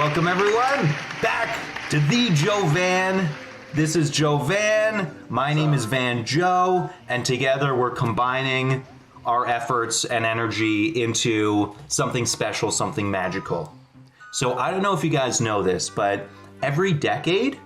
Welcome everyone back to the Jovan. This is Jovan. My name is Van Joe, and together we're combining our efforts and energy into something special, something magical. So I don't know if you guys know this, but every decade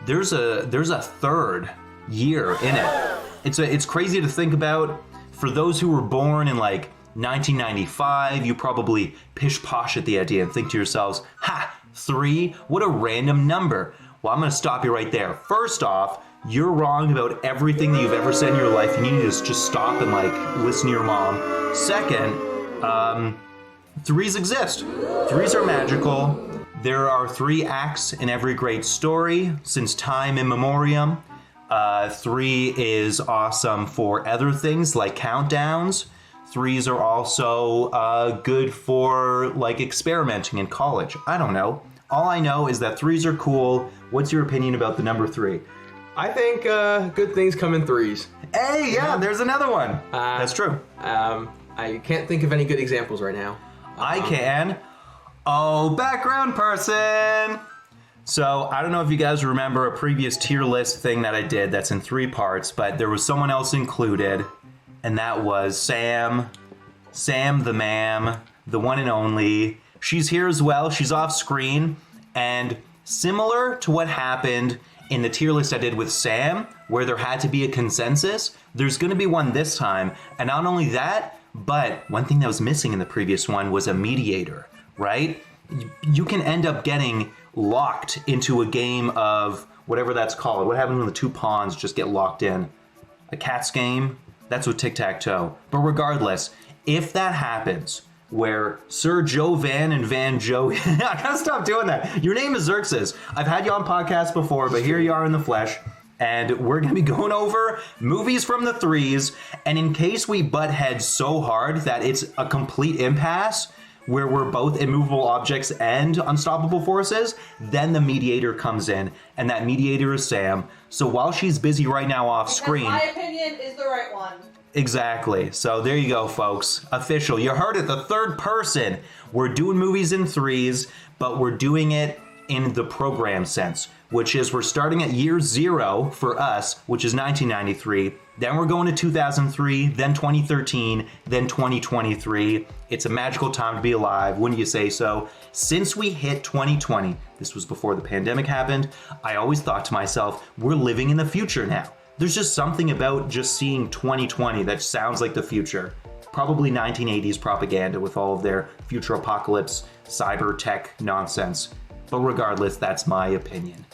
there's a third year in it. It's crazy to think about. For those who were born in like 1995, you probably pish-posh at the idea and think to yourselves, ha, 3? What a random number. Well, I'm gonna stop you right there. First off, you're wrong about everything that you've ever said in your life. You need to just stop and like listen to your mom. Second, 3s exist. 3s are magical. There are 3 acts in every great story since time immemorial. 3 is awesome for other things like countdowns. 3s are also good for like experimenting in college. I don't know. All I know is that 3s are cool. What's your opinion about the number 3? I think good things come in 3s. Hey, yeah, there's another one. That's true. I can't think of any good examples right now. I can. Oh, background person. So I don't know if you guys remember a previous tier list thing that I did that's in 3 parts, but there was someone else included, and that was Sam the ma'am, the one and only. She's here as well. She's off screen, and similar to what happened in the tier list I did with Sam, where there had to be a consensus, there's going to be one this time. And not only that, but one thing that was missing in the previous one was a mediator, right? You can end up getting locked into a game of whatever that's called. What happens when the 2 pawns just get locked in? A cat's game? That's with tic-tac-toe. But regardless, if that happens, where Sir Jovan and Van Joe, I gotta stop doing that. Your name is Xerxes. I've had you on podcasts before, but here you are in the flesh. And we're gonna be going over movies from the 3s. And in case we butt heads so hard that it's a complete impasse, where we're both immovable objects and unstoppable forces, then the mediator comes in, and that mediator is Sam. So while she's busy right now off screen... my opinion is the right one. Exactly. So there you go, folks. Official. You heard it, the third person. We're doing movies in 3s, but we're doing it in the program sense, which is we're starting at year 0 for us, which is 1993. Then we're going to 2003, then 2013, then 2023. It's a magical time to be alive, wouldn't you say so? Since we hit 2020, this was before the pandemic happened, I always thought to myself, we're living in the future now. There's just something about just seeing 2020 that sounds like the future. Probably 1980s propaganda with all of their future apocalypse, cyber tech nonsense. But regardless, that's my opinion.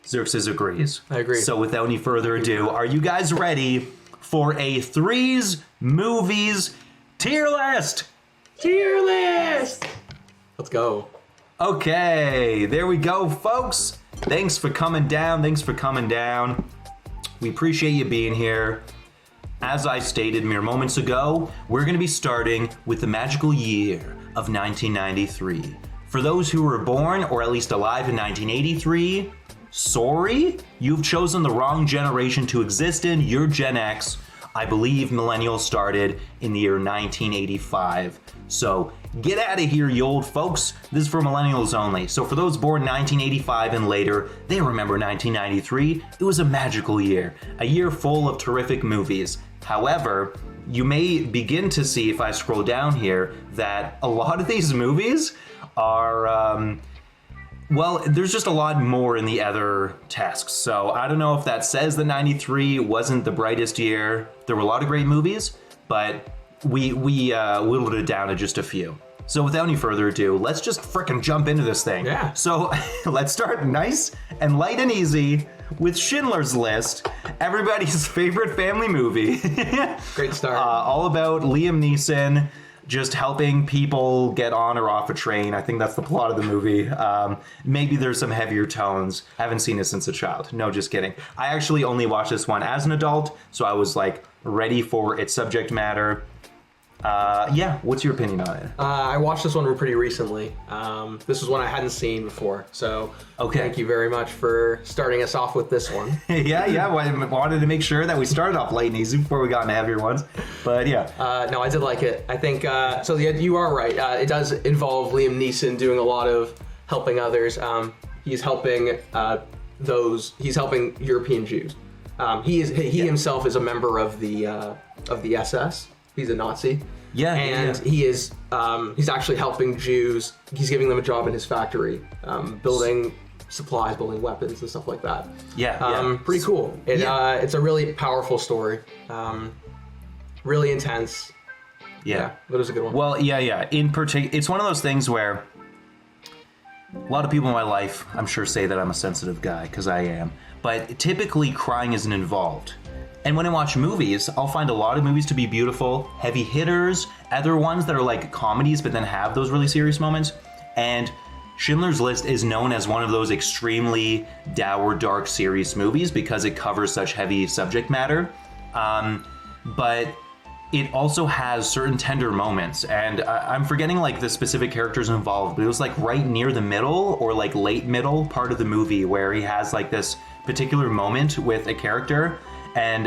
Xerxes agrees. I agree. So without any further ado, are you guys ready for a 3s movies tier list? Tier list! Let's go. Okay, there we go, folks. Thanks for coming down. We appreciate you being here. As I stated mere moments ago, we're going to be starting with the magical year of 1993. For those who were born or at least alive in 1983, sorry, you've chosen the wrong generation to exist in. You're Gen X. I believe millennials started in the year 1985. So get out of here, you old folks. This is for millennials only. So for those born 1985 and later, they remember 1993. It was a magical year, a year full of terrific movies. However, you may begin to see, if I scroll down here, that a lot of these movies are, well, there's just a lot more in the other tasks. So I don't know if that says that 93 wasn't the brightest year. There were a lot of great movies, but we whittled it down to just a few. So without any further ado, let's just frickin' jump into this thing. Yeah. So let's start nice and light and easy with Schindler's List, everybody's favorite family movie. Great start. All about Liam Neeson just helping people get on or off a train. I think that's the plot of the movie. Maybe there's some heavier tones. I haven't seen it since a child. No, just kidding. I actually only watched this one as an adult, so I was like ready for its subject matter. Yeah, what's your opinion on it? I watched this one pretty recently. This was one I hadn't seen before, so Okay. thank you very much for starting us off with this one. yeah, well, I wanted to make sure that we started off light and easy before we got into heavier ones. But yeah. No, I did like it. I think, so yeah, you are right. It does involve Liam Neeson doing a lot of helping others. He's helping he's helping European Jews. He himself is a member of the SS. He's a Nazi. Yeah, and he is he's actually helping Jews. He's giving them a job in his factory, building supplies, building weapons and stuff like that. Pretty cool. It's a really powerful story. Really intense. Yeah, it was a good one. Well, yeah. In particular, it's one of those things where a lot of people in my life, I'm sure, say that I'm a sensitive guy, because I am. But typically, crying isn't involved. And when I watch movies, I'll find a lot of movies to be beautiful, heavy hitters, other ones that are like comedies but then have those really serious moments. And Schindler's List is known as one of those extremely dour, dark, serious movies because it covers such heavy subject matter. But it also has certain tender moments, and I'm forgetting like the specific characters involved, but it was like right near the middle or like late middle part of the movie where he has like this particular moment with a character. And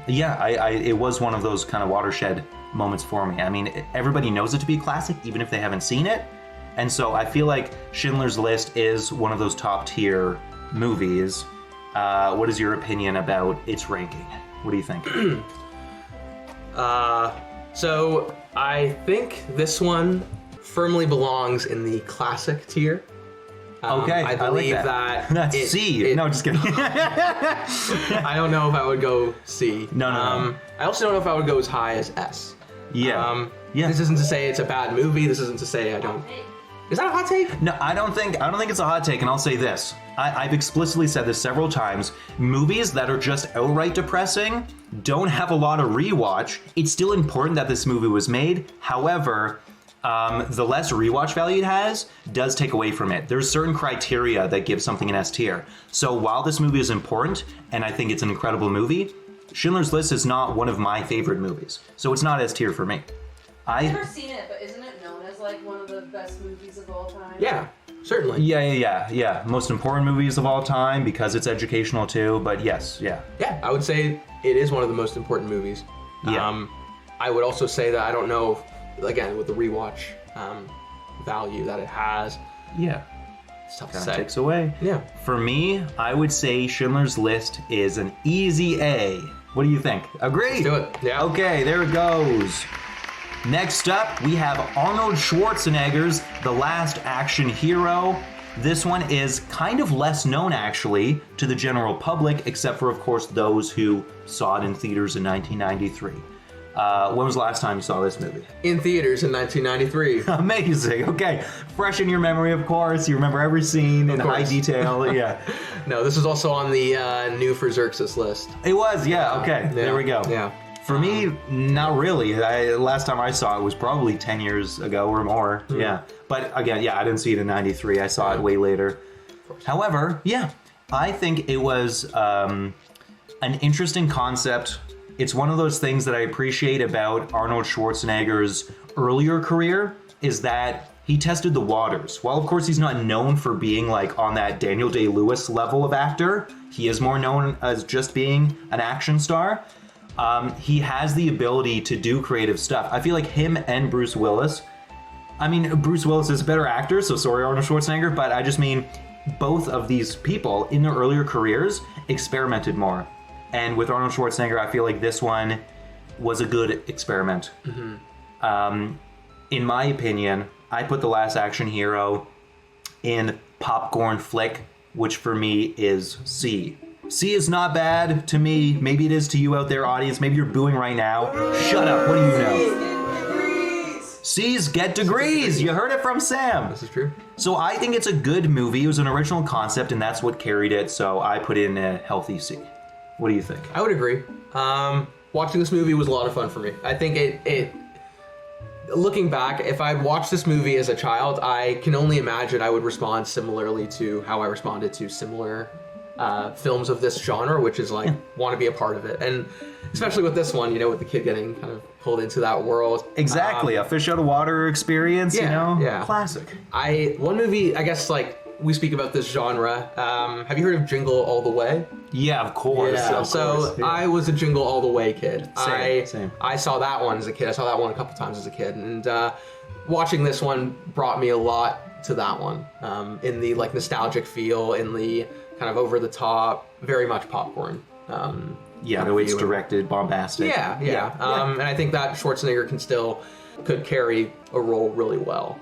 it was one of those kind of watershed moments for me. I mean, everybody knows it to be a classic, even if they haven't seen it. And so I feel like Schindler's List is one of those top tier movies. What is your opinion about its ranking? What do you think? So I think this one firmly belongs in the classic tier. Okay, I believe like that. That's C. No, just kidding. I don't know if I would go C. No. I also don't know if I would go as high as S. Yeah. This isn't to say it's a bad movie. This isn't to say I don't. Is that a hot take? No, I don't think it's a hot take, and I'll say this. I've explicitly said this several times. Movies that are just outright depressing don't have a lot of rewatch. It's still important that this movie was made. However, the less rewatch value it has does take away from it. There's certain criteria that give something an S tier. So while this movie is important, and I think it's an incredible movie, Schindler's List is not one of my favorite movies. So it's not S tier for me. I've never seen it, but isn't it known as like one of the best movies of all time? Yeah, certainly. Yeah. Most important movies of all time because it's educational too, but yes, yeah. Yeah, I would say it is one of the most important movies. Yeah. I would also say that I don't know, again, with the rewatch value that it has. Yeah. It's tough to Kind of say. takes away. Yeah. For me, I would say Schindler's List is an easy A. What do you think? Agree? Let's do it. Yeah. Okay, there it goes. Next up, we have Arnold Schwarzenegger's The Last Action Hero. This one is kind of less known, actually, to the general public, except for, of course, those who saw it in theaters in 1993. When was the last time you saw this movie? In theaters in 1993. Amazing. Okay. Fresh in your memory, of course. You remember every scene in high detail. Yeah. No, this is also on the new for Xerxes list. It was, yeah. Okay. There we go. Yeah. For me, not really. Last time I saw it was probably 10 years ago or more. Yeah. But again, yeah, I didn't see it in 93. I saw it way later. However, yeah, I think it was an interesting concept. It's one of those things that I appreciate about Arnold Schwarzenegger's earlier career is that he tested the waters. While of course he's not known for being like on that Daniel Day-Lewis level of actor, he is more known as just being an action star. He has the ability to do creative stuff. I feel like him and Bruce Willis, I mean, Bruce Willis is a better actor, so sorry Arnold Schwarzenegger, but I just mean both of these people in their earlier careers experimented more. And with Arnold Schwarzenegger, I feel like this one was a good experiment. In my opinion, I put The Last Action Hero in popcorn flick, which for me is C. C is not bad to me. Maybe it is to you out there, audience. Maybe you're booing right now. Shut up. What do you know? C's get degrees. You heard it from Sam. This is true. So I think it's a good movie. It was an original concept, and that's what carried it. So I put in a healthy C. What do you think? I would agree. Watching this movie was a lot of fun for me. I think it looking back, if I'd watched this movie as a child, I can only imagine I would respond similarly to how I responded to similar films of this genre, which is like want to be a part of it, and especially with this one, with the kid getting kind of pulled into that world. Exactly, a fish out of water experience. Yeah. Classic. One movie, I guess, like we speak about this genre. Have you heard of Jingle All the Way? Yeah, of course. Yeah. So I was a Jingle All the Way kid. Same. I saw that one as a kid. I saw that one a couple times as a kid, and watching this one brought me a lot to that one. In the like nostalgic feel, in the kind of over the top, very much popcorn. The way it's directed, bombastic. Yeah. And I think that Schwarzenegger could carry a role really well.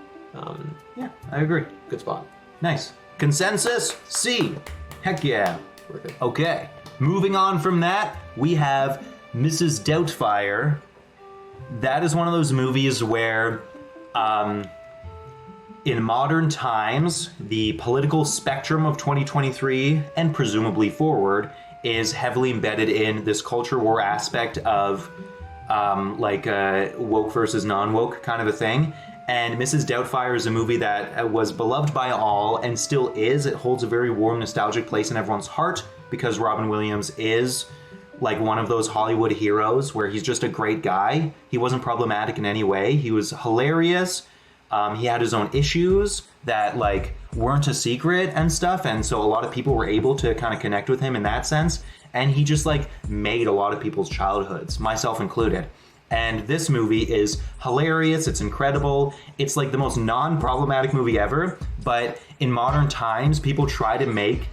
Yeah, I agree. Good spot. Nice. Consensus? C. Heck yeah. Perfect. Okay. Moving on from that, we have Mrs. Doubtfire. That is one of those movies where, in modern times, the political spectrum of 2023, and presumably forward, is heavily embedded in this culture war aspect of woke versus non-woke kind of a thing. And Mrs. Doubtfire is a movie that was beloved by all and still is. It holds a very warm, nostalgic place in everyone's heart because Robin Williams is like one of those Hollywood heroes where he's just a great guy. He wasn't problematic in any way. He was hilarious. He had his own issues that like weren't a secret and stuff. And so a lot of people were able to kind of connect with him in that sense. And he just like made a lot of people's childhoods, myself included. And this movie is hilarious. It's incredible. It's like the most non-problematic movie ever. But in modern times, people try to make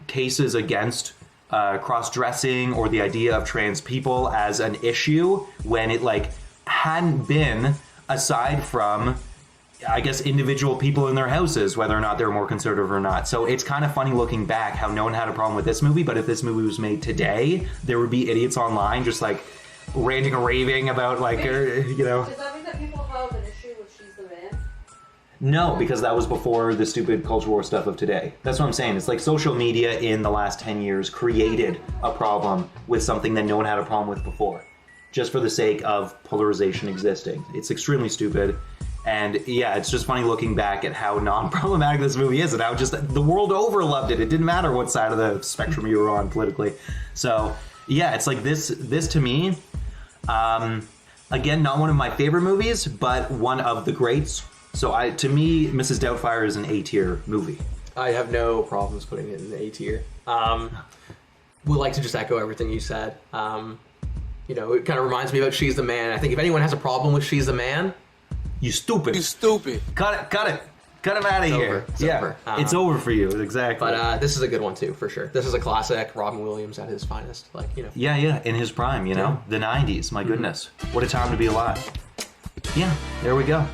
cases against cross-dressing or the idea of trans people as an issue when it like hadn't been, aside from, I guess, individual people in their houses, whether or not they're more conservative or not. So it's kind of funny looking back how no one had a problem with this movie. But if this movie was made today, there would be idiots online just like ranting and raving about like Does that mean that people have an issue with She's the Man? No, because that was before the stupid culture war stuff of today. That's what I'm saying. It's like social media in the last 10 years created a problem with something that no one had a problem with before, just for the sake of polarization existing. It's extremely stupid. And yeah, it's just funny looking back at how non-problematic this movie is and how just the world over loved it. It didn't matter what side of the spectrum you were on politically. So yeah, it's like this to me, again, not one of my favorite movies, but one of the greats. So to me, Mrs. Doubtfire is an A-tier movie. I have no problems putting it in the A-tier. Would like to just echo everything you said. It kind of reminds me about She's the Man. I think if anyone has a problem with She's the Man, you stupid. Cut it. Cut him out of here. It's yeah, over. It's over for you, exactly. But this is a good one too, for sure. This is a classic. Robin Williams at his finest, Yeah, in his prime, the 90s. My goodness, what a time to be alive. Yeah, there we go.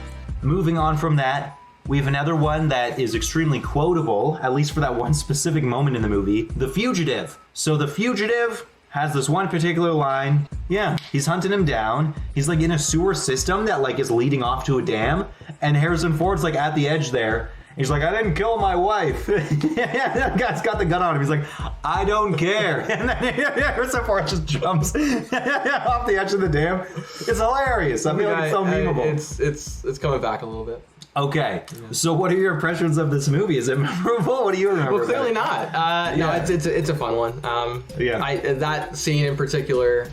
Moving on from that, we have another one that is extremely quotable, at least for that one specific moment in the movie, The Fugitive. So The Fugitive has this one particular line. Yeah, he's hunting him down. He's like in a sewer system that like is leading off to a dam, and Harrison Ford's like at the edge there. He's like, I didn't kill my wife. That guy's got the gun on him. He's like, I don't care. And then Harrison Ford just jumps off the edge of the dam. It's hilarious. I feel like it's so memeable. It's coming back a little bit. Okay, so what are your impressions of this movie? Is it memorable? What do you remember? Well, clearly not. No, it's a fun one. That scene in particular,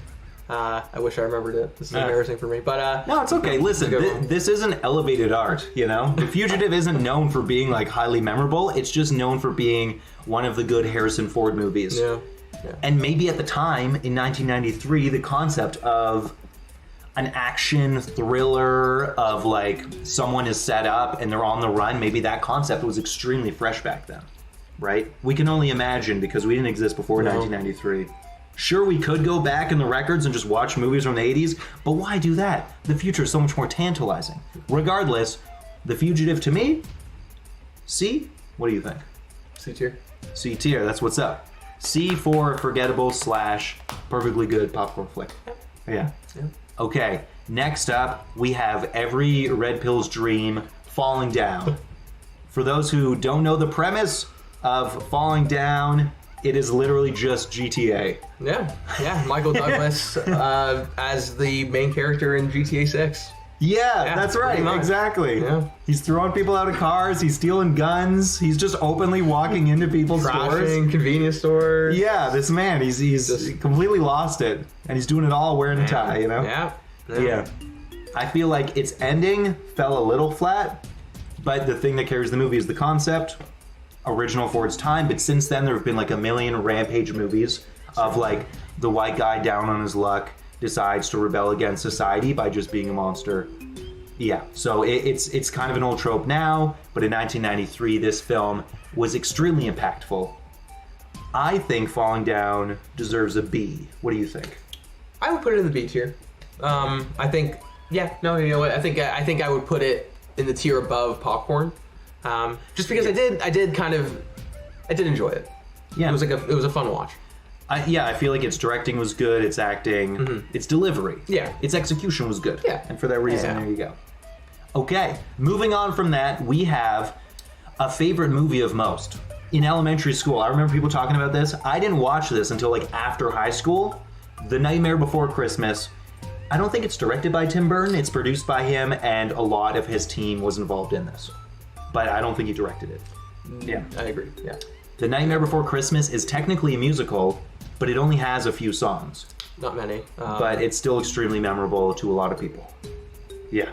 I wish I remembered it. This is embarrassing for me, but no, it's okay. Listen, this isn't elevated art. The Fugitive isn't known for being like highly memorable. It's just known for being one of the good Harrison Ford movies. Yeah. And maybe at the time in 1993, the concept of an action thriller of like someone is set up and they're on the run, maybe that concept was extremely fresh back then, right? We can only imagine because we didn't exist before 1993. Sure, we could go back in the records and just watch movies from the 80s, but why do that? The future is so much more tantalizing. Regardless, The Fugitive to me, C? What do you think? C tier. C tier, that's what's up. C for forgettable / perfectly good popcorn flick. Yeah. Okay, next up, we have every red pill's dream, Falling Down. For those who don't know the premise of Falling Down, it is literally just GTA. Yeah, Michael Douglas as the main character in GTA 6. Yeah, that's right. pretty much. Exactly. Yeah. He's throwing people out of cars. He's stealing guns. He's just openly walking into people's stores. Trashing convenience stores. Yeah, this man, he's completely lost it, and he's doing it all wearing a tie. You know. Yeah. Yeah. I feel like its ending fell a little flat, but the thing that carries the movie is the concept, original for its time. But since then, there have been like a million Rampage movies of like the white guy down on his luck decides to rebel against society by just being a monster. Yeah, so it's kind of an old trope now, but in 1993, this film was extremely impactful. I think Falling Down deserves a B. What do you think? I would put it in the B tier. I think, yeah, no, you know what? I think I would put it in the tier above Popcorn, just because I did enjoy it. Yeah, it was a fun watch. I feel like its directing was good, its acting, its delivery. Yeah. Its execution was good. Yeah. And for that reason, there you go. Okay, moving on from that, we have a favorite movie of most. In elementary school, I remember people talking about this. I didn't watch this until like after high school. The Nightmare Before Christmas. I don't think it's directed by Tim Burton. It's produced by him, and a lot of his team was involved in this. But I don't think he directed it. Yeah. I agree, yeah. The Nightmare Before Christmas is technically a musical, but it only has a few songs. Not many. But it's still extremely memorable to a lot of people. Yeah.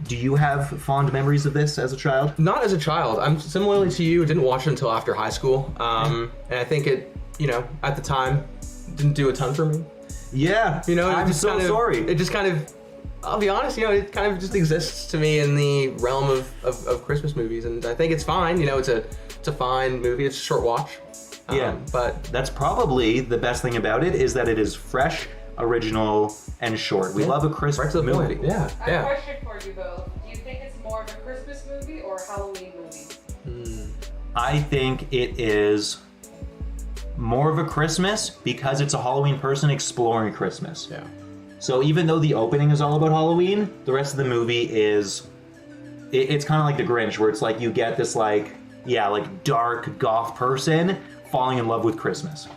Do you have fond memories of this as a child? Not as a child. I'm similarly to you, didn't watch it until after high school. And I think it, at the time, didn't do a ton for me. Yeah. I'm so sorry. It just kind of, I'll be honest, it kind of just exists to me in the realm of Christmas movies. And I think it's fine. It's a fine movie. It's a short watch. Yeah. But that's probably the best thing about it, is that it is fresh, original, and short. We love a Christmas right to the movie. point. Yeah. I have a question for you both. Do you think it's more of a Christmas movie or a Halloween movie? I think it is more of a Christmas because it's a Halloween person exploring Christmas. Yeah. So even though the opening is all about Halloween, the rest of the movie is, it's kind of like The Grinch, where it's like you get this like dark goth person falling in love with Christmas.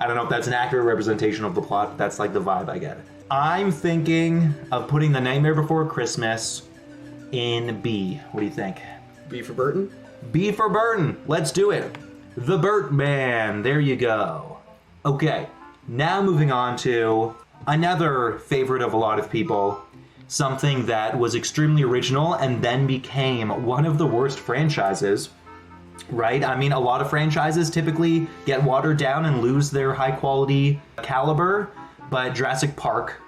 I don't know if that's an accurate representation of the plot, but that's like the vibe I get. I'm thinking of putting The Nightmare Before Christmas in B. What do you think? B for Burton? B for Burton. Let's do it. The Burt Man. There you go. Okay, now moving on to another favorite of a lot of people. Something that was extremely original and then became one of the worst franchises. Right? I mean, a lot of franchises typically get watered down and lose their high quality caliber, but Jurassic Park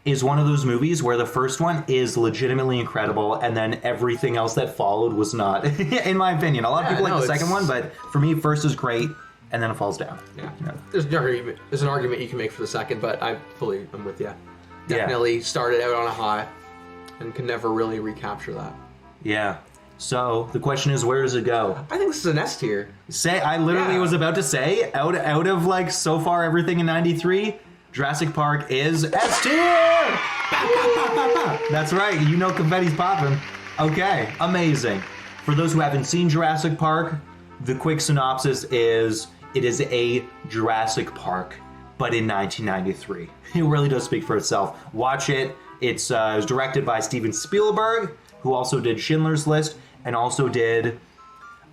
is one of those movies where the first one is legitimately incredible, and then everything else that followed was not, in my opinion. A lot of people like the second one, but for me, first is great, and then it falls down. Yeah. There's an argument you can make for the second, but I'm with you. Definitely started out on a high and can never really recapture that. Yeah. So the question is, where does it go? I think this is an S tier. I literally was about to say, out of like so far everything in 93, Jurassic Park is S tier! That's right, confetti's popping. Okay, amazing. For those who haven't seen Jurassic Park, the quick synopsis is, it is a Jurassic Park, but in 1993. It really does speak for itself. Watch it. It was directed by Steven Spielberg, who also did Schindler's List, and also did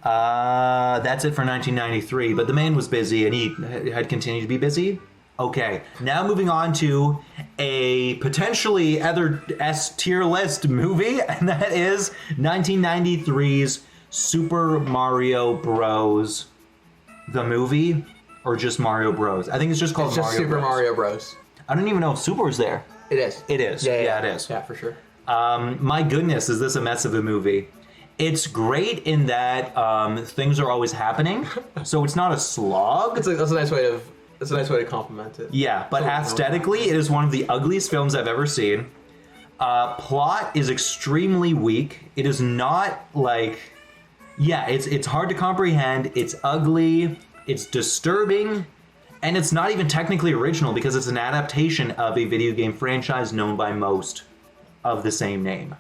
That's It for 1993. But the man was busy, and he had continued to be busy. Okay, now moving on to a potentially other S-tier list movie, and that is 1993's Super Mario Bros. The movie, or just Mario Bros. I think it's just called It's just Mario Super Bros. Mario Bros. I don't even know if Super is there. It is. It is. Yeah, it is. Yeah, for sure. My goodness, is this a mess of a movie? It's great in that things are always happening, so it's not a slog. That's a nice way to compliment it. Yeah, but aesthetically, it is one of the ugliest films I've ever seen. Plot is extremely weak. It is not like... Yeah, it's hard to comprehend. It's ugly. It's disturbing. And it's not even technically original because it's an adaptation of a video game franchise known by most of the same name.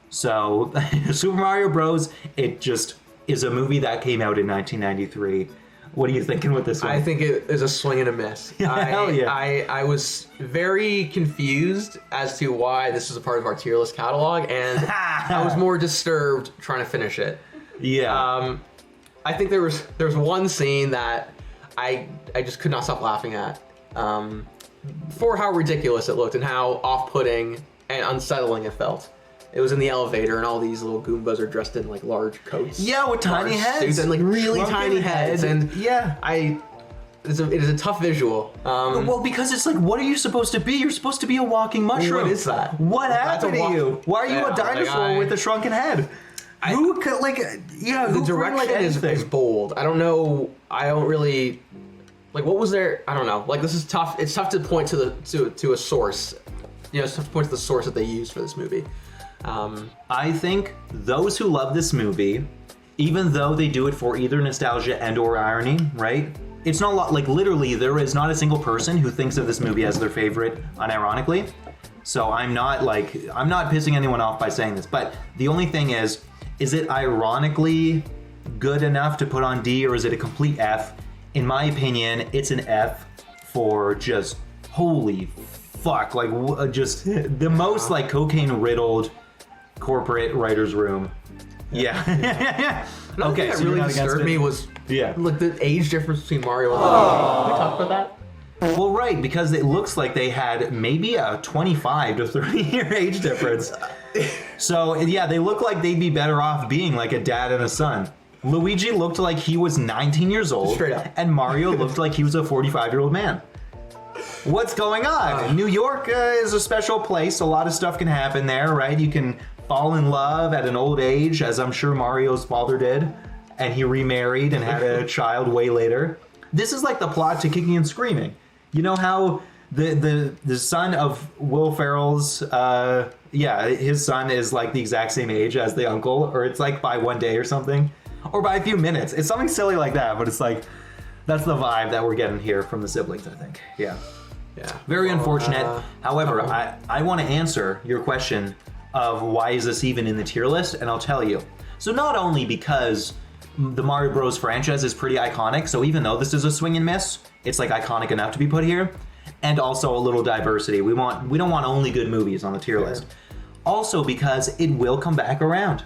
So, Super Mario Bros., it just is a movie that came out in 1993. What are you thinking with this one? I think it is a swing and a miss. Hell yeah. I was very confused as to why this is a part of our tier list catalog, and I was more disturbed trying to finish it. Yeah. I think there was one scene that I just could not stop laughing at, for how ridiculous it looked and how off-putting and unsettling it felt. It was in the elevator, and all these little Goombas are dressed in like large coats. Yeah, with tiny large heads. suits, and like really Shrunken tiny heads. And yeah. it is a tough visual. Well, because it's like, what are you supposed to be? You're supposed to be a walking mushroom. What is that? What happened to you? Why are you Yeah, a dinosaur with a shrunken head? Who could, like, yeah, The who direction like is bold. I don't know. I don't really like. What was there? I don't know. Like, this is tough. It's tough to point to a source. You know, it's tough to point to the source that they used for this movie. I think those who love this movie, even though they do it for either nostalgia and or irony, right? It's not like literally there is not a single person who thinks of this movie as their favorite unironically. So I'm not pissing anyone off by saying this, but the only thing is it ironically good enough to put on D, or is it a complete F? In my opinion, it's an F for just holy fuck, like just the most like cocaine riddled corporate writer's room. Yeah. Another thing that really disturbed me was like the age difference between Mario and Luigi. Can we talk about that? Well, right, because it looks like they had maybe a 25 to 30 year age difference. So yeah, they look like they'd be better off being like a dad and a son. Luigi looked like he was 19 years old, straight up, and Mario looked like he was a 45-year-old man. What's going on? New York is a special place. A lot of stuff can happen there, right? You can fall in love at an old age, as I'm sure Mario's father did, and he remarried and had a child way later. This is like the plot to Kicking and Screaming. You know how the son of Will Ferrell's, his son is like the exact same age as the uncle, or it's like by one day or something, or by a few minutes. It's something silly like that, but it's like, that's the vibe that we're getting here from the siblings, I think. Yeah. Very unfortunate. However, I want to answer your question of why is this even in the tier list, and I'll tell you. So not only because the Mario Bros franchise is pretty iconic, so even though this is a swing and miss, it's like iconic enough to be put here, and also a little diversity. We don't want only good movies on the tier list. Also because it will come back around,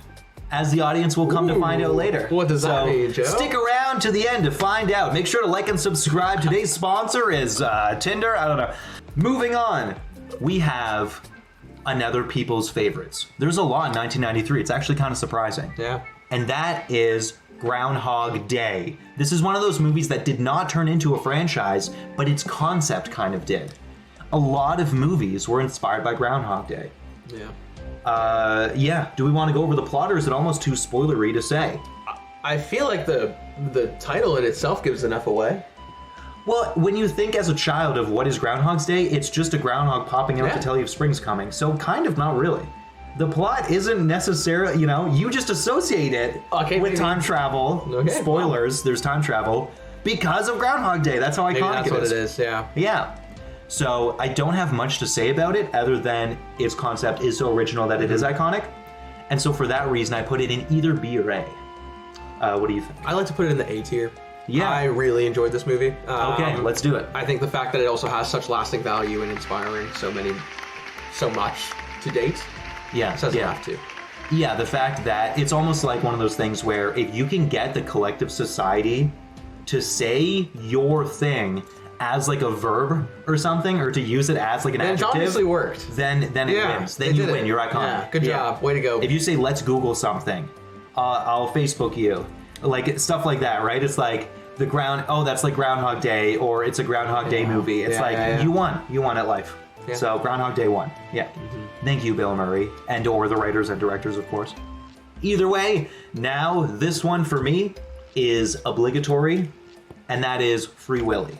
as the audience will come to find out later. What does that mean, Joe? Stick around to the end to find out. Make sure to like and subscribe. Today's sponsor is Tinder. I don't know. Moving on, we have another people's favorites. There's a lot in 1993. It's actually kind of surprising. Yeah. And that is Groundhog Day. This is one of those movies that did not turn into a franchise, but its concept kind of did. A lot of movies were inspired by Groundhog Day. Yeah. Do we want to go over the plot, or is it almost too spoilery to say? I feel like the title in itself gives enough away. Well, when you think as a child of what is Groundhog's Day, it's just a groundhog popping out to tell you if spring's coming. So kind of not really. The plot isn't necessarily, you just associate it with time travel. Okay, Spoilers, there's time travel because of Groundhog Day. That's how iconic Maybe that's what it is, yeah. Yeah. So I don't have much to say about it other than its concept is so original that it is iconic. And so for that reason, I put it in either B or A. What do you think? I like to put it in the A tier. Yeah. I really enjoyed this movie. Okay, let's do it. I think the fact that it also has such lasting value and inspiring so much to date. Yeah, says it have to. Yeah, the fact that it's almost like one of those things where if you can get the collective society to say your thing as like a verb or something, or to use it as like an adjective, it obviously worked. Then it wins. Then you win. You're iconic. Yeah, good job. Way to go. If you say let's Google something, I'll Facebook you, like stuff like that, right? It's like that's like Groundhog Day, or it's a Groundhog Day movie. It's you won at life. Yeah. So Groundhog Day won. Yeah. Mm-hmm. Thank you, Bill Murray, and or the writers and directors, of course. Either way, now this one for me is obligatory, and that is Free Willy.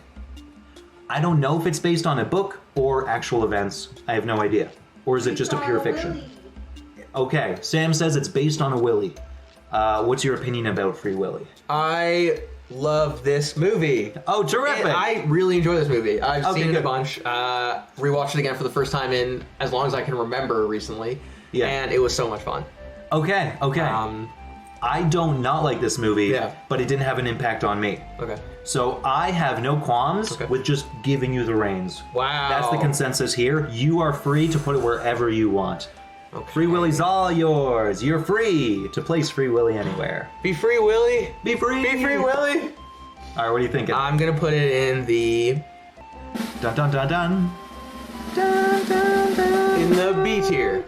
I don't know if it's based on a book or actual events. I have no idea. Or is it just a pure fiction? Okay, Sam says it's based on a Willy. What's your opinion about Free Willy? I love this movie. Oh, terrific! I really enjoy this movie. I've seen it a bunch. Rewatched it again for the first time in as long as I can remember recently. Yeah. And it was so much fun. Okay. I don't not like this movie, Yeah. but it didn't have an impact on me. Okay. So I have no qualms with just giving you the reins. Wow. That's the consensus here. You are free to put it wherever you want. Okay. Free Willy's all yours. You're free to place Free Willy anywhere. Be free, Willy. Be free. Be free, Willy. All right, what are you thinking? I'm gonna put it in the Dun dun dun dun. Dun dun dun. in the B tier.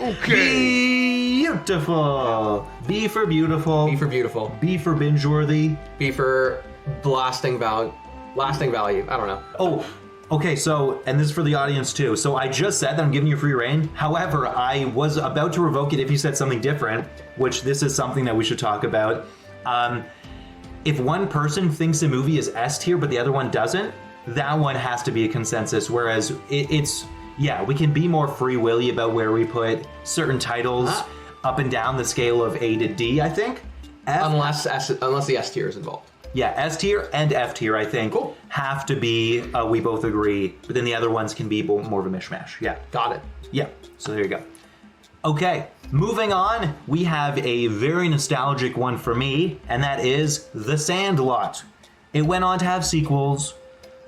Beautiful. B for beautiful. B for beautiful. B for binge worthy. B for lasting value. Lasting value. I don't know. Oh, okay, so, and this is for the audience too. So I just said that I'm giving you free reign. However, I was about to revoke it if you said something different, which this is something that we should talk about. If one person thinks a movie is S tier, but the other one doesn't, that one has to be a consensus. Whereas it's, yeah, we can be more free willy about where we put certain titles up and down the scale of A to D, I think. Unless the S tier is involved. Yeah, S tier and F tier, I think, have to be, we both agree, but then the other ones can be more of a mishmash. Yeah. Got it. Yeah, so there you go. Okay, moving on, we have a very nostalgic one for me, and that is The Sandlot. It went on to have sequels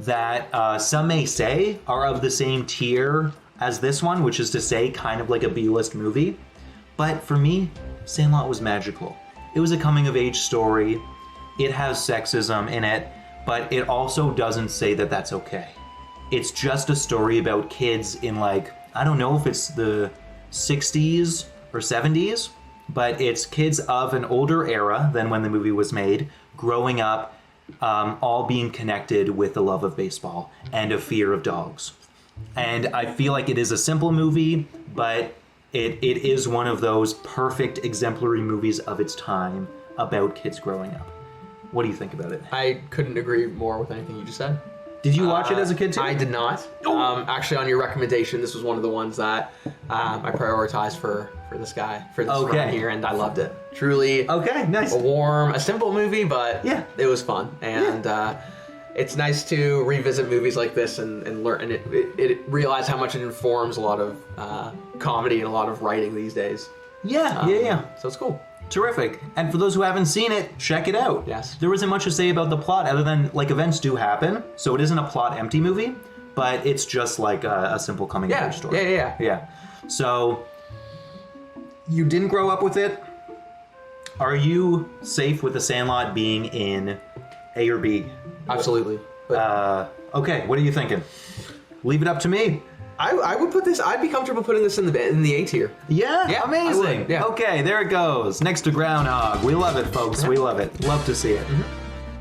that some may say are of the same tier as this one, which is to say kind of like a B-list movie. But for me, Sandlot was magical. It was a coming-of-age story. It has sexism in it, but it also doesn't say that that's okay. It's just a story about kids in, like, I don't know if it's the 60s or 70s, but it's kids of an older era than when the movie was made, growing up, all being connected with the love of baseball and a fear of dogs. And I feel like it is a simple movie, but it is one of those perfect exemplary movies of its time about kids growing up. What do you think about it? I couldn't agree more with anything you just said. Did you watch it as a kid too? I did not. Actually, on your recommendation, this was one of the ones that I prioritized for this guy, for this run here, and I loved it. Truly nice. A simple movie, but yeah, it was fun. And it's nice to revisit movies like this and learn, and it realize how much it informs a lot of comedy and a lot of writing these days. Yeah. So it's cool. Terrific. And for those who haven't seen it, check it out. Yes. There isn't much to say about the plot other than, like, events do happen, so it isn't a plot empty movie, but it's just like a simple coming of age story. Yeah. So, you didn't grow up with it. Are you safe with The Sandlot being in A or B? Absolutely. Okay, what are you thinking? Leave it up to me. I would put this. I'd be comfortable putting this in the A tier. Yeah, amazing. I would, yeah. Okay, there it goes. Next to Groundhog. We love it, folks. Yeah. We love it. Love to see it.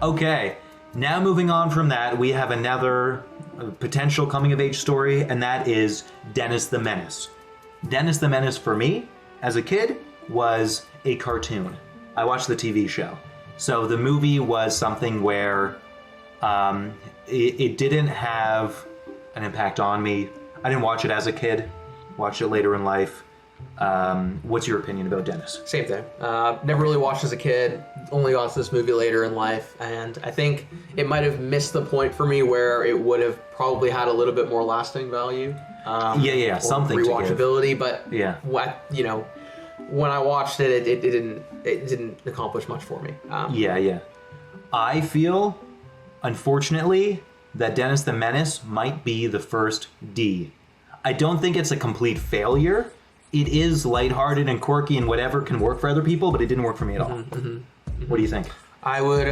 Okay, now moving on from that, we have another potential coming-of-age story, and that is Dennis the Menace. Dennis the Menace, for me, as a kid, was a cartoon. I watched the TV show. So the movie was something where it didn't have an impact on me. I didn't watch it as a kid. Watched it later in life. What's your opinion about Dennis? Same thing. Never really watched as a kid. Only got to this movie later in life, and I think it might have missed the point for me where it would have probably had a little bit more lasting value. Something rewatchability. To give. But when I watched it, it didn't accomplish much for me. I feel, unfortunately, that Dennis the Menace might be the first D. I don't think it's a complete failure. It is lighthearted and quirky and whatever can work for other people, but it didn't work for me at all. What do you think? I would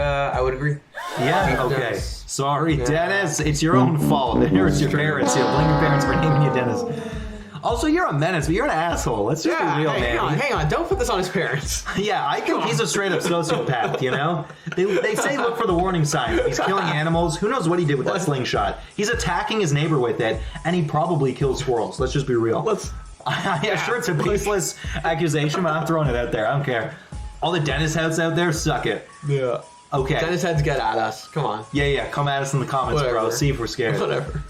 agree. Yeah. Okay. Dennis. Sorry, Dennis. It's your own fault. It's your parents. You blame your parents for naming you Dennis. Also, you're a menace, but you're an asshole. Let's just be real, man. Hang on. Don't put this on his parents. Yeah, I think he's a straight up sociopath, you know? They say look for the warning signs. He's killing animals. Who knows what he did with that slingshot? He's attacking his neighbor with it, and he probably killed squirrels. Let's just be real. Sure, it's a baseless accusation, but I'm throwing it out there. I don't care. All the Dennis heads out there, suck it. Yeah. Okay. Dennis heads get at us. Come on. Yeah. Come at us in the comments, bro. See if we're scared. Whatever.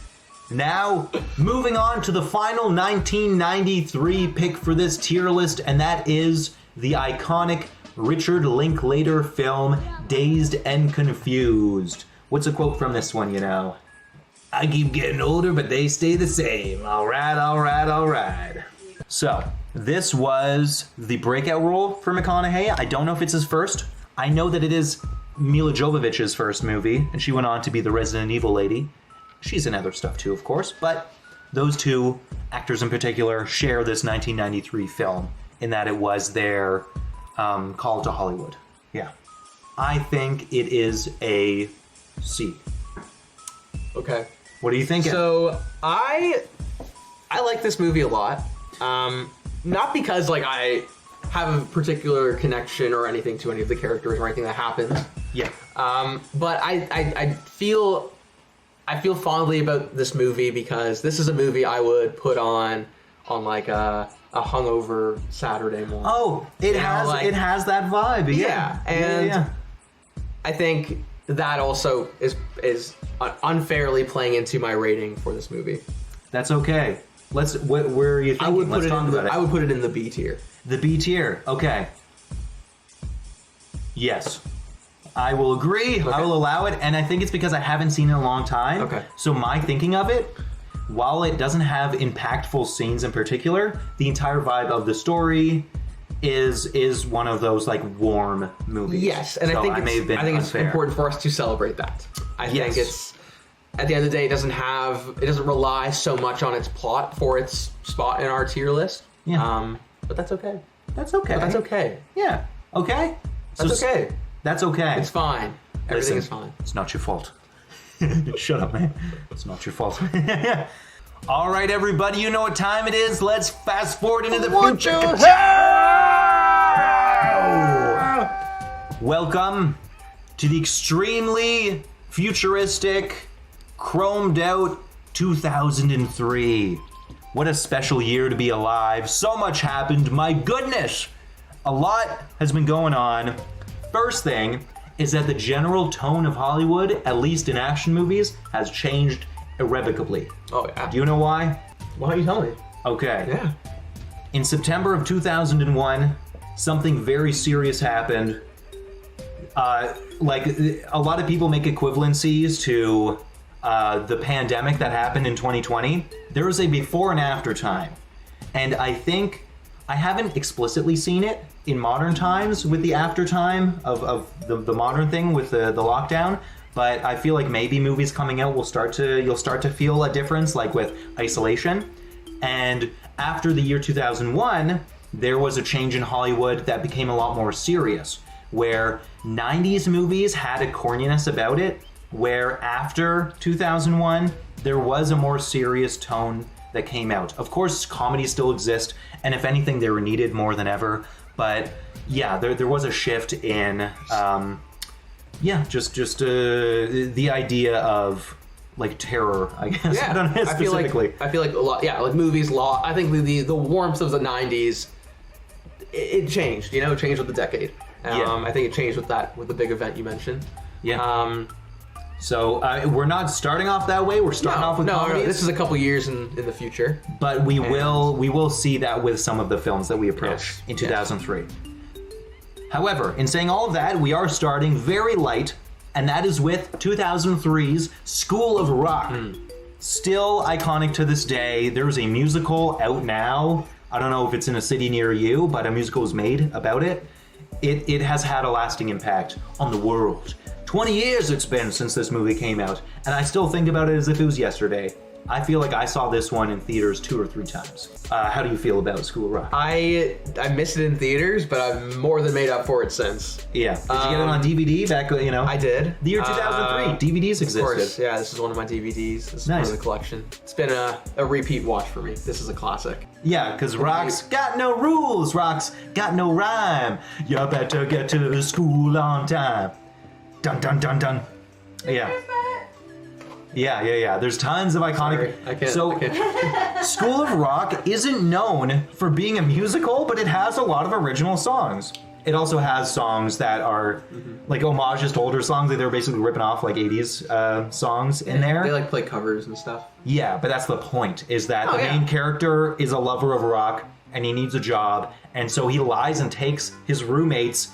Now, moving on to the final 1993 pick for this tier list, and that is the iconic Richard Linklater film, Dazed and Confused. What's a quote from this one, you know? I keep getting older, but they stay the same. All right. So, This was the breakout role for McConaughey. I don't know if it's his first. I know that it is Mila Jovovich's first movie, and she went on to be the Resident Evil lady. She's in other stuff too, of course, but those two actors in particular share this 1993 film in that it was their call to Hollywood. Yeah. I think it is a C. Okay. What are you thinking? So I like this movie a lot. Not because like I have a particular connection or anything to any of the characters or anything that happens. Yeah. But I feel fondly about this movie because this is a movie I would put on like a hungover Saturday morning. Oh, it has that vibe. Yeah, and I think that also is unfairly playing into my rating for this movie. That's okay. Where are you thinking? I would put I would put it in the B tier. The B tier. Okay. Yes. I will agree. Okay. I will allow it, and I think it's because I haven't seen it in a long time. Okay. So my thinking of it, while it doesn't have impactful scenes in particular, the entire vibe of the story is one of those like warm movies. Yes, and so I think it's important for us to celebrate that. I think it's at the end of the day, it doesn't rely so much on its plot for its spot in our tier list. Yeah. But that's okay. That's okay. But that's okay. Yeah. Okay. That's okay. That's okay. It's fine. Everything is fine. It's not your fault. Shut up, man. It's not your fault. All right, everybody, you know what time it is. Let's fast forward into the future. Welcome to the extremely futuristic, chromed out 2003. What a special year to be alive. So much happened. My goodness. A lot has been going on. First thing is that the general tone of Hollywood, at least in action movies, has changed irrevocably. Oh, yeah. Do you know why? Why don't you tell me? Okay. Yeah. In September of 2001, something very serious happened. Like, a lot of people make equivalencies to the pandemic that happened in 2020. There was a before and after time. And I think, I haven't explicitly seen it in modern times with the after time of the modern thing with the lockdown, but I feel like maybe movies coming out you'll start to feel a difference, like with Isolation. And after the year 2001, there was a change in Hollywood that became a lot more serious, where 90s movies had a corniness about it, where after 2001, there was a more serious tone that came out. Of course, comedies still exist, and if anything, they were needed more than ever. But yeah, there was a shift in, just the idea of like terror, I guess. Yeah, I don't know specifically. I feel like a lot. Yeah, like movies. I think the warmth of the '90s, it changed. It changed with the decade. I think it changed with the big event you mentioned. Yeah. So we're not starting off that way. We're starting off with comedies. No. This is a couple years in the future. But we will see that with some of the films that we approach in 2003. However, in saying all of that, we are starting very light, and that is with 2003's School of Rock. Still iconic to this day. There's a musical out now. I don't know if it's in a city near you, but a musical was made about it. It has had a lasting impact on the world. 20 years it's been since this movie came out, and I still think about it as if it was yesterday. I feel like I saw this one in theaters 2 or 3 times. How do you feel about School of Rock? I missed it in theaters, but I've more than made up for it since. Yeah. Did you get it on DVD back, I did. The year 2003, DVDs existed. Of course, yeah, this is one of my DVDs. This is Nice. part of the collection. It's been a repeat watch for me. This is a classic. Yeah, because Rock's got no rules, Rock's got no rhyme. You better get to the school on time. Dun dun dun dun. Yeah. Yeah. There's tons of iconic. Sorry, I can't. School of Rock isn't known for being a musical, but it has a lot of original songs. It also has songs that are like homages to older songs. Like they're basically ripping off like 80s songs in there. They like play covers and stuff. Yeah, but that's the point, is that the main character is a lover of rock and he needs a job, and so he lies and takes his roommate's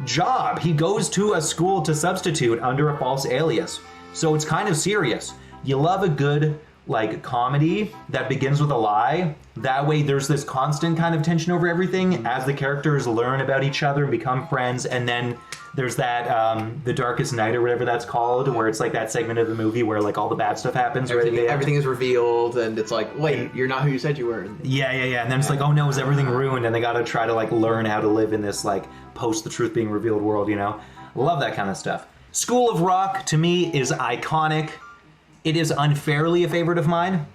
job. He goes to a school to substitute under a false alias. So it's kind of serious. You love a good like comedy that begins with a lie. That way there's this constant kind of tension over everything as the characters learn about each other and become friends. And then there's that The Darkest Night or whatever that's called, where it's like that segment of the movie where like all the bad stuff happens. Everything is revealed, and it's like, wait, you're not who you said you were. Yeah. And then it's like, oh no, is everything ruined? And they got to try to like learn how to live in this like post the truth being revealed world, you know? Love that kind of stuff. School of Rock to me is iconic. It is unfairly a favorite of mine.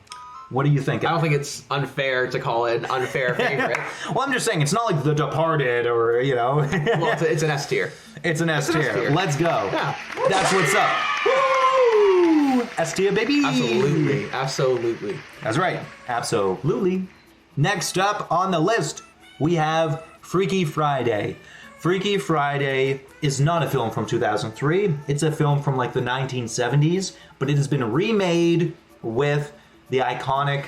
What do you think? I don't think it's unfair to call it an unfair favorite. Well, I'm just saying, it's not like The Departed or, you know. Well, it's an S tier. It's an S tier. Let's go. Yeah. That's what's up. Woo! S tier, baby. Absolutely. That's right. Absolutely. Next up on the list, we have Freaky Friday. Freaky Friday is not a film from 2003. It's a film from like the 1970s, but it has been remade with the iconic...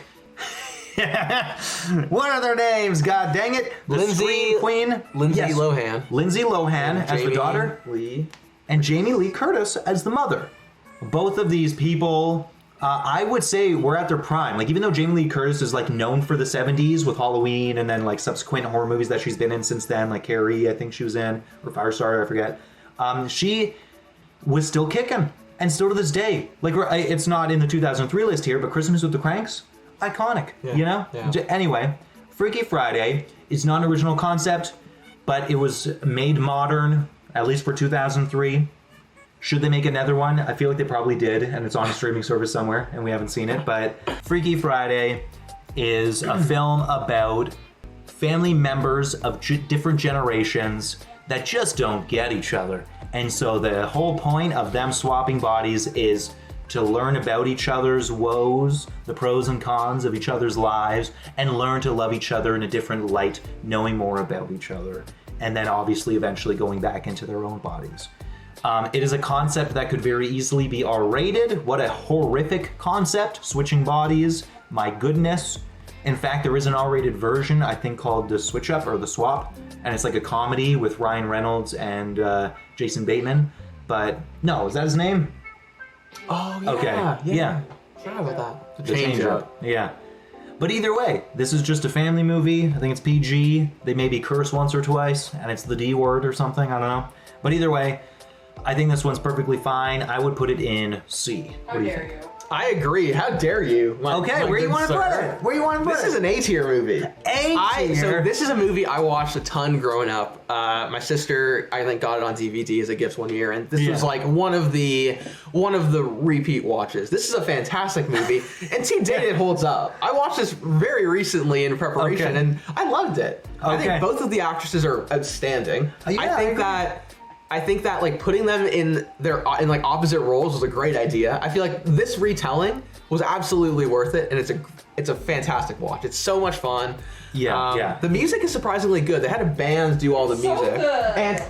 What are their names? God dang it. The Scream Queen. Lindsay Lohan. Lindsay Lohan as the daughter. Lee. And Jamie Lee Curtis as the mother. Both of these people... I would say we're at their prime. Like, even though Jamie Lee Curtis is like known for the 70s with Halloween and then like subsequent horror movies that she's been in since then, like Carrie, I think she was in, or Firestarter, I forget. She was still kicking, and still to this day. Like, it's not in the 2003 list here, but Christmas with the Cranks, iconic. You know. Yeah. Anyway, Freaky Friday is not an original concept, but it was made modern, at least for 2003. Should they make another one? I feel like they probably did, and it's on a streaming service somewhere, and we haven't seen it. But Freaky Friday is a film about family members of different generations that just don't get each other. And so the whole point of them swapping bodies is to learn about each other's woes, the pros and cons of each other's lives, and learn to love each other in a different light, knowing more about each other. And then obviously eventually going back into their own bodies. It is a concept that could very easily be R-rated. What a horrific concept, switching bodies, my goodness. In fact, there is an R-rated version, I think called The Switch Up or The Swap, and it's like a comedy with Ryan Reynolds and Jason Bateman. But no, is that his name? Oh, yeah. Okay, yeah. Sorry about that. The Change Up. Yeah. But either way, this is just a family movie. I think it's PG. They maybe curse once or twice, and it's the D word or something, I don't know. But either way, I think this one's perfectly fine. I would put it in C. How dare you? I agree. How dare you? Okay, where do you want to put it? Where do you want to put it? This is an A tier movie. A tier? So this is a movie I watched a ton growing up. My sister, I think, got it on DVD as a gift one year, and this was like one of the repeat watches. This is a fantastic movie, and to date it holds up. I watched this very recently in preparation, and I loved it. I think both of the actresses are outstanding. I think that like putting them in like opposite roles was a great idea. I feel like this retelling was absolutely worth it, and it's a fantastic watch. It's so much fun. Yeah. The music is surprisingly good. They had a band do all the music. So good. And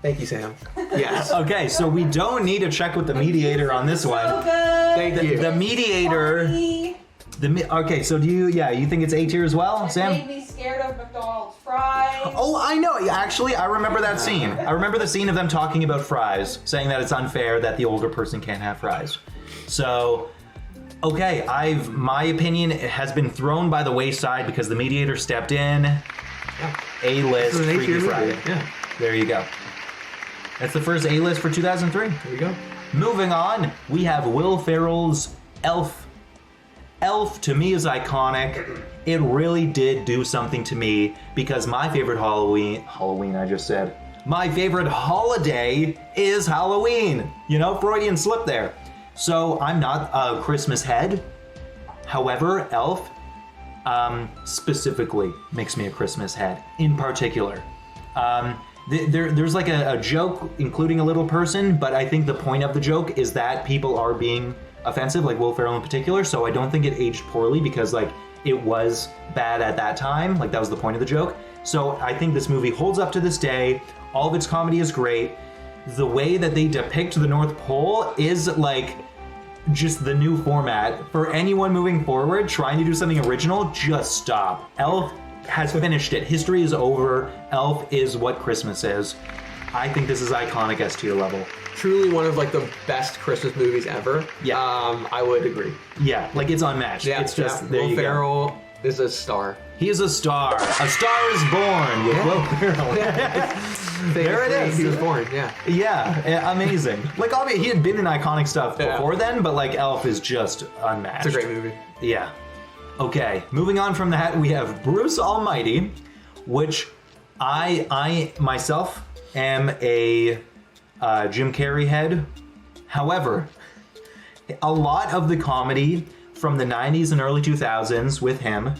thank you, Sam. Yes. Okay, so we don't need to check with the mediator on this one. So good. Thank you. The mediator. Okay, so you think it's A tier as well, Sam? Made me scared of McDonald's fries. Oh, I know. Actually, I remember that scene. I remember the scene of them talking about fries, saying that it's unfair that the older person can't have fries. So, okay, my opinion has been thrown by the wayside because the mediator stepped in. A-list Freaky Friday. Yeah. There you go. That's the first A-list for 2003. There you go. Moving on, we have Will Ferrell's Elf. Elf to me is iconic. It really did do something to me because my favorite my favorite holiday is Halloween. You know, Freudian slip there. So I'm not a Christmas head. However, Elf specifically makes me a Christmas head in particular. There's like a joke including a little person, but I think the point of the joke is that people are being offensive, like Will Ferrell in particular, so I don't think it aged poorly because like it was bad at that time, like that was the point of the joke. So I think this movie holds up to this day. All of its comedy is great. The way that they depict the North Pole is like just the new format. For anyone moving forward trying to do something original, just stop. Elf has finished it. History is over. Elf is what Christmas is. I think this is iconic S tier level. truly one of like the best Christmas movies ever. Yeah. I would agree. Yeah, like it's unmatched. Yeah, it's just yeah. there Will you go. Ferrell is a star. He is a star. A star is born with Will Ferrell. There it is. He was born. Yeah. Yeah, amazing. Like, obviously, he had been in iconic stuff before then, but like Elf is just unmatched. It's a great movie. Yeah. Okay, moving on from that, we have Bruce Almighty, which I myself am a Jim Carrey head. However, a lot of the comedy from the 90s and early 2000s with him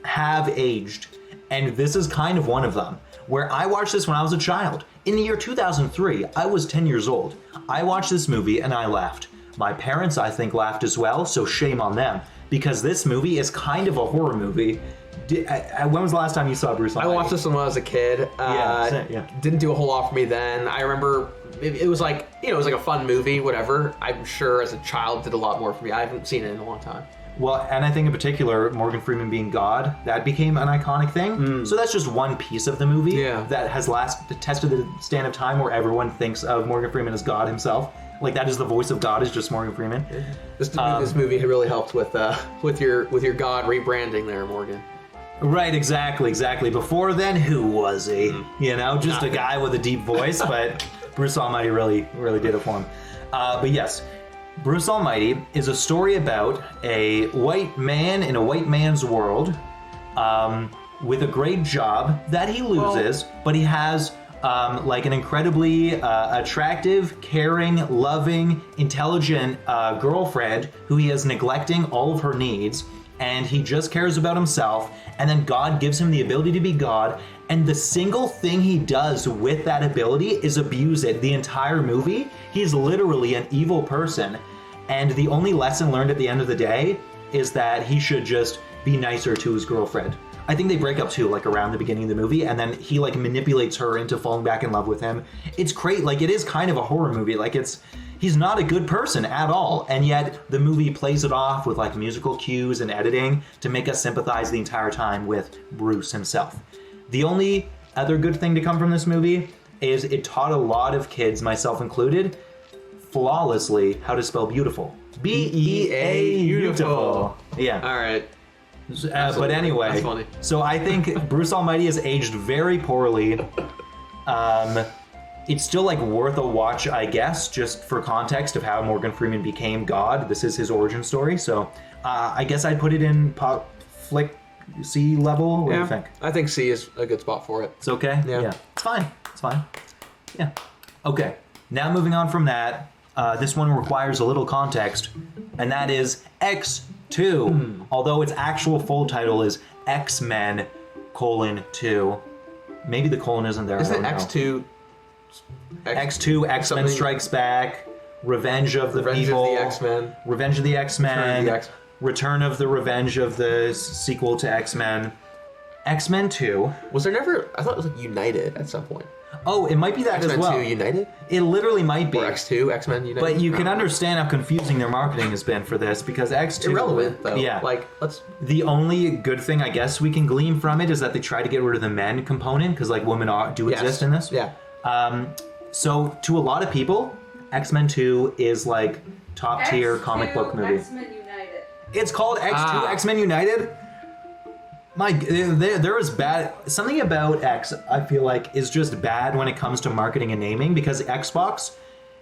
have aged, and this is kind of one of them. Where I watched this when I was a child. In the year 2003, I was 10 years old. I watched this movie and I laughed. My parents, I think, laughed as well, so shame on them. Because this movie is kind of a horror movie. When was the last time you saw Bruce Almighty? I watched this when I was a kid. Yeah. Didn't do a whole lot for me then. I remember it was like, it was like a fun movie, whatever. I'm sure as a child did a lot more for me. I haven't seen it in a long time. Well, and I think in particular, Morgan Freeman being God, that became an iconic thing. So that's just one piece of the movie that has tested the stand of time where everyone thinks of Morgan Freeman as God himself. Like, that is the voice of God, is just Morgan Freeman. This movie really helped with your God rebranding there, Morgan. Right, exactly. Before then, who was he? You know, just a guy with a deep voice, but Bruce Almighty really did it for him. But yes, Bruce Almighty is a story about a white man in a white man's world with a great job that he loses, but he has like an incredibly attractive, caring, loving, intelligent girlfriend who he is neglecting all of her needs, and he just cares about himself, and then God gives him the ability to be God, and the single thing he does with that ability is abuse it. The entire movie, he's literally an evil person, and the only lesson learned at the end of the day is that he should just be nicer to his girlfriend. I think they break up too, like around the beginning of the movie, and then he like manipulates her into falling back in love with him. It's great. Like, it is kind of a horror movie. Like, he's not a good person at all, and yet the movie plays it off with like musical cues and editing to make us sympathize the entire time with Bruce himself. The only other good thing to come from this movie is it taught a lot of kids, myself included, flawlessly how to spell beautiful. B-E-A, beautiful. Yeah. All right. But anyway, that's funny. So I think Bruce Almighty has aged very poorly. It's still like worth a watch, I guess, just for context of how Morgan Freeman became God. This is his origin story. So I guess I'd put it in pop flick C level. What do you think? I think C is a good spot for it. It's okay? Yeah. It's fine. Yeah. Okay. Now moving on from that, this one requires a little context, and that is X2. Although its actual full title is X-Men: 2. Maybe the colon isn't there. Isn't it X2? X2, X-Men Strikes Back, Revenge of the Revenge People, of the X-Men, Revenge of the X-Men, Return of the Revenge of the sequel to X-Men, X-Men 2. Was there never? I thought it was like United at some point. Oh, it might be that X-Men as well. 2 United? It literally might be. Or X2, X-Men United? But you can understand how confusing their marketing has been for this, because X2... Irrelevant, though. Yeah. Like, let's... The only good thing, I guess, we can glean from it is that they try to get rid of the men component, because, like, women do exist in this. Yeah. So, to a lot of people, X-Men 2 is, like, top-tier comic book movie. X-Men United. It's called X2 X-Men United? There is bad... Something about X, I feel like, is just bad when it comes to marketing and naming, because Xbox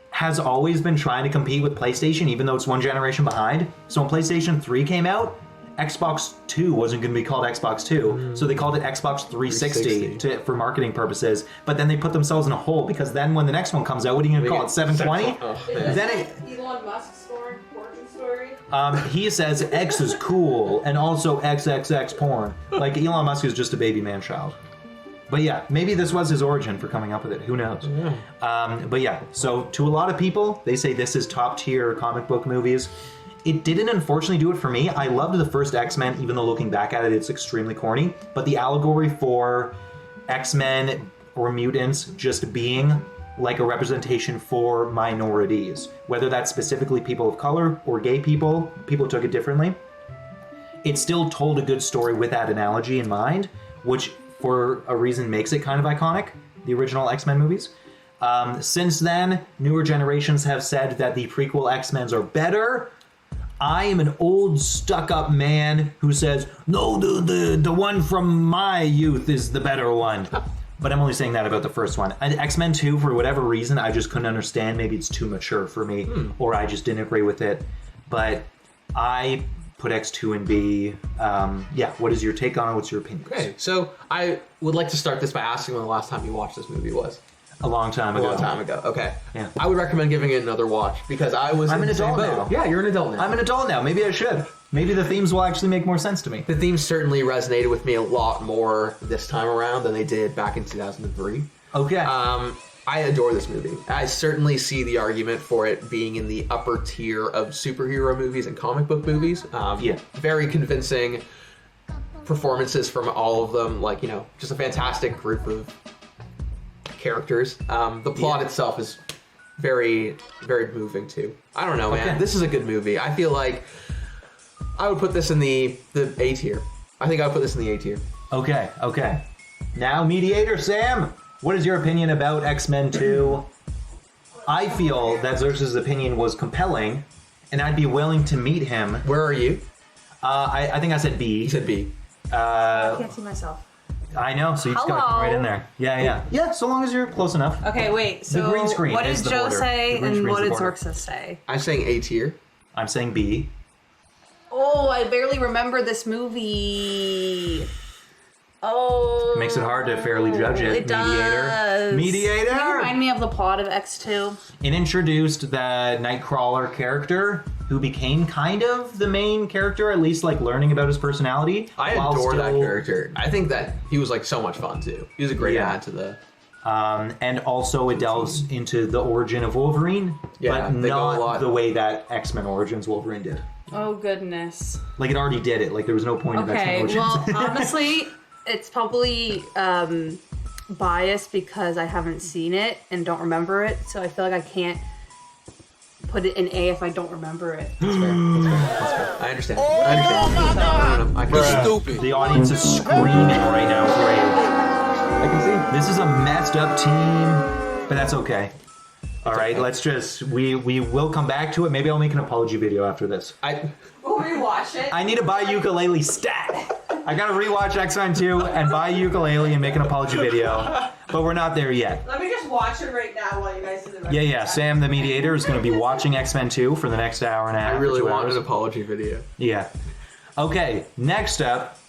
has always been trying to compete with PlayStation, even though it's one generation behind. So when PlayStation 3 came out, Xbox 2 wasn't going to be called Xbox 2, so they called it Xbox 360 for marketing purposes. But then they put themselves in a hole, because then when the next one comes out, what are you going to call it, 720? Then Elon Musk's origin story. He says X is cool, and also XXX porn. Like, Elon Musk is just a baby man-child. But yeah, maybe this was his origin for coming up with it. Who knows? But yeah, so to a lot of people, they say this is top-tier comic book movies. It didn't unfortunately do it for me. I loved the first X-Men, even though looking back at it, it's extremely corny. But the allegory for X-Men or mutants just being like a representation for minorities, whether that's specifically people of color or gay people took it differently. It still told a good story with that analogy in mind, which for a reason makes it kind of iconic, the original X-Men movies. Since then, newer generations have said that the prequel X-Men's are better. I am an old stuck-up man who says, no, the one from my youth is the better one. But I'm only saying that about the first one. And X-Men 2, for whatever reason, I just couldn't understand. Maybe it's too mature for me, or I just didn't agree with it. But I put X2 and B. Yeah, what is your take on it? What's your opinion? Okay, so I would like to start this by asking when the last time you watched this movie was. A long time ago. A long time ago. Okay. Yeah. I would recommend giving it another watch because I'm an adult now. Yeah, you're an adult now. I'm an adult now. Maybe I should. Maybe the themes will actually make more sense to me. The themes certainly resonated with me a lot more this time around than they did back in 2003. Okay. I adore this movie. I certainly see the argument for it being in the upper tier of superhero movies and comic book movies. Yeah. Very convincing performances from all of them. Like, you know, just a fantastic group of characters. The plot itself is very, very moving too. I don't know, man. Okay. This is a good movie. I feel like I would put this in the A tier. I think I would put this in the A tier. Okay. Now, Mediator Sam, what is your opinion about X-Men 2? I feel that Xerxes' opinion was compelling, and I'd be willing to meet him. Where are you? I think I said B. You said B. I can't see myself. I know, so you just gotta Hello? come right in there. Yeah, so long as you're close enough. Okay, wait. So green screen what is did the Joe border. say The green and screen's what the did border. Xerxes say? I'm saying A tier. I'm saying B. Oh, I barely remember this movie. Oh. It makes it hard to fairly judge it. It does. Mediator! Can you remind me of the plot of X2? It introduced the Nightcrawler character, who became kind of the main character, at least like learning about his personality. I while adore that still- character. I think that he was like so much fun too. He was a great Yeah. add to the. And also it delves into the origin of Wolverine, Yeah, but they go a lot. not the way that X-Men Origins Wolverine did. Oh, goodness. Like it already did it. Like there was no point of X-Men Okay, Origins. well, honestly, it's probably biased because I haven't seen it and don't remember it, so I feel like I can't put it in A if I don't remember it. That's fair. I understand. I understand. No. I can Stupid. The audience is screaming right now for you. I can see. This is a messed up team, but that's okay. All right, let's just, we will come back to it. Maybe I'll make an apology video after this. We'll rewatch it. I need to buy ukulele stat. I gotta rewatch X-Men 2 and buy ukulele and make an apology video, but we're not there yet. Let me just watch it right now while you guys do the rest. Yeah. Sam, the mediator, is gonna be watching X-Men 2 for the next hour and a half. I really or 2 want hours. an apology video. Yeah. Okay, next up,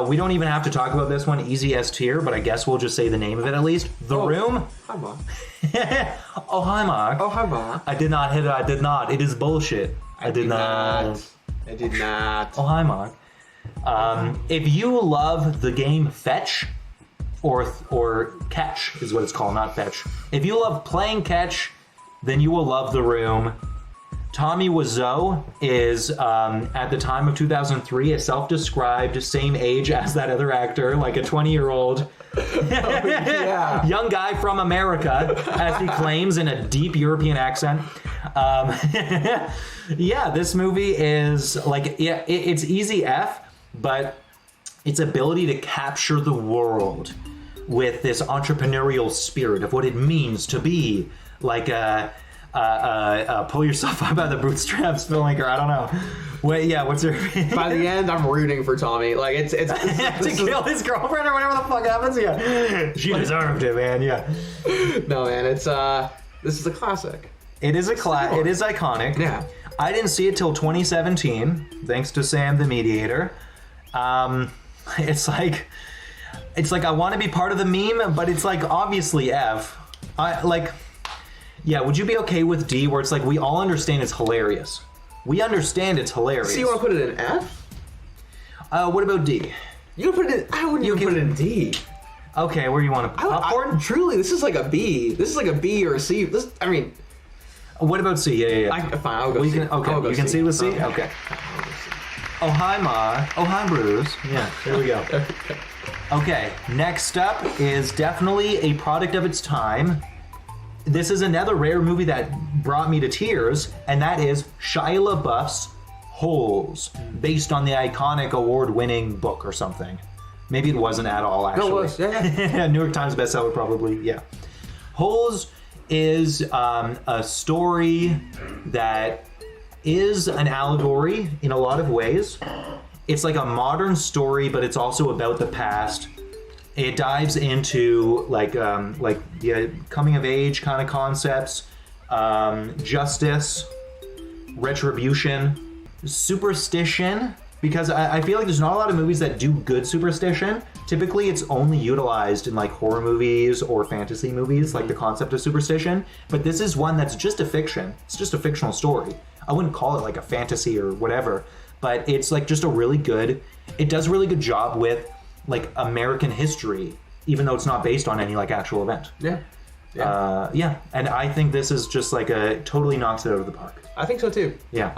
we don't even have to talk about this one, easy S tier, but I guess we'll just say the name of it at least. The Room. Hi, Mom. Oh, hi, Mark. Oh, hi, Mom. I did not hit it. I did not. It is bullshit. I did not. I did not. Oh, hi, Mark. If you love the game Fetch, or Catch is what it's called, not Fetch. If you love playing Catch, then you will love The Room. Tommy Wiseau is, at the time of 2003, a self-described same age as that other actor, like a 20-year-old Yeah. young guy from America, as he claims in a deep European accent. Yeah, this movie is like, it's easy F, but its ability to capture the world with this entrepreneurial spirit of what it means to be like a pull yourself up by the bootstraps filmmaker. I don't know. Wait, yeah, what's your By the end, I'm rooting for Tommy. Like it's to kill his girlfriend or whatever the fuck happens? Yeah, she deserved it, man. Yeah, no, man. It's this is a classic. it is it is iconic. Yeah. I didn't see it till 2017, thanks to Sam the Mediator. It's like I want to be part of the meme, but it's like obviously F. Yeah, would you be okay with D, where it's like we all understand it's hilarious? We understand it's hilarious. So you want to put it in F? What about D? You can put it in. I wouldn't even put it in D. Okay, where you want to popcorn? Truly, this is like a B. This is like a B or a C. I mean, What about C? Yeah. fine. I'll go Well, C. you can C with C? Okay. Oh, hi, Ma. Oh, hi, Bruce. Yeah, there we go. Okay, next up is definitely a product of its time. This is another rare movie that brought me to tears, and that is Shia LaBeouf's Holes, based on the iconic award-winning book or something. Maybe it wasn't at all, actually. No, it was. Yeah. New York Times bestseller, probably. Yeah. Holes is a story that is an allegory in a lot of ways. It's like a modern story, but it's also about the past. It dives into like the coming of age kind of concepts, justice, retribution, superstition. Because I feel like there's not a lot of movies that do good superstition. Typically, it's only utilized in like horror movies or fantasy movies, like the concept of superstition. But this is one that's just a fiction. It's just a fictional story. I wouldn't call it like a fantasy or whatever, but it's like just a really good, it does a really good job with like American history, even though it's not based on any like actual event. Yeah. Yeah. And I think this is just like totally knocks it out of the park. I think so too. Yeah.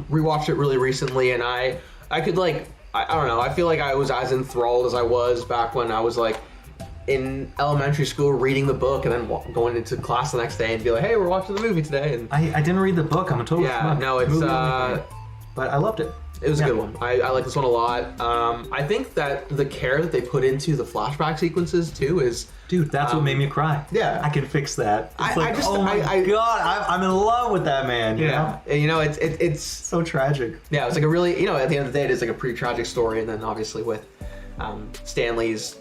Rewatched it really recently, and I could like, I don't know, I feel like I was as enthralled as I was back when I was like in elementary school reading the book and then going into class the next day and be like, hey, we're watching the movie today. And I didn't read the book. I'm a total yeah, schmuck. no, it's but I loved it. It was a good one. I like this one a lot. I think that the care that they put into the flashback sequences too is... Dude, that's what made me cry. Yeah. I can fix that. It's oh my God, I'm in love with that man, you know? You know, it's... So tragic. Yeah, it's like a really, you know, at the end of the day, it is like a pretty tragic story. And then obviously with Stanley's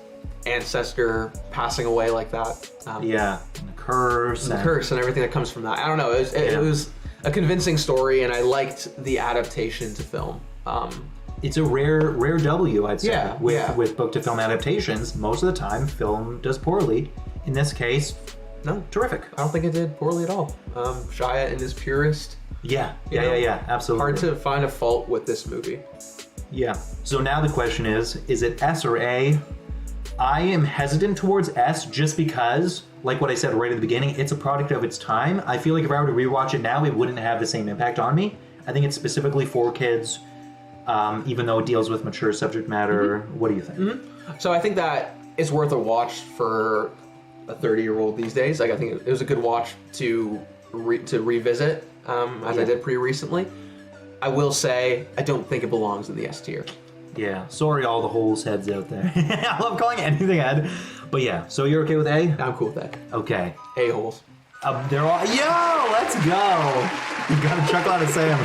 ancestor passing away like that. Yeah, and the curse. The curse and everything that comes from that. I don't know, it was a convincing story, and I liked the adaptation to film. It's a rare W, I'd say. Yeah, with book to film adaptations, most of the time film does poorly. In this case, no, terrific. I don't think it did poorly at all. Shia in his purest. Yeah, absolutely. Hard to find a fault with this movie. Yeah. So now the question is it S or A? I am hesitant towards S just because, like what I said right at the beginning, it's a product of its time. I feel like if I were to rewatch it now, it wouldn't have the same impact on me. I think it's specifically for kids, even though it deals with mature subject matter. Mm-hmm. What do you think? Mm-hmm. So I think that it's worth a watch for a 30-year-old these days. Like I think it was a good watch to revisit, as I did pretty recently. I will say I don't think it belongs in the S tier. Yeah, sorry all the holes heads out there. I love calling anything head. But yeah, so you're okay with A? I'm cool with that. Okay. A-holes. They're all, let's go. You got a chuckle out of Sam.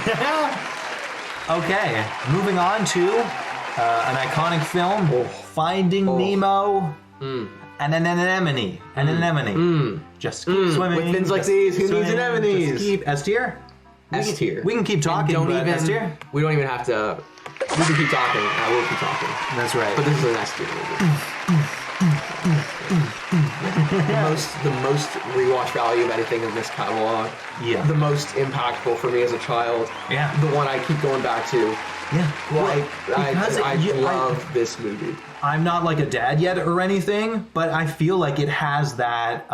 Okay, moving on to an iconic film, Finding Nemo. And an anemone. An anemone. Just keep swimming. With things like these, who needs anemones? Just keep S tier? S tier. We can keep talking, but S tier? We don't even have to... We can keep talking. I will keep talking. That's right. But this is an S tier movie. the most rewatch value of anything in this catalog. Yeah. The most impactful for me as a child. Yeah. The one I keep going back to. Yeah. Well, I love this movie. I'm not like a dad yet or anything, but I feel like it has that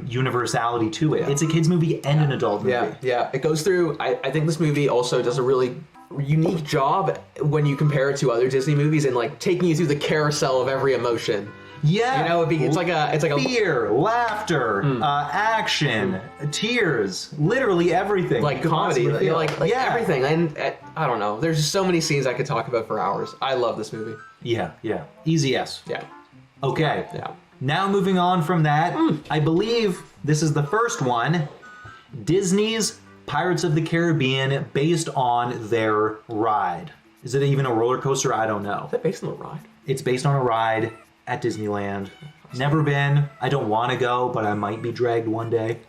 universality to it. Yeah. It's a kid's movie and an adult movie. Yeah. It goes through. I think this movie also does a really unique job when you compare it to other Disney movies and like taking you through the carousel of every emotion. Yeah, you know, it's like a fear, laughter, action, tears, literally everything. Like comedy, like everything. And I don't know. There's just so many scenes I could talk about for hours. I love this movie. Yeah. Easy S. Yeah. Okay. Yeah. Now moving on from that, I believe this is the first one. Disney's Pirates of the Caribbean, based on their ride. Is it even a roller coaster? I don't know. Is that based on the ride? It's based on a ride at Disneyland. Never been. I don't want to go, but I might be dragged one day.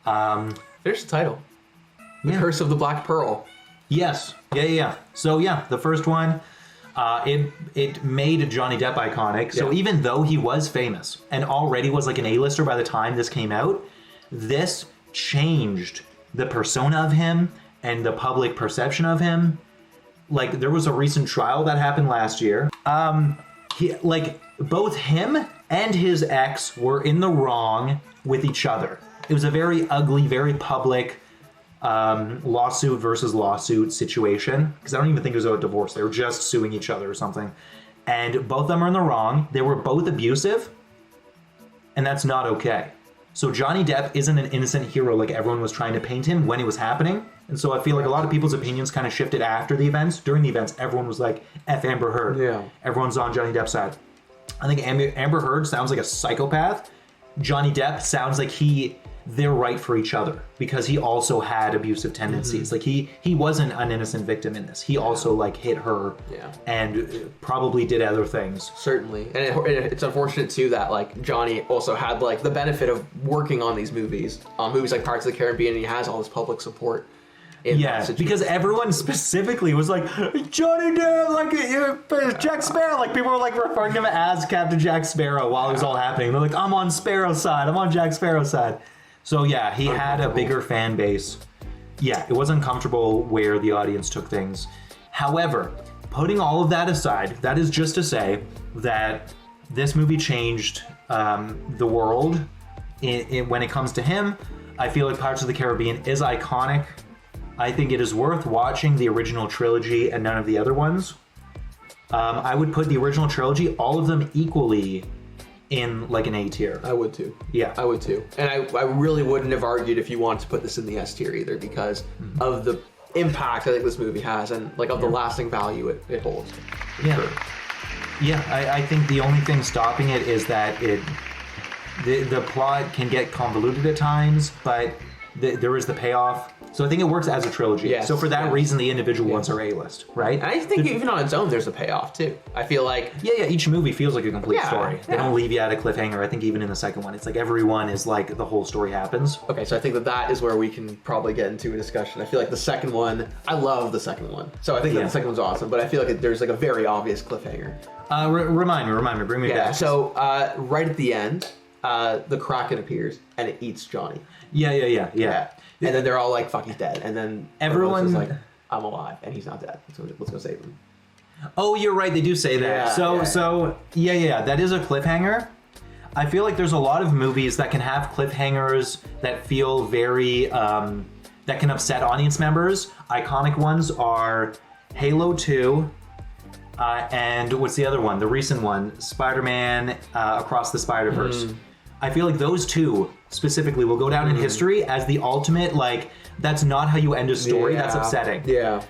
There's the title. The Curse of the Black Pearl. Yes. Yeah. So yeah, the first one, it made Johnny Depp iconic. So even though he was famous and already was like an A-lister by the time this came out, this changed the persona of him and the public perception of him. Like there was a recent trial that happened last year. Both him and his ex were in the wrong with each other. It was a very ugly, very public lawsuit versus lawsuit situation. Because I don't even think it was a divorce. They were just suing each other or something. And both of them are in the wrong. They were both abusive. And that's not okay. So Johnny Depp isn't an innocent hero like everyone was trying to paint him when it was happening. And so I feel like a lot of people's opinions kind of shifted after the events. During the events, everyone was like, F Amber Heard. Yeah. Everyone's on Johnny Depp's side. I think Amber Heard sounds like a psychopath. Johnny Depp sounds like he they're right for each other because he also had abusive tendencies. Like he wasn't an innocent victim in this. He also like hit her and probably did other things. Certainly. And it's unfortunate too that like Johnny also had like the benefit of working on these movies, movies like Pirates of the Caribbean, and he has all this public support. Yeah, because everyone specifically was like, Johnny Depp, like Jack Sparrow. Like people were like referring to him as Captain Jack Sparrow while it was all happening. They're like, I'm on Sparrow's side. I'm on Jack Sparrow's side. So yeah, he had a bigger fan base. Yeah, it was uncomfortable where the audience took things. However, putting all of that aside, that is just to say that this movie changed the world when it comes to him. I feel like Pirates of the Caribbean is iconic. I think it is worth watching the original trilogy and none of the other ones. I would put the original trilogy, all of them equally in like an A tier. I would too. Yeah. I would too. And I really wouldn't have argued if you wanted to put this in the S tier either because of the impact I think this movie has and like of the lasting value it holds. Yeah. Sure. Yeah, I think the only thing stopping it is that the plot can get convoluted at times, but there is the payoff. So I think it works as a trilogy. Yes, so for that reason, the individual ones are A-list, right? And I think even on its own, there's a payoff too. I feel like each movie feels like a complete story. They yeah. don't leave you at a cliffhanger. I think even in the second one, it's like everyone is like the whole story happens. Okay, so I think that is where we can probably get into a discussion. I feel like the second one, I love the second one. So I think that the second one's awesome, but I feel like there's like a very obvious cliffhanger. Remind me, bring me back. So right at the end, the Kraken appears and it eats Johnny. Yeah. And then they're all like, fuck, he's dead. And then everyone's like, I'm alive and he's not dead. Let's go save him. Oh, you're right. They do say that. Yeah, that is a cliffhanger. I feel like there's a lot of movies that can have cliffhangers that feel very, that can upset audience members. Iconic ones are Halo 2, and what's the other one? The recent one, Spider-Man Across the Spider-Verse. I feel like those two specifically will go down in history as the ultimate, like, that's not how you end a story. That's upsetting. Yeah.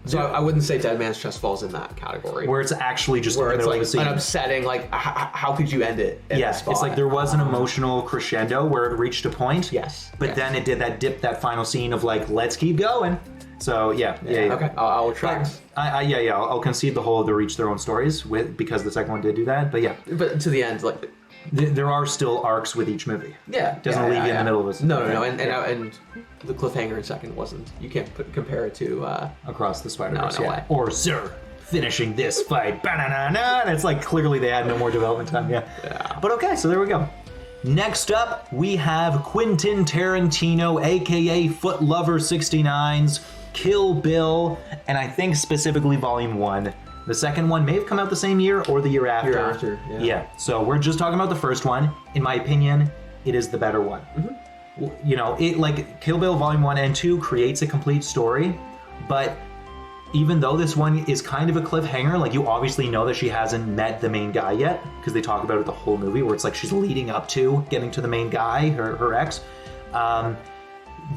So I wouldn't say Dead Man's Chest falls in that category. Where it's actually just where in the it's middle like of a scene. an upsetting, like, how could you end it in that spot? It's like there was an emotional crescendo where it reached a point. Yes. But then it did that final scene of like, let's keep going. So yeah. Okay, I'll track. I'll concede the whole they reach their own stories because the second one did do that. But yeah. But to the end, like. There are still arcs with each movie. Yeah. It doesn't leave you in the middle of a... No. And the cliffhanger in second wasn't... You can't compare it to... Across the Spider-Verse, no way. Or, sir, finishing this fight. Ba-na-na-na. And it's like, clearly they had no more development time, yeah. But okay, so there we go. Next up, we have Quentin Tarantino, a.k.a. Foot Lover 69's Kill Bill, and I think specifically Volume 1. The second one may have come out the same year or the year after. Yeah. So we're just talking about the first one. In my opinion, it is the better one. You know, it like Kill Bill Volume 1 and 2 creates a complete story, but even though this one is kind of a cliffhanger, like you obviously know that she hasn't met the main guy yet because they talk about it the whole movie where it's like she's leading up to getting to the main guy, her ex.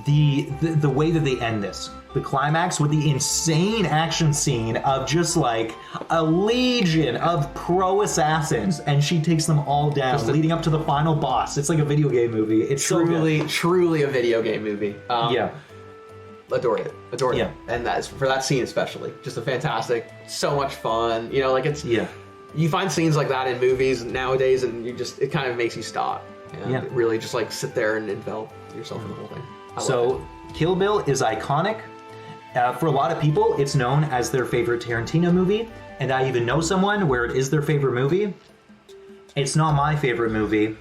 The way that they end this, the climax with the insane action scene of just like a legion of pro assassins and she takes them all down leading up to the final boss. It's like a video game movie. It's truly a video game movie. Adored it. And that's for that scene especially. Just a fantastic, so much fun. You know, like it's you find scenes like that in movies nowadays and it kind of makes you stop. And really just like sit there and envelop yourself in the whole thing. So Kill Bill is iconic. For a lot of people, it's known as their favorite Tarantino movie, and I even know someone where it is their favorite movie. It's not my favorite movie,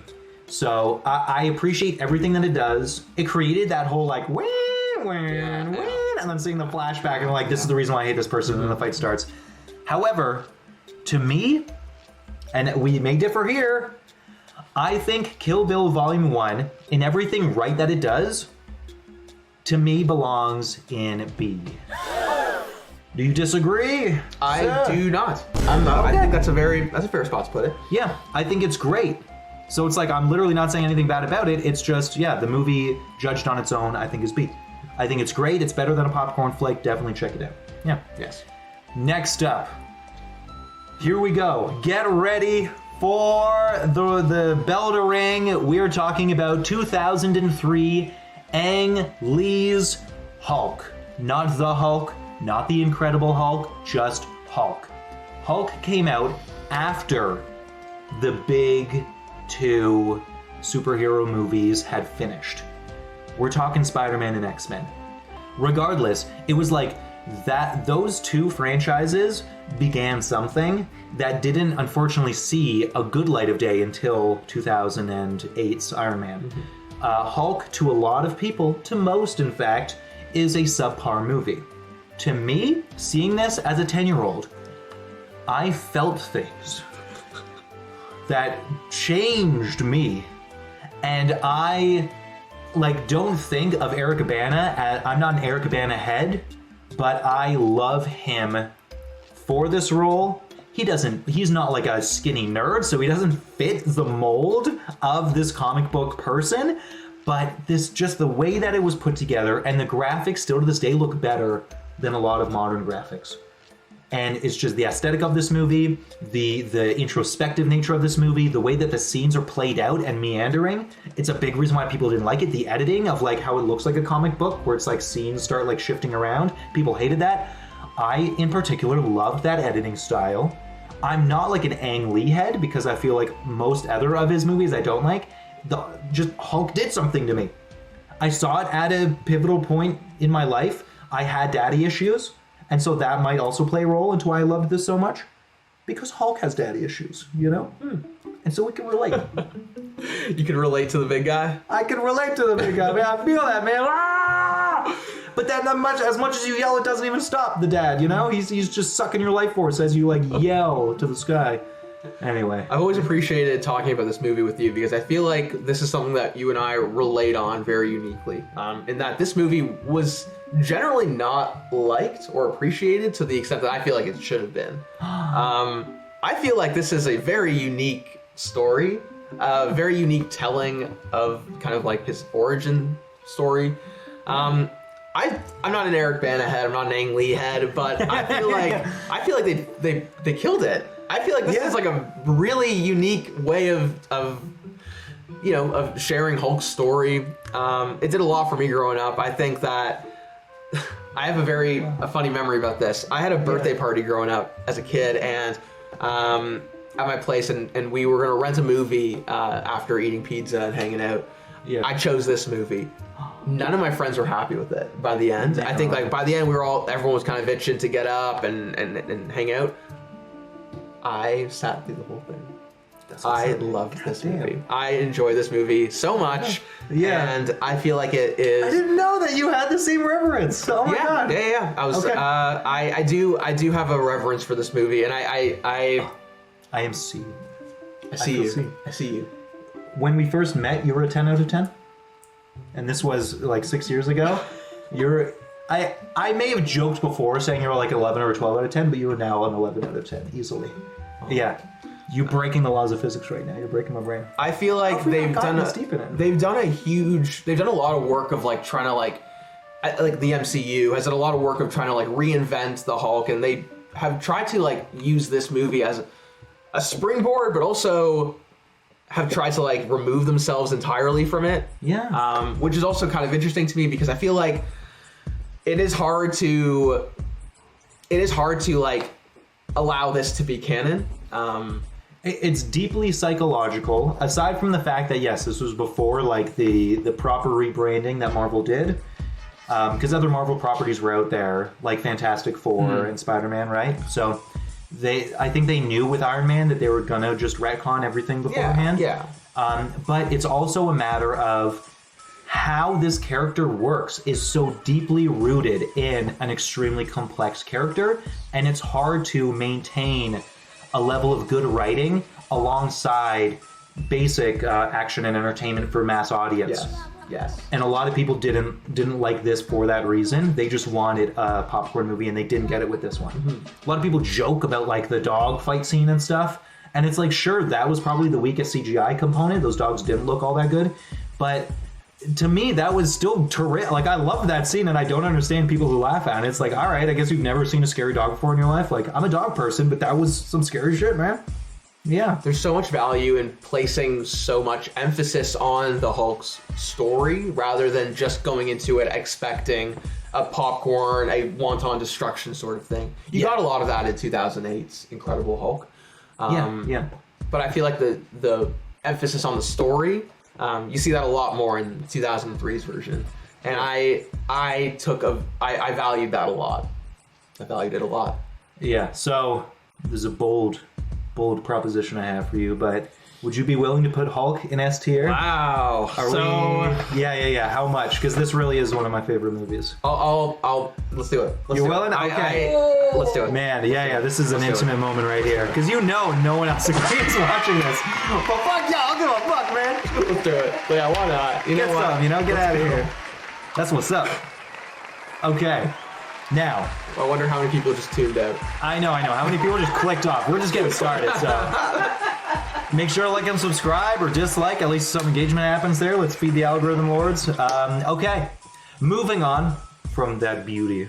so I appreciate everything that it does. It created that whole like win, and then seeing the flashback and like this is the reason why I hate this person, and then the fight starts. However, to me, and we may differ here, I think Kill Bill Volume 1, in everything right that it does, to me belongs in B. Do you disagree? I do not. I'm not. I think that's a fair spot to put it. Yeah, I think it's great. So it's like I'm literally not saying anything bad about it. It's just, the movie judged on its own, I think is B. I think it's great. It's better than a popcorn flick. Definitely check it out. Yeah. Yes. Next up, here we go. Get ready For the bell to ring, we're talking about 2003 Ang Lee's Hulk. Not the Hulk, not the Incredible Hulk, just Hulk. Hulk came out after the big two superhero movies had finished. We're talking Spider-Man and X-Men. Regardless, it was like that those two franchises began something that didn't unfortunately see a good light of day until 2008's Iron Man. Hulk, to a lot of people, to most in fact, is a subpar movie. To me, seeing this as a 10-year-old, I felt things that changed me. And I don't think of Eric Bana as, I'm not an Eric Bana head, but I love him for this role. He's not like a skinny nerd, so he doesn't fit the mold of this comic book person, but just the way that it was put together, and the graphics still to this day look better than a lot of modern graphics. And it's just the aesthetic of this movie, the introspective nature of this movie, the way that the scenes are played out and meandering. It's a big reason why people didn't like it. The editing of like how it looks like a comic book, where it's like scenes start like shifting around. People hated that. I, in particular, loved that editing style. I'm not like an Ang Lee head, because I feel like most other of his movies I don't like. Just Hulk did something to me. I saw it at a pivotal point in my life. I had daddy issues. And so that might also play a role into why I loved this so much. Because Hulk has daddy issues, you know? And so we can relate. You can relate to the big guy? I can relate to the big guy, man. I feel that, man. Ah! But then as much as you yell, it doesn't even stop the dad, you know? He's just sucking your life force as you, like, yell to the sky. Anyway. I've always appreciated talking about this movie with you, because I feel like this is something that you and I relate on very uniquely. In that this movie was generally not liked or appreciated to the extent that I feel like it should have been. I feel like this is a very unique story, a very unique telling of kind of like his origin story. I'm not an Eric Bana head, I'm not an Ang Lee head, but I feel like they killed it. I feel like this is like a really unique way of sharing Hulk's story. It did a lot for me growing up. I think that I have a funny memory about this. I had a birthday party growing up as a kid, and at my place, and we were gonna rent a movie after eating pizza and hanging out. Yeah. I chose this movie. None of my friends were happy with it by the end. I think like by the end everyone was kind of itching to get up and hang out. I sat through the whole thing. I loved this movie. I enjoy this movie so much. Yeah. And I feel like it is. I didn't know that you had the same reverence. Oh my god. Yeah. I was. Okay. I do have a reverence for this movie, and I am seeing. I see you. When we first met, you were a 10 out of 10, and this was like 6 years ago. I may have joked before saying you were like 11 or 12 out of 10, but you are now an 11 out of 10 easily. Oh. Yeah. You're breaking the laws of physics right now. You're breaking my brain. I feel like they've done a lot of work of like trying to like the MCU has done a lot of work of trying to like reinvent the Hulk, and they have tried to like use this movie as a springboard, but also have tried to like remove themselves entirely from it. Yeah. Which is also kind of interesting to me, because I feel like it is hard to like allow this to be canon. It's deeply psychological, aside from the fact that yes, this was before like the proper rebranding that Marvel did, because other Marvel properties were out there like Fantastic Four and Spider-Man, right? So I think they knew with Iron Man that they were gonna just retcon everything beforehand. Yeah. But it's also a matter of how this character works is so deeply rooted in an extremely complex character, and it's hard to maintain a level of good writing alongside basic action and entertainment for mass audience. Yes. And a lot of people didn't like this for that reason. They just wanted a popcorn movie, and they didn't get it with this one. A lot of people joke about like the dog fight scene and stuff, and it's like, sure, that was probably the weakest CGI component. Those dogs didn't look all that good, but to me, that was still terrific. Like, I love that scene, and I don't understand people who laugh at it. It's like, all right, I guess you've never seen a scary dog before in your life. Like, I'm a dog person, but that was some scary shit, man. Yeah. There's so much value in placing so much emphasis on the Hulk's story rather than just going into it expecting a popcorn, a wanton destruction sort of thing. You got a lot of that in 2008's Incredible Hulk. Yeah. But I feel like the emphasis on the story, you see that a lot more in 2003's version. And I valued that a lot. I valued it a lot. Yeah. So there's a bold proposition I have for you, but would you be willing to put Hulk in S tier? Wow. Yeah. How much? Because this really is one of my favorite movies. I'll let's do it. You're willing? Okay. Let's do it. Man, yeah. This is an intimate moment right here. Because no one else agrees watching this. But fuck yeah, I'll give a fuck, man. Let's do it. Yeah, why not? You Get know what? some, get out of here. That's what's up. Okay. Now, I wonder how many people just tuned out. I know. How many people just clicked off? We're just getting started, so make sure to like and subscribe or dislike. At least some engagement happens there. Let's feed the algorithm lords. Okay, moving on from that beauty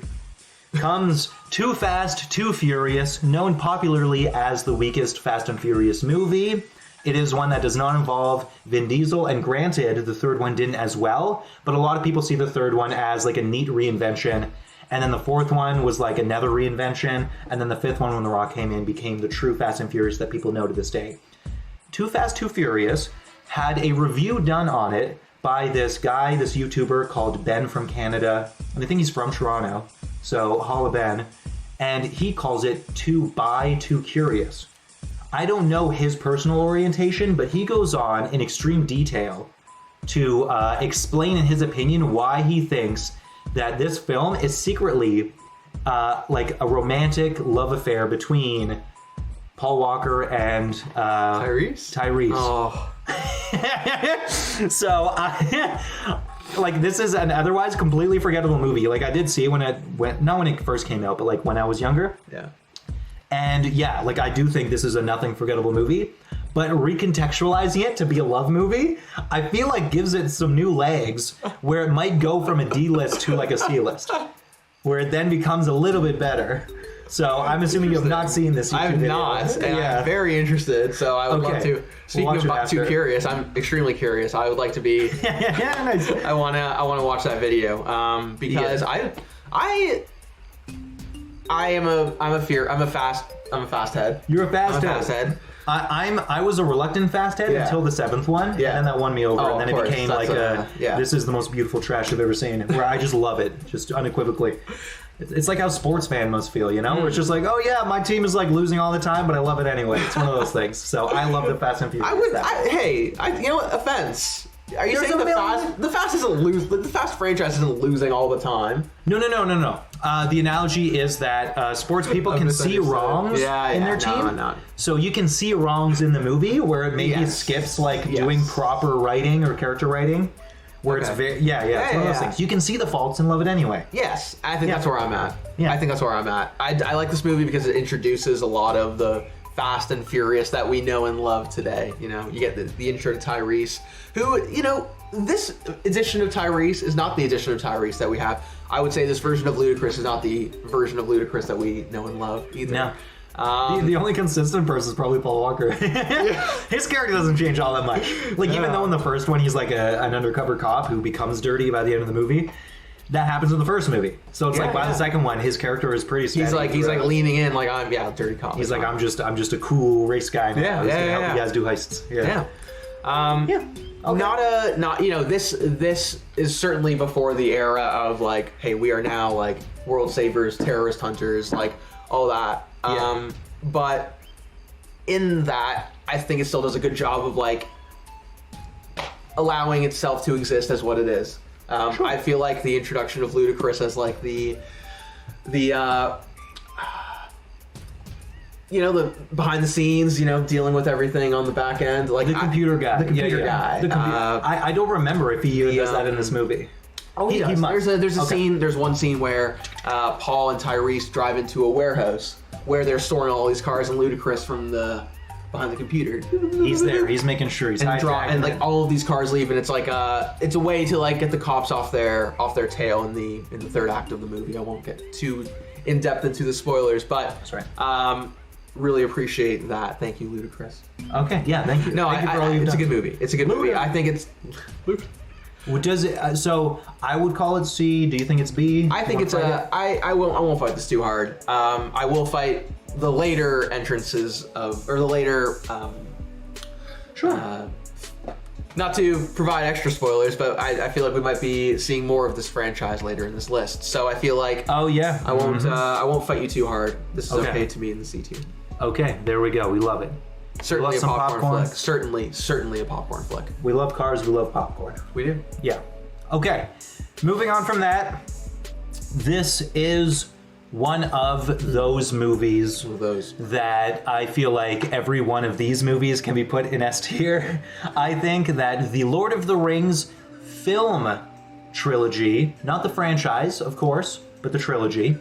comes Too Fast, Too Furious, known popularly as the weakest Fast and Furious movie. It is one that does not involve Vin Diesel, and granted, the third one didn't as well, but a lot of people see the third one as like a neat reinvention. And then the fourth one was like another reinvention. And then the fifth one, when The Rock came in, became the true Fast and Furious that people know to this day. Too Fast, Too Furious had a review done on it by this guy, this YouTuber called Ben from Canada. And I think he's from Toronto. So, holla Ben. And he calls it Too Curious. I don't know his personal orientation, but he goes on in extreme detail to explain in his opinion why he thinks that this film is secretly like a romantic love affair between Paul Walker and Tyrese. Oh. So, like, this is an otherwise completely forgettable movie. Like, I did see it not when it first came out, but like when I was younger. Yeah. And yeah, like, I do think this is a nothing forgettable movie. But recontextualizing it to be a love movie, I feel like gives it some new legs where it might go from a D list to like a C list, where it then becomes a little bit better. So I'm assuming you have not seen this YouTube I have video. not, and I'm very interested, so I would love to. Speaking of Too Curious, I'm extremely curious. I would like to be. Nice. I wanna watch that video because I'm a fast head. You're a fast I'm a head. fast head. I was a reluctant fast head until the seventh one, and then that won me over, and then it became like this is the most beautiful trash I've ever seen, where I just love it, just unequivocally. It's like how a sports fan must feel, where it's just like, oh yeah, my team is like losing all the time, but I love it anyway. It's one of those things. So I love the Fast and Furious. You know what? Offense. Are you saying the Fast franchise isn't losing all the time? No. The analogy is that sports people can see wrongs in their team. So you can see wrongs in the movie where it maybe skips doing proper writing or character writing. Where it's very it's one of those things. You can see the faults and love it anyway. Yes, I think that's where I'm at. Yeah. I think that's where I'm at. I like this movie because it introduces a lot of the Fast and Furious that we know and love today. You get the intro to Tyrese, who, this edition of Tyrese is not the edition of Tyrese that we have. I would say this version of Ludacris is not the version of Ludacris that we know and love either. No. The only consistent person is probably Paul Walker. His character doesn't change all that much. Even though in the first one he's like an undercover cop who becomes dirty by the end of the movie, that happens in the first movie. So it's by the second one, his character is pretty steady. He's like leaning in, like, I'm dirty cop. He's like, I'm just a cool race guy now. He's gonna help you guys do heists. This is certainly before the era of like, hey, we are now like world savers, terrorist hunters, like all that. But in that, I think it still does a good job of like allowing itself to exist as what it is. I feel like the introduction of Ludacris as like the behind the scenes, dealing with everything on the back end, like the computer guy. The computer guy. I don't remember if he does that in this movie. Oh, he does. There's a scene. There's one scene where Paul and Tyrese drive into a warehouse where they're storing all these cars, and Ludacris from behind the computer. He's there. He's making sure he's and like all of these cars leave, and it's like it's a way to like get the cops off their tail in the third act of the movie. I won't get too in depth into the spoilers, but that's right. really appreciate that. Thank you, Ludacris. Okay, yeah, thank you. No, Thank you for all you've it's a done. good movie. It's a good movie. I think it's. Well, does it? So I would call it C. Do you think it's B? I think it's a. I won't fight this too hard. I will fight the later entrances or the later. Sure. Not to provide extra spoilers, but I feel like we might be seeing more of this franchise later in this list. So I feel like Oh yeah. I won't fight you too hard. This is Okay. okay to me in the C tier. Okay, there we go. We love it. Certainly a some popcorn popcorn. flick. Certainly a popcorn flick. We love cars. We love popcorn. We do. Yeah. Okay. Moving on from that, this is one of those movies One of those. that I feel like every one of these movies can be put in S tier. I think that the Lord of the Rings film trilogy, not the franchise, of course, but the trilogy,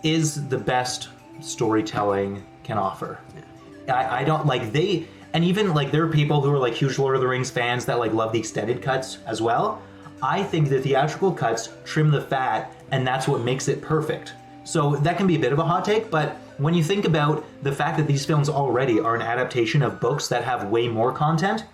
is the best storytelling can offer. I don't like they, and even like there are people who are like huge Lord of the Rings fans that like love the extended cuts as well. I think the theatrical cuts trim the fat, and that's what makes it perfect. So that can be a bit of a hot take, but when you think about the fact that these films already are an adaptation of books that have way more content,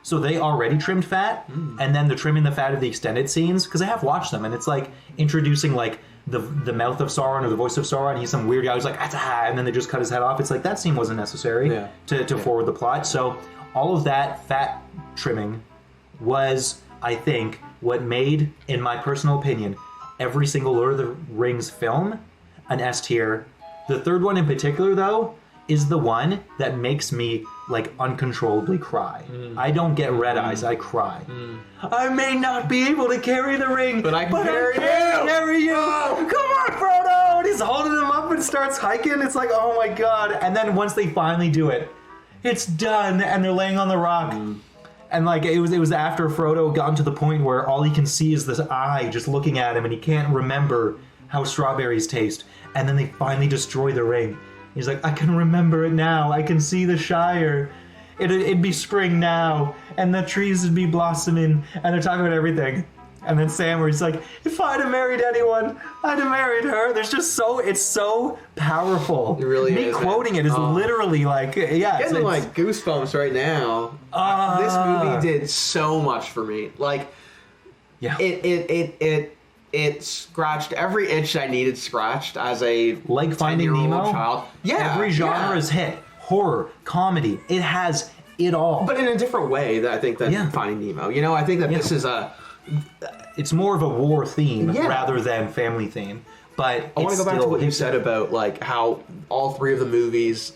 so they already trimmed fat, and then the trimming the fat of the extended scenes, because I have watched them, and it's like introducing like the mouth of Sauron or the voice of Sauron. He's some weird guy who's like, ah, and then they just cut his head off. It's like that scene wasn't necessary to forward the plot. So all of that fat trimming was, I think, what made, in my personal opinion, every single Lord of the Rings film an S tier. The third one in particular, though, is the one that makes me like uncontrollably cry. I don't get red eyes, I cry. I may not be able to carry the ring, But I can carry you! carry you! Come on, Frodo! And he's holding him up and starts hiking. It's like, oh my god. And then once they finally do it, it's done, and they're laying on the rock. And like it was after Frodo got to the point where all he can see is this eye just looking at him, and he can't remember how strawberries taste. And then they finally destroy the ring. He's like, I can remember it now. I can see the Shire. It'd be spring now, and the trees would be blossoming, and they're talking about everything. And then Sam, where he's like, if I'd have married anyone, I'd have married her. There's just it's so powerful. It really Me is, quoting man. it is literally like, yeah. Getting like goosebumps right now. This movie did so much for me. Like, yeah. It scratched every itch I needed scratched as a Like Finding 10-year-old Nemo? child. Yeah, Every genre yeah. is hit. Horror, comedy. It has it all. But in a different way that I think that Yeah. Finding Nemo. You know, I think that this is a. It's more of a war theme Yeah. rather than family theme. But I want to go back to what you said about like how all three of the movies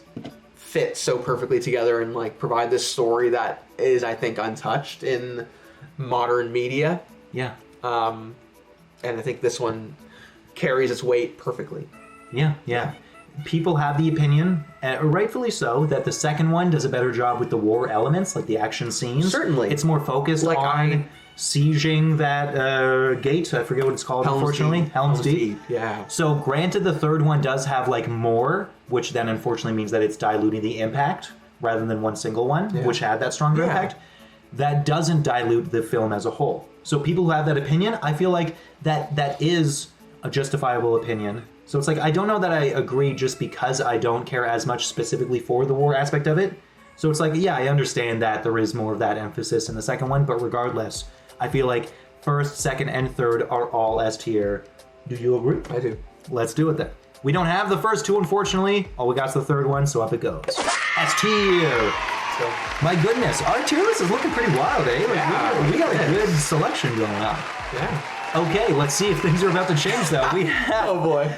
fit so perfectly together and like provide this story that is, I think, untouched in modern media. Yeah. And I think this one carries its weight perfectly. Yeah. People have the opinion, rightfully so, that the second one does a better job with the war elements, like the action scenes. Certainly. It's more focused Like on sieging that gate. I forget what it's called, unfortunately. Helm's Deep. Yeah. So granted, the third one does have like more, which then unfortunately means that it's diluting the impact rather than one single one, which had that stronger Yeah. impact. That doesn't dilute the film as a whole. So people who have that opinion, I feel like that is a justifiable opinion. So it's like, I don't know that I agree just because I don't care as much specifically for the war aspect of it. So it's like, yeah, I understand that there is more of that emphasis in the second one, but regardless, I feel like first, second, and third are all S tier. Do you agree? I do. Let's do it then. We don't have the first two, unfortunately. All we got is the third one, so up it goes. S tier. So, My goodness, our tier list is looking pretty wild, eh? Like, Yeah, we got a it is. good selection going on. yeah. Okay, let's see if things are about to change, though. Oh boy.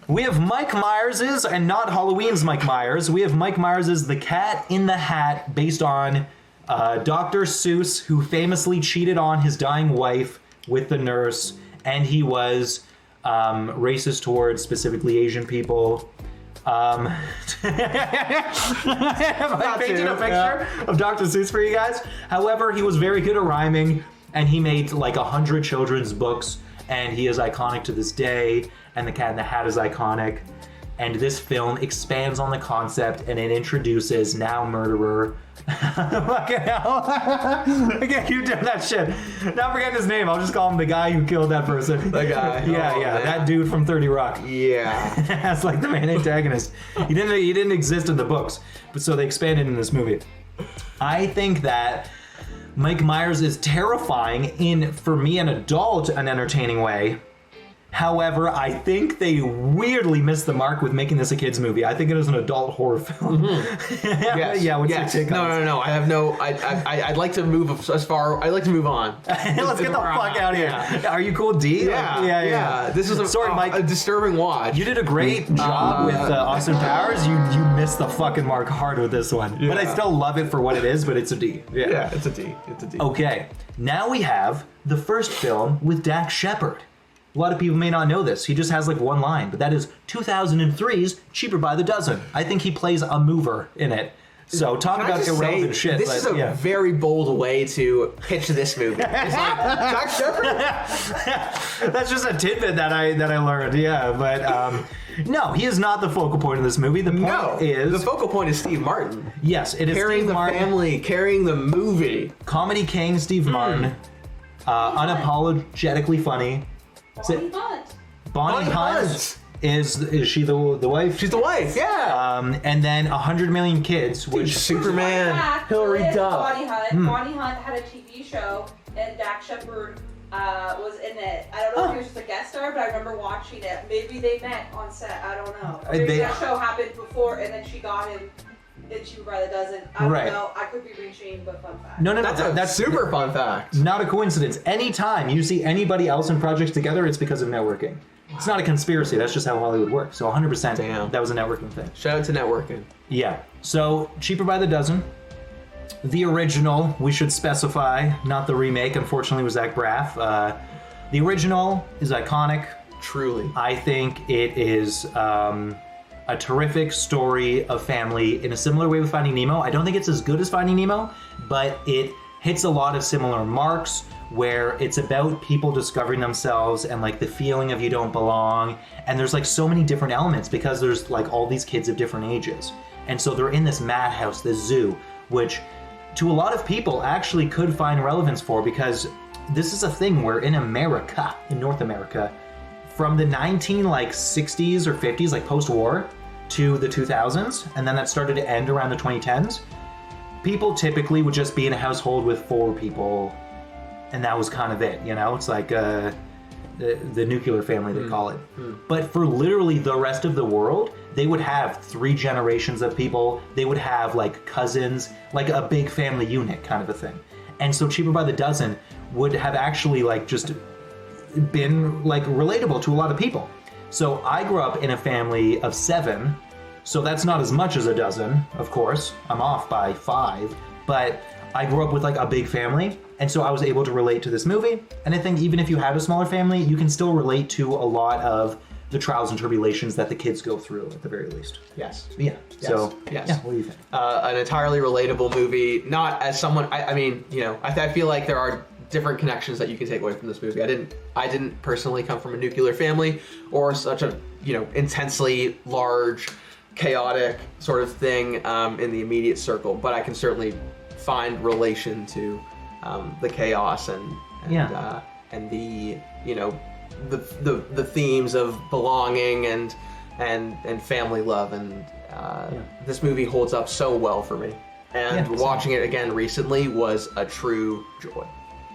We have Mike Myers's, and not Halloween's Mike Myers. We have Mike Myers's The Cat in the Hat, based on Dr. Seuss, who famously cheated on his dying wife with the nurse, and he was racist towards specifically Asian people. I painted a picture of Dr. Seuss for you guys. However, he was very good at rhyming, and he made like 100 children's books, and he is iconic to this day, and The Cat in the Hat is iconic. And this film expands on the concept, and it introduces now murderer. Fucking hell. I can't keep doing that shit. Not forgetting his name. I'll just call him the guy who killed that person. The guy. Yeah, Oh, yeah. man. That dude from 30 Rock. Yeah. That's like the main antagonist. He didn't exist in the books, but so they expanded in this movie. I think that Mike Myers is terrifying in, for me, an adult, an entertaining way. However, I think they weirdly missed the mark with making this a kids movie. I think it is an adult horror film. Yes. Yeah, what's yes. your take on this? No. I have no. I'd like to move as far. I'd like to move on. Let's get the fuck out of here. Yeah. Are you cool, D? Yeah. This is Sorry, Mike. a disturbing watch. You did a great job with Austin Powers. You missed the fucking mark hard with this one. But I Yeah. still love it for what it is, but it's a D. Yeah, it's a D. It's a D. Okay, now we have the first film with Dax Shepard. A lot of people may not know this. He just has like one line, but that is 2003's Cheaper by the Dozen. I think he plays a mover in it. So talk Can I about just irrelevant say, shit. This but, is a yeah. very bold way to pitch this movie. It's like Dax Shepard. That's just a tidbit that I learned. Yeah, but no, he is not the focal point of this movie. The point is the focal point is Steve Martin. yes, it is Carrying Steve the Martin, family, carrying the movie. comedy king Steve Martin, unapologetically funny. Bonnie Hunt. Bonnie Hunt is she the wife? She's the wife. Yeah. And then 100 Million Kids, which Superman, Fact Hillary is Duff. Bonnie Hunt. Bonnie Hunt had a TV show, and Dax Shepard was in it. I don't know if he was just a guest star, but I remember watching it. Maybe they met on set. I don't know. Maybe that show happened before, and then she got him in Cheaper by the Dozen. I don't Right. know. I could be reaching, but fun fact. no, That's super fun fact. not a coincidence. Anytime you see anybody else in projects together, it's because of networking. It's not a conspiracy. That's just how Hollywood works. So 100%, Damn. that was a networking thing. Shout out to networking. Yeah. So Cheaper by the Dozen. The original, we should specify, not the remake. Unfortunately, was Zach Braff. The original is iconic. Truly. I think it is a terrific story of family in a similar way with Finding Nemo. I don't think it's as good as Finding Nemo, but it hits a lot of similar marks where it's about people discovering themselves and like the feeling of you don't belong. And there's like so many different elements because there's like all these kids of different ages. And so they're in this madhouse, this zoo, which to a lot of people actually could find relevance for, because this is a thing where in America, in North America, from the 60s or 50s, like post-war, to the 2000s, and then that started to end around the 2010s, people typically would just be in a household with 4 people, and that was kind of it, you know? It's like the nuclear family, they call it. But for literally the rest of the world, they would have 3 generations of people. They would have like cousins, like a big family unit kind of a thing. And so Cheaper by the Dozen would have actually like just been like relatable to a lot of people. So I grew up in a family of 7, so that's not as much as a dozen, of course. I'm off by 5, but I grew up with like a big family, and so I was able to relate to this movie. And I think even if you have a smaller family, you can still relate to a lot of the trials and tribulations that the kids go through at the very least. Yes. Yeah. So Yes. yeah, what do you think? An entirely relatable movie. Not as someone. I mean, you know, I feel like there are different connections that you can take away from this movie. I didn't personally come from a nuclear family or such a, you know, intensely large, chaotic sort of thing in the immediate circle, but I can certainly find relation to the chaos and the, you know, the themes of belonging and family love, and this movie holds up so well for me. And watching it again recently was a true joy.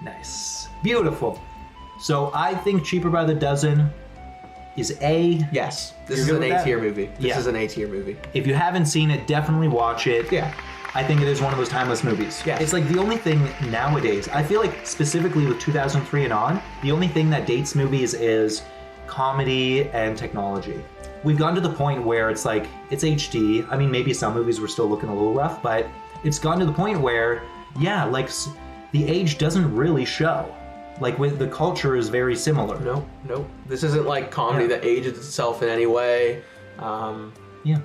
Nice. Beautiful. So I think Cheaper by the Dozen is A. Yes, this You're is good an with that? A-tier movie. This Yeah. is an A-tier movie. If you haven't seen it, definitely watch it. Yeah. I think it is one of those timeless movies. Yeah. It's like the only thing nowadays, I feel like specifically with 2003 and on, the only thing that dates movies is comedy and technology. We've gotten to the point where it's like, it's HD. I mean, maybe some movies were still looking a little rough, but it's gotten to the point where, yeah, like the age doesn't really show. Like with the culture is very similar. Nope. This isn't like comedy that ages itself in any way. Yeah.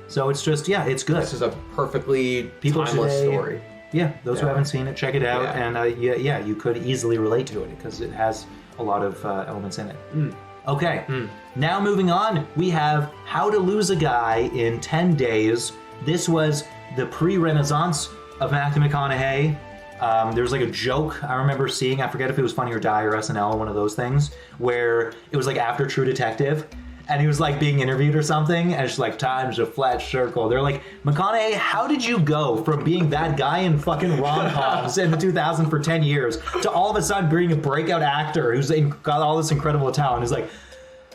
So it's just, yeah, it's good. This is a perfectly People timeless today- story. Yeah, those who Yeah. haven't seen it, check it out. Yeah. And yeah, you could easily relate to it because it has a lot of elements in it. Okay, now moving on, we have How to Lose a Guy in 10 Days. This was the pre-Renaissance of Matthew McConaughey. There was like a joke I remember seeing, I forget if it was Funny or Die or SNL, one of those things, where it was like after True Detective, and he was like being interviewed or something, and it's just like, time's a flat circle. They're like, McConaughey, how did you go from being that guy in fucking rom-coms in the 2000s for 10 years to all of a sudden being a breakout actor who's got all this incredible talent? He's like,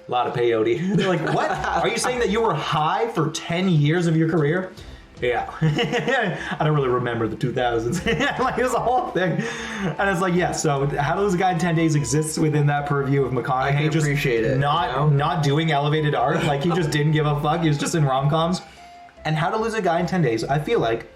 a lot of peyote. They're like, what? Are you saying that you were high for 10 years of your career? Yeah. I don't really remember the 2000s. Like, it was a whole thing. And it's like, yeah, so How to Lose a Guy in 10 Days exists within that purview of McConaughey. I can just appreciate it. Not doing elevated art. Like, he just didn't give a fuck. He was just in rom-coms. And How to Lose a Guy in 10 Days, I feel like,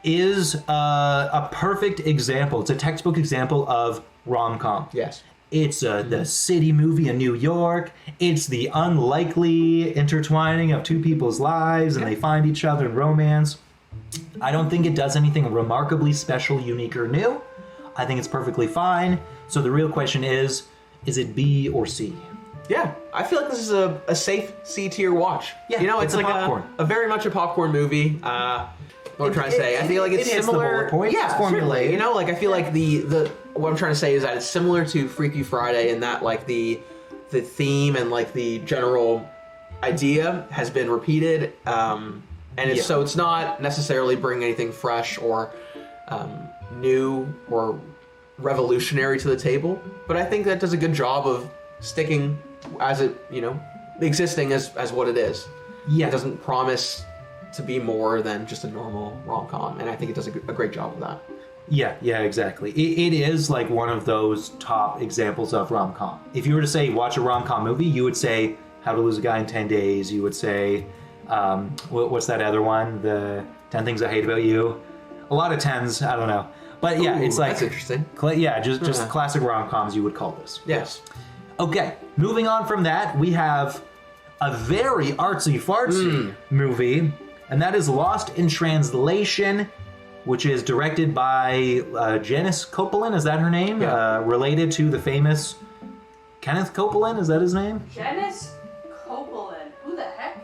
is a perfect example. It's a textbook example of rom-com. Yes. It's the city movie in New York. It's the unlikely intertwining of two people's lives and they find each other in romance. I don't think it does anything remarkably special, unique, or new. I think it's perfectly fine. So the real question is it B or C? Yeah, I feel like this is a safe C tier watch. Yeah, you know, it's it's a like popcorn. a very much a popcorn movie. What I'm trying to say, I feel like it's it hits the similar. bullet points, Yeah, it's formulaic. certainly. You know, like I feel like the what I'm trying to say is that it's similar to Freaky Friday in that like the theme and like the general idea has been repeated, and it's so it's not necessarily bringing anything fresh or new or revolutionary to the table. But I think that does a good job of sticking as it, you know, existing as what it is. Yeah. It doesn't promise to be more than just a normal rom-com, and I think it does a great job of that. Yeah, exactly. It is like one of those top examples of rom-com. If you were to say, watch a rom-com movie, you would say How to Lose a Guy in 10 Days. You would say, what's that other one? The 10 Things I Hate About You. A lot of 10s, I don't know. But yeah, it's like... That's interesting. Just classic rom-coms you would call this. Yes. Okay, moving on from that, we have a very artsy-fartsy movie, and that is Lost in Translation, which is directed by Janice Copeland, is that her name? Yeah. Related to the famous Kenneth Copeland, is that his name? Janice Copeland. Who the heck?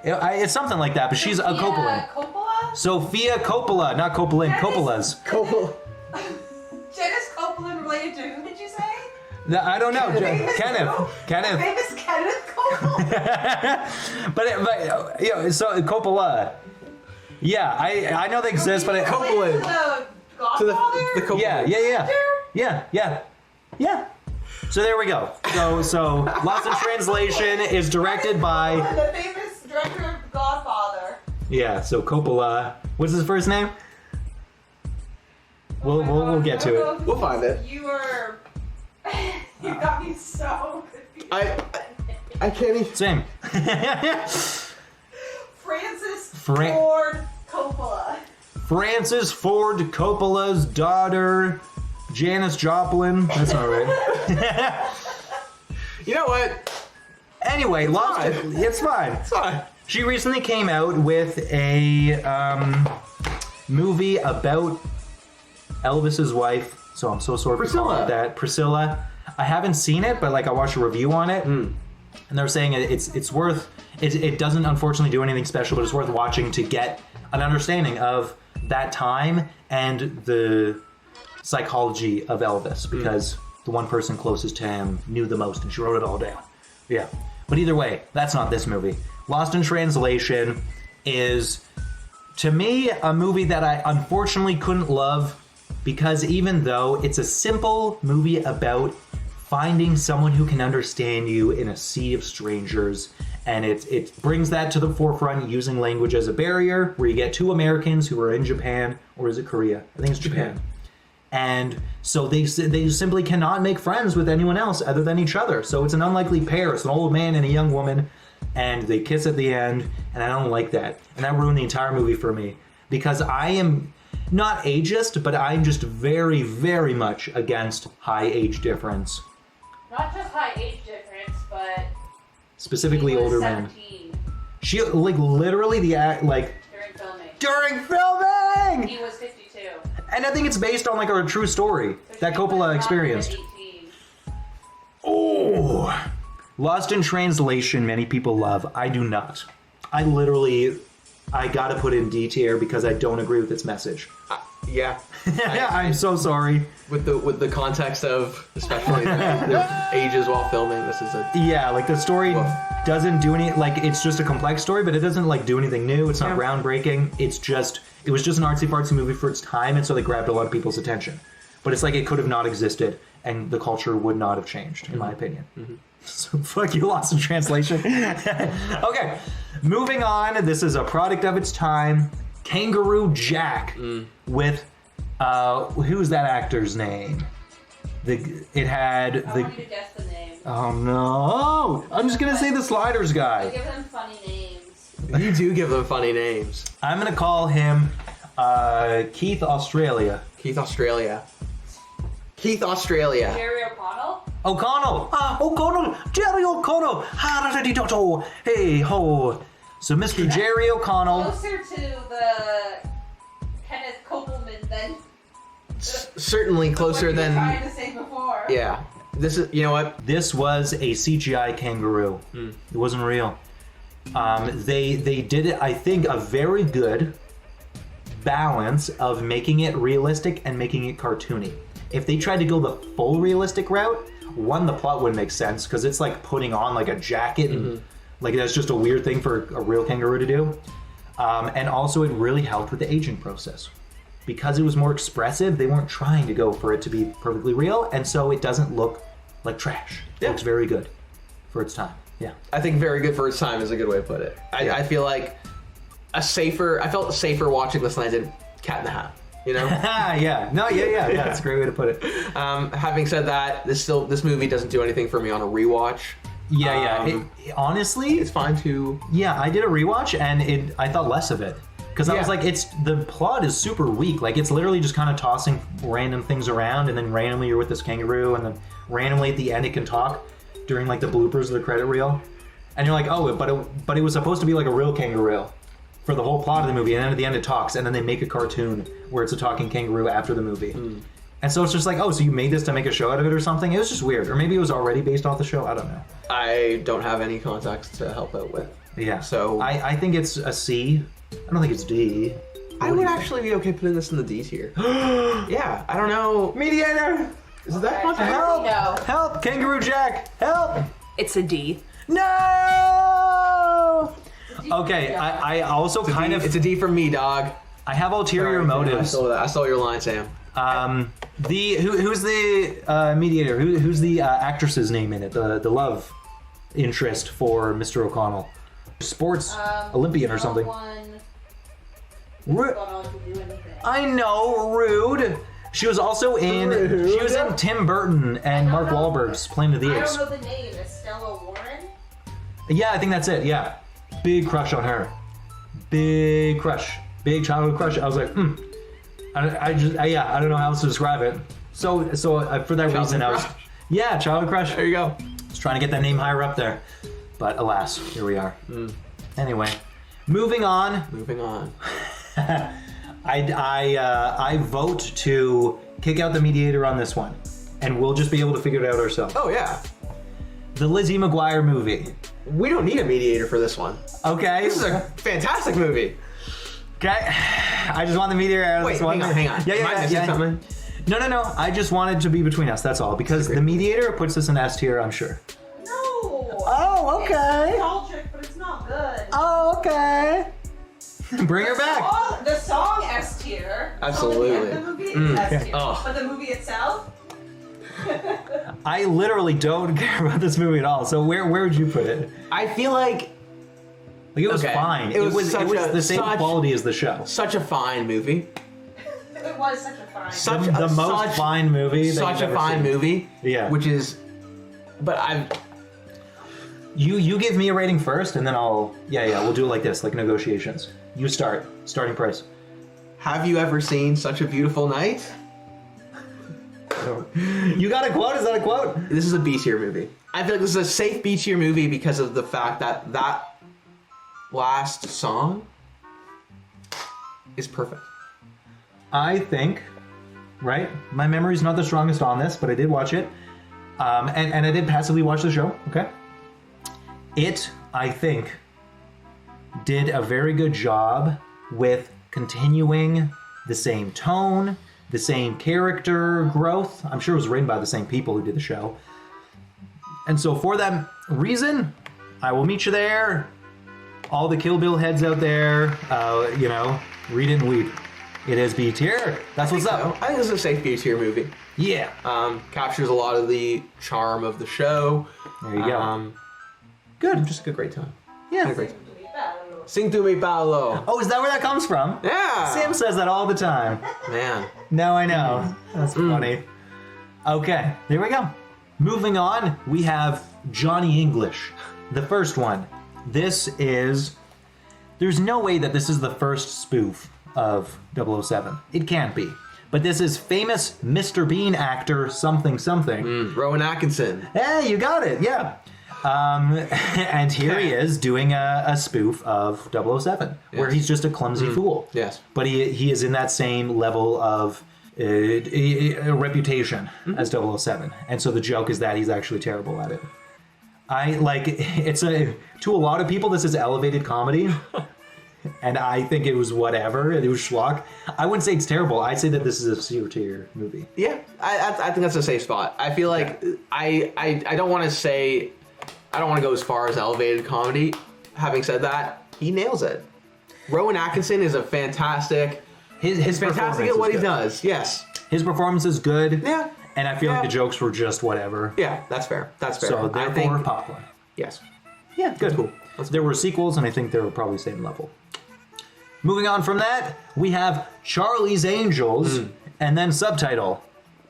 It's something like that, but she's a Copeland. Coppola? Sophia Coppola, not Copeland, Janice- Coppola's. Janice Copeland related to who did you say? I don't know, Famous Kenneth. Famous Kenneth Copeland. but you know, so Coppola. Yeah, I know they exist, but Copeland. To the Godfather? the Copeland. Yeah. So there we go. So Lost in Translation is directed by The famous director of Godfather. so Coppola. What's his first name? We'll get to it. We'll find it. You were. You got me so confused. I can't even... Same. Francis Fra- Ford Coppola. Francis Ford Coppola's daughter, Janis Joplin. That's all right. You know what? Anyway, it's fine. It's fine. She recently came out with a movie about Elvis's wife. So I'm so sorry for calling it that. Priscilla. I haven't seen it, but like I watched a review on it, and they're saying it's worth. It doesn't unfortunately do anything special, but it's worth watching to get an understanding of that time and the psychology of Elvis, because the one person closest to him knew the most, and she wrote it all down. Yeah. But either way, that's not this movie. Lost in Translation is, to me, a movie that I unfortunately couldn't love, because even though it's a simple movie about finding someone who can understand you in a sea of strangers, and it brings that to the forefront using language as a barrier, where you get two Americans who are in Japan, or is it Korea? I think it's Japan. And so they simply cannot make friends with anyone else other than each other. So it's an unlikely pair. It's an old man and a young woman, and they kiss at the end, and I don't like that. And that ruined the entire movie for me, because I am not ageist, but I'm just very, very much against high age difference. Not just high age difference, but Specifically he was older 17 men. She, like, literally during filming. during filming! He was 52. And I think it's based on, like, a true story So that she was Coppola not experienced. even 18. Oh, Lost in Translation, many people love. I do not. I gotta put in D tier because I don't agree with its message. Yeah. I'm so sorry. With the context of, especially the ages while filming, this is a... Yeah, like the story doesn't do any, like it's just a complex story, but it doesn't like do anything new. It's not groundbreaking. It was just an artsy-fartsy movie for its time, and so they grabbed a lot of people's attention. But it's like it could have not existed, and the culture would not have changed, in my opinion. So fuck you, Lost in Translation. Okay, moving on. This is a product of its time. Kangaroo Jack with who's that actor's name? I want you to guess the name. Oh no! I'm just gonna say the Sliders I guy. give them funny names. You do give them funny names. I'm gonna call him Keith Australia. Keith Australia. Keith Australia. Jerry O'Connell? O'Connell! O'Connell! Jerry O'Connell! Ha-da-da-dee-da-do. Hey ho! So Mr. Jerry O'Connell. Closer to the Kenneth Copeland than Certainly closer what you were than... trying to say before. Yeah. This is, you know what? This was a CGI kangaroo. It wasn't real. They did it, I think, a very good balance of making it realistic and making it cartoony. If they tried to go the full realistic route, one, the plot wouldn't make sense because it's like putting on like a jacket and like that's just a weird thing for a real kangaroo to do. And also it really helped with the aging process. Because it was more expressive, they weren't trying to go for it to be perfectly real, and so it doesn't look like trash. It looks very good for its time. Yeah. I think very good for its time is a good way to put it. I feel like I felt safer watching this than I did Cat in the Hat. You know? Yeah. No, yeah. That's a great way to put it. Having said that, this movie doesn't do anything for me on a rewatch. Yeah. Honestly, It's fine to... yeah, I did a rewatch and I thought less of it. Because I was like, the plot is super weak. Like, it's literally just kind of tossing random things around, and then randomly you're with this kangaroo, and then randomly at the end it can talk during like the bloopers of the credit reel. And you're like, oh, but it was supposed to be like a real kangaroo for the whole plot of the movie, and then at the end it talks, and then they make a cartoon where it's a talking kangaroo after the movie. And so it's just like, oh, so you made this to make a show out of it or something? It was just weird. Or maybe it was already based off the show. I don't know. I don't have any context to help out with. Yeah. So I think it's a C. I don't think it's D. I would actually be okay putting this in the D tier. Yeah, I don't know. Mediator! Is that much Help! No. Help! Kangaroo Jack! Help! It's a D. No! Okay, I also kind of... It's a D from me, dog. I have ulterior Sorry, motives. I stole your line, Sam. Who's the mediator? Who's the actress's name in it? The love interest for Mr. O'Connell? Sports Olympian or something. No one Ru- gone on to do anything. I know, rude. She was also in. Rude. She was in Tim Burton and Mark Wahlberg's Planet of the I Apes. don't know the name. Estella Warren? Yeah, I think that's it. Yeah, big crush on her. Big crush. Big childhood crush. I was like, I don't know how else to describe it. So for that reason, I was. crush. Yeah, childhood crush. There you go. I was trying to get that name higher up there, but alas, here we are. Anyway, moving on. Moving on. I vote to kick out the mediator on this one, and we'll just be able to figure it out ourselves. Oh, yeah. The Lizzie McGuire movie. We don't need a mediator for this one. Okay. This is a fantastic movie. Okay. I just want the mediator out of Wait, this one. hang on. Yeah. Am I missing something? No. I just want it to be between us. That's all. Because the mediator puts us in S tier, I'm sure. No. Oh, okay. It's nostalgic, but it's not good. Oh, okay. Bring her back. The song S tier. Absolutely. The movie is S tier. Oh. But the movie itself? I literally don't care about this movie at all. So where would you put it? I feel like Like, it was Okay. fine. It was such a- the same such- quality as the show. such a fine movie. It was such a fine. Such The most such- fine movie that Such you've a ever fine seen. movie. Yeah. Which is, but I've. You give me a rating first, and then I'll... Yeah, we'll do it like this, like negotiations. You start. Starting price. Have you ever seen Such a Beautiful Night? You got a quote? Is that a quote? This is a B tier movie. I feel like this is a safe B tier movie because of the fact that that last song is perfect. I think, right? My memory's not the strongest on this, but I did watch it. And I did passively watch the show, okay? It, I think, did a very good job with continuing the same tone, the same character growth. I'm sure it was written by the same people who did the show. And so for that reason, I will meet you there. All the Kill Bill heads out there, read it and weep. It is B tier. That's what's up. I think this is a safe B tier movie. Yeah. Captures a lot of the charm of the show. There you go. Good. Just a great time. Yeah. A great time. Sing to me, Paolo. Oh, is that where that comes from? Yeah. Sam says that all the time. Man. Now I know. That's funny. Okay, there we go. Moving on, we have Johnny English, the first one. There's no way that this is the first spoof of 007. It can't be. But this is famous Mr. Bean actor something. Rowan Atkinson. Hey, you got it, yeah. And here he is doing a spoof of 007, where he's just a clumsy fool. Yes. But he is in that same level of reputation as 007. And so the joke is that he's actually terrible at it. To a lot of people, this is elevated comedy. And I think it was whatever. It was schlock. I wouldn't say it's terrible. I'd say that this is a C tier movie. Yeah, I think that's a safe spot. I feel like I don't want to go as far as elevated comedy. Having said that, he nails it. Rowan Atkinson is a fantastic. He's fantastic at what he does. Yes, his performance is good. Yeah, and I feel like the jokes were just whatever. Yeah, that's fair. So therefore, popcorn. Yes. Yeah, good. Cool. There were sequels, and I think they were probably same level. Moving on from that, we have Charlie's Angels, and then subtitle.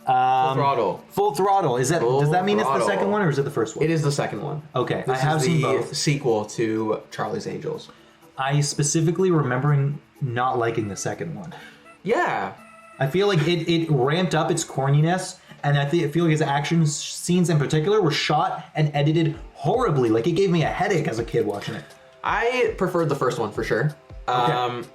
Full Throttle. Full Throttle. Does that mean it's the second one, or is it the first one? It is the second one. Okay, This I have is seen the both. sequel to Charlie's Angels. I specifically remembering not liking the second one. Yeah. I feel like it ramped up its corniness, and I feel like his action scenes in particular were shot and edited horribly. Like, it gave me a headache as a kid watching it. I preferred the first one for sure. Okay.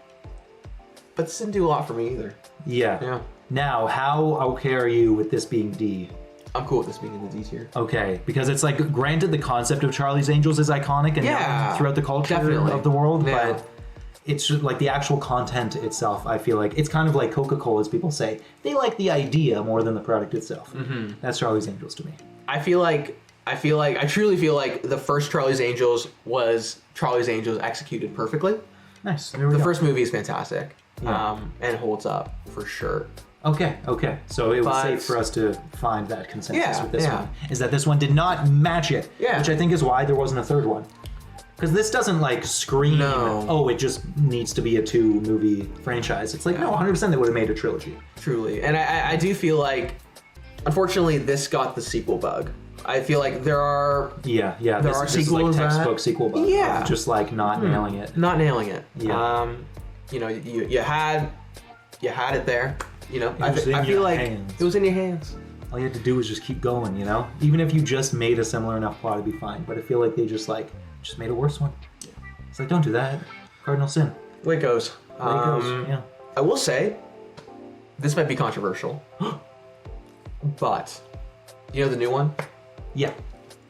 But this didn't do a lot for me either. Yeah. Now, how okay are you with this being D? I'm cool with this being in the D tier. Okay, because it's like, granted, the concept of Charlie's Angels is iconic and known throughout the culture of the world, but it's just like the actual content itself. I feel like it's kind of like Coca-Cola, as people say. They like the idea more than the product itself. Mm-hmm. That's Charlie's Angels to me. I truly feel like the first Charlie's Angels was Charlie's Angels executed perfectly. Nice. There we go. The first movie is fantastic. Yeah. And holds up for sure. Okay. So it was safe for us to find that consensus with this one. Is that this one did not match it. Yeah. Which I think is why there wasn't a third one. Because this doesn't like scream, it just needs to be a 2-movie franchise. It's like, no, 100% they would have made a trilogy. Truly. And I do feel like, unfortunately, this got the sequel bug. I feel like there are... Yeah. There are sequels is like textbook sequel bug. Yeah. Just like not nailing it. Not nailing it. Yeah. You had it there. I feel like it was in your hands. All you had to do was just keep going, Even if you just made a similar enough plot, it'd be fine. But I feel like they just made a worse one. Yeah. It's like, don't do that. Cardinal sin. Way it goes. Yeah. I will say, this might be controversial, but the new one? Yeah.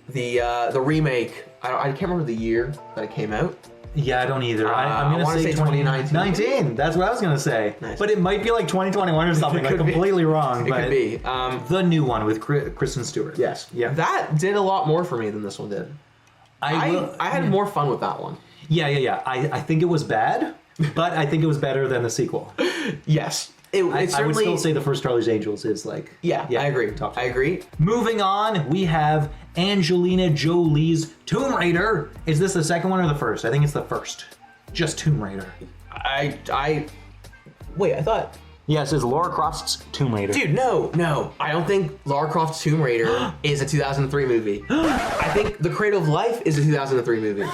The remake, I can't remember the year that it came out. Yeah, I don't either. I'm going to say 2019. 19. That's what I was going to say. Nice. But it might be like 2021 or something. Like completely wrong. It could be. The new one with Kristen Stewart. Yes. Yeah. That did a lot more for me than this one did. I had more fun with that one. Yeah. I think it was bad, but I think it was better than the sequel. Yes. I would still say the first Charlie's Angels is like... Yeah, I agree. I agree. Moving on, we have Angelina Jolie's Tomb Raider. Is this the second one or the first? I think it's the first. Just Tomb Raider. Wait, I thought... Yes, it's Lara Croft's Tomb Raider. Dude, no. I don't think Lara Croft's Tomb Raider is a 2003 movie. I think The Cradle of Life is a 2003 movie.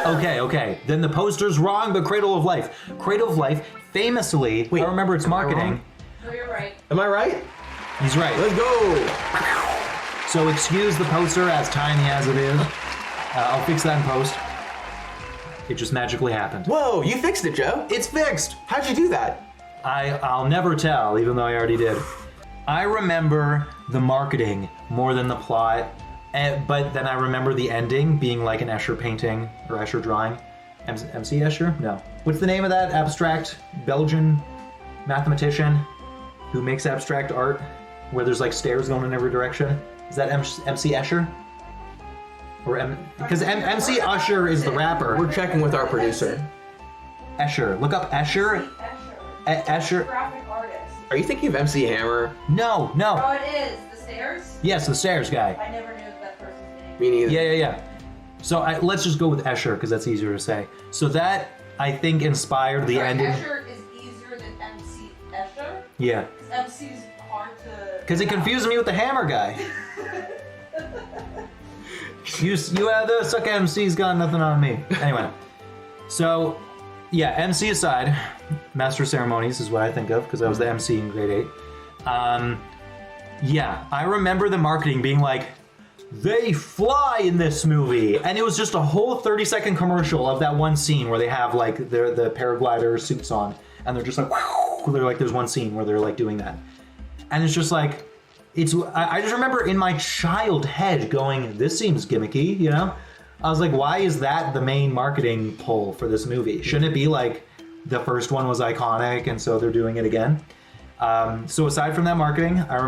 Okay. Then the poster's wrong, but Cradle of Life. Cradle of Life, famously, I remember its marketing. No, you're right. Am I right? He's right. Let's go. So excuse the poster as tiny as it is. I'll fix that in post. It just magically happened. Whoa, you fixed it, Joe. It's fixed. How'd you do that? I'll never tell, even though I already did. I remember the marketing more than the plot, But then I remember the ending being like an Escher painting or Escher drawing. MC Escher? No. What's the name of that abstract Belgian mathematician who makes abstract art where there's like stairs going in every direction? Is that MC Escher? Or because MC Usher is the rapper. We're checking with our producer. Escher. Look up Escher. Escher. Graphic artist. Are you thinking of MC Hammer? No. Oh, it is. The stairs? Yes, the stairs guy. I never knew that person's name. Me neither. Yeah. So let's just go with Escher because that's easier to say. So that I think inspired the ending. Escher is easier than MC Escher? Yeah. MC's hard to... Because it confused me with the hammer guy. You the suck MC's got nothing on me. Anyway, so yeah, MC aside, Master of Ceremonies is what I think of because I was the MC in grade 8. Yeah, I remember the marketing being like, they fly in this movie, and it was just a whole 30-second commercial of that one scene where they have like the paraglider suits on, and they're just like, whew, they're like, there's one scene where they're like doing that, and it's just like, I just remember in my child head going, this seems gimmicky, you know? I was like, why is that the main marketing pull for this movie? Shouldn't it be like the first one was iconic and so they're doing it again? So aside from that marketing, I don't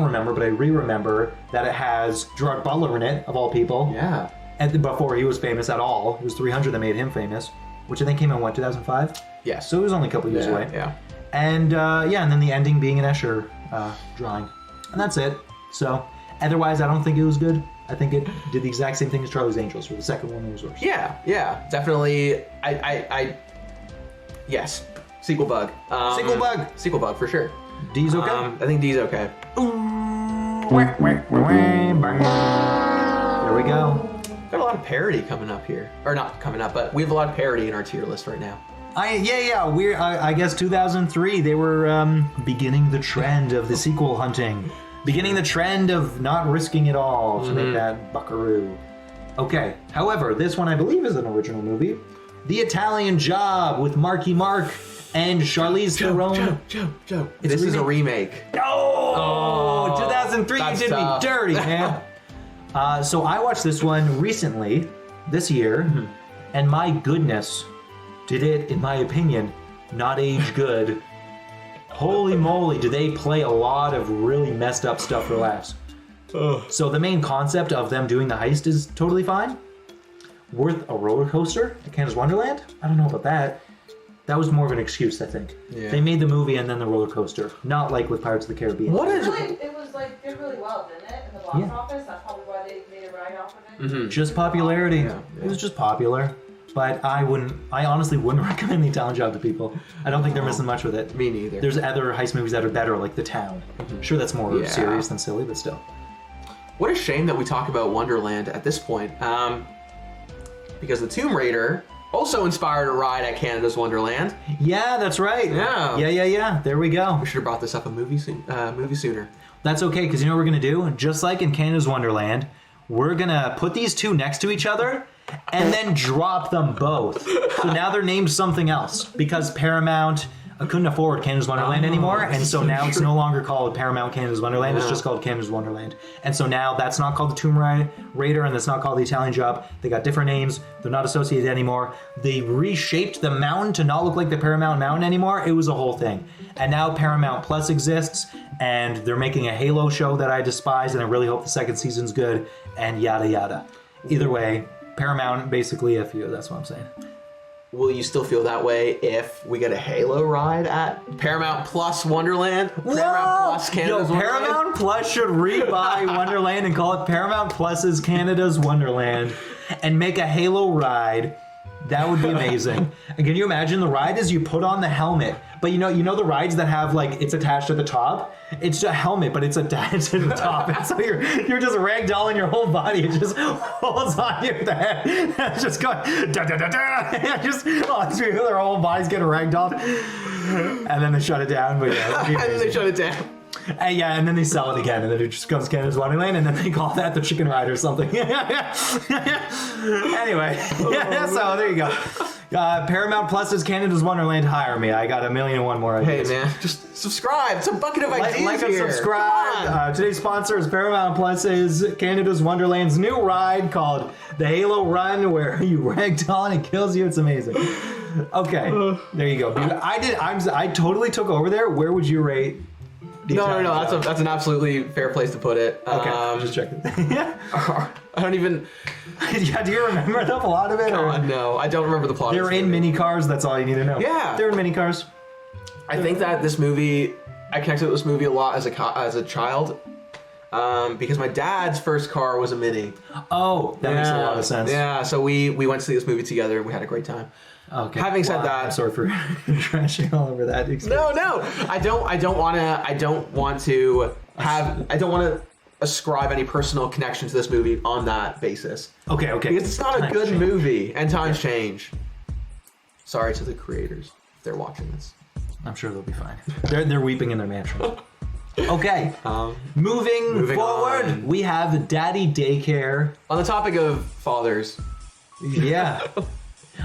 remember, but I re-remember that it has Gerard Butler in it, of all people. Yeah. And before he was famous at all. It was 300 that made him famous, which I think came in, 2005? Yeah. So it was only a couple years away. Yeah. And and then the ending being an Escher drawing. And that's it. So otherwise, I don't think it was good. I think it did the exact same thing as Charlie's Angels, where the second one was worse. Yeah. Definitely. Yes. Sequel bug. Sequel bug for sure. D's okay? I think D's okay. There we go. Got a lot of parody coming up here. Or not coming up, but we have a lot of parody in our tier list right now. I guess 2003, they were beginning the trend of the sequel hunting. Beginning the trend of not risking it all to make that buckaroo. Okay, however, this one I believe is an original movie. The Italian Job with Marky Mark and Charlize Theron. Joe. This is a remake. Oh, 2003, you did tough. me dirty, man. So I watched this one recently, this year, and my goodness, did it, in my opinion, not age good. Holy moly, do they play a lot of really messed up stuff for laughs. So the main concept of them doing the heist is totally fine. Worth a roller coaster at Canada's Wonderland? I don't know about that. That was more of an excuse, I think. Yeah. They made the movie and then the roller coaster, not like with Pirates of the Caribbean. It was like did really well, didn't it? In the box office. That's probably why they made a ride off of it. Just popularity. Yeah. It was just popular. But I honestly wouldn't recommend The Italian Job to people. I don't think they're missing much with it. Me neither. There's other heist movies that are better, like The Town. Sure, that's more serious than silly, but still. What a shame that we talk about Wonderland at this point. Because the Tomb Raider also inspired a ride at Canada's Wonderland. Yeah, that's right. Yeah. There we go. We should have brought this up a movie sooner. That's okay, because you know what we're going to do? Just like in Canada's Wonderland, we're going to put these two next to each other and then drop them both. So now they're named something else because Paramount couldn't afford Canada's Wonderland anymore, and so now it's no longer called Paramount Canada's Wonderland, it's just called Canada's Wonderland. And so now that's not called the Tomb Raider, and that's not called the Italian Job. They got different names, they're not associated anymore. They reshaped the mountain to not look like the Paramount Mountain anymore. It was a whole thing. And now Paramount Plus exists, and they're making a Halo show that I despise, and I really hope the second season's good, and yada yada. Either way, Paramount basically F you, that's what I'm saying. Will you still feel that way if we get a Halo ride at Paramount Plus Wonderland? Paramount Plus Canada's Wonderland? Paramount Plus should rebuy Wonderland and call it Paramount Plus's Canada's Wonderland and make a Halo ride. That would be amazing. And can you imagine the ride is you put on the helmet, but you know the rides that have like it's attached at the top? It's a helmet, but it's attached to the top. And so you're just ragdolling your whole body. It just holds on your head. It's just going da da da da. Just their whole bodies get ragdolled. And then they shut it down. But yeah, and then they shut it down. Yeah, and then they sell it again, and then it just comes Canada's Wonderland, and then they call that the Chicken Ride or something. Anyway, so there you go. Paramount Plus's Canada's Wonderland, hire me. I got 1,000,001 more ideas. Hey man, just subscribe. It's a bucket of ideas Like and here. subscribe. Today's sponsor is Paramount Plus's Canada's Wonderland's new ride called the Halo Run, where you ragdoll and it kills you. It's amazing. Okay, there you go. I totally took over there. Where would you rate? No. That's an absolutely fair place to put it. Okay, just checking. I don't even. Yeah, do you remember a lot of it? Or? No, I don't remember the plot. They're in mini cars. That's all you need to know. Yeah, they're in mini cars. I think that this movie, I connected with this movie a lot as a child, because my dad's first car was a Mini. Oh, that makes a lot of sense. Yeah, so we went to see this movie together and we had a great time. Okay. Having said that, I'm sorry for trashing all over that. No, I don't want to ascribe any personal connection to this movie on that basis. Okay. Because it's not a good movie, and times change. Sorry to the creators if they're watching this. I'm sure they'll be fine. They're weeping in their mansion. Okay. Moving forward, on. we have Daddy Daycare. On the topic of fathers. Yeah.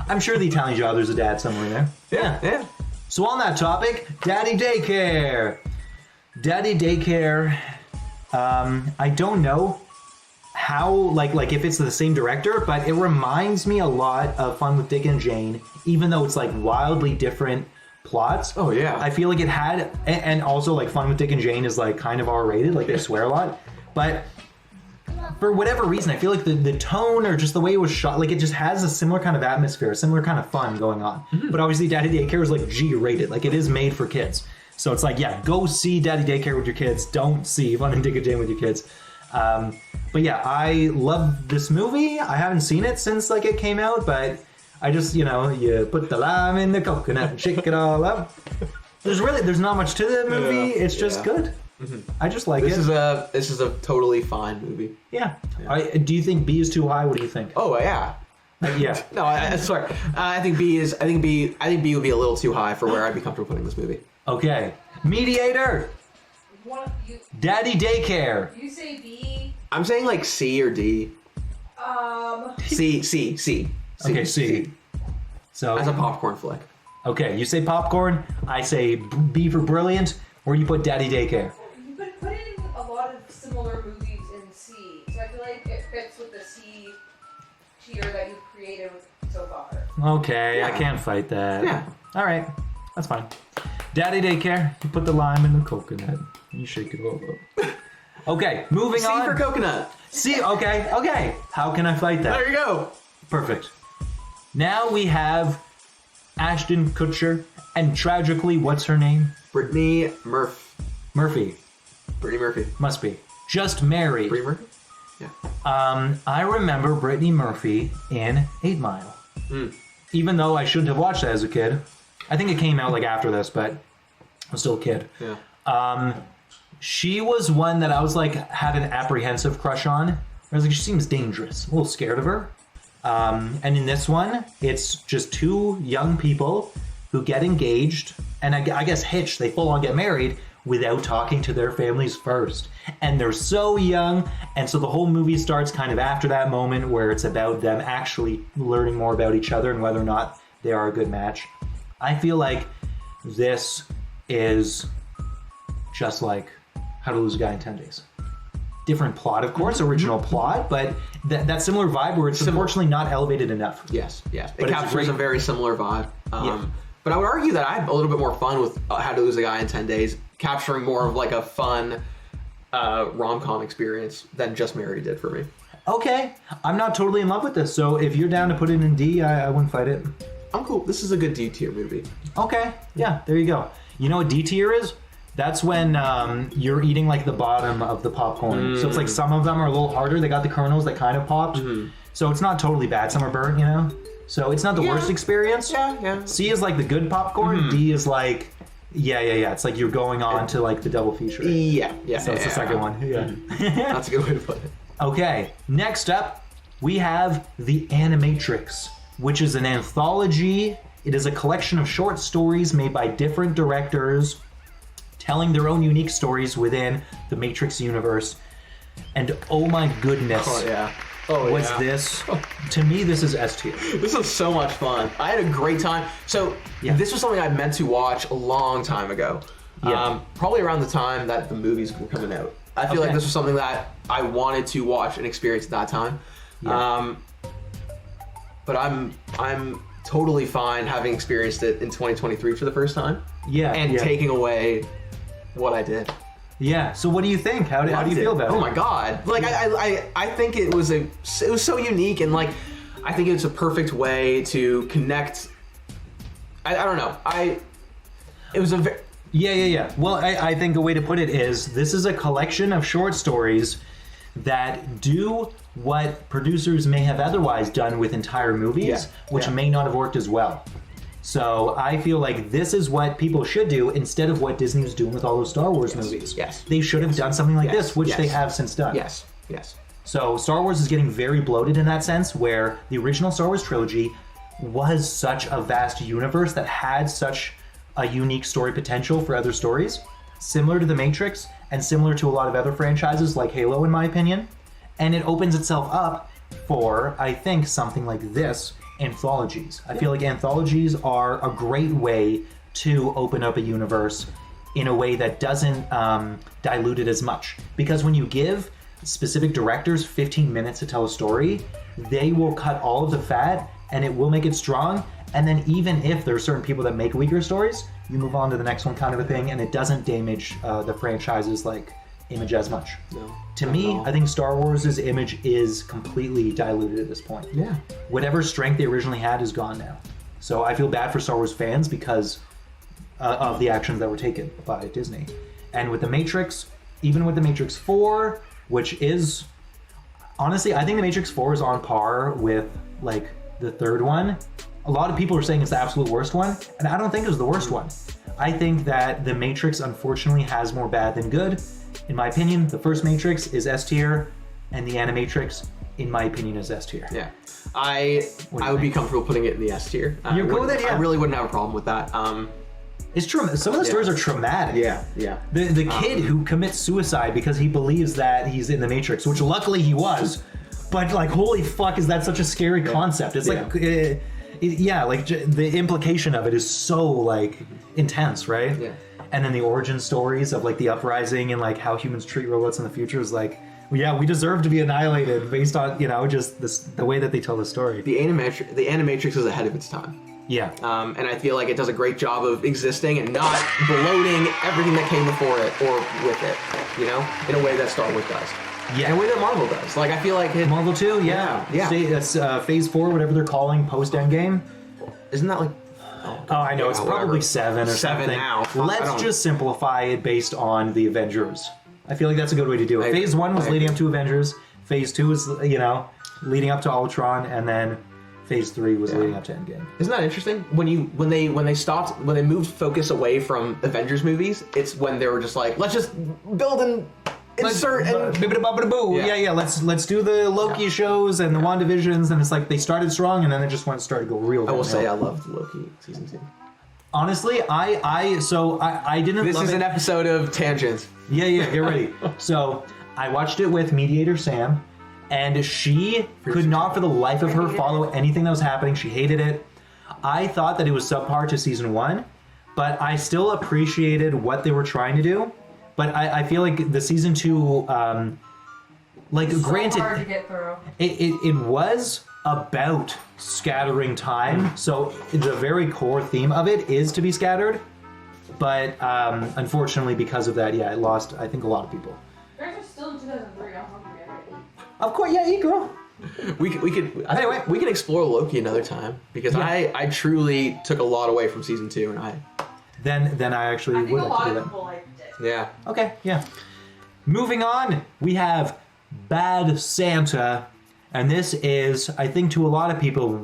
I'm sure the Italian job there's a dad somewhere in there. Yeah. So on that topic, Daddy Daycare. Daddy Daycare. I don't know how, like if it's the same director, but it reminds me a lot of Fun with Dick and Jane, even though it's like wildly different plots. Oh yeah. I feel like it had, and also like Fun with Dick and Jane is like kind of R-rated, like they swear a lot, but for whatever reason, I feel like the tone or just the way it was shot, like it just has a similar kind of atmosphere, a similar kind of fun going on. Mm-hmm. But obviously Daddy Daycare is like G-rated, like it is made for kids. So it's like, yeah, go see Daddy Daycare with your kids. Don't see Fun and Dick and Jane with your kids. But yeah, I love this movie. I haven't seen it since like it came out, but I just, you put the lime in the coconut and shake it all up. There's not much to the movie. It's just good. Mm-hmm. I just like this it. This is a totally fine movie. Yeah. Do you think B is too high? What do you think? Oh yeah. Yeah. No, I sorry. I think B would be a little too high for where I'd be comfortable putting this movie. Okay. Mediator. Daddy Daycare. You say B. I'm saying like C or D. C. Okay, C. So as a popcorn flick. Okay, you say popcorn. I say B for brilliant. Where do you put Daddy Daycare? You've been putting a lot of similar movies in C, so I feel like it fits with the C tier that you've created so far. Okay, Yeah. I can't fight that. Yeah. All right, that's fine. Daddy Daycare. You put the lime in the coconut. And you shake it all up. Okay, moving on. C for coconut. C. Okay. How can I fight that? There you go. Perfect. Now we have Ashton Kutcher, and tragically, what's her name? Brittany Murphy. Brittany Murphy. Must be. Just married. Brittany Murphy? Yeah. I remember Brittany Murphy in 8 Mile. Even though I shouldn't have watched that as a kid. I think it came out like after this, but I was still a kid. Yeah. She was one that I was like, had an apprehensive crush on. I was like, she seems dangerous. A little scared of her. And in this one, it's just 2 young people who get engaged, and I guess hitched. They full on get married without talking to their families first. And they're so young, and so the whole movie starts kind of after that moment where it's about them actually learning more about each other and whether or not they are a good match. I feel like this is just like How to Lose a Guy in 10 Days. Different plot, of course, original plot, but that similar vibe where it's unfortunately not elevated enough. Yes. But It captures a very similar vibe. But I would argue that I had a little bit more fun with How to Lose a Guy in 10 Days, capturing more of like a fun rom-com experience than Just Married did for me. Okay, I'm not totally in love with this, so if you're down to put it in D, I wouldn't fight it. I'm cool. This is a good D tier movie. Okay, yeah, there you go. You know what D tier is? That's when you're eating like the bottom of the popcorn. So it's like some of them are a little harder. They got the kernels that kind of popped. So it's not totally bad. Some are burnt, So it's not the worst experience. Yeah. C is like the good popcorn. D is like, yeah. It's like you're going on to like the double feature. Yeah. So it's the second one. Yeah. That's a good way to put it. Okay, next up, we have The Animatrix, which is an anthology. It is a collection of short stories made by different directors telling their own unique stories within the Matrix universe. And oh my goodness. Oh yeah. Oh What's yeah. this? To me, this is S tier. This was so much fun. I had a great time. So this was something I meant to watch a long time ago. Yeah. Probably around the time that the movies were coming out. I feel like this was something that I wanted to watch and experience at that time. Yeah. But I'm totally fine having experienced it in 2023 for the first time. Yeah. And taking away what I did. Yeah. So what do you think? How do you feel about it? Oh my god! Like I think it was so unique, and like I think it's a perfect way to connect. I don't know. It was a very. Yeah. Well, I think a way to put it is this is a collection of short stories that do what producers may have otherwise done with entire movies, which may not have worked as well. So I feel like this is what people should do instead of what Disney was doing with all those Star Wars movies. Yes. They should have done something like this, which they have since done. Yes. So Star Wars is getting very bloated in that sense, where the original Star Wars trilogy was such a vast universe that had such a unique story potential for other stories, similar to The Matrix and similar to a lot of other franchises like Halo, in my opinion. And it opens itself up for, I think, something like this, anthologies. I feel like anthologies are a great way to open up a universe in a way that doesn't dilute it as much. Because when you give specific directors 15 minutes to tell a story, they will cut all of the fat and it will make it strong. And then even if there are certain people that make weaker stories, you move on to the next one kind of a thing, and it doesn't damage the franchise's like image as much. No. To me, I think Star Wars' image is completely diluted at this point. Yeah. Whatever strength they originally had is gone now. So I feel bad for Star Wars fans because of the actions that were taken by Disney. And with The Matrix, even with The Matrix 4, which is... Honestly, I think The Matrix 4 is on par with, like, the third one. A lot of people are saying it's the absolute worst one, and I don't think it was the worst one. I think that The Matrix, unfortunately, has more bad than good. In my opinion, the first Matrix is S tier, and the Animatrix, in my opinion, is S tier. Yeah. I would be comfortable putting it in the S tier. You're cool with it? Yeah. I really wouldn't have a problem with that. It's true. Some of the stories are traumatic. Yeah. The kid who commits suicide because he believes that he's in the Matrix, which luckily he was, but like, holy fuck, is that such a scary concept? It's like, like the implication of it is so like intense, right? Yeah. And then the origin stories of like the uprising and like how humans treat robots in the future is like, yeah, we deserve to be annihilated based on, just the way that they tell the story. The Animatrix is ahead of its time. Yeah. And I feel like it does a great job of existing and not bloating everything that came before it or with it, in a way that Star Wars does. Yeah. In a way that Marvel does. Like, I feel like Marvel too, yeah. That's Phase 4, whatever they're calling post-Endgame. Isn't that like... Oh, I know, it's probably 7 or 7 something. Now. Let's just simplify it based on the Avengers. I feel like that's a good way to do it. Phase 1 was leading up to Avengers. Phase 2 was, leading up to Ultron, and then Phase 3 was leading up to Endgame. Isn't that interesting? When they moved focus away from Avengers movies, it's when they were just like, let's just build and insert and let's do the Loki shows and the WandaVisions, and it's like they started strong and then it just started to go real. I will say I loved Loki season 2. Honestly, I didn't. This is an episode of tangents. Yeah, get ready. So I watched it with mediator Sam, and she could not for the life of her follow anything that was happening. She hated it. I thought that it was subpar to season 1, but I still appreciated what they were trying to do. But I feel like the season 2, granted, hard to get through. It was about scattering time. So the very core theme of it is to be scattered. But unfortunately, because of that, it lost, I think, a lot of people. You guys are still in 2003. I'm hungry already. Of course, yeah, eat, girl. We can explore Loki another time because I truly took a lot away from season 2, and Then I actually I think would a like to lot do of that. people liked it. yeah. Okay, yeah. Moving on, we have Bad Santa, and this is, I think, to a lot of people,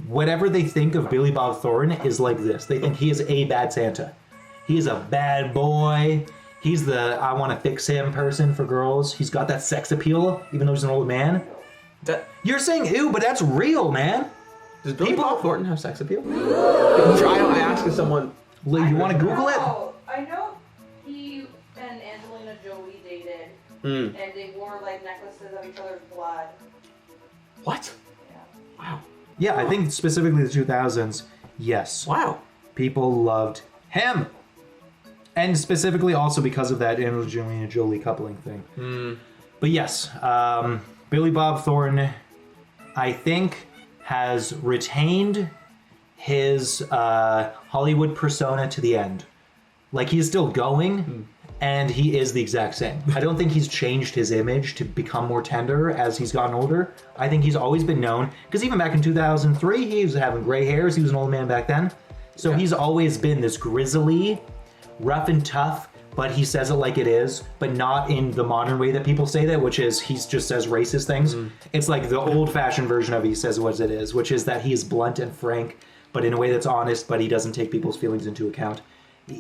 whatever they think of Billy Bob Thornton is like this. They think he is a bad Santa. He is a bad boy. He's the I want to fix him person for girls. He's got that sex appeal, even though he's an old man. You're saying ew, but that's real, man. Does Billy Bob Thornton have sex appeal? I asked someone. You want to Google it? I know he and they wore like necklaces of each other's blood. What? Yeah. Wow. Yeah, I think specifically the 2000s, yes. Wow. People loved him. And specifically also because of that Angelina Jolie coupling thing. But yes, Billy Bob Thornton, I think, has retained his Hollywood persona to the end. Like, he's still going, and he is the exact same. I don't think he's changed his image to become more tender as he's gotten older. I think he's always been known, because even back in 2003, he was having gray hairs. He was an old man back then. So he's always been this grizzly, rough and tough, but he says it like it is, but not in the modern way that people say that, which is he just says racist things. It's like the old-fashioned version of he says what it is, which is that he is blunt and frank, but in a way that's honest, but he doesn't take people's feelings into account.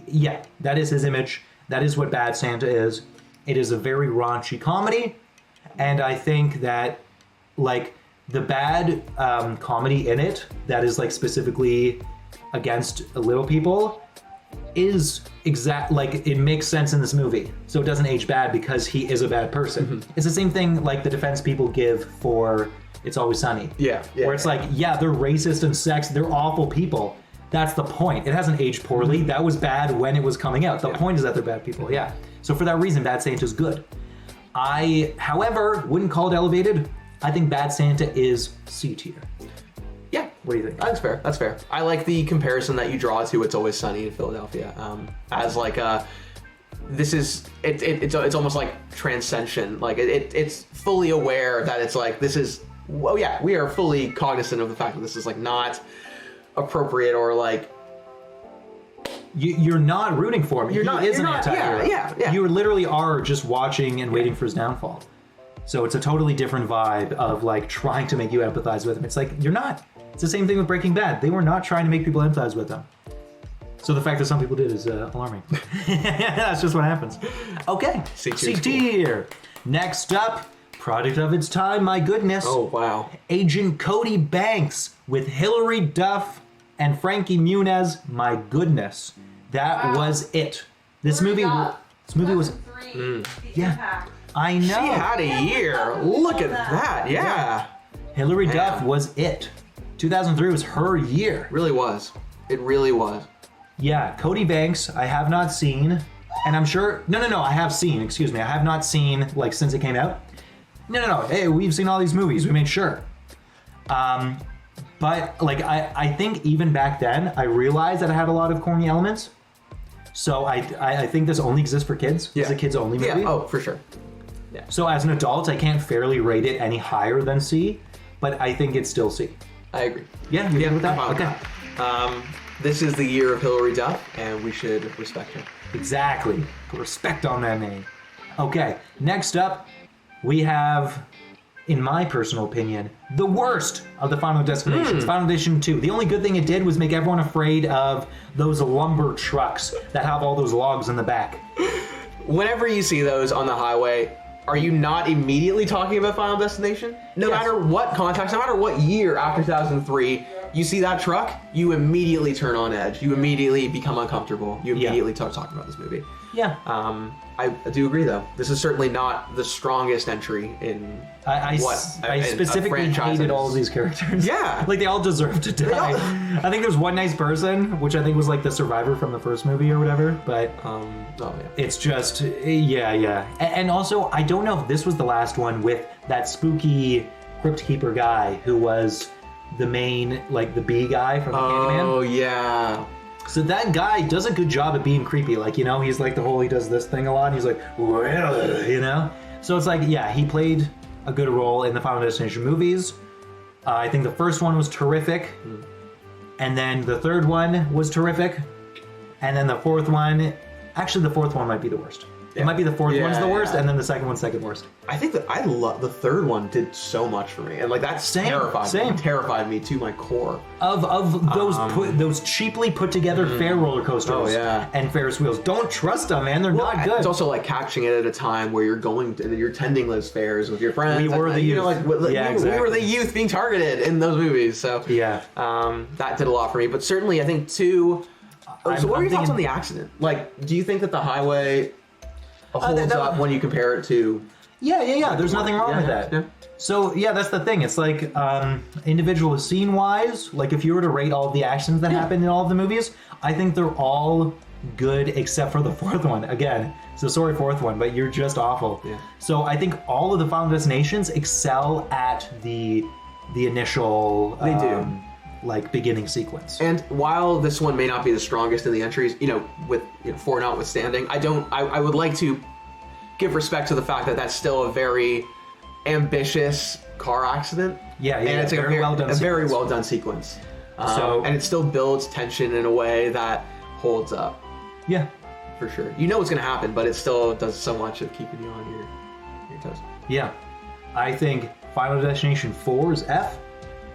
Yeah, that is his image. That is what Bad Santa is. It is a very raunchy comedy, and I think that, like, the bad comedy in it that is, like, specifically against little people is like, it makes sense in this movie, so it doesn't age bad because he is a bad person. It's the same thing like the defense people give for It's Always Sunny. Where it's like, yeah, they're racist and sexist, they're awful people. That's the point. It hasn't aged poorly. That was bad when it was coming out. The point is that they're bad people. So for that reason, Bad Santa's good. I, however, wouldn't call it elevated. I think Bad Santa is C tier. Yeah. What do you think? That's fair. That's fair. I like the comparison that you draw to It's Always Sunny in Philadelphia. As like this is it's almost like transcension. Like it's fully aware that it's like this is. Well, yeah, we are fully cognizant of the fact that this is like not appropriate or like. You're not rooting for him. You're not. He is an anti-hero. Yeah. You literally are just watching and waiting for his downfall. So it's a totally different vibe of like trying to make you empathize with him. It's like you're not. It's the same thing with Breaking Bad. They were not trying to make people empathize with them. So the fact that some people did is alarming. That's just what happens. Okay. C tier. Next up, product of its time. My goodness. Oh wow. Agent Cody Banks with Hilary Duff and Frankie Muniz. My goodness, that was it. This movie was. Yeah. I know. She had a year. Look at that. Yeah. Hilary Duff was it. 2003 was her year. Really was. It really was. Yeah, Cody Banks, I have not seen, and I'm sure. No, I have seen. Excuse me, I have not seen like since it came out. No. Hey, we've seen all these movies. We made sure. But like I think even back then I realized that it had a lot of corny elements. So I think this only exists for kids. It's a kids only movie. Yeah. Oh, for sure. Yeah. So as an adult, I can't fairly rate it any higher than C, but I think it's still C. I agree. Yeah, you agree with that? Okay. This is the year of Hilary Duff, and we should respect her. Exactly. Put respect on that name. Okay, next up, we have, in my personal opinion, the worst of the Final Destinations. Final Destination 2. The only good thing it did was make everyone afraid of those lumber trucks that have all those logs in the back. Whenever you see those on the highway, are you not immediately talking about Final Destination? No matter what context, no matter what year after 2003, you see that truck, you immediately turn on edge. You immediately become uncomfortable. You immediately start talking about this movie. Yeah. I do agree, though. This is certainly not the strongest entry in I specifically hated all of these characters. Yeah. Like, they all deserve to die. I think there's one nice person, which I think was like the survivor from the first movie or whatever, but it's just, yeah. And also, I don't know if this was the last one with that spooky Crypt Keeper guy who was the main, like, the bee guy from the Candyman. Oh, yeah. So that guy does a good job at being creepy. Like, you know, he's like he does this thing a lot. And he's like, well, you know? So it's like, yeah, he played a good role in the Final Destination movies. I think the first one was terrific. And then the third one was terrific. And then the fourth one, actually the fourth one might be the worst. It might be the fourth one's the worst, and then the second one's second worst. I think that I love the third one did so much for me, and like that terrified me to my core. Of those cheaply put together fair roller coasters and Ferris wheels. Don't trust them, man. They're not good. It's also like catching it at a time where you're attending those fairs with your friends. We were the youth. We were the youth being targeted in those movies. So that did a lot for me. But certainly, I think too. So what are your thoughts on the accident? Like, do you think that the highway? holds up when you compare it to. Yeah. There's nothing wrong with that. Yeah. So yeah, that's the thing. It's like individual scene wise. Like if you were to rate all of the actions that happen in all of the movies, I think they're all good except for the fourth one. Again, so sorry, fourth one, but you're just awful. Yeah. So I think all of the Final Destinations excel at the initial. They do. Like beginning sequence. And while this one may not be the strongest in the entries, with 4 notwithstanding, I would like to give respect to the fact that that's still a very ambitious car accident. Yeah, and it's very well done. Very well done sequence. And it still builds tension in a way that holds up. Yeah, for sure. You know what's going to happen, but it still does so much of keeping you on your toes. Yeah, I think Final Destination 4 is F.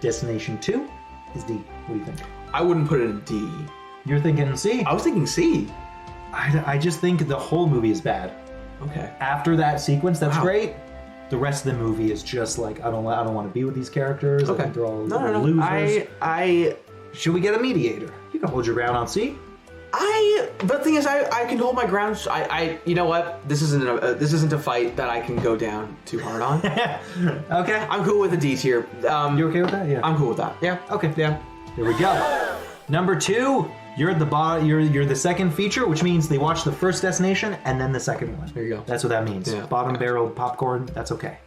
Destination 2 is D. What do you think? I wouldn't put it in D. You're thinking C? I was thinking C. I just think the whole movie is bad. Okay. After that sequence, that's great. The rest of the movie is just like I don't want to be with these characters. Okay. I think they're all no. losers. Should we get a mediator? You can hold your ground on C. But the thing is, I can hold my ground. You know what? This isn't a fight that I can go down too hard on. Okay. I'm cool with a D tier. You okay with that? Yeah. I'm cool with that. Yeah. Okay. Yeah. Here we go. Number 2. You're at the bottom. You're the second feature, which means they watch the first destination and then the second one. There you go. That's what that means. Yeah. Bottom barrel popcorn. That's okay.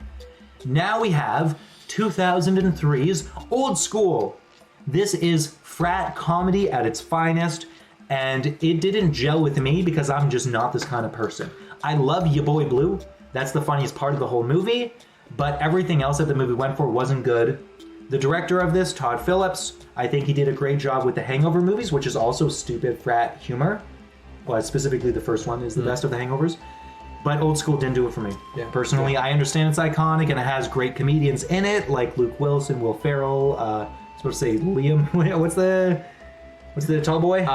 Now we have 2003's Old School. This is frat comedy at its finest, and it didn't gel with me because I'm just not this kind of person. I love Ya Boy Blue. That's the funniest part of the whole movie, but everything else that the movie went for wasn't good. The director of this, Todd Phillips, I think he did a great job with the Hangover movies, which is also stupid frat humor. Well, specifically the first one is the best of the Hangovers. But Old School didn't do it for me. Yeah. Personally, I understand it's iconic and it has great comedians in it, like Luke Wilson, Will Ferrell, I was supposed to say Liam. What's the tall boy?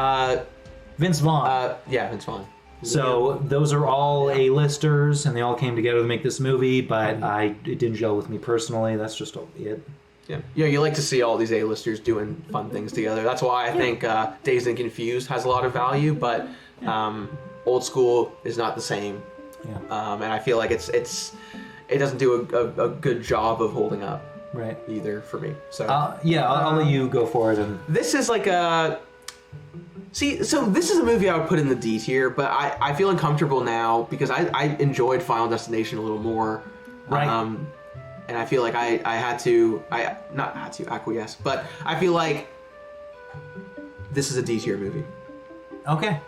Vince Vaughn. Yeah, Vince Vaughn. So those are all A-listers, and they all came together to make this movie, but it didn't gel with me personally. That's just it. Yeah, you like to see all these A-listers doing fun things together. That's why I think Dazed and Confused has a lot of value, but Old School is not the same. Yeah. And I feel like it doesn't do a good job of holding up. Right. Either for me. So I'll let you go for it. And this is like a. See, so this is a movie I would put in the D tier, but I feel uncomfortable now because I enjoyed Final Destination a little more. Right. And I feel like I not had to acquiesce, but I feel like this is a D tier movie. Okay.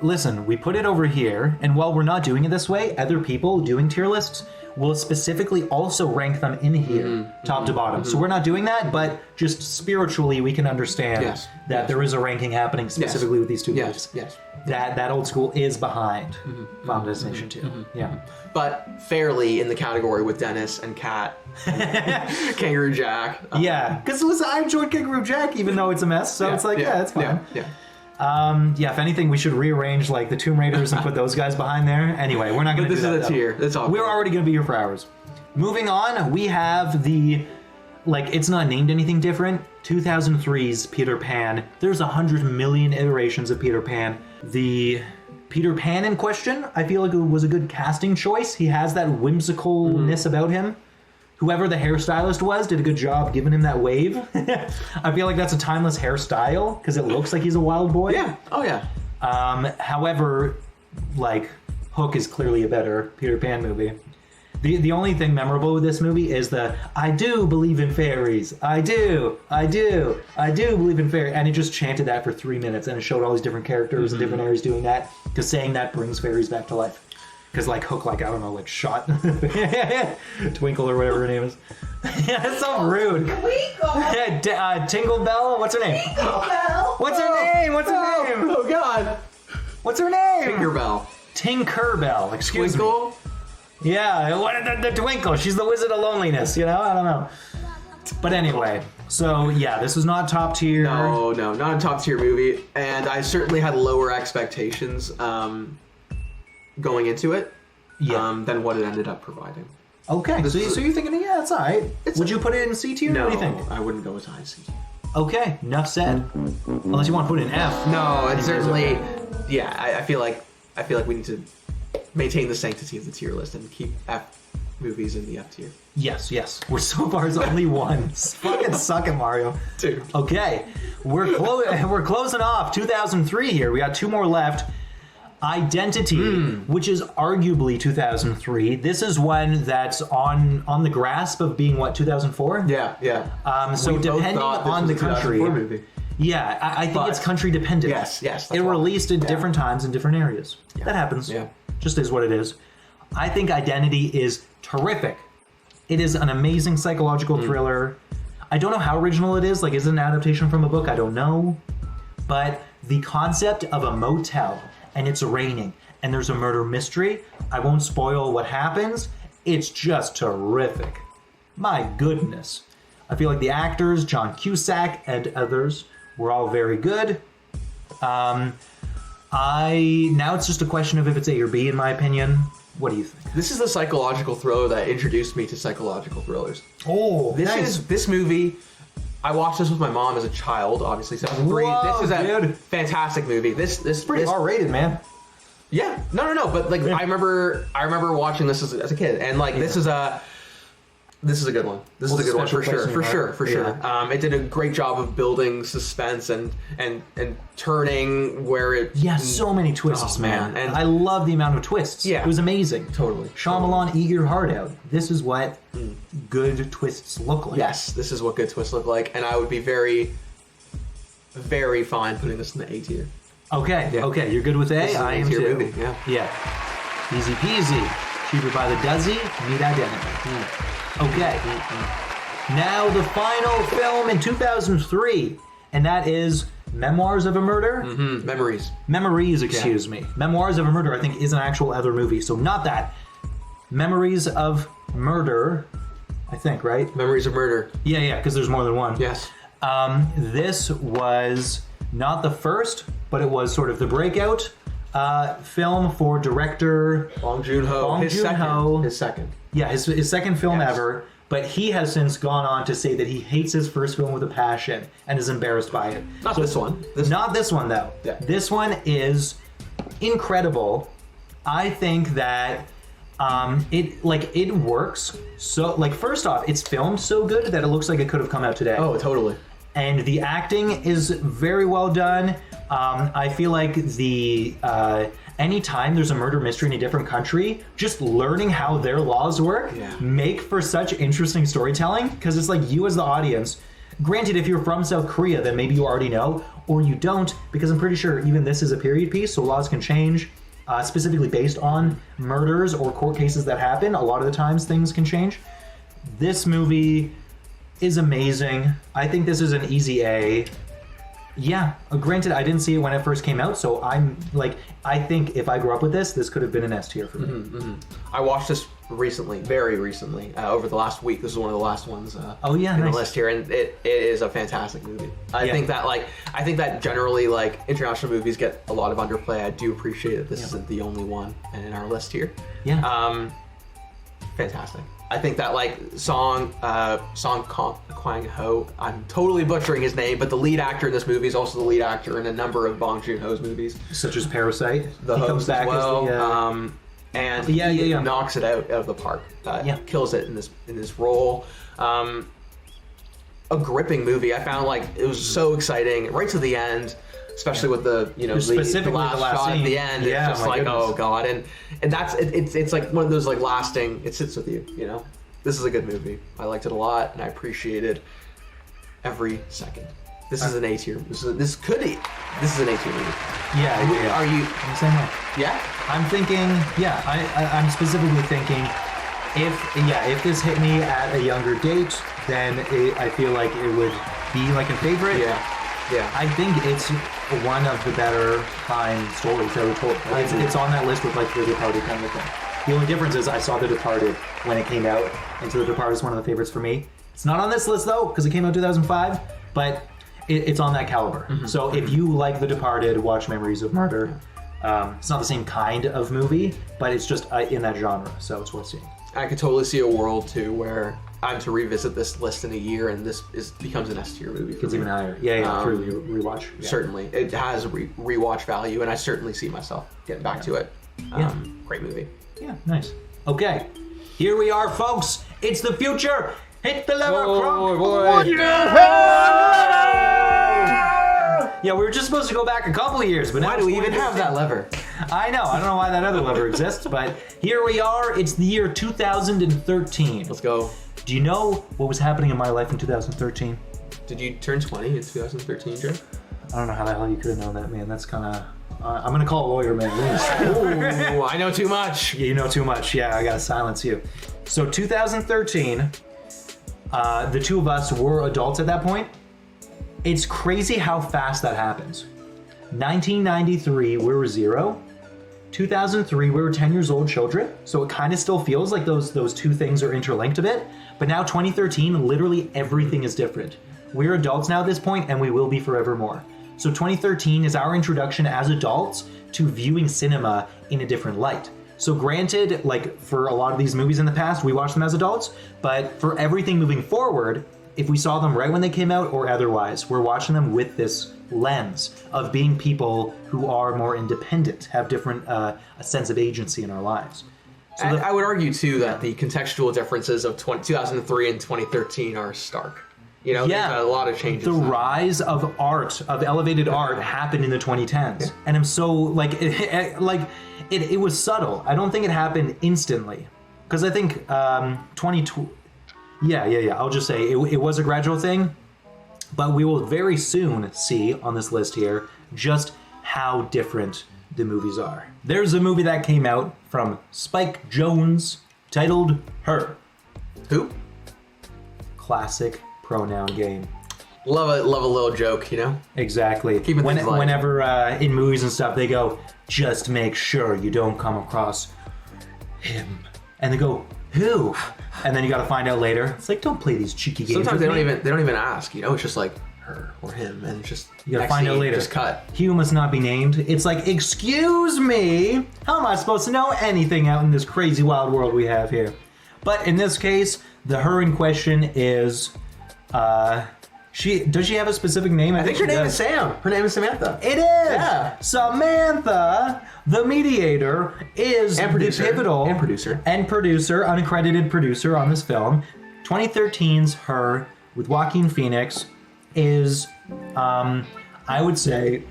Listen, we put it over here, and while we're not doing it this way, other people doing tier lists will specifically also rank them in here, top to bottom. So we're not doing that, but just spiritually we can understand that there is a ranking happening specifically with these two movies. Yes. That Old School is behind Final Destination 2. Yeah. But fairly in the category with Dennis and Kat, Kangaroo Jack. Yeah, because I enjoyed Kangaroo Jack, even though it's a mess. So it's like, it's fine. Yeah. If anything, we should rearrange like the Tomb Raiders and put those guys behind there. Anyway, we're not going to do that. This is a tier. That's all. We're already going to be here for hours. Moving on, we have it's not named anything different. 2003's Peter Pan. There's 100 million iterations of Peter Pan. The Peter Pan in question, I feel like it was a good casting choice. He has that whimsicalness about him. Whoever the hairstylist was did a good job giving him that wave. I feel like that's a timeless hairstyle because it looks like he's a wild boy. Yeah. Oh, yeah. However, Hook is clearly a better Peter Pan movie. The only thing memorable with this movie is I do believe in fairies. I do believe in fairies. And it just chanted that for 3 minutes and it showed all these different characters and different areas doing that because saying that brings fairies back to life. Because Hook, I don't know, shot Twinkle or whatever her name is. Yeah, that's so rude. Twinkle. Tingle Bell? What's her name? Tingle Bell. What's her name? Oh, God. What's her name? Tinkerbell. Excuse Twinkle? me. Yeah, the Twinkle. She's the Wizard of Loneliness, I don't know. But anyway, so this was not top tier. No, not a top tier movie. And I certainly had lower expectations going into it than what it ended up providing. Okay, so you're thinking, it's all right. Would you put it in C tier? No, what do you think? I wouldn't go as high as C tier. Okay, enough said. Unless you want to put it in F. No, it's certainly. Yeah, I feel like we need to maintain the sanctity of the tier list and keep F movies in the F tier. Yes. We're so far as only one. Fucking suck it, Mario. Dude. Okay, we're closing off 2003 here. We got 2 more left. Identity, which is arguably 2003. This is one that's on the grasp of being, what, 2004? Yeah. So We both depending thought this on was the a 2004 country, movie. yeah, I think But- it's country dependent. Yes, that's It why. released at Yeah. different times in different areas. That happens. Yeah. Just is what it is. I think Identity is terrific. It is an amazing psychological thriller. I don't know how original it is. Like, is it an adaptation from a book? I don't know. But the concept of a motel and it's raining and there's a murder mystery, I won't spoil what happens. It's just terrific. My goodness. I feel like the actors, John Cusack and others, were all very good. Now it's just a question of if it's A or B, in my opinion. What do you think? This is the psychological thriller that introduced me to psychological thrillers. Oh, This movie. I watched this with my mom as a child, obviously 2003. Whoa, This is a dude. fantastic movie. This pretty R-rated, man. Yeah, no. But like, I remember watching this as a kid, and like this is a good one. This is a good one for sure, for sure. It did a great job of building suspense and turning where it. Yeah, so many twists, Oh, man. man. And- I love the amount of twists. Yeah. It was amazing. Totally. Shyamalan, eat your heart out. This is what good twists look like. Yes, this is what good twists look like, and I would be very, very fine putting this in the A tier. Okay, Yeah. okay, you're good with A? This is an I am A-tier too. movie, yeah. Easy peasy. Cheaper by the dozen, meet Identity. Okay. Now the final film in 2003, and that is Memoirs of a Murder? Memories. Memories, excuse me. Memoirs of a Murder, I think, is an actual other movie, so not that. Memories of Murder, I think, right? Memories of Murder. Yeah, because there's more than one. Yes. This was not the first, but it was sort of the breakout film for director Bong Joon-ho. Bong Joon-ho. His second. Yeah, his second film Yes. ever, but he has since gone on to say that he hates his first film with a passion and is embarrassed by it. Not So- this one. Not this one, though. Yeah. This one is incredible. I think that it works. So, like, first off, it's filmed so good that it looks like it could have come out today. Oh, totally. And the acting is very well done. I feel like anytime there's a murder mystery in a different country, just learning how their laws work make for such interesting storytelling, because it's like you as the audience. Granted, if you're from South Korea, then maybe you already know, or you don't, because I'm pretty sure even this is a period piece, so laws can change, specifically based on murders or court cases that happen. A lot of the times things can change. This movie is amazing. I think this is an easy A. Yeah, granted, I didn't see it when it first came out, so I think if I grew up with this could have been an S tier for me. I watched this recently, very recently, over the last week. This is one of the last ones in nice. the list here, and it is a fantastic movie. I think that generally, like, international movies get a lot of underplay. I do appreciate that this isn't the only one in our list here. Yeah. Fantastic. I think that, like, Song Kwang Ho, I'm totally butchering his name, but the lead actor in this movie is also the lead actor in a number of Bong Joon-ho's movies. Such as Parasite. The He host comes back as well, as the, and Yeah, he yeah. knocks it out of the park. Kills it in this role. A gripping movie. I found, like, it was so exciting right to the end, especially with the Specifically the last shot scene. at the end. Yeah, It's just my like, goodness. oh god, and that's it's like one of those, like, lasting. It sits with you. You know, this is a good movie. I liked it a lot, and I appreciated every second. This is an A tier. This is an A tier movie. Yeah. Are you? I'm the same way. Yeah. I'm thinking, I'm specifically thinking, if this hit me at a younger date, then I feel like it would be like a favorite. Yeah. I think it's one of the better crime stories ever told. It's on that list with, like, The Departed kind of thing. The only difference is I saw The Departed when it came out, and so The Departed is one of the favorites for me. It's not on this list, though, because it came out in 2005, but it's on that caliber. So if you like The Departed, watch Memories of Murder. It's not the same kind of movie, but it's just in that genre, so it's worth seeing. I could totally see a world too where I'm to revisit this list in a year and this becomes an S tier movie. It's even higher. Yeah, true. Rewatch. Yeah. Certainly, it has rewatch value, and I certainly see myself getting back to it Great movie. Yeah, nice. Okay, here we are, folks. It's the future. Hit the lever. Yeah, we were just supposed to go back a couple of years, but why do we even have that lever? I know. I don't know why that other lever exists, but here we are. It's the year 2013. Let's go. Do you know what was happening in my life in 2013? Did you turn 20 in 2013, Joe? I don't know how the hell you could have known that, man. That's kind of... I'm going to call a lawyer, man. Ooh, I know too much. Yeah, you know too much. Yeah, I got to silence you. So 2013, the two of us were adults at that point. It's crazy how fast that happens. 1993, we were 0. 2003, we were 10 years old children. So it kind of still feels like those two things are interlinked a bit. But now 2013, literally everything is different. We're adults now at this point, and we will be forevermore. So 2013 is our introduction as adults to viewing cinema in a different light. So granted, like for a lot of these movies in the past, we watched them as adults, but for everything moving forward, if we saw them right when they came out or otherwise, we're watching them with this lens of being people who are more independent, have different, a sense of agency in our lives. So I would argue too that the contextual differences of 2003 and 2013 are stark. You know, there's a lot of changes. The rise of art, of elevated art, happened in the 2010s, and I'm so it was subtle. I don't think it happened instantly, because I think 2020. Yeah. I'll just say it was a gradual thing, but we will very soon see on this list here just how different the movies are. There's a movie that came out from Spike Jonze titled Her. Who? Classic pronoun game. Love a little joke, you know? Exactly. Whenever in movies and stuff they go, just make sure you don't come across him. And they go, who? And then you gotta find out later. It's like, don't play these cheeky games. Sometimes they don't even ask, you know? It's just like her or him, and it's just you gotta find out later. Just cut. He who must not be named. It's like, excuse me, how am I supposed to know anything out in this crazy wild world we have here? But in this case, the her in question is does she have a specific name? I think her name is Sam. Her name is Samantha. It is! Yeah. Samantha, the mediator, is and producer. the pivotal... And producer. And producer, unaccredited producer on this film. 2013's Her, with Joaquin Phoenix, is, I would say,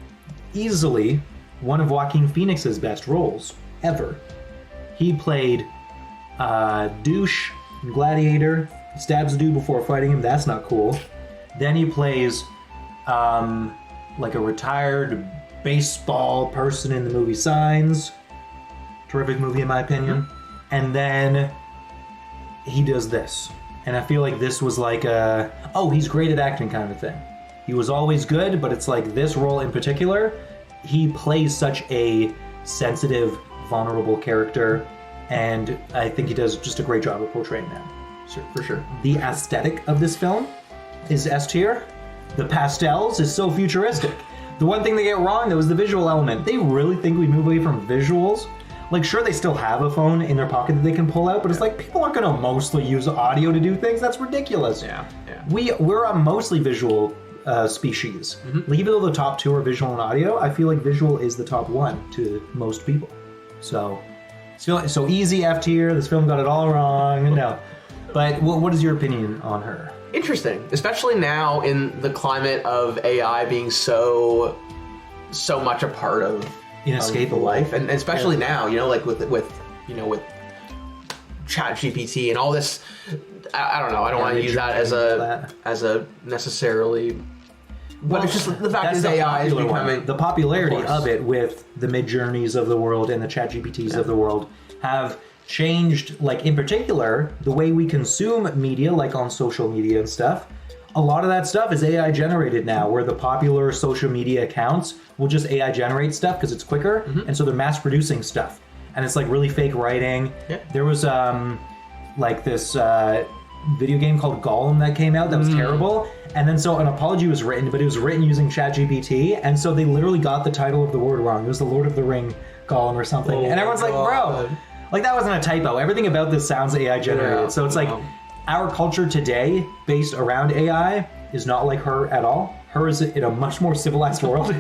easily one of Joaquin Phoenix's best roles ever. He played douche in Gladiator. Stabs a dude before fighting him. That's not cool. Then he plays like a retired baseball person in the movie Signs. Terrific movie in my opinion. And then he does this. And I feel like this was like a, oh, he's great at acting kind of a thing. He was always good, but it's like this role in particular, he plays such a sensitive, vulnerable character. And I think he does just a great job of portraying that. Sure, for sure. The aesthetic of this film is S tier. The pastels is so futuristic. The one thing they get wrong, though, is the visual element. They really think we move away from visuals. Like, sure, they still have a phone in their pocket that they can pull out, but it's like, people aren't going to mostly use audio to do things. That's ridiculous. Yeah. We're a mostly visual species. Mm-hmm. Like, even though the top two are visual and audio, I feel like visual is the top one to most people. So, it's so easy F tier. This film got it all wrong. No. But what is your opinion on Her? Interesting, especially now in the climate of AI being so much a part of inescapable life, and especially now, you know, like with Chat GPT and all this. I don't know. I don't want to use that as a necessarily. But it's just the fact that AI is becoming the popularity of it with the Midjourneys of the world and the Chat GPTs of the world have changed, like in particular, the way we consume media, like on social media and stuff. A lot of that stuff is AI generated now, where the popular social media accounts will just AI generate stuff because it's quicker, and so they're mass producing stuff. And it's like really fake writing. Yeah. There was like this video game called Gollum that came out that was terrible. And then so an apology was written, but it was written using ChatGPT, and so they literally got the title of the word wrong. It was the Lord of the Ring Gollum or something. And everyone's like, bro, like that wasn't a typo. Everything about this sounds AI generated. So it's like our culture today based around AI is not like Her at all. her is in a much more civilized world.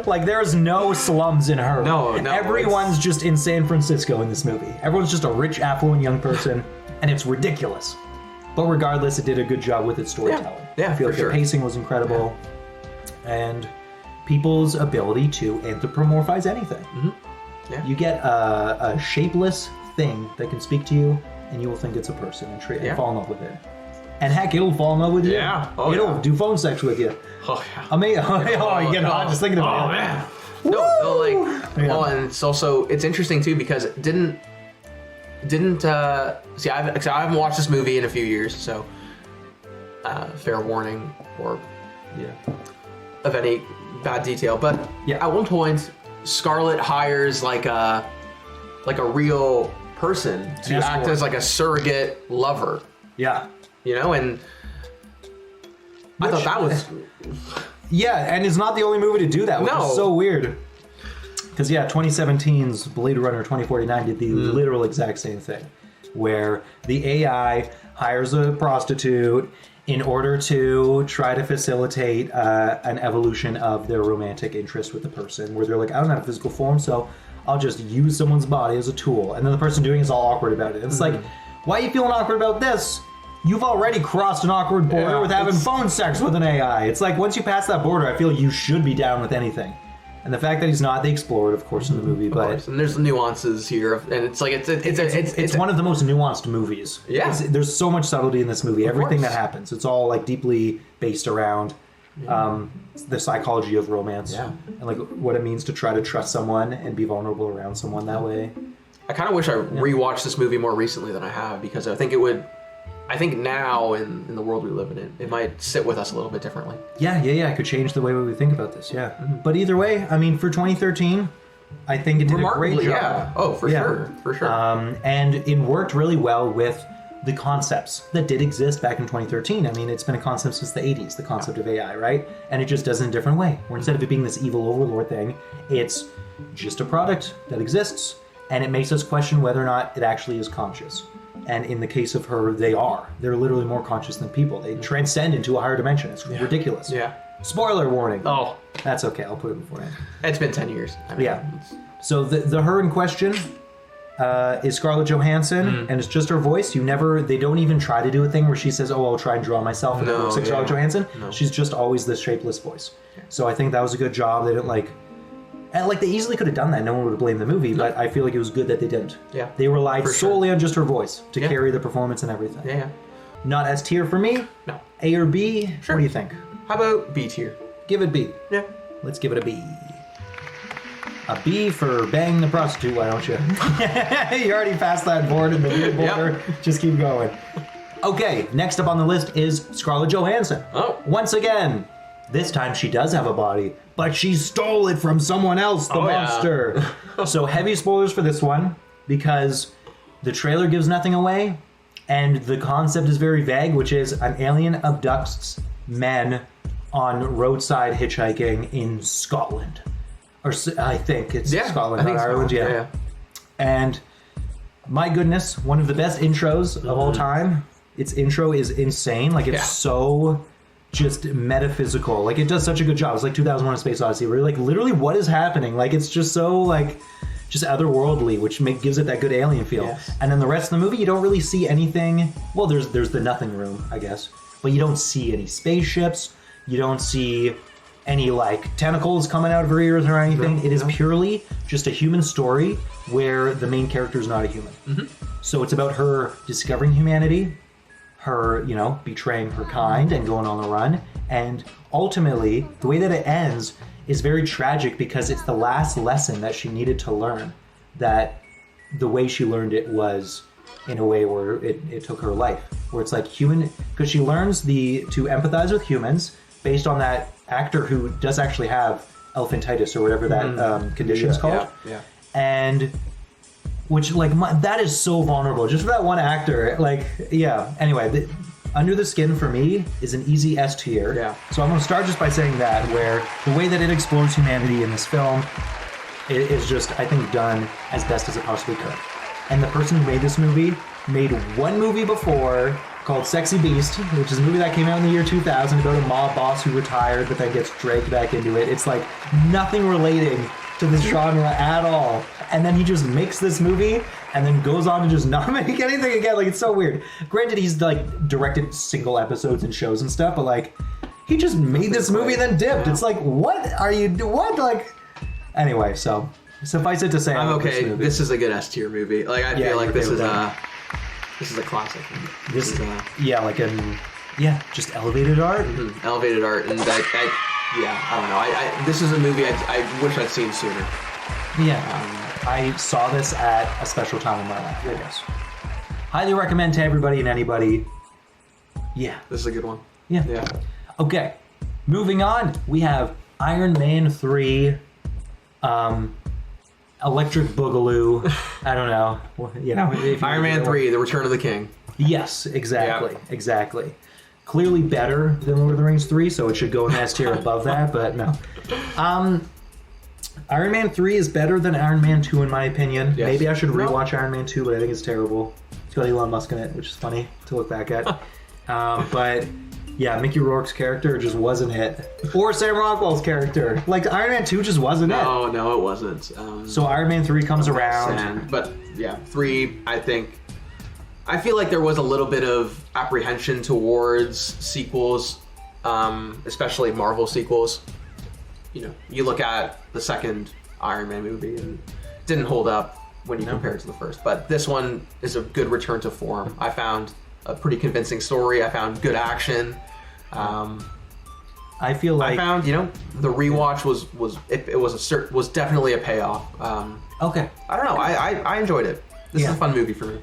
Like, there's no slums in her. No, Everyone's just in San Francisco in this movie. Everyone's just a rich, affluent young person, and it's ridiculous. But regardless, it did a good job with its storytelling. Yeah, I feel for like sure. the pacing was incredible, and people's ability to anthropomorphize anything. Yeah. You get a shapeless thing that can speak to you, and you will think it's a person and fall in love with it. And heck, it'll fall in love with you. Yeah. Oh, it'll yeah. do phone sex with you. Oh, yeah. Amazing. Oh, you get hot just thinking about it. Man. No, like, well, and it's interesting too because it didn't see, I haven't watched this movie in a few years, so fair warning or of any bad detail. But at one point, Scarlett hires like a real person to act as like a surrogate lover. Yeah. You know, and I thought that was Yeah, and it's not the only movie to do that, which No. is so weird. Because 2017's Blade Runner 2049 did the literal exact same thing, where the AI hires a prostitute in order to try to facilitate an evolution of their romantic interest with the person, where they're like, I don't have a physical form, so I'll just use someone's body as a tool. And then the person doing it is all awkward about it. It's like, why are you feeling awkward about this? You've already crossed an awkward border with having phone sex with an AI. It's like, once you pass that border, I feel like you should be down with anything. And the fact that he's not, they explore it, of course, in the movie. But and there's nuances here, and it's like it's one of the most nuanced movies. Yeah. There's so much subtlety in this movie. Everything course. that happens, it's all like deeply based around the psychology of romance and like what it means to try to trust someone and be vulnerable around someone that way. I kind of wish I rewatched this movie more recently than I have, because I think now in the world we live in, it might sit with us a little bit differently. Yeah. It could change the way we think about this. Yeah. But either way, I mean, for 2013, I think it did a great job. Yeah. Oh, for sure. And it worked really well with the concepts that did exist back in 2013. I mean, it's been a concept since the 80s, the concept of AI, right? And it just does it in a different way, where instead of it being this evil overlord thing, it's just a product that exists, and it makes us question whether or not it actually is conscious. And in the case of her, they are. They're literally more conscious than people. They transcend into a higher dimension. It's ridiculous. Yeah. Spoiler warning. Oh. That's okay. I'll put it beforehand. It's been 10 years. I mean, So the her in question is Scarlett Johansson, and it's just her voice. They don't even try to do a thing where she says, oh, I'll try and draw myself and it looks like Scarlett Johansson. No. She's just always this shapeless voice. So I think that was a good job. They didn't they easily could have done that. No one would have blamed the movie, but I feel like it was good that they didn't. Yeah. They relied solely on just her voice to carry the performance and everything. Yeah. Not S tier for me. No. A or B? Sure. What do you think? How about B tier? Give it B. Yeah. Let's give it a B. A B for bang the prostitute, why don't you? You already passed that board in the weird border. Just keep going. Okay, next up on the list is Scarlett Johansson. Oh. Once again, this time she does have a body, but she stole it from someone else, the monster. So heavy spoilers for this one, because the trailer gives nothing away, and the concept is very vague, which is an alien abducts men on roadside hitchhiking in Scotland. Or I think it's Scotland, not Ireland. Yeah. And my goodness, one of the best intros of all time. Its intro is insane. Like, it's so just metaphysical. Like, it does such a good job. It's like 2001: A Space Odyssey, where you're like, literally, what is happening? Like, it's just so just otherworldly, which gives it that good alien feel. Yes. And then the rest of the movie, you don't really see anything. Well, there's the nothing room, I guess, but you don't see any spaceships. You don't see any tentacles coming out of her ears or anything. It is purely just a human story where the main character is not a human. So it's about her discovering humanity, her, betraying her kind and going on the run. And ultimately, the way that it ends is very tragic, because it's the last lesson that she needed to learn, that the way she learned it was in a way where it took her life, where it's like human, because she learns to empathize with humans based on that actor who does actually have elephantitis or whatever that condition is called. Yeah. And which that is so vulnerable just for that one actor. Anyway, Under the Skin for me is an easy S tier. Yeah. So I'm going to start just by saying that, where the way that it explores humanity in this film is just, I think, done as best as it possibly could. And the person who made this movie made one movie before called Sexy Beast, which is a movie that came out in the year 2000 about a mob boss who retired but then gets dragged back into it. It's like nothing relating to this genre at all. And then he just makes this movie and then goes on to just not make anything again. Like, it's so weird. Granted, he's like directed single episodes and shows and stuff, but like he just made this movie and then dipped. It's like, what are you doing? What? Like, anyway, so suffice it to say, I'm okay. This is a good S tier movie. Like, I feel like this is a classic. This is just elevated art. Mm-hmm. Elevated art, and I don't know. This is a movie I wish I'd seen sooner. Yeah, I saw this at a special time in my life, I guess. Highly recommend to everybody and anybody. Yeah. This is a good one. Yeah. Yeah. Okay, moving on. We have Iron Man 3, Electric Boogaloo. I don't know. You know, Iron Man 3, The Return of the King. Yes, exactly. Yep. Exactly. Clearly better than Lord of the Rings 3, so it should go in S tier above that, but no. Iron Man 3 is better than Iron Man 2 in my opinion. Yes. Maybe I should rewatch Iron Man 2, but I think it's terrible. It's got Elon Musk in it, which is funny to look back at. But yeah, Mickey Rourke's character just wasn't it. Or Sam Rockwell's character. Like, Iron Man 2 just wasn't it. No, it wasn't. So Iron Man 3 comes around. But yeah, 3, I feel like there was a little bit of apprehension towards sequels, especially Marvel sequels. You know, you look at the second Iron Man movie and it didn't hold up when you compare it to the first. But this one is a good return to form. I found a pretty convincing story. I found good action. I feel like the rewatch was definitely a payoff. Okay. I don't know. I enjoyed it. This is a fun movie for me.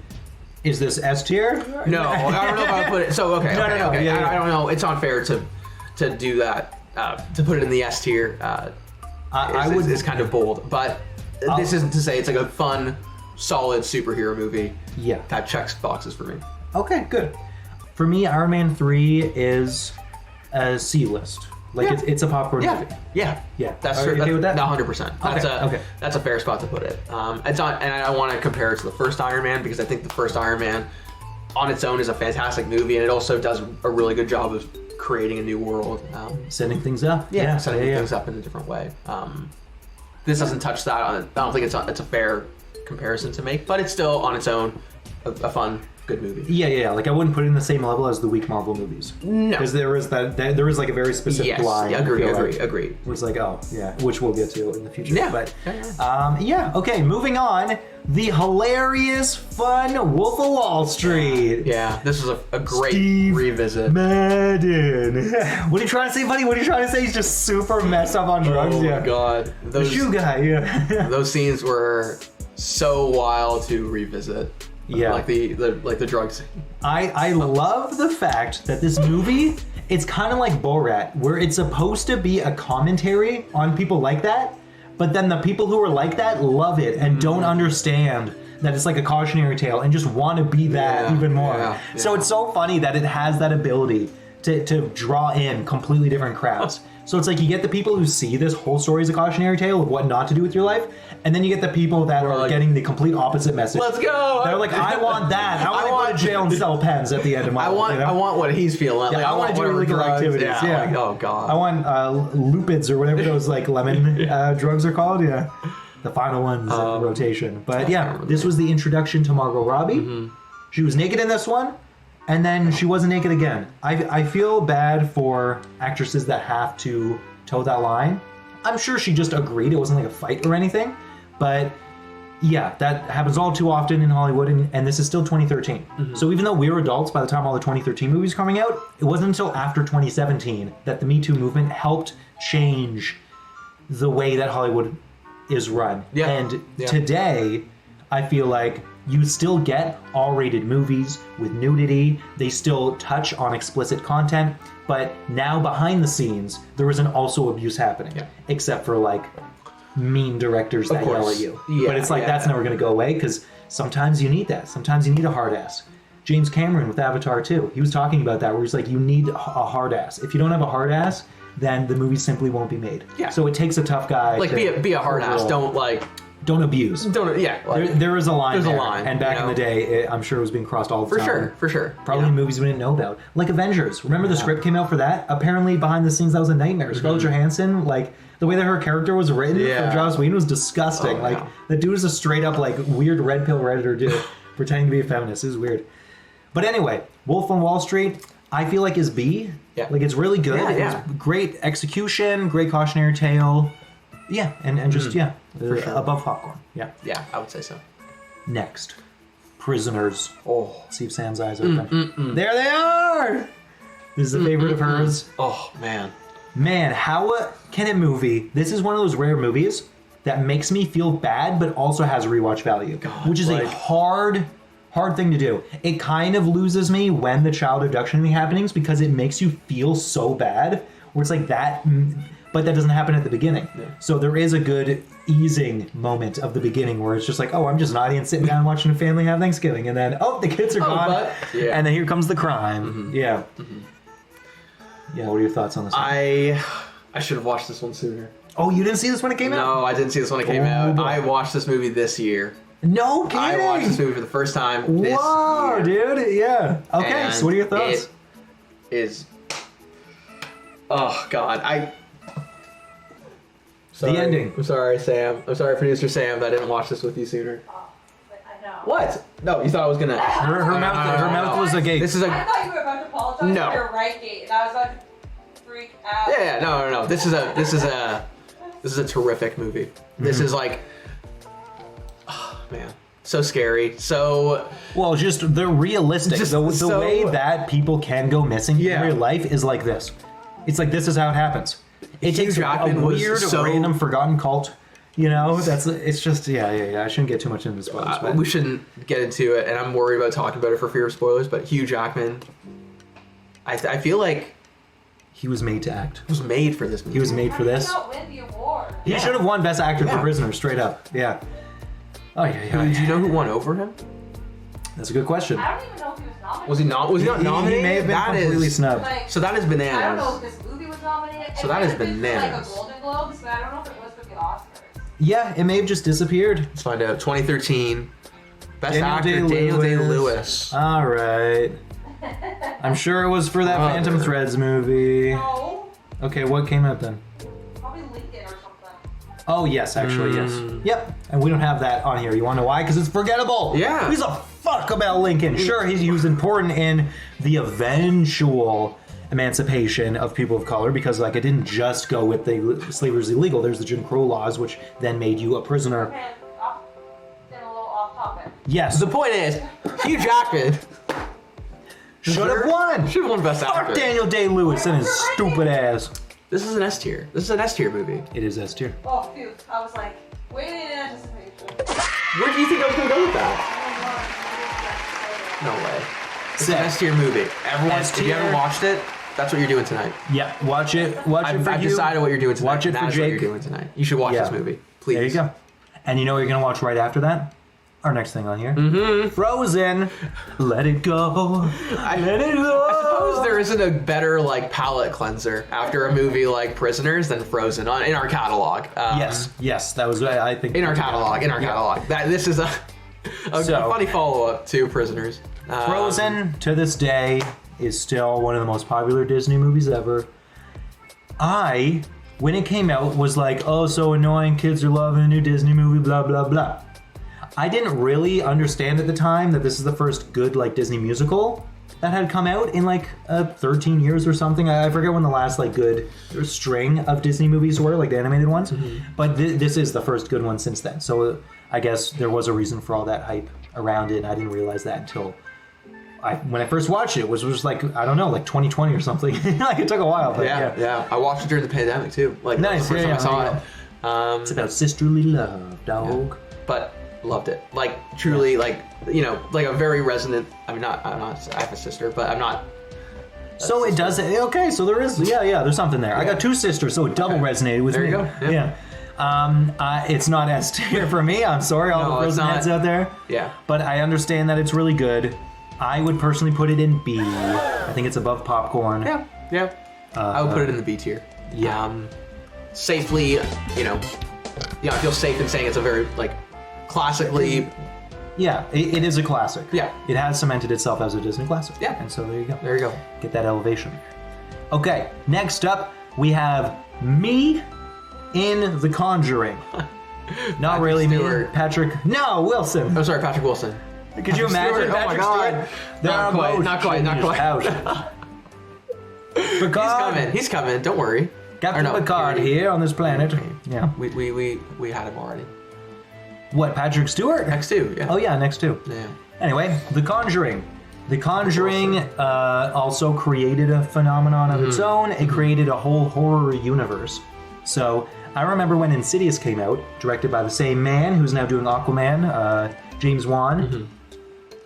Is this S tier? No, I don't know if I would put it. So okay. No. Yeah. I don't know. It's unfair to do that. To put it in the S tier. Is kind of bold, but this isn't to say it's like a fun, solid superhero movie. Yeah. That checks boxes for me. Okay, good. For me, Iron Man 3 is a C-list. Like, it's a popcorn movie. Yeah. That's Are you okay with that? 100%. That's a fair spot to put it. It's not, and I want to compare it to the first Iron Man because I think the first Iron Man, on its own, is a fantastic movie, and it also does a really good job of creating a new world. Setting things up. Setting things up in a different way. This doesn't touch that. I don't think it's a fair comparison to make, but it's still on its own a fun, good movie. Yeah. Like, I wouldn't put it in the same level as the weak Marvel movies. No, because there is like a very specific line. Yeah, agree. Where it's like, which we'll get to in the future. Yeah. But okay, moving on. The hilarious, fun Wolf of Wall Street. Yeah, this is a great Steve revisit. Madden. What are you trying to say, buddy? What are you trying to say? He's just super messed up on drugs. Oh my god, the shoe guy. Yeah. Those scenes were so wild to revisit. Yeah, like the drugs. I love the fact that this movie, it's kind of like Borat, where it's supposed to be a commentary on people like that, but then the people who are like that love it and don't understand that it's like a cautionary tale and just want to be that even more. Yeah. So it's so funny that it has that ability to draw in completely different crowds. So it's like you get the people who see this whole story as a cautionary tale of what not to do with your life, and then you get the people that are like, getting the complete opposite message. Let's go! They're like, I want that. I want to go to jail and sell pens at the end of my life. I want what he's feeling. Yeah, like, I want to do illegal activities. Yeah. Like, oh god. I want Lupids or whatever those like lemon drugs are called. Yeah, the final ones in rotation. But yeah, this was the introduction to Margot Robbie. Mm-hmm. She was naked in this one. And then she wasn't naked again. I feel bad for actresses that have to toe that line. I'm sure she just agreed. It wasn't like a fight or anything. But yeah, that happens all too often in Hollywood. And this is still 2013. Mm-hmm. So even though we were adults by the time all the 2013 movies coming out, it wasn't until after 2017 that the Me Too movement helped change the way that Hollywood is run. Yeah. And today, I feel like you still get R-rated movies with nudity. They still touch on explicit content, but now behind the scenes, there isn't also abuse happening, except for like mean directors that yell at you. Yeah, but it's like that's never going to go away because sometimes you need that. Sometimes you need a hard ass. James Cameron with Avatar 2, he was talking about that where he's like, you need a hard ass. If you don't have a hard ass, then the movie simply won't be made. Yeah. So it takes a tough guy. Like be a hard ass. Don't like don't abuse. Yeah. Like, There is a line. There's there. a line. And back in the day, I'm sure it was being crossed all the time. For sure. Probably in movies we didn't know about. Like Avengers. Remember the script came out for that? Apparently behind the scenes that was a nightmare. Scarlett Johansson, like the way that her character was written for Joss Whedon was disgusting. The dude is a straight up like weird red pill Redditor dude pretending to be a feminist. It was weird. But anyway, Wolf on Wall Street, I feel like is B. Yeah. Like it's really good. Yeah, It's great execution, great cautionary tale. Yeah, and just above popcorn. Yeah. Yeah, I would say so. Next, Prisoners. Oh. See if Sam's eyes open. There they are! This is a favorite of hers. Oh, man. Man, how can a movie... This is one of those rare movies that makes me feel bad, but also has rewatch value. God, which is a hard thing to do. It kind of loses me when the child abduction thing happens because it makes you feel so bad. Where it's like that... But that doesn't happen at the beginning. Yeah. So there is a good easing moment of the beginning where it's just like, oh, I'm just an audience sitting down watching a family have Thanksgiving. And then, oh, the kids are gone. And then here comes the crime. Yeah. Yeah, what are your thoughts on this one? I should have watched this one sooner. Oh, you didn't see this when it came out? No, I didn't see this when it came out. Boy. I watched this movie this year. No kidding! I watched this movie for the first time this Whoa, year. dude. Yeah. Okay, And so what are your thoughts? It is... Oh, God. Sorry. The ending. I'm sorry, Sam. I'm sorry, producer Sam, that I didn't watch this with you sooner. Oh, but I know. What? No, you thought I was gonna... Her mouth was a gate. This is a... I thought you were about to apologize No. for your right gate, and I was about to freak out. Yeah, no. This is a terrific movie. This is like... Oh, man. So scary. So... Well, just they're realistic. Just The so- way that people can go missing in real life is like this. It's like this is how it happens. It Hugh takes Jackman a was weird, so- random, forgotten cult. You know, it's just yeah. I shouldn't get too much into spoilers. But we shouldn't get into it, and I'm worried about talking about it for fear of spoilers, but Hugh Jackman... I feel like... he was made to act. was made for this movie. He was made for this. He did not win the award. He should have won Best Actor for Prisoners, straight up. Yeah. Oh yeah. Do you know who won over him? That's a good question. I don't even know if he was nominated. Was he not? Was he not nominated? He may have been That completely is- snubbed. Like, So that is I don't know bananas. if this movie was nominated. So It that might is have been for, bananas. like a Golden Globes, but I don't know if it was for the Oscars. Yeah, it may have just disappeared. Let's find out. 2013. Best Daniel actor, Daniel Day-Lewis. All right. I'm sure it was for that Oh, Phantom there. Threads movie. No, Okay, what came out then? probably Lincoln or something. Oh, yes, actually, yes. Yep, and we don't have that on here. You want to know why? Because it's forgettable. Yeah. Who gives a fuck about Lincoln? Sure, he was important in the eventual emancipation of people of color because, like, it didn't just go with the slavery was illegal. There's the Jim Crow laws, which then made you a prisoner. Okay, then a little off topic. Yes. The point is, Hugh Jackman Should have won. Should have won Best Fuck Actor. Daniel Day-Lewis and his stupid ass. This is an S tier. This is an S tier movie. It is S tier. Oh, phew. I was like, waiting in anticipation. Where do you think I was gonna go with that? No way. It's an Sick. S tier movie. Everyone, S if you haven't tier. watched it, that's what you're doing tonight. Yeah, watch it. Watch it for I've you. decided what you're doing tonight. Watch it That for is what Jake. you're doing tonight. You should watch Yeah. this movie, please. There you go. And you know what you're gonna watch right after that? Our next thing on here. Mm-hmm. Frozen. Let it go. Let it go. I suppose there isn't a better like palate cleanser after a movie like Prisoners than Frozen in our catalog. Yes, that was I think In our catalog. This is a So- funny follow up to Prisoners. Frozen to this day is still one of the most popular Disney movies ever. I, when it came out, was like, oh, so annoying, kids are loving a new Disney movie, blah, blah, blah. I didn't really understand at the time that this is the first good, like, Disney musical that had come out in, like, 13 years or something. I forget when the last, like, good string of Disney movies were, like, the animated ones. Mm-hmm. But this is the first good one since then. So I guess there was a reason for all that hype around it, and I didn't realize that until... when I first watched it, was just like, I don't know, like 2020 or something. Like, it took a while, but Yeah. I watched it during the pandemic too. Like, that was the Nice, first time I yeah, saw it. It's about sisterly love, dog. But loved it. Like, truly, like, you know, like a very resonant. I'm not. I have a sister, but I'm not. So it does. Okay, so there is. Yeah. There's something there. I got two sisters, so it double resonated with There me. you go, yeah. It's not S tier for me. I'm sorry, all No, the it's Frozen not. heads out there. Yeah. But I understand that it's really good. I would personally put it in B. I think it's above popcorn. Yeah. I would put it in the B tier. Yeah. Safely, you know, I feel safe in saying it's a very like classically. Yeah, it is a classic. Yeah. It has cemented itself as a Disney classic. Yeah. And so there you go. There you go. Get that elevation. Okay, next up we have me in The Conjuring. Not really Stewart. me, Patrick. No, Wilson. Oh, sorry, Patrick Wilson. Could you imagine Stewart? Oh my Patrick God. Stewart? Not quite, not quite, not quite. Out. He's coming. He's coming. Don't worry. Captain Picard here on this planet. Yeah. We had him already. What, Patrick Stewart? Next two. Yeah. Oh yeah, next two. Yeah. Anyway, The Conjuring. The Conjuring also created a phenomenon of its own. It created a whole horror universe. So I remember when Insidious came out, directed by the same man who's now doing Aquaman, James Wan.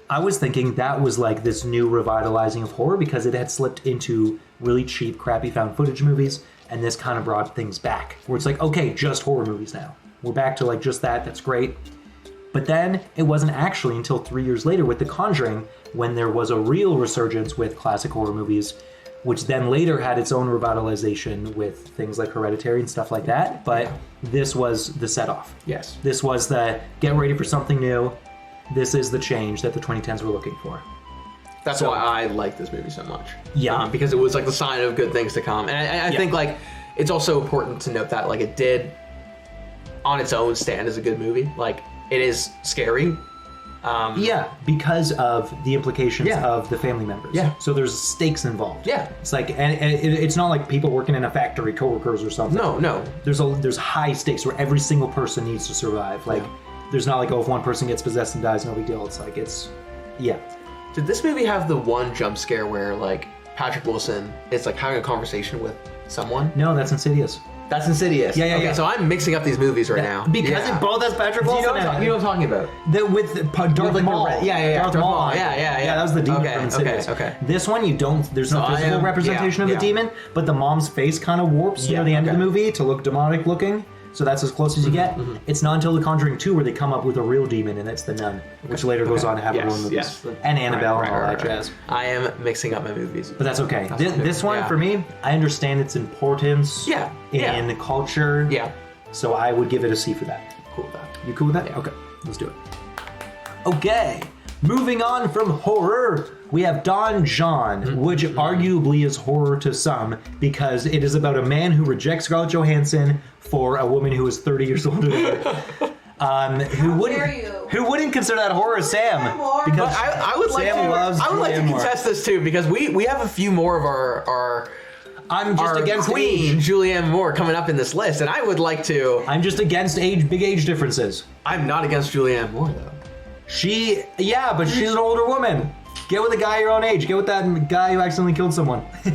I was thinking that was like this new revitalizing of horror because it had slipped into really cheap, crappy found footage movies, and this kind of brought things back. Where it's like, okay, just horror movies now. We're back to like just that, that's great. But then it wasn't actually until 3 years later with The Conjuring when there was a real resurgence with classic horror movies, which then later had its own revitalization with things like Hereditary and stuff like that. But this was the set-off. Yes. This was the get ready for something new. This is the change that the 2010s were looking for. That's why I like this movie so much. Yeah. Because it was like the sign of good things to come. And I think like it's also important to note that like it did on its own stand as a good movie. Like it is scary. Yeah, because of the implications Yeah. of the family members. Yeah. So there's stakes involved. Yeah. It's like, and it's not like people working in a factory, coworkers or something. No. There's high stakes where every single person needs to survive. Like, there's not like, oh, if one person gets possessed and dies, no big deal. It's like, yeah. Did this movie have the one jump scare where like Patrick Wilson is like having a conversation with someone? No, that's Insidious. That's Insidious. Yeah, okay, yeah. so I'm mixing up these movies right now. Because it both has Patrick Wilson in it. You know what I'm talking about? With Darth like Maul. Darth Maul. Yeah. Yeah, that was the demon Okay, from Insidious. okay. This one, you don't. There's no So physical representation of the demon, but the mom's face kind of warps near the end of the movie to look demonic looking. So that's as close as you get. It's not until The Conjuring 2 where they come up with a real demon, and it's the nun, which later goes on to have her own movies. Yes. And Annabelle and all that Right. jazz. I am mixing up my movies. But that's okay. That's This one, for me, I understand its importance in the culture. Yeah. So I would give it a C for that. Cool with that. You cool with that? Yeah. Okay, let's do it. Okay, moving on from horror, we have Don John, which arguably is horror to some because it is about a man who rejects Scarlett Johansson for a woman who is 30 years older than her. Who wouldn't consider that horror, Sam? Because I would like Sam to. loves I would like to Julianne Moore. contest this too because we have a few more of our I'm just against queen age. Julianne Moore coming up in this list, and I would like to. I'm just against big age differences. I'm not against Julianne Moore though. But she's an older woman. Get with a guy your own age. Get with that guy who accidentally killed someone. I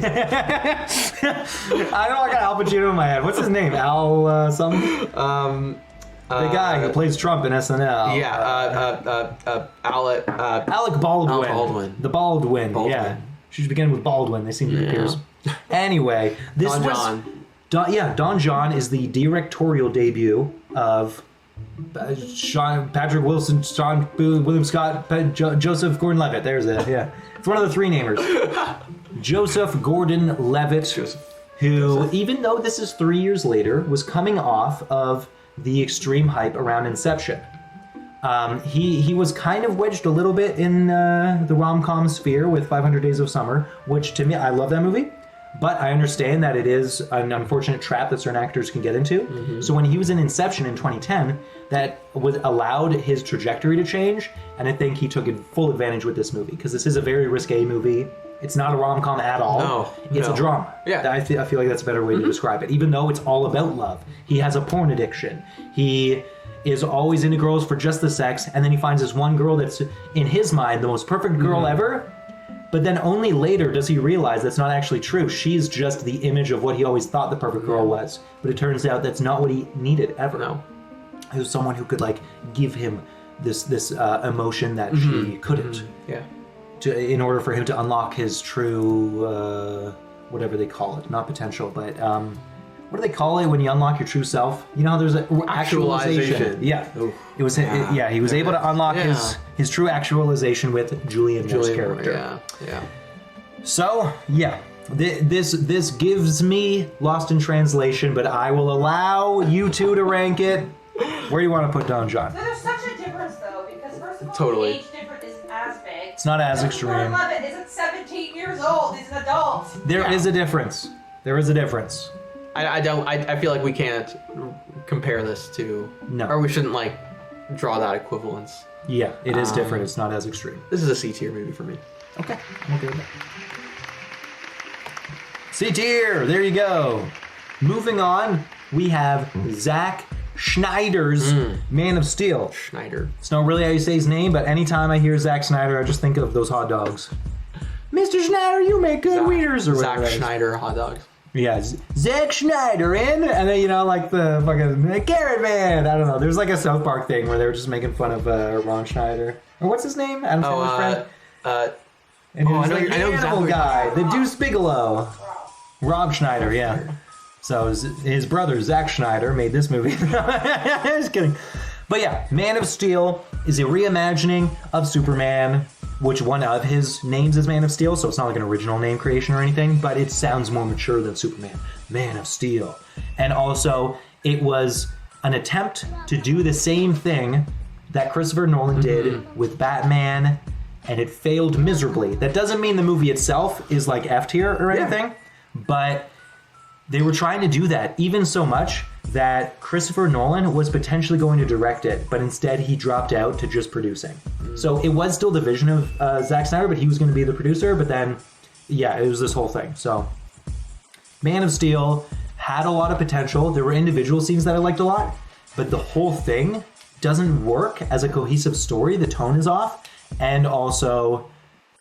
don't know, I got Al Pacino in my head. What's his name? Al something? The guy who plays Trump in SNL. Alec Baldwin. Al Baldwin. The Baldwin. Yeah. Should begin with Baldwin. They seem to be peers. Anyway, this Don was John. Don John is the directorial debut of Patrick Wilson, Sean Boone, William Scott, Joseph Gordon-Levitt. There's it. Yeah, it's one of the three namers. Joseph Gordon-Levitt, who, even though this is 3 years later, was coming off of the extreme hype around Inception. He was kind of wedged a little bit in the rom-com sphere with 500 Days of Summer, which to me, I love that movie. But I understand that it is an unfortunate trap that certain actors can get into. So when he was in Inception in 2010, that allowed his trajectory to change, and I think he took full advantage with this movie, because this is a very risque movie. It's not a rom-com at all. It's a drama. Yeah. I feel like that's a better way to describe it, even though it's all about love. He has a porn addiction. He is always into girls for just the sex, and then he finds this one girl that's, in his mind, the most perfect girl ever. But then only later does he realize that's not actually true. She's just the image of what he always thought the perfect girl was. But it turns out that's not what he needed ever. No. It was someone who could like give him this emotion that she couldn't. Yeah. In order for him to unlock his true, whatever they call it, not potential, but what do they call it when you unlock your true self? You know, there's a actualization. Yeah. Oof. It was. Yeah. He was able to unlock his true actualization with Julianne Moore's character. Yeah. So yeah, this gives me Lost in Translation, but I will allow you two to rank it. Where do you want to put Don John? There's such a difference though, because first of all, Totally. the age difference isn't as big. It's not as And extreme. 11 isn't 17 years old. He's an adult. There is a difference. There is a difference. I feel like we can't compare this to, No. or we shouldn't like draw that equivalence. Yeah, it is different. It's not as extreme. This is a C tier movie for me. Okay, I'm okay with that. C tier, there you go. Moving on, we have Zack Snyder's Man of Steel. Schneider. It's not really how you say his name, but anytime I hear Zack Snyder, I just think of those hot dogs. Mr. Schneider, you make good wieners, or whatever. Zack that is. Schneider hot dogs. Yeah, Zack Snyder in, and then, you know, like the fucking Carrot Man. I don't know. There's like a South Park thing where they were just making fun of Ron Schneider. Or what's his name? Adam Sandler's friend? And he was like the animal exactly. guy, the Deuce Bigelow. Rob Schneider, yeah. So his brother, Zack Schneider, made this movie. Just kidding. But yeah, Man of Steel is a reimagining of Superman, which one of his names is Man of Steel, so it's not like an original name creation or anything, but it sounds more mature than Superman. Man of Steel. And also, it was an attempt to do the same thing that Christopher Nolan did with Batman, and it failed miserably. That doesn't mean the movie itself is like F tier or anything, but they were trying to do that even so much that Christopher Nolan was potentially going to direct it, but instead he dropped out to just producing. So it was still the vision of Zack Snyder, but he was going to be the producer, but then, yeah, it was this whole thing. So Man of Steel had a lot of potential. There were individual scenes that I liked a lot, but the whole thing doesn't work as a cohesive story. The tone is off, and also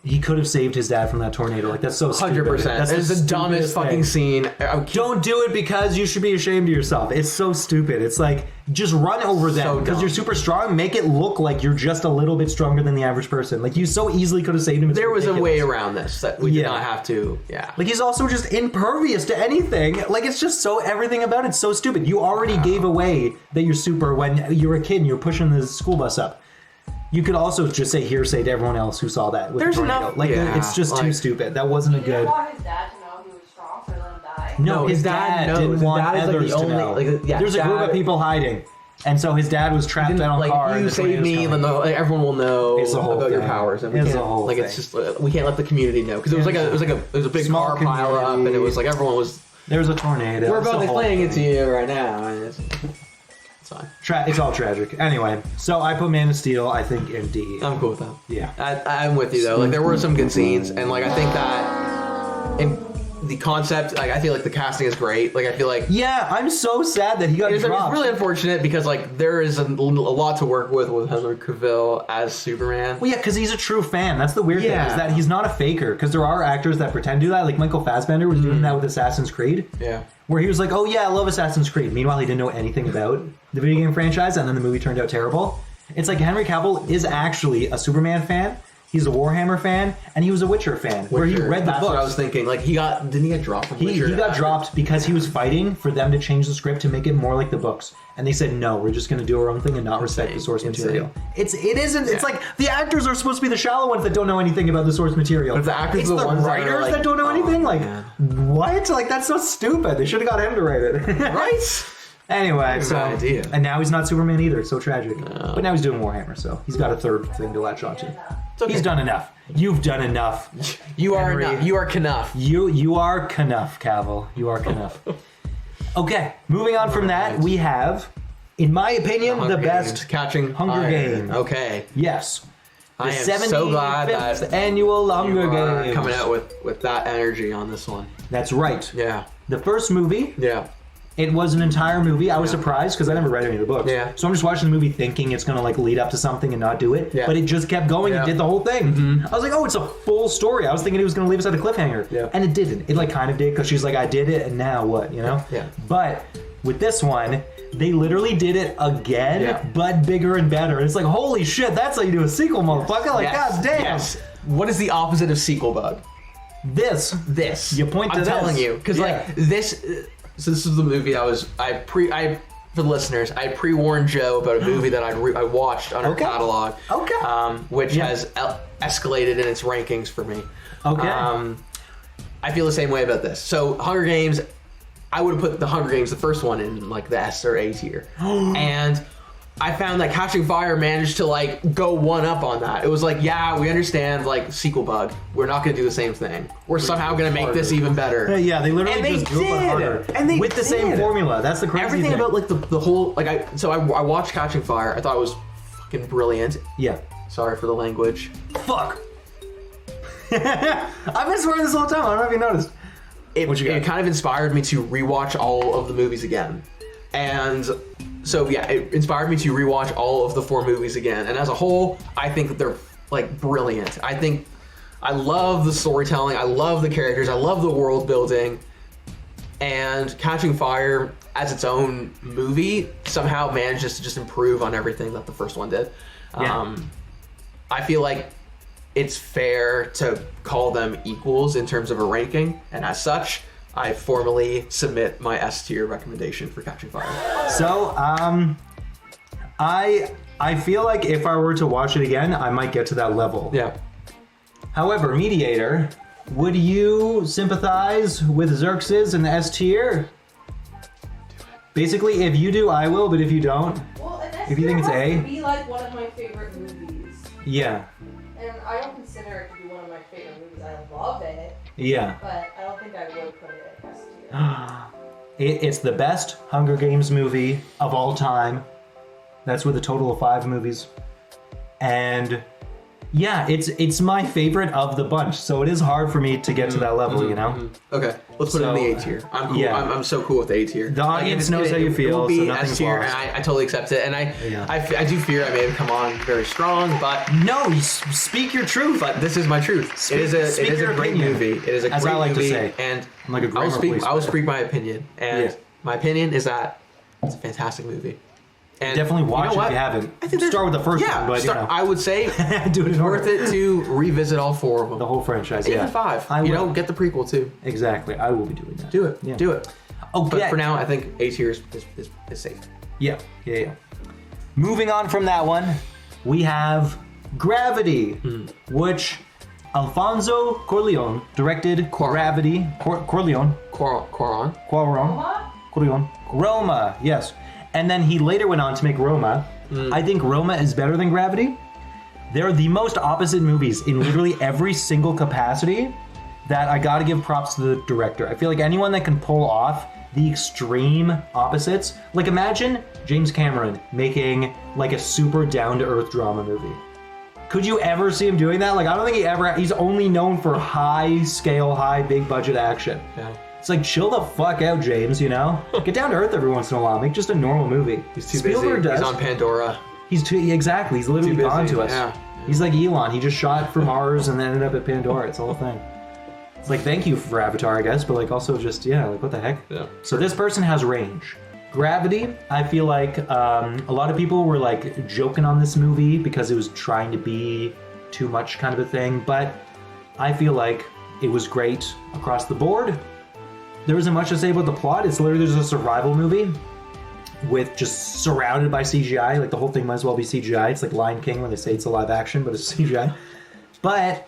he could have saved his dad from that tornado. Like, that's so stupid. 100%. That's It's the dumbest stupidest fucking thing. scene. Don't do it because you should be ashamed of yourself. It's so stupid. It's like, just run over them So because dumb. you're super strong. Make it look like you're just a little bit stronger than the average person. Like, you so easily could have saved him. It's There was a ridiculous. way around this that we did Yeah. not have to. Yeah. Like, he's also just impervious to anything. Like, it's just so, everything about it's so stupid. You already gave away that you're super when you were a kid and you were pushing the school bus up. You could also just say hearsay to everyone else who saw that. With There's the tornado. enough- Like, yeah, it's just too like- stupid. That wasn't a You didn't good. want his dad to know he was strong, so he let him die. No, his dad knows. didn't His want dad is, like, others the to only- know. like, yeah, There's a group dad- of people hiding, and so his dad was trapped out on a car. Like, and you the save tornado's me, coming. then like, everyone will know It's the whole about your thing. powers, and we It's can't. the whole Like, it's thing. just we can't let the community know because it was like it was a big Small car pile up, community. and it was like everyone was. There's a tornado. We're It's the both whole explaining it to thing. you right now. And it's fine. It's all tragic. Anyway, so I put Man of Steel, I think, in D. I'm cool with that. Yeah. I'm with you though. Like there were some good scenes, and like I think that in the concept, like I feel like the casting is great. Like I feel like Yeah, I'm so sad that he got it's dropped. really unfortunate because like there is a lot to work with Henry Cavill as Superman. Well, yeah, because he's a true fan. That's the weird thing, Yeah. is that he's not a faker. Because there are actors that pretend to do that. Like Michael Fassbender was doing that with Assassin's Creed. Yeah. Where he was like, oh yeah, I love Assassin's Creed. Meanwhile, he didn't know anything about the video game franchise, and then the movie turned out terrible. It's like Henry Cavill is actually a Superman fan, he's a Warhammer fan, and he was a Witcher fan, where he Witcher. read the That's books. what I was thinking. Like didn't he get dropped from He Witcher? got dropped because he was fighting for them to change the script to make it more like the books. And they said, no, we're just going to do our own thing and not respect the source Insane. material. It isn't, it's like the actors are supposed to be the shallow ones that don't know anything about the source material. But the actors it's are the the ones that are writers like, that don't know oh, anything? Like, man. what? Like, that's so stupid. They should have got him to write it. Right? Anyway, so, bad idea. and now he's not Superman either. It's so tragic. But now he's doing Warhammer, so he's got a third thing to latch onto. okay. He's done enough. You've done enough. You are Henry. enough. You are Knuff. You are Knuff, Cavill. You are Knuff. Okay, moving on from that, we have, in my opinion, the Hunger best Games. Catching Hunger Fire. Games. Okay. Yes. The I am so glad 75th that annual You Hunger are Games. coming out with that energy on this one. That's right. Yeah. The first movie, Yeah. it was an entire movie. I was Yeah. surprised because I never read any of the books. Yeah. So I'm just watching the movie thinking it's going to like lead up to something and not do it. Yeah. But it just kept going and Yeah. did the whole thing. I was like, oh, it's a full story. I was thinking it was going to leave us at a cliffhanger. Yeah. And it didn't. It like kind of did because she's like, I did it and now what, you know? Yeah. But with this one, they literally did it again, Yeah. but bigger and better. It's like, holy shit, that's how you do a sequel, motherfucker. Like, god damn. Yes. What is the opposite of sequel bug? This. You point to I'm this. telling you, because Yeah. like this. So this is the movie for the listeners. I pre-warned Joe about a movie that I watched on our Okay. catalog. Okay. Which Yeah. has escalated in its rankings for me. Okay. I feel the same way about this. So Hunger Games. I would have put the Hunger Games, the first one, in like the S or A tier. And I found that Catching Fire managed to like go one up on that. It was like, yeah, we understand like sequel bug. We're not gonna do the same thing. We're somehow gonna make this even better. Yeah, they literally And they just drove it harder. And they with the same did. formula. That's the crazy Everything thing. about like the whole like I watched Catching Fire. I thought it was fucking brilliant. Yeah. Sorry for the language. Fuck. I've been swearing this whole time. I don't know if you noticed. It kind of inspired me to rewatch all of the movies again. And so yeah, it inspired me to rewatch all of the 4 movies again. And as a whole, I think that they're like brilliant. I love the storytelling, I love the characters, I love the world building. And Catching Fire as its own movie somehow manages to just improve on everything that the first one did. Yeah. I feel like it's fair to call them equals in terms of a ranking, and as such, I formally submit my S tier recommendation for Catching Fire. So, I feel like if I were to watch it again, I might get to that level. Yeah. However, Mediator, would you sympathize with Xerxes in the S tier? Basically, if you do, I will, but if you don't, Well, and if you think it's A, to be like one of my favorite movies, yeah, and I don't consider it to be one of my favorite movies. I love it, yeah. but I don't think I would put it in S tier. It's the best Hunger Games movie of all time. That's with a total of 5 movies. And yeah, it's my favorite of the bunch, so it is hard for me to get to that level, you know? Okay, let's put it in the A tier. I'm cool. Yeah. I'm so cool with the A tier. The audience knows how you feel, It will be so nothing's S tier, lost. and I totally accept it. And I do fear I may have come on very strong, but No, you speak your truth. this is my truth. it is a your great opinion, movie. It is a as great I like to movie, say. and I'm like a I grammar police. will speak my opinion. And Yeah. my opinion is that it's a fantastic movie. And Definitely watch you know it if you what? haven't. I think there's- Start with the first yeah, one, but start- you know. I would say Do it in worth order. it to revisit all 4 of them. The whole franchise, Even yeah. 5. I You will. know, get the prequel too. Exactly, I will be doing that. Do it. Yeah. Do it. Okay. But for now, I think A tier is safe. Yeah. Moving on from that one, we have Gravity, which Alfonso Cuarón directed. Gravity. Cuarón. Roma, yes. And then he later went on to make Roma. I think Roma is better than Gravity. They're the most opposite movies in literally every single capacity that I gotta give props to the director. I feel like anyone that can pull off the extreme opposites, like imagine James Cameron making like a super down-to-earth drama movie. Could you ever see him doing that? Like, I don't think he's only known for high scale, high big budget action. Yeah. It's like, chill the fuck out, James, you know? Get down to earth every once in a while. Make just a normal movie. He's too Spielberg busy. does. He's on Pandora. He's too, exactly. He's literally Too busy, gone to us. yeah. He's like Elon. He just shot for Mars and then ended up at Pandora. It's the whole thing. It's like, thank you for Avatar, I guess, but like also just, yeah, like what the heck? Yeah. So this person has range. Gravity, I feel like a lot of people were like joking on this movie because it was trying to be too much kind of a thing, but I feel like it was great across the board. There isn't much to say about the plot. It's literally just a survival movie with just surrounded by CGI. Like the whole thing might as well be CGI. It's like Lion King when they say it's a live action, but it's CGI. But,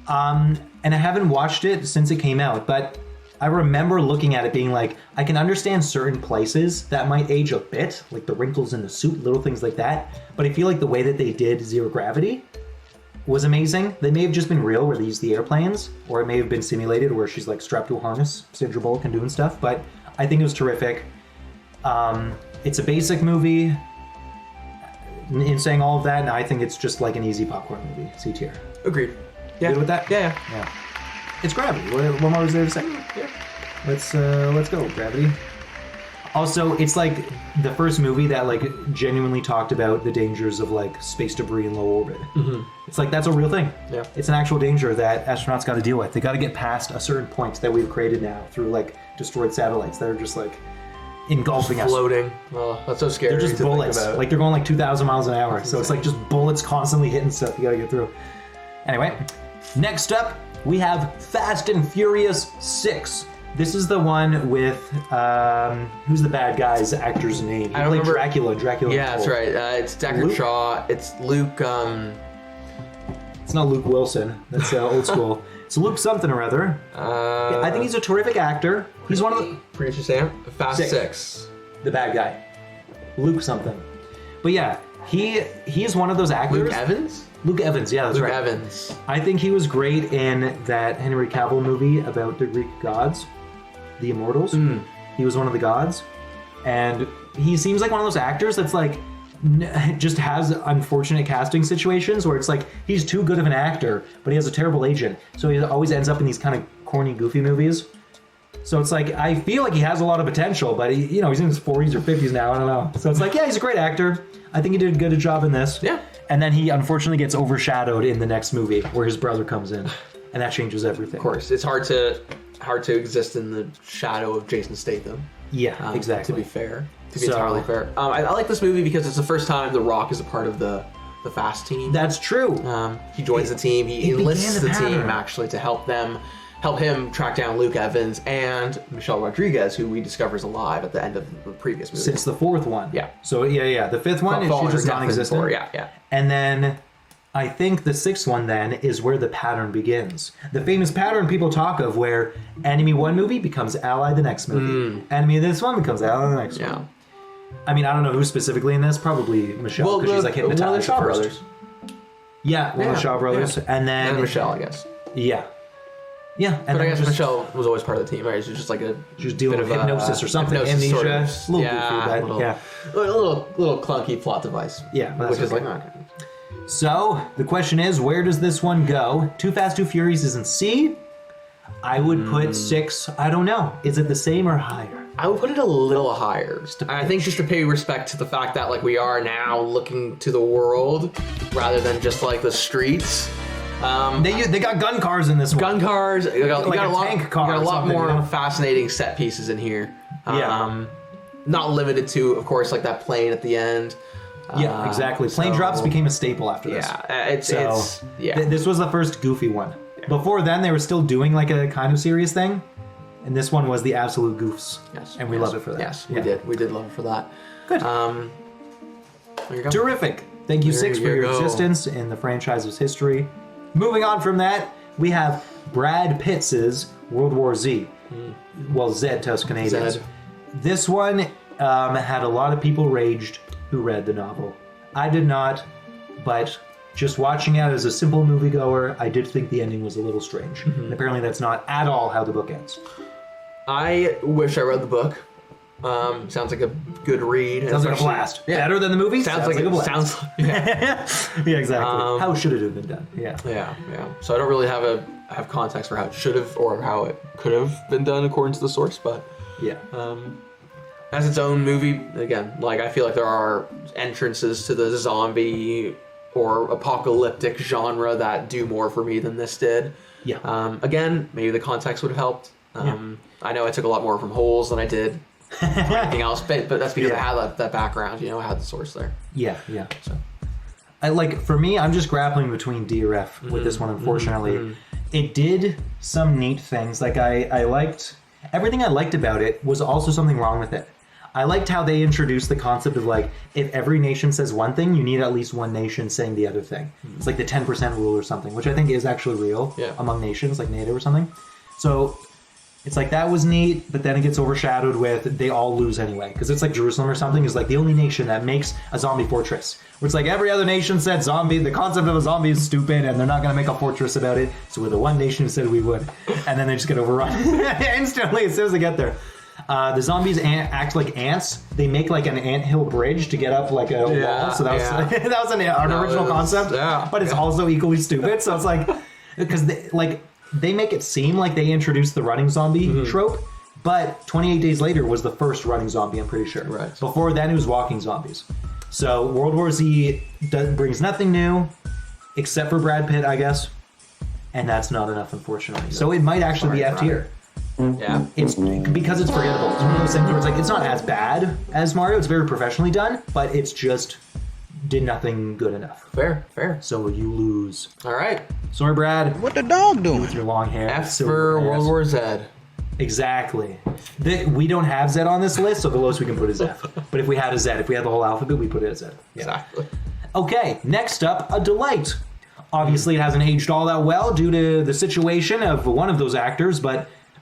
and I haven't watched it since it came out, but I remember looking at it being like, I can understand certain places that might age a bit, like the wrinkles in the suit, little things like that. But I feel like the way that they did Zero Gravity was amazing. They may have just been real where they used the airplanes, or it may have been simulated where she's like strapped to a harness, Sandra Bullock and doing stuff, but I think it was terrific. It's a basic movie. In saying all of that, and I think it's just like an easy popcorn movie. C tier. Agreed. Yeah. Good with that? Yeah. Yeah. It's Gravity. What more is there to say? Yeah. Let's go, Gravity. Also, it's like the first movie that like genuinely talked about the dangers of like space debris in low orbit. Mm-hmm. It's like that's a real thing. Yeah. It's an actual danger that astronauts got to deal with. They got to get past a certain point that we've created now through like destroyed satellites that are just like engulfing us. Floating. Oh, that's so scary. They're just to think bullets. about. Like they're going like 2,000 miles an hour. So it's like just bullets constantly hitting stuff you gotta get through. Anyway, next up we have Fast and Furious 6. This is the one with who's the bad guy's actor's name? He I don't played remember. Dracula. Yeah, that's right. It's Deckard Luke? Shaw. It's Luke. It's not Luke Wilson. That's old school. It's Luke something or other. I think he's a terrific actor. He's one of the... Pretty Sam? Fast Six. The bad guy. Luke something. But yeah, he's one of those actors. Luke Evans? Luke Evans, yeah, that's Luke right. Evans. I think he was great in that Henry Cavill movie about the Greek gods, the Immortals. He was one of the gods. And he seems like one of those actors that's like, just has unfortunate casting situations where it's like he's too good of an actor, but he has a terrible agent. So he always ends up in these kind of corny, goofy movies. So it's like, I feel like he has a lot of potential, but he's in his 40s or 50s now, I don't know. So it's like, yeah, he's a great actor. I think he did a good job in this. Yeah. And then he unfortunately gets overshadowed in the next movie where his brother comes in, and that changes everything. Of course, it's hard to exist in the shadow of Jason Statham. Yeah, exactly. To be fair. To be entirely fair. I like this movie because it's the first time The Rock is a part of the Fast team. That's true. He joins the team. He enlists the team actually to help him track down Luke Evans and Michelle Rodriguez, who we discover is alive at the end of the previous movie. Since the fourth one. Yeah. So yeah. The fifth one is just non-existent. Yeah. And then I think the sixth one then is where the pattern begins. The famous pattern people talk of where enemy one movie becomes ally the next movie. Enemy this one becomes ally the next one. I mean, I don't know who specifically in this. Probably Michelle, because she's like hypnotized. One of the Shaw first. brothers. Yeah, one of the Shaw brothers. Yeah. And then... And Michelle, I guess. Yeah. Yeah. And but I guess Michelle was always part of the team, right? She was just like she was dealing with hypnosis or something. Hypnosis amnesia. Sort of. A little goofy, but a little clunky plot device. Yeah. Which is like, okay. So, the question is, where does this one go? Too Fast, Too Furious is in C. I would put 6, I don't know. Is it the same or higher? I would put it a little higher. I think just to pay respect to the fact that like we are now looking to the world rather than just like the streets. They got gun cars in this one. Gun cars. You got a lot more fascinating set pieces in here. Not limited to, of course, like that plane at the end. Yeah, exactly. Plane drops became a staple after this. Yeah, this was the first goofy one. Yeah. Before then, they were still doing like a kind of serious thing, and this one was the absolute goofs. Yes, and we love it for that. Yes, we did. We did love it for that. Good. There you go. Terrific. Thank you, Six, for your existence in the franchise's history. Moving on from that, we have Brad Pitt's World War Z. Well, Z to us Canadians. Zed. This one had a lot of people raged who read the novel. I did not, but just watching it as a simple moviegoer, I did think the ending was a little strange. And apparently that's not at all how the book ends. I wish I read the book. Sounds like a good read. Sounds like a blast. Yeah. Better than the movie? Sounds like a blast. Yeah, exactly. How should it have been done? Yeah. So I don't really have context for how it should have or how it could have been done according to the source, but yeah. As its own movie, again, like I feel like there are entrances to the zombie or apocalyptic genre that do more for me than this did. Yeah. Again, maybe the context would have helped. I know I took a lot more from Holes than I did anything else, but that's because I had that background, I had the source there. Yeah. So, for me, I'm just grappling between D or F with this one, unfortunately. It did some neat things. Like, I liked... Everything I liked about it was also something wrong with it. I liked how they introduced the concept of, like, if every nation says one thing, you need at least one nation saying the other thing. It's like the 10% rule or something, which I think is actually real among nations, like NATO or something. So... It's like, that was neat, but then it gets overshadowed with they all lose anyway. Because it's like Jerusalem or something is like the only nation that makes a zombie fortress. Where it's like every other nation said zombie, the concept of a zombie is stupid and they're not going to make a fortress about it. So we're the one nation who said we would. And then they just get overrun instantly as soon as they get there. The zombies act like ants. They make like an anthill bridge to get up like a wall. So that was that was an original concept. Yeah, but it's also equally stupid. So it's like, because they make it seem like they introduced the running zombie trope, but 28 Days Later was the first running zombie, I'm pretty sure. Right. Before then, it was walking zombies. So World War Z brings nothing new, except for Brad Pitt, I guess. And that's not enough, unfortunately. So it might actually be F tier. Yeah. It's because it's forgettable. It's one of those things where it's like, it's not as bad as Mario. It's very professionally done, but it's just did nothing good enough. Fair. So you lose. All right. Sorry, Brad. What the dog doing? With your long hair. F for World War Z. Exactly. We don't have Z on this list, so the lowest we can put is F. But if we had a Z, if we had the whole alphabet, we put it as Z. Exactly. Okay, next up, a delight. Obviously, it hasn't aged all that well due to the situation of one of those actors,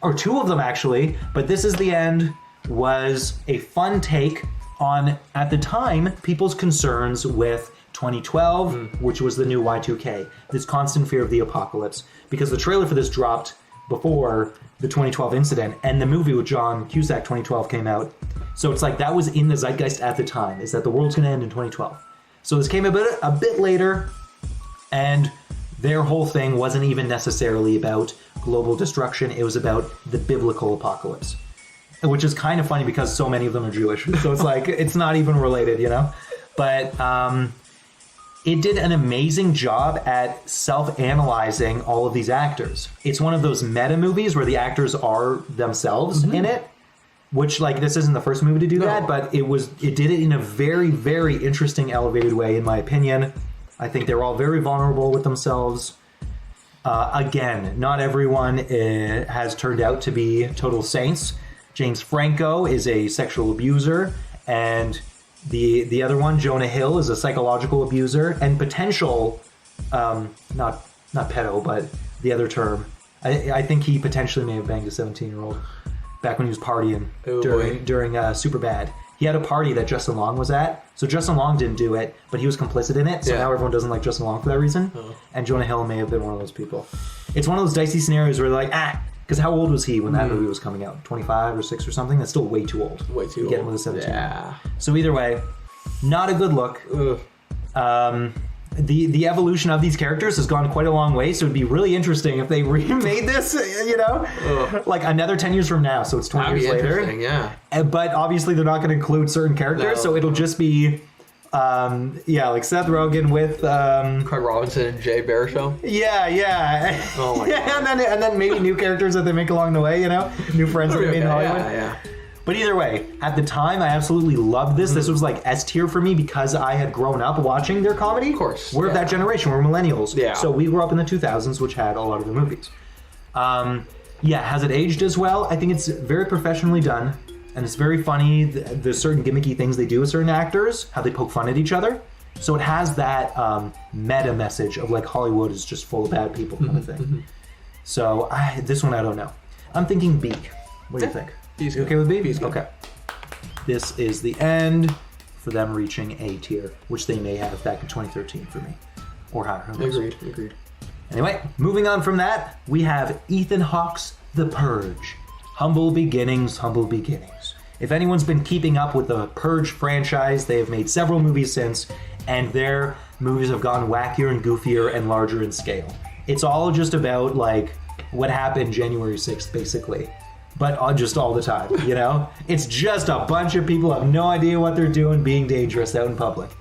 or two of them actually. But This Is the End was a fun take on, at the time, people's concerns with 2012, which was the new Y2K, this constant fear of the apocalypse. Because the trailer for this dropped before the 2012 incident, and the movie with John Cusack, 2012, came out. So it's like that was in the zeitgeist at the time, is that the world's going to end in 2012. So this came a bit later, and their whole thing wasn't even necessarily about global destruction. It was about the biblical apocalypse, which is kind of funny because so many of them are Jewish. So it's like, it's not even related, you know? But it did an amazing job at self-analyzing all of these actors. It's one of those meta movies where the actors are themselves in it, which, like, this isn't the first movie to do that, but it did it in a very, very interesting, elevated way, in my opinion. I think they're all very vulnerable with themselves. Again, not everyone has turned out to be total saints. James Franco is a sexual abuser, and the other one, Jonah Hill, is a psychological abuser and potential, not pedo, but the other term. I think he potentially may have banged a 17-year-old back when he was partying during Superbad. He had a party that Justin Long was at, so Justin Long didn't do it, but he was complicit in it, so now everyone doesn't like Justin Long for that reason, and Jonah Hill may have been one of those people. It's one of those dicey scenarios where they're like, because how old was he when that movie was coming out? 25 or 6 or something? That's still way too old. Way too old. Get him with a 17. Yeah. So either way, not a good look. The evolution of these characters has gone quite a long way, so it'd be really interesting if they remade this, you know? Like another 10 years from now, so it's 20 years later. Yeah. But obviously they're not going to include certain characters, so it'll just be, like Seth Rogen with... Craig Robinson and Jay Baruchel. Yeah. Oh my God. and then maybe new characters that they make along the way, you know? New friends that they made in Hollywood. Yeah. But either way, at the time, I absolutely loved this. This was like S tier for me because I had grown up watching their comedy. Of course. We're of that generation. We're millennials. Yeah. So we grew up in the 2000s, which had a lot of the movies. Has it aged as well? I think it's very professionally done. And it's very funny. There's certain gimmicky things they do with certain actors, how they poke fun at each other. So it has that meta message of like Hollywood is just full of bad people kind of thing. So this one, I don't know. I'm thinking Beak. What do you think? Beak's You okay with Beak? Beak's good. Okay. This is the end for them reaching A tier, which they may have back in 2013 for me. Or higher. Who knows? Agreed. Anyway, moving on from that, we have Ethan Hawke's The Purge. Humble beginnings, humble beginnings. If anyone's been keeping up with the Purge franchise, they have made several movies since, and their movies have gotten wackier and goofier and larger in scale. It's all just about, like, what happened January 6th, basically. But just all the time, you know? It's just a bunch of people who have no idea what they're doing, being dangerous out in public.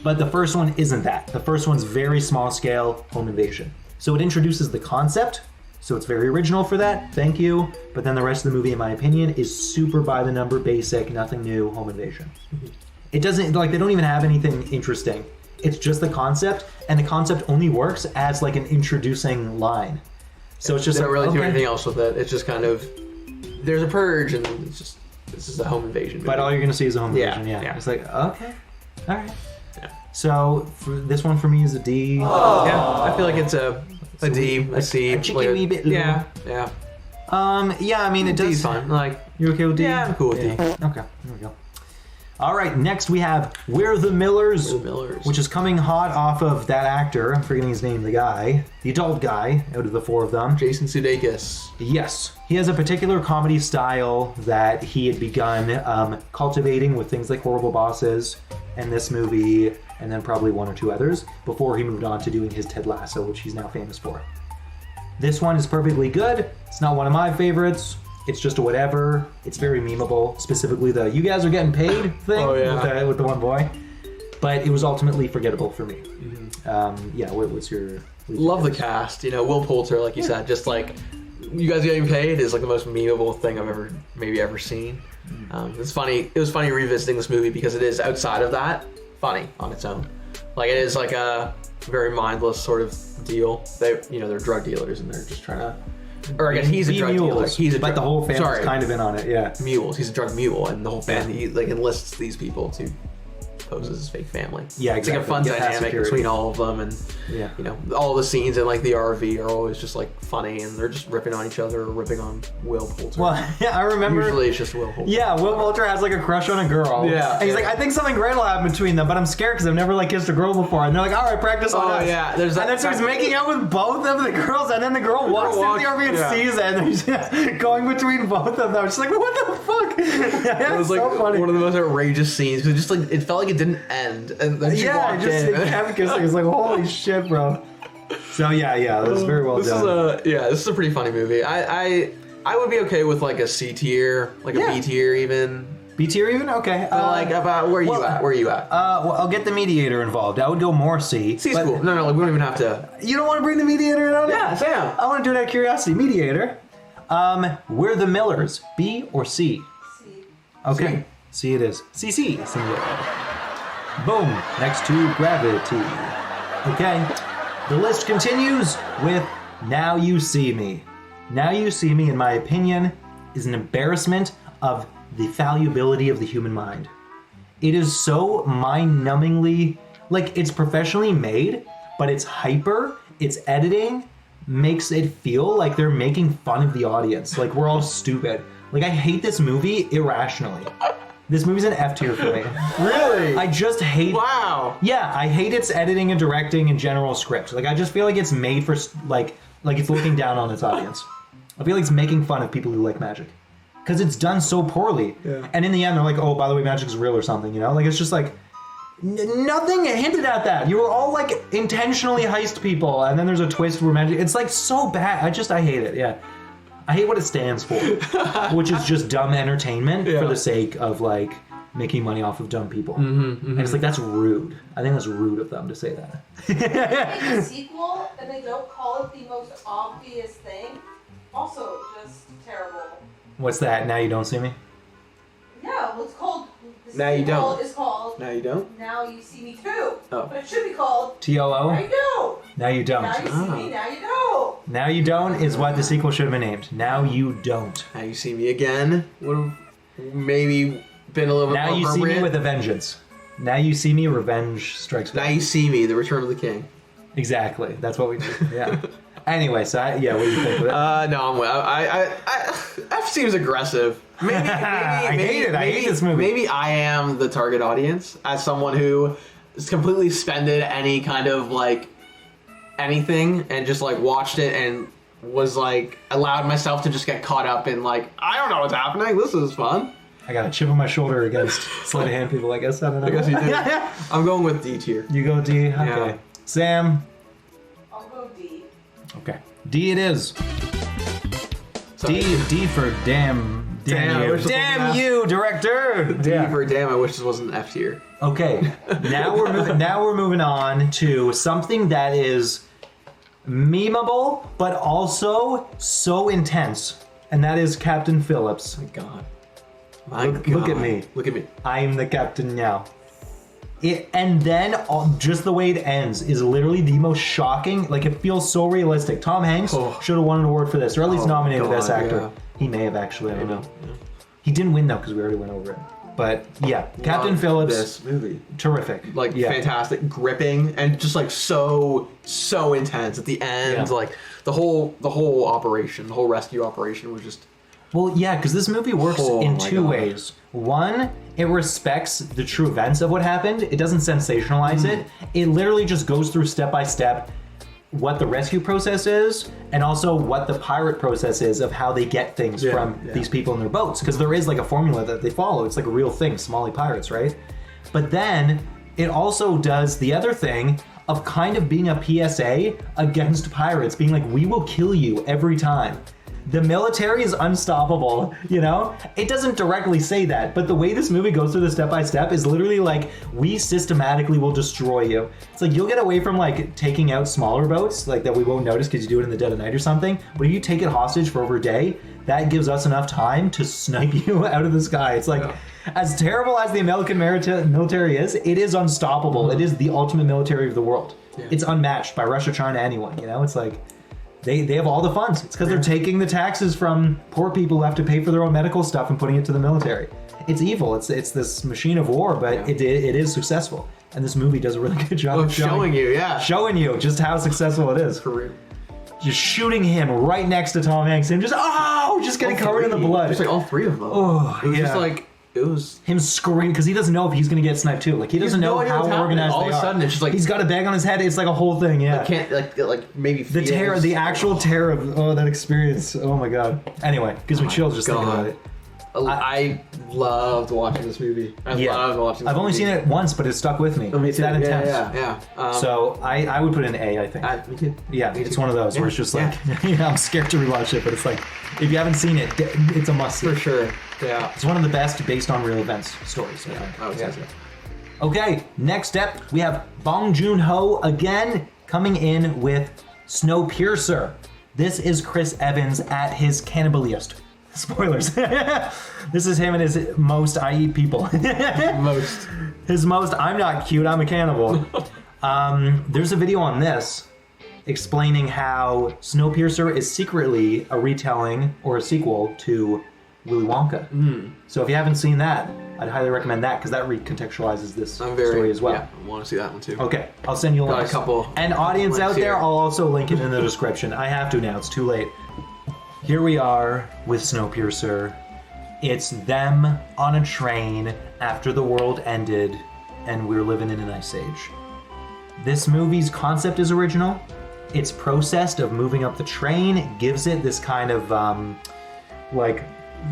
But the first one isn't that. The first one's very small scale, home invasion. So it introduces the concept, so it's very original for that, thank you. But then the rest of the movie, in my opinion, is super by the number, basic, nothing new, home invasion. It doesn't, like, they don't even have anything interesting. It's just the concept, and the concept only works as, like, an introducing line. So it's just they don't really do okay. anything else with it. It's just kind of, there's a purge, and it's just, this is a home invasion movie. But all you're going to see is a home invasion, yeah. It's like, okay, all right. Yeah. So this one for me is a D. Oh. Yeah, I feel like it's a D, a C. A cheeky wee bit low. Yeah. Yeah, I mean, it does. D's fine. Like, You okay with D? Yeah, I'm cool with D. Okay, there we go. All right, next we have We're the Millers, which is coming hot off of that actor. I'm forgetting his name, the adult guy out of the four of them. Jason Sudeikis. Yes. He has a particular comedy style that he had begun cultivating with things like Horrible Bosses and this movie, and then probably one or two others, before he moved on to doing his Ted Lasso, which he's now famous for. This one is perfectly good. It's not one of my favorites. It's just a whatever. It's very memeable, specifically the "you guys are getting paid" thing with the one boy. But it was ultimately forgettable for me. What's your... Love the cast. You know, Will Poulter, like you said, just like, you guys getting paid is like the most memeable thing I've ever seen. It's funny. It was funny revisiting this movie because it is outside of that funny on its own. Like, it is like a very mindless sort of deal. They're drug dealers and they're just trying to. Or I guess he's a drug dealer. But the whole family's kind of in on it, yeah. Mules. He's a drug mule, and the whole family like enlists these people to poses as fake family. Yeah, It's like a fun exactly. Get past dynamic security. between all of them, and Yeah. you know, all the scenes in like the RV are always just like funny, and they're just ripping on each other or ripping on Will Poulter. Well, yeah, I remember. Usually it's just Will Poulter. Yeah, Will Poulter has like a crush on a girl. Yeah. And he's like, I think something great will happen between them, but I'm scared because I've never like kissed a girl before. And they're like, all right, practice on us. Oh yeah, there's that. And then so he's making out with both of the girls, and then the girl walks into the RV and sees it, and he's just going between both of them. She's like, what the fuck? It was like so funny. one of the most outrageous scenes because just like it felt like it didn't end, and then she walked in. kept kissing. It's like, holy shit, bro. So yeah, that was very well done. This is a pretty funny movie. I would be okay with like a C tier, like a B tier even. B tier even? Okay. About where you at? Where are you at? Well, I'll get the mediator involved. I would go more C. C's cool. No, like we don't even have to. You don't want to bring the mediator in on it? Yeah, Sam. I want to do it out of curiosity. Mediator. We're the Millers. B or C? See. Okay. C it is. CC. Singular. Boom. Next to gravity. Okay. The list continues with Now You See Me. Now You See Me, in my opinion, is an embarrassment of the fallibility of the human mind. It is so mind-numbingly, like, it's professionally made, but it's hyper, its editing makes it feel like they're making fun of the audience. Like, we're all stupid. Like, I hate this movie irrationally. This movie's an F tier for me. Really? I just hate... Wow. Yeah, I hate its editing and directing and general script. Like, I just feel like it's made for, like it's looking down on its audience. I feel like it's making fun of people who like magic. Because it's done so poorly. Yeah. And in the end, they're like, oh, by the way, magic's real or something, you know? Like, it's just like... Nothing hinted at that. You were all, like, intentionally heist people, and then there's a twist where magic... It's, like, so bad. I hate it, yeah. I hate what it stands for, which is just dumb entertainment for the sake of, like, making money off of dumb people. And it's like, that's rude. I think that's rude of them to say that. They make a sequel and they don't call it the most obvious thing. Also, just terrible. What's that? Now You Don't See Me? Yeah, what's called? The Now You sequel Don't. is called Now you don't? Now You See Me Too. Oh. But it should be called TLO? Now You Don't. Now You Don't. Now You See Me. Now You Don't. Now You Don't is what the sequel should have been named. Now You Don't. Now You See Me Again would have maybe been a little bit Now more You See Me appropriate. with a Vengeance. Now You See Me, Revenge Strikes Now Back. You See Me, The Return of the King. Exactly. That's what we do. Yeah. Anyway, so what do you think of it? No, I'm with. F seems aggressive. Maybe I hate it. I hate this movie. Maybe I am the target audience as someone who has completely spended any kind of like anything and just like watched it and was like allowed myself to just get caught up in like I don't know what's happening. This is fun. I got a chip on my shoulder against sleight of hand people, I guess. I don't know. I guess you do. I'm going with D tier. You go D? Okay. Yeah. Sam? I'll go D. Okay. D it is. Sorry. D for damn Damn, I you. wish this Damn wasn't you, director. D for damn. I wish this wasn't F tier. Okay. Now we're moving on to something that is memeable, but also so intense, and that is Captain Phillips. My God. Look at me. Look at me. I'm the captain now. And then just the way it ends is literally the most shocking. Like, it feels so realistic. Tom Hanks should have won an award for this, or at least nominated God, Best Actor. yeah. He may have actually. I don't know. Yeah. He didn't win though because we already went over it. But yeah, Captain Love Phillips, This movie. terrific. Like yeah. fantastic, gripping, and just like so intense at the end. Yeah. Like the whole operation, the whole rescue operation was just. Well, yeah, because this movie works in my two God. ways. One, it respects the true events of what happened. It doesn't sensationalize it. It literally just goes through step by step what the rescue process is, and also what the pirate process is of how they get things from these people in their boats. Because there is like a formula that they follow. It's like a real thing, Somali pirates, right? But then it also does the other thing of kind of being a PSA against pirates, being like, we will kill you every time. The military is unstoppable, you know? It doesn't directly say that, but the way this movie goes through the step-by-step is literally like, we systematically will destroy you. It's like, you'll get away from like taking out smaller boats, like that we won't notice because you do it in the dead of night or something, but if you take it hostage for over a day, that gives us enough time to snipe you out of the sky. It's like, as terrible as the American military is, it is unstoppable. It is the ultimate military of the world. It's unmatched by Russia, China, anyone, you know? It's like, they have all the funds. It's because they're taking the taxes from poor people who have to pay for their own medical stuff and putting it to the military. It's evil. It's this machine of war, but it is successful. And this movie does a really good job of showing you just how successful it is. For real. Just shooting him right next to Tom Hanks and just getting covered in the blood. Just like all three of them. Oh, it was just like it was him screaming because he doesn't know if he's gonna get sniped too. Like he doesn't know how organized all they of a are. sudden it's just like he's got a bag on his head. It's like a whole thing. Yeah. I can't like maybe the terror, the actual terror of that experience. Oh my god. Anyway, gives me chills just thinking about it. I loved watching this movie. Loved watching this I've only seen it once, but it stuck with me. It's that intense. Yeah. So I would put an A, I think. Me too. Yeah, it's one of those where it's just like, I'm scared to rewatch it, but it's like, if you haven't seen it, it's a must see. For sure. Yeah. It's one of the best based on real events stories, I think. I would say so. Okay, next up, we have Bong Joon-ho again, coming in with Snowpiercer. This is Chris Evans at his cannibalist. Spoilers. This is him and his most I eat people. His most I'm not cute, I'm a cannibal. There's a video on this explaining how Snowpiercer is secretly a retelling or a sequel to Willy Wonka. So if you haven't seen that, I'd highly recommend that because that recontextualizes this story as well. Yeah, I want to see that one too. Okay, I'll send you a link. A couple. And audience out there, here. I'll also link it in the description. I have to now, it's too late. Here we are with Snowpiercer. It's them on a train after the world ended and we're living in an ice age. This movie's concept is original. Its process of moving up the train gives it this kind of like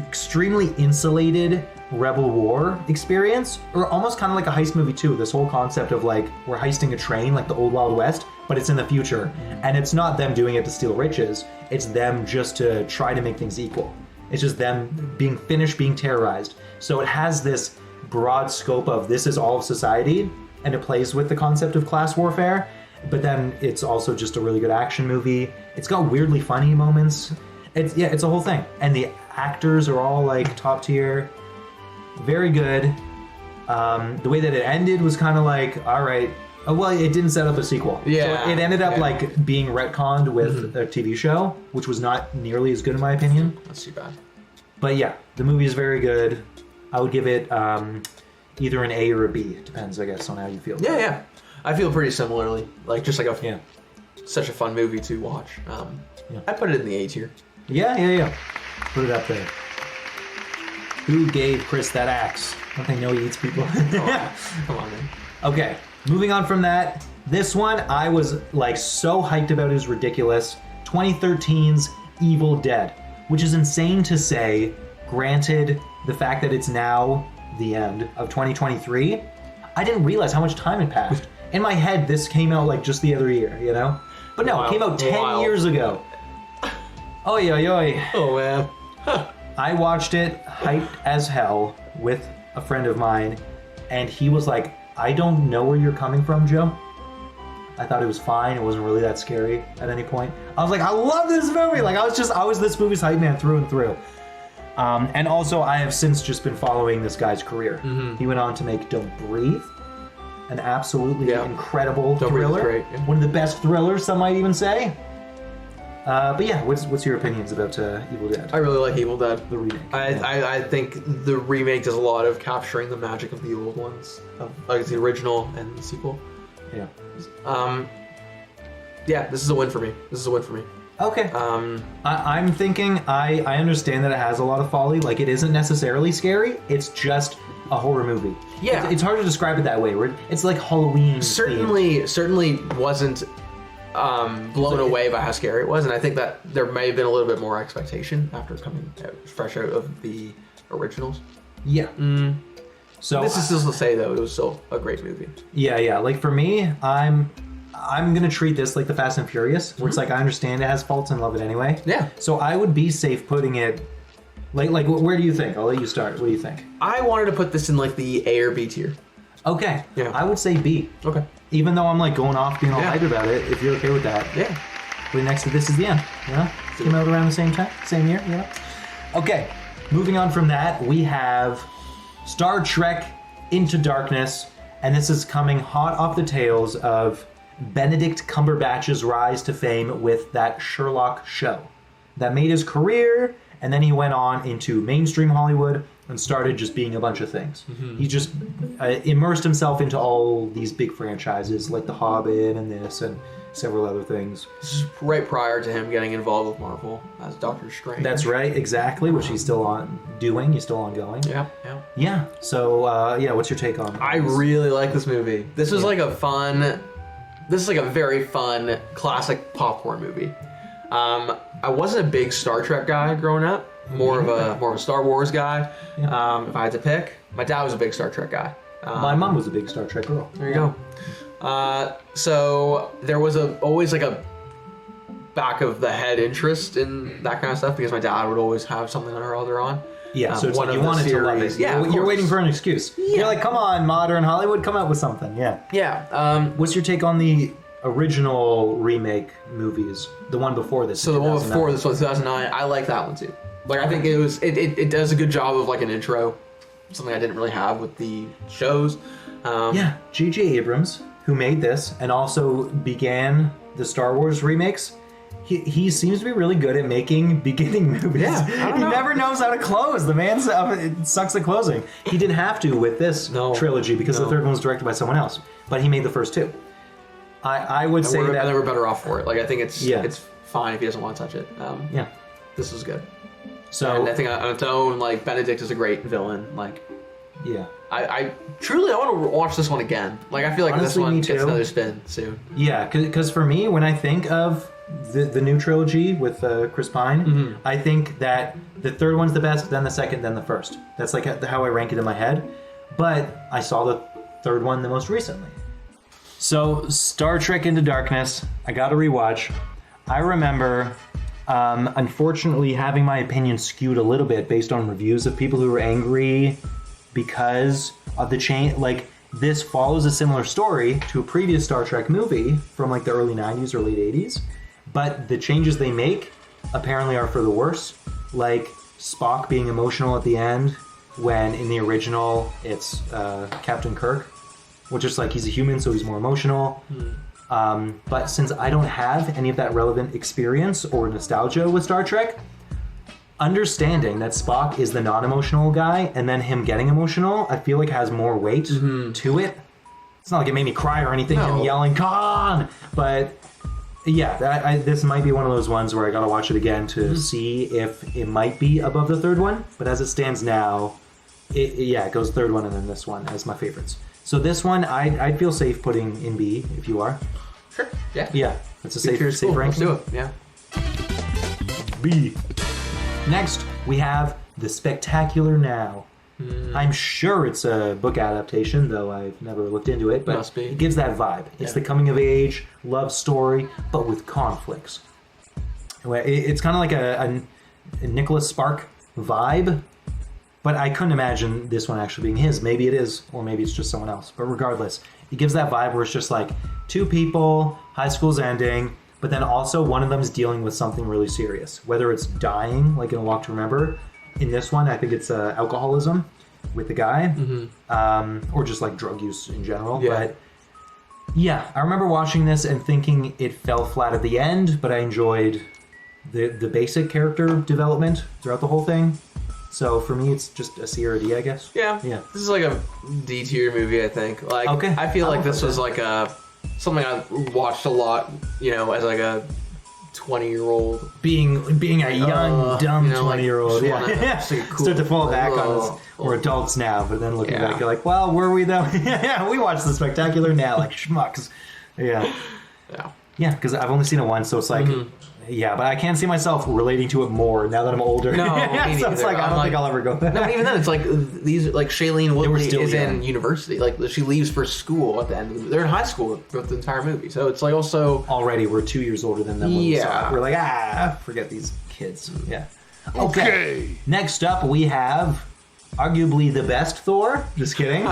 extremely insulated Rebel War experience, or almost kind of like a heist movie too. This whole concept of like we're heisting a train like the old Wild West, but it's in the future. And it's not them doing it to steal riches, it's them just to try to make things equal. It's just them being finished, being terrorized. So it has this broad scope of this is all of society, and it plays with the concept of class warfare, but then it's also just a really good action movie. It's got weirdly funny moments. It's a whole thing. And the actors are all like top tier. Very good. The way that it ended was kind of like, all right. Well, it didn't set up a sequel. Yeah. So it ended up like being retconned with a TV show, which was not nearly as good in my opinion. That's too bad. But yeah, the movie is very good. I would give it either an A or a B. It depends, I guess, on how you feel. Yeah. I feel pretty similarly. Like just like such a fun movie to watch. I put it in the A tier. Yeah. Put it up there. Who gave Chris that axe? Don't they know he eats people? Come on, man. Okay, moving on from that. This one I was like so hyped about is ridiculous. 2013's Evil Dead, which is insane to say, granted the fact that it's now the end of 2023. I didn't realize how much time had passed. In my head, this came out like just the other year, you know? But no, it came out 10 years ago. Oy, oy, oy. Oh, man. I watched it hyped as hell with a friend of mine, and he was like, I don't know where you're coming from, Joe. I thought it was fine. It wasn't really that scary at any point. I was like, I love this movie. Like, I was this movie's hype man through and through. And also, I have since just been following this guy's career. He went on to make Don't Breathe, an absolutely incredible thriller. Great, One of the best thrillers, some might even say. But yeah, what's your opinions about Evil Dead? I really like Evil Dead. The remake. I think the remake does a lot of capturing the magic of the old ones, like the original and the sequel. Yeah. This is a win for me. Okay. I'm thinking I understand that it has a lot of folly. Like, it isn't necessarily scary. It's just a horror movie. Yeah. It's hard to describe it that way. It's like Halloween. Certainly wasn't blown away by how scary it was, and I think that there may have been a little bit more expectation after coming fresh out of the originals. Yeah. So this is still to say though, it was still a great movie. Yeah. Like for me, I'm gonna treat this like the Fast and Furious, where it's like I understand it has faults and love it anyway. Yeah. So I would be safe putting it. Like where do you think? I'll let you start. What do you think? I wanted to put this in like the A or B tier. Okay. Yeah. I would say B. Okay. Even though I'm like going off being all hyped about it, if you're okay with that. Yeah. Putting next to This Is the End. You know? Came out around the same time, same year, you know? Okay. Moving on from that, we have Star Trek Into Darkness, and this is coming hot off the tails of Benedict Cumberbatch's rise to fame with that Sherlock show. That made his career, and then he went on into mainstream Hollywood and started just being a bunch of things. He just immersed himself into all these big franchises like The Hobbit and this and several other things. This is right prior to him getting involved with Marvel as Doctor Strange. That's right, exactly, which he's still on doing. He's still ongoing. Yeah. Yeah, so, what's your take on this? I really like this movie. This is like a very fun, classic popcorn movie. I wasn't a big Star Trek guy growing up. More of a Star Wars guy. Yeah. If I had to pick, my dad was a big Star Trek guy. My mom was a big Star Trek girl. There you go. So there was always like a back of the head interest in that kind of stuff because my dad would always have something or other on. Yeah, so it's one like of you the wanted to love series. it. Yeah, You're waiting for an excuse. Yeah. You're like, come on, modern Hollywood, come out with something. Yeah. Yeah. What's your take on the original remake movies? The one before this. So the one before this one, 2009, I like that one too. Like I think it does a good job of like an intro, something I didn't really have with the shows. Yeah, J.J. Abrams, who made this and also began the Star Wars remakes, he seems to be really good at making beginning movies. Yeah, I don't know. He never knows how to close. The man sucks at closing. He didn't have to with this trilogy because the third one was directed by someone else, but he made the first two. I would say that they were better off for it. Like I think it's fine if he doesn't want to touch it. This was good. So and I think on its own, like Benedict is a great villain. Like, yeah, I truly want to watch this one again. Like I feel like honestly, this one me gets too. another spin soon. Yeah, because for me, when I think of the new trilogy with Chris Pine, I think that the third one's the best, then the second, then the first. That's like how I rank it in my head. But I saw the third one the most recently. So Star Trek Into Darkness, I got to rewatch. I remember, unfortunately, having my opinion skewed a little bit based on reviews of people who were angry because of the change. Like, this follows a similar story to a previous Star Trek movie from like the early 90s or late 80s, but the changes they make apparently are for the worse. Like Spock being emotional at the end when in the original it's Captain Kirk, which is like he's a human, so he's more emotional. But since I don't have any of that relevant experience or nostalgia with Star Trek, understanding that Spock is the non-emotional guy and then him getting emotional, I feel like has more weight to it. It's not like it made me cry or anything, him yelling, Khan! But yeah, this might be one of those ones where I gotta watch it again to see if it might be above the third one. But as it stands now, it goes third one and then this one as my favorites. So this one, I'd feel safe putting in B if you are. Sure. Yeah. Yeah, that's a safe Cool. ranking. Let's do it. Yeah. B. Next, we have The Spectacular Now. I'm sure it's a book adaptation, though I've never looked into it, but Must be. it gives that vibe. It's the coming-of-age love story, but with conflicts. It's kind of like a Nicholas Spark vibe, but I couldn't imagine this one actually being his. Maybe it is, or maybe it's just someone else. But regardless, it gives that vibe where it's just like two people, high school's ending, but then also one of them is dealing with something really serious. Whether it's dying, like in A Walk to Remember. In this one, I think it's alcoholism with the guy, or just like drug use in general. Yeah. But yeah, I remember watching this and thinking it fell flat at the end, but I enjoyed the basic character development throughout the whole thing. So for me, it's just a C or a D, I guess. Yeah. This is like a D tier movie, I think. Like, Okay. I feel like this was like something I watched a lot, as like a 20-year-old. Being a young, dumb 20-year-old. Start to fall back on us. We're adults now, but then looking back, you're like, well, were we though? Yeah, we watched The Spectacular Now, like schmucks. Yeah. Yeah, because I've only seen it once, so it's like, yeah, but I can't see myself relating to it more now that I'm older. No, so it's like, I don't think I'll ever go there. No, but even then, it's like Shailene Woodley is young. in university. Like, she leaves for school at the end. They're in high school throughout the entire movie. So it's like also... Already, we're 2 years older than them when we saw it. We're like, forget these kids. Yeah. Okay. Next up, we have arguably the best Thor. Just kidding.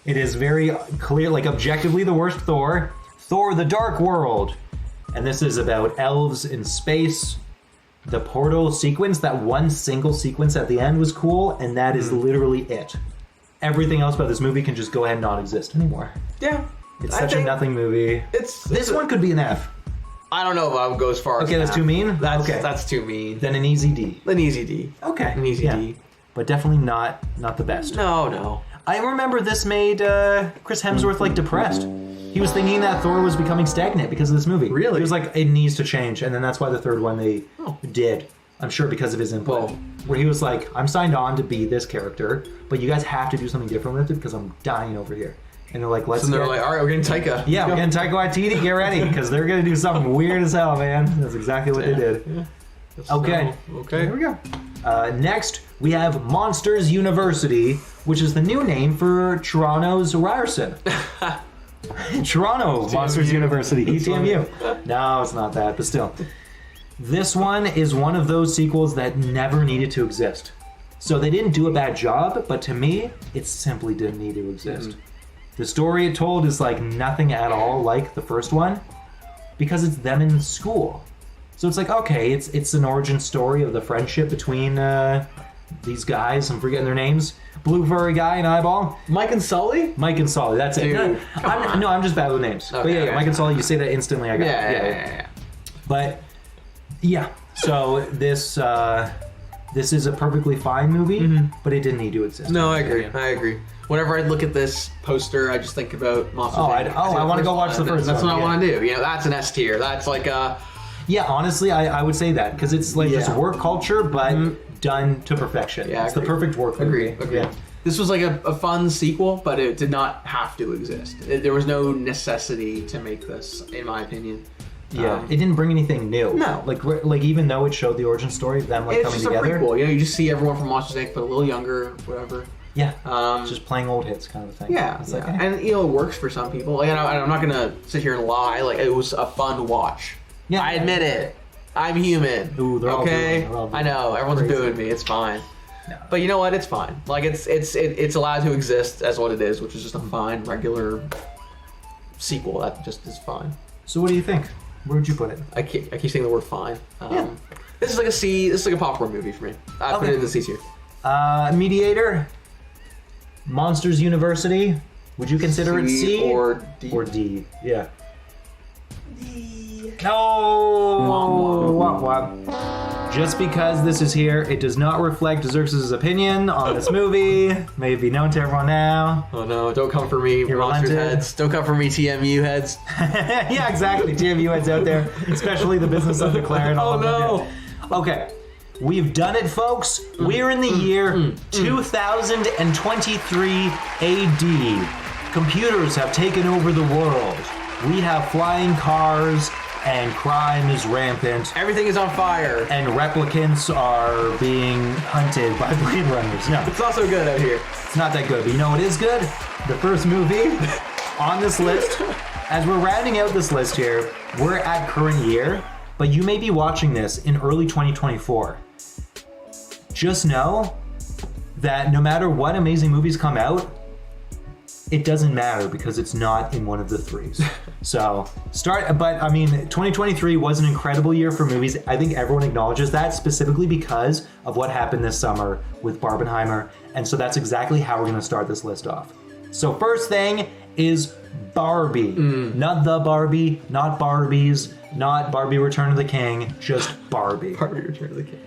It is very clear, like objectively the worst Thor. Thor: The Dark World. And this is about elves in space. The portal sequence, that one single sequence at the end was cool, and that is literally it. Everything else about this movie can just go ahead and not exist anymore. Yeah. It's such a nothing movie. This one could be an F. I don't know if I would go as far as Okay, that's too mean? That's too mean. Then an easy D. An easy D. Okay. An easy D. But definitely not the best. No. I remember this made Chris Hemsworth like depressed. He was thinking that Thor was becoming stagnant because of this movie. Really? He was like, it needs to change, and then that's why the third one they did. I'm sure because of his input. Well, where he was like, I'm signed on to be this character, but you guys have to do something different with it because I'm dying over here. And they're like, let's. So they're like, all right, we're getting Taika. Yeah, we're getting Taika Waititi. Get ready because they're gonna do something weird as hell, man. That's exactly what they did. Yeah. Okay. There we go. Next, we have Monsters University, which is the new name for Toronto's Ryerson. Toronto Monsters University, ETMU. No, it's not that, but still. This one is one of those sequels that never needed to exist. So they didn't do a bad job, but to me, it simply didn't need to exist. The story it told is like nothing at all like the first one, because it's them in school. So it's like, okay, it's an origin story of the friendship between these guys. I'm forgetting their names. Blue furry guy and Eyeball. Mike and Sully? Mike and Sully, that's it. Dude, I'm just bad with names. Okay, But yeah, okay. Mike and Sully, you say that instantly, I got it. Yeah. But yeah, so this is a perfectly fine movie, but it didn't need to exist. No, I agree. Whenever I look at this poster, I just think about Monsters. I want to go watch the first one. That's what I want to do. You know, that's an S tier. That's like a... Yeah, honestly, I would say that because it's like just work culture, but done to perfection. Yeah, it's the perfect work. Agree. Yeah. This was like a fun sequel, but it did not have to exist. There was no necessity to make this, in my opinion. Yeah, it didn't bring anything new. No, like even though it showed the origin story of them like coming together. It's just a prequel. You know, you just see everyone from Monsters Inc. but a little younger, whatever. Yeah, just playing old hits kind of thing. Yeah, it's like, and you know, it works for some people. Like, I'm not gonna sit here and lie. Like, it was a fun watch. Yeah, I admit it. I'm human. Ooh, they're okay. All I know everyone's booing me. It's fine. No. But you know what? It's fine. Like it's allowed to exist as what it is, which is just a fine, regular sequel that just is fine. So what do you think? Where would you put it? I keep saying the word fine. This is like a C. This is like a popcorn movie for me. I put it in the C tier. Mediator. Monsters University. Would you consider it C or D? Or D? Yeah. D. No. Just because this is here, it does not reflect Xerxes' opinion on this movie. May it be known to everyone now. Oh no! Don't come for me, You're Monsters relented. heads. Don't come for me, TMU heads. Yeah, exactly. TMU heads out there, especially the business undeclared. Oh no! Okay, we've done it, folks. We're in the year 2023 AD. Computers have taken over the world. We have flying cars, and crime is rampant. Everything is on fire. And replicants are being hunted by Blade Runners. No, It's not so good out here. it's not that good. But you know what is good? The first movie on this list. As we're rounding out this list here, we're at current year, but you may be watching this in early 2024. Just know that no matter what amazing movies come out, it doesn't matter because it's not in one of the threes. So but I mean, 2023 was an incredible year for movies. I think everyone acknowledges that, specifically because of what happened this summer with Barbenheimer. And so that's exactly how we're gonna start this list off. So first thing is Barbie. Not the Barbie, not Barbies, not Barbie Return of the King, just Barbie. Barbie Return of the King.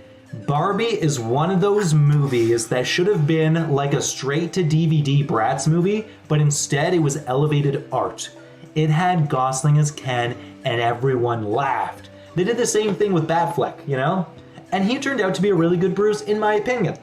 Barbie is one of those movies that should have been like a straight-to-DVD Bratz movie, but instead it was elevated art. It had Gosling as Ken, and everyone laughed. They did the same thing with Batfleck, you know? And he turned out to be a really good Bruce, in my opinion.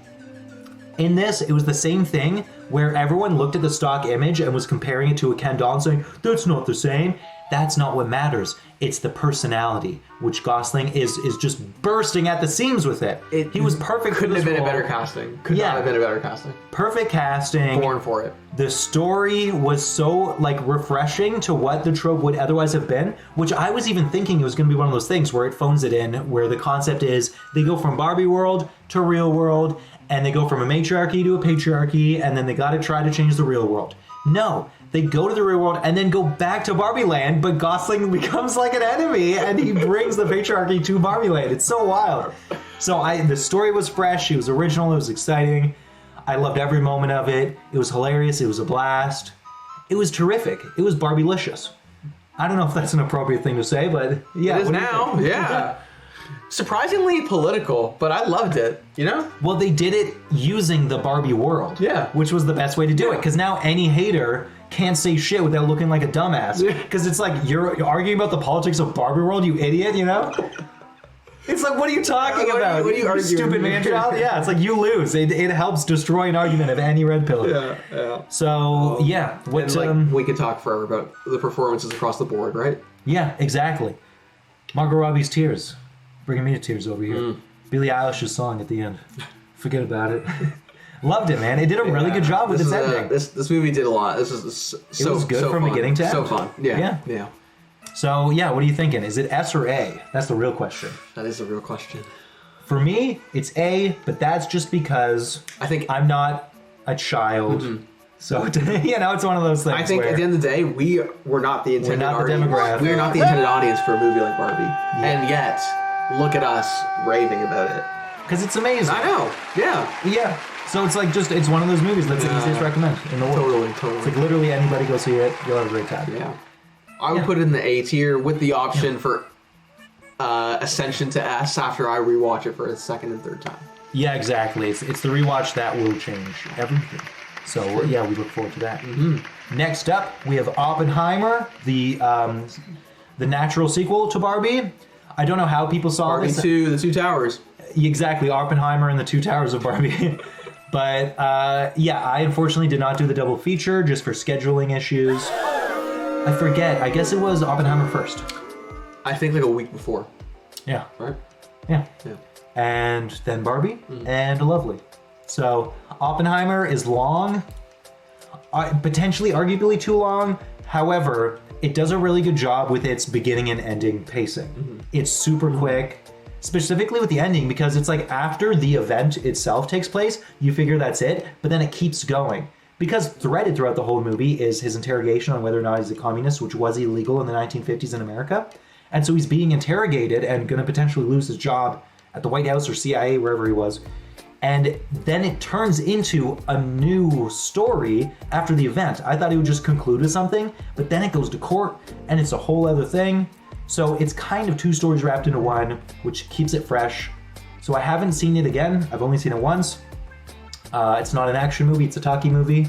In this, it was the same thing, where everyone looked at the stock image and was comparing it to a Ken doll and saying, that's not the same. That's not what matters. It's the personality, which Gosling is just bursting at the seams with it. He was perfect. Couldn't have been role. a better casting. Could not have been a better casting. Perfect casting. Born for it. The story was so like refreshing to what the trope would otherwise have been, which I was even thinking it was going to be one of those things where it phones it in, where the concept is they go from Barbie world to real world, and they go from a matriarchy to a patriarchy, and then they got to try to change the real world. No. They go to the real world and then go back to Barbie Land, but Gosling becomes like an enemy and he brings the patriarchy to Barbie Land. It's so wild. So the story was fresh, it was original, it was exciting. I loved every moment of it. It was hilarious, it was a blast. It was terrific. It was Barbie-licious. I don't know if that's an appropriate thing to say, but yeah. It is now, yeah. Surprisingly political, but I loved it, you know? Well, they did it using the Barbie world. Yeah. Which was the best way to do it, because now any hater can't say shit without looking like a dumbass. Because it's like, you're arguing about the politics of Barbie world, you idiot, you know? It's like, what are you talking about? What are you arguing? Stupid man-child? Yeah, it's like, you lose. It helps destroy an argument of any red pill. Yeah. So, yeah. What, we could talk forever about the performances across the board, right? Yeah, exactly. Margot Robbie's tears. Bringing me to tears over here. Billie Eilish's song at the end. Forget about it. Loved it, man. It did a really good job with its ending. This movie did a lot. This is It was good from beginning to end. So fun. Yeah. So, yeah, what are you thinking? Is it S or A? That's the real question. That is the real question. For me, it's A, but that's just because I think I'm not a child. So, you know, it's one of those things. I think at the end of the day, we were not the intended audience. demographic. We are not the intended audience for a movie like Barbie. And yet, look at us raving about it. Because it's amazing. I know. Yeah. Yeah. So it's like it's one of those movies that's the easiest to recommend in the world. Totally. It's like literally anybody go see it, you'll have a great time. Yeah. I would put it in the A tier with the option for ascension to S after I rewatch it for a second and third time. Yeah, exactly. It's the rewatch that will change everything. So yeah, we look forward to that. Next up, we have Oppenheimer, the natural sequel to Barbie. I don't know how people saw Barbie this. 2, The Two Towers. Exactly, Oppenheimer and the Two Towers of Barbie. But yeah, I unfortunately did not do the double feature just for scheduling issues. I forget. I guess it was Oppenheimer first. I think like a week before. Yeah. Right? Yeah. Yeah. And then Barbie and Lovely. So Oppenheimer is long, potentially arguably too long. However, it does a really good job with its beginning and ending pacing. It's super quick, specifically with the ending, because it's like after the event itself takes place, you figure that's it, but then it keeps going. Because threaded throughout the whole movie is his interrogation on whether or not he's a communist, which was illegal in the 1950s in America. And so he's being interrogated and going to potentially lose his job at the White House or CIA, wherever he was. And then it turns into a new story after the event. I thought it would just conclude with something, but then it goes to court and it's a whole other thing. So it's kind of two stories wrapped into one, which keeps it fresh. So I haven't seen it again. I've only seen it once. It's not an action movie, it's a talkie movie.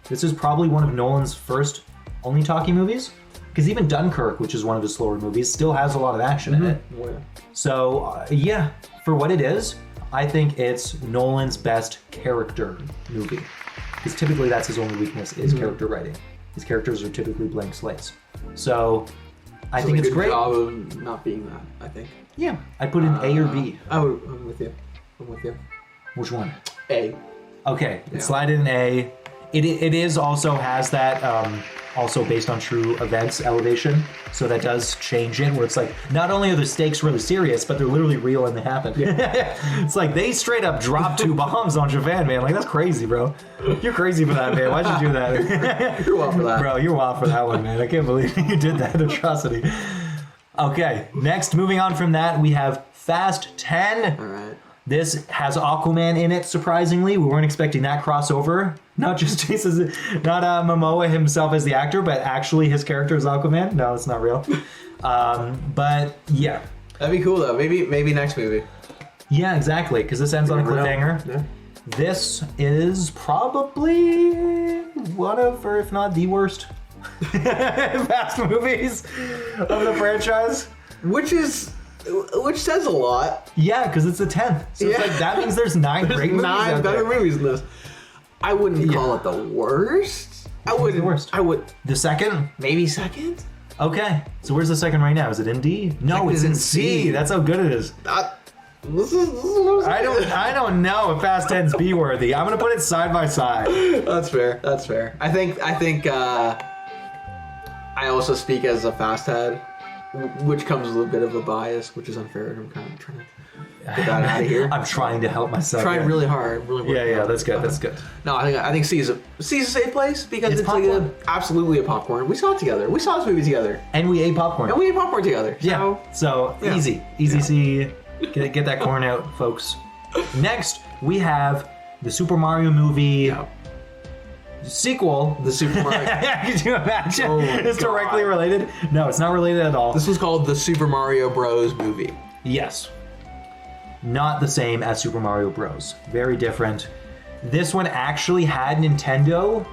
This is probably one of Nolan's first only talkie movies. Because even Dunkirk, which is one of his slower movies, still has a lot of action in it. So yeah, for what it is, I think it's Nolan's best character movie. Because typically that's his only weakness is character writing. His characters are typically blank slates. So I think it's great. Job of not being that, I think. Yeah, I put in A or B. I'm with you. Which one? A. Okay, it slide in A. It is also has that also based on true events elevation, so that does change it. Where it's like not only are the stakes really serious, but they're literally real and they happen. Yeah. It's like they straight up dropped 2 bombs on Japan, man. Like that's crazy, bro. You're crazy for that, man. Why'd you do that? You're wild for that, bro. You're wild for that one, man. I can't believe you did that atrocity. Okay, next, moving on from that, we have Fast 10. All right. This has Aquaman in it, surprisingly. We weren't expecting that crossover. Not just Jesus, not Momoa himself as the actor, but actually his character is Aquaman. No, it's not real. But yeah. That'd be cool, though. Maybe next movie. Yeah, exactly, because this ends on a cliffhanger. Yeah. This is probably one of, or if not the worst, Fast movies of the franchise. Which says a lot. Yeah, because it's the 10th. So it's like, that means there's 9 great movies. 9 better movies in this. I wouldn't call it the worst. I wouldn't. The worst. I would. The second? Maybe second? Okay. So where's the second right now? Is it in D? No, it's in C. That's how good it is. This is what I don't know if Fast 10's B worthy. I'm gonna put it side by side. That's fair. I think I also speak as a fast head, which comes with a bit of a bias, which is unfair. I'm kind of trying to get that out of here. I'm trying to help myself. Trying really hard. Yeah, that's good. That's good. No, I think C is a safe place because it's like absolutely a popcorn. We saw it together. We saw this movie together. And we ate popcorn. Together. So easy C. Get that corn out, folks. Next, we have the Super Mario movie. sequel. The Super Mario. Could you imagine? Oh, It's God. directly related. No, it's not related at all. This was called the Super Mario Bros. Movie. Yes. Not the same as Super Mario Bros. Very different. This one actually had Nintendo,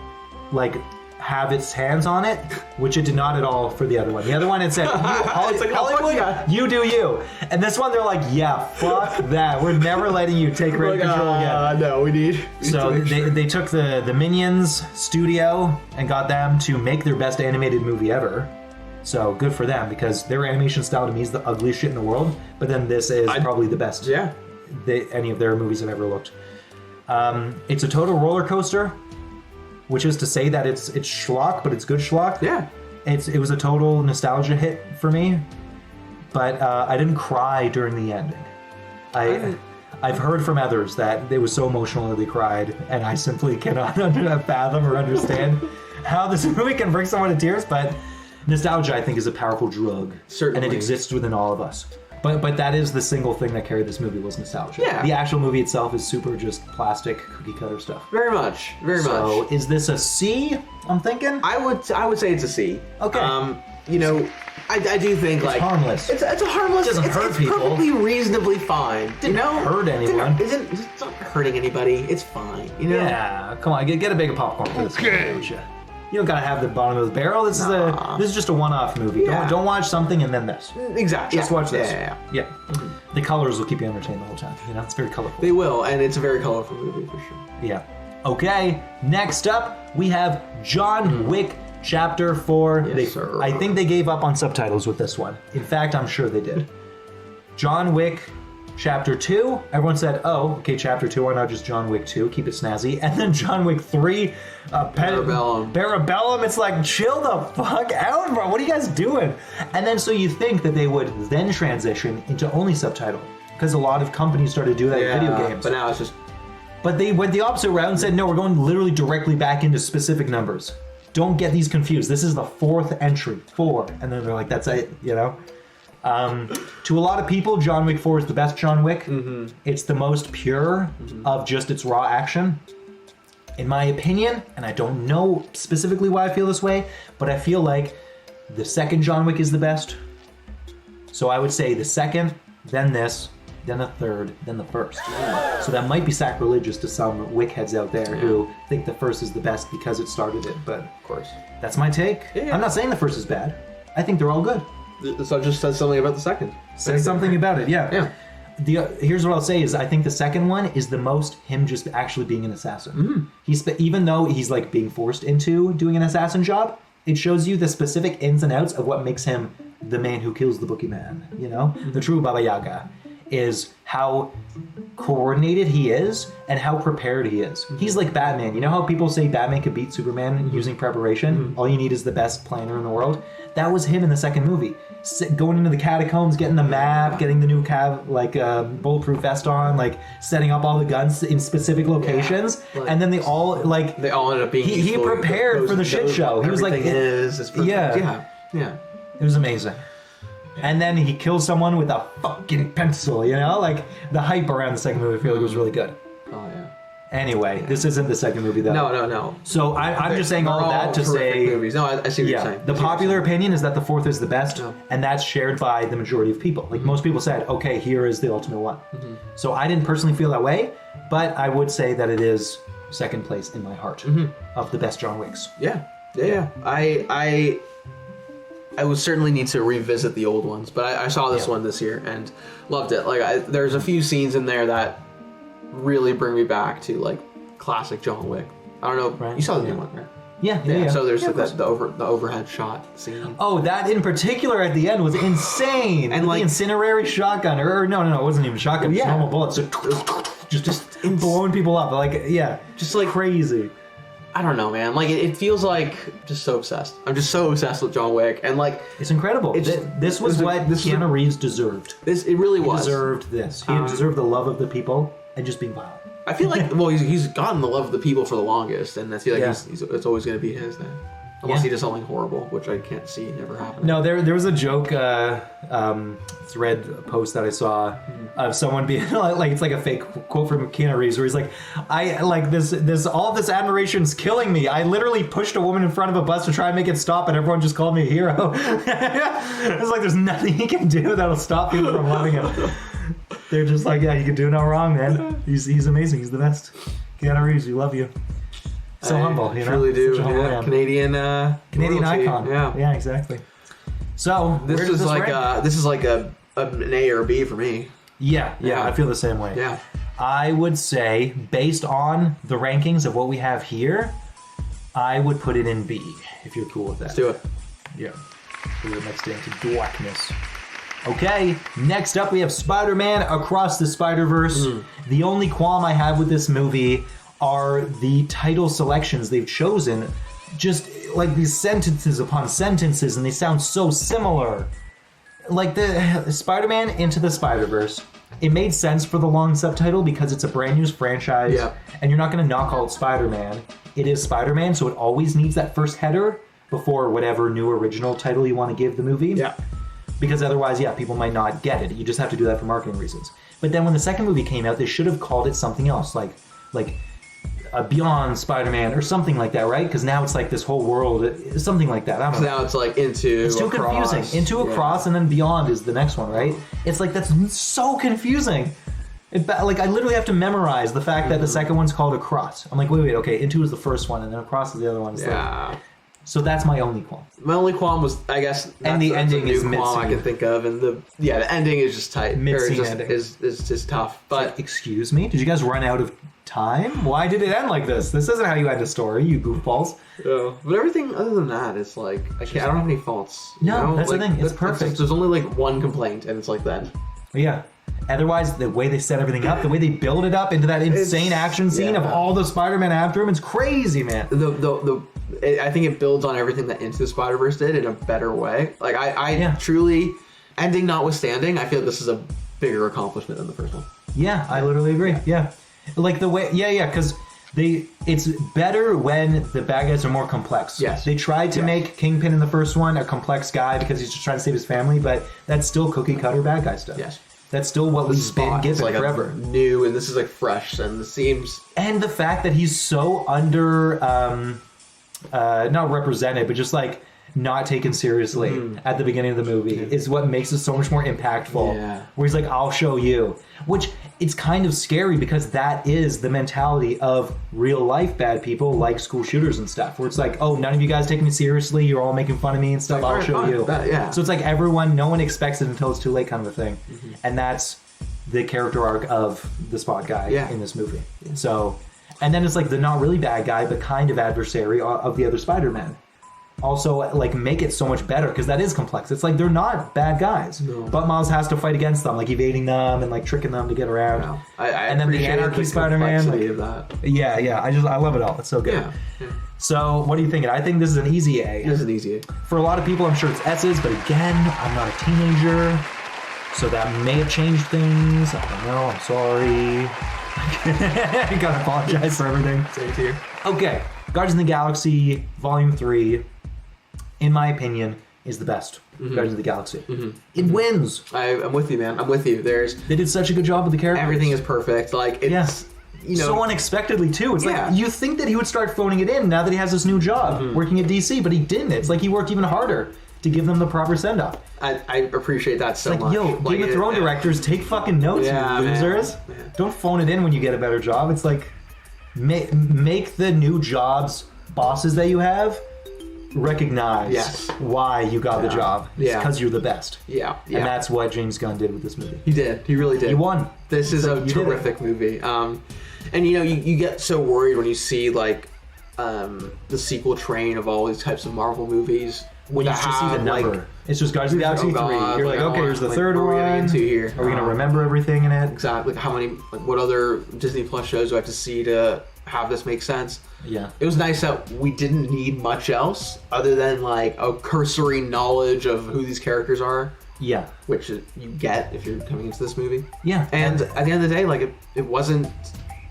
like, have its hands on it, which it did not at all for the other one. The other one, it said, Hollywood, yeah. you do you. And this one, they're like, yeah, fuck that. We're never letting you take control again. No, we need. So they took the Minions studio and got them to make their best animated movie ever. So good for them, because their animation style to me is the ugliest shit in the world. But then this is probably the best. Yeah. Any of their movies have ever looked. It's a total roller coaster, which is to say that it's schlock, but it's good schlock. Yeah. It was a total nostalgia hit for me, but I didn't cry during the ending. I've heard from others that it was so emotional that they cried, and I simply cannot fathom or understand how this movie can bring someone to tears. But nostalgia, I think, is a powerful drug, Certainly. and it exists within all of us. But that is the single thing that carried this movie was nostalgia. Yeah. The actual movie itself is super just plastic cookie cutter stuff. Very much. So is this a C? I'm thinking. I would say it's a C. Okay. I do think like harmless. It's a harmless. Doesn't hurt it's people. perfectly reasonably fine. Didn't hurt anyone. It's not hurting anybody. It's fine. You know. Yeah, come on, get a big popcorn for this movie, don't you? You don't gotta have the bottom of the barrel. This is just a one-off movie. Yeah. Don't watch something and then this. Exactly. Just watch this. Yeah. The colors will keep you entertained the whole time. You know, it's very colorful. They will, and it's a very colorful movie for sure. Yeah. Okay. Next up, we have John Wick Chapter 4. Yes, sir. I think they gave up on subtitles with this one. In fact, I'm sure they did. John Wick Chapter 2. Everyone said, oh, okay, Chapter 2, why not just John Wick 2? Keep it snazzy. And then John Wick 3. Parabellum. It's like, chill the fuck out, bro. What are you guys doing? And then so you think that they would then transition into only subtitle. Because a lot of companies started to do that in video games. But now it's just... But they went the opposite route and said, no, we're going literally directly back into specific numbers. Don't get these confused. This is the 4th entry. 4. And then they're like, that's it, you know? To a lot of people, John Wick 4 is the best John Wick. It's the most pure of just its raw action. In my opinion, and I don't know specifically why I feel this way, but I feel like the second John Wick is the best. So I would say the second, then this, then the third, then the first. So that might be sacrilegious to some Wick heads out there who think the first is the best because it started it, but Of course. that's my take. Yeah. I'm not saying the first is bad. I think they're all good. So it just says something about the second. Say something about it, yeah. Here's what I'll say is I think the second one is the most him just actually being an assassin. Even though he's like being forced into doing an assassin job, it shows you the specific ins and outs of what makes him the man who kills the boogeyman, you know? The true Baba Yaga is how coordinated he is and how prepared he is. He's like Batman. You know how people say Batman could beat Superman using preparation? All you need is the best planner in the world. That was him in the second movie. Going into the catacombs, getting the map, getting the new bulletproof vest on, like setting up all the guns in specific locations, and then they all ended up being. He prepared for the shit show. He was like, yeah. It was amazing. And then he kills someone with a fucking pencil, you know? Like, the hype around the second movie, I feel like was really good. Oh, yeah. Anyway, this isn't the second movie, though. No. So I'm just saying all of that to say... movies. No, I see what you're saying. The popular opinion is that the 4th is the best, and that's shared by the majority of people. Like, most people said, okay, here is the ultimate one. So I didn't personally feel that way, but I would say that it is second place in my heart of the best John Wicks. Yeah. I would certainly need to revisit the old ones, but I saw this one this year and loved it. Like, there's a few scenes in there that really bring me back to like classic John Wick. I don't know. Right. You saw the new one, right? Yeah. So there's the overhead shot scene. Oh, that in particular at the end was insane. And like the incinerary shotgun, or no, it wasn't even shotgun. Just normal bullets, just blowing people up. Like just like crazy. I don't know, man. Like it feels like just so obsessed. I'm just so obsessed with John Wick, and like it's incredible. This was what Keanu Reeves deserved. It really was. He deserved this. He deserved the love of the people and just being violent. I feel like he's gotten the love of the people for the longest, and I feel like it's always going to be his then. Unless he does something horrible, which I can't see never happening. No, there was a joke thread post that I saw of someone being like, it's like a fake quote from Keanu Reeves where he's like, I like this all of this admiration's killing me. I literally pushed a woman in front of a bus to try and make it stop, and everyone just called me a hero. It's like there's nothing he can do that'll stop people from loving him. They're just like, yeah, he can do no wrong, man. He's amazing. He's the best. Keanu Reeves, we love you. So humble, you know. Truly do. Such a humble man. Canadian royalty. icon. Yeah, exactly. So this where does is like rank? this is like an A or a B for me. Yeah, I feel the same way. Yeah. I would say, based on the rankings of what we have here, I would put it in B, if you're cool with that. Let's do it. Yeah. We're next into darkness. Okay, next up we have Spider-Man Across the Spider-Verse. The only qualm I have with this movie are the title selections they've chosen. Just like these sentences upon sentences, and they sound so similar. Like the Spider-Man Into the Spider-Verse, it made sense for the long subtitle because it's a brand new franchise, and you're not going to not call it Spider-Man. It is Spider-Man, so it always needs that first header before whatever new original title you want to give the movie. Yeah. Because otherwise, people might not get it. You just have to do that for marketing reasons. But then when the second movie came out, they should have called it something else, like Beyond Spider-Man or something like that, right? Because now it's like this whole world, something like that. I don't know. Now it's like Into. It's too Across. confusing. Into Across and then Beyond is the next one, right? It's like that's so confusing. Like I literally have to memorize the fact that the second one's called Across. I'm like, wait, okay, Into is the first one and then Across is the other one. So that's my only qualm. My only qualm was, I guess, and the ending is qualm I can think of, and the ending is just tight. Mid-scene ending is just tough. But like, excuse me, did you guys run out of time? Why did it end like this? This isn't how you end a story, you goofballs. Yeah. But everything other than that is like, I don't have any faults. No, that's like, the thing. It's perfect. There's only like one complaint, and it's like that. Yeah. Otherwise, the way they set everything up, the way they build it up into that insane action scene of all the Spider-Man after him, it's crazy, man. I think it builds on everything that Into the Spider-Verse did in a better way. Like I truly, ending notwithstanding, I feel like this is a bigger accomplishment than the first one. Yeah, I literally agree. Yeah. Like the way, because it's better when the bad guys are more complex. Yes. They tried to make Kingpin in the first one a complex guy because he's just trying to save his family, but that's still cookie cutter bad guy stuff. Yes. That's still what we've been given like forever. New, and this is like fresh, and it seems... And the fact that he's so under, not represented, but just like not taken seriously at the beginning of the movie is what makes it so much more impactful. Yeah. Where he's like, I'll show you. Which, it's kind of scary because that is the mentality of real life bad people like school shooters and stuff. Where it's like, oh, none of you guys take me seriously, you're all making fun of me and stuff, I'll show you. So it's like no one expects it until it's too late kind of a thing. And that's the character arc of the Spot guy in this movie. So, and then it's like the not really bad guy, but kind of adversary of the other Spider-Man. Also, like, make it so much better because that is complex. It's like they're not bad guys, but Miles has to fight against them, like evading them and like tricking them to get around. No. And then the Anarchy Spider-Man, like, of that. I love it all. It's so good. Yeah. So, what are you thinking? I think this is an easy A. This is an easy A. For a lot of people, I'm sure it's S's, but again, I'm not a teenager, so that may have changed things. I don't know. I'm sorry. I gotta apologize for everything. Same here. Okay, Guardians of the Galaxy Volume 3. In my opinion, is the best Guardians of the Galaxy. It wins. I'm with you, man. I'm with you. They did such a good job with the characters. Everything is perfect. Like, it's, so unexpectedly, too. It's like, you think that he would start phoning it in now that he has this new job working at DC, but he didn't. It's like he worked even harder to give them the proper send-off. I appreciate that so much. Yo, Game of Thrones directors, take fucking notes, you losers. Man. Don't phone it in when you get a better job. It's like, make the new jobs bosses that you have recognize why you got the job. It's because you're the best. Yeah. And that's what James Gunn did with this movie. He did. He really did. He won. This is a terrific movie. And you get so worried when you see like the sequel train of all these types of Marvel movies. When you just see the number. It's just Guardians of the Galaxy 3. You're like, okay, here's the third one. Are we going to remember everything in it? Exactly. How many, what other Disney Plus shows do I have to see to have this make sense? Yeah. It was nice that we didn't need much else other than like a cursory knowledge of who these characters are. Yeah. Which you get if you're coming into this movie. Yeah. And at the end of the day, like it wasn't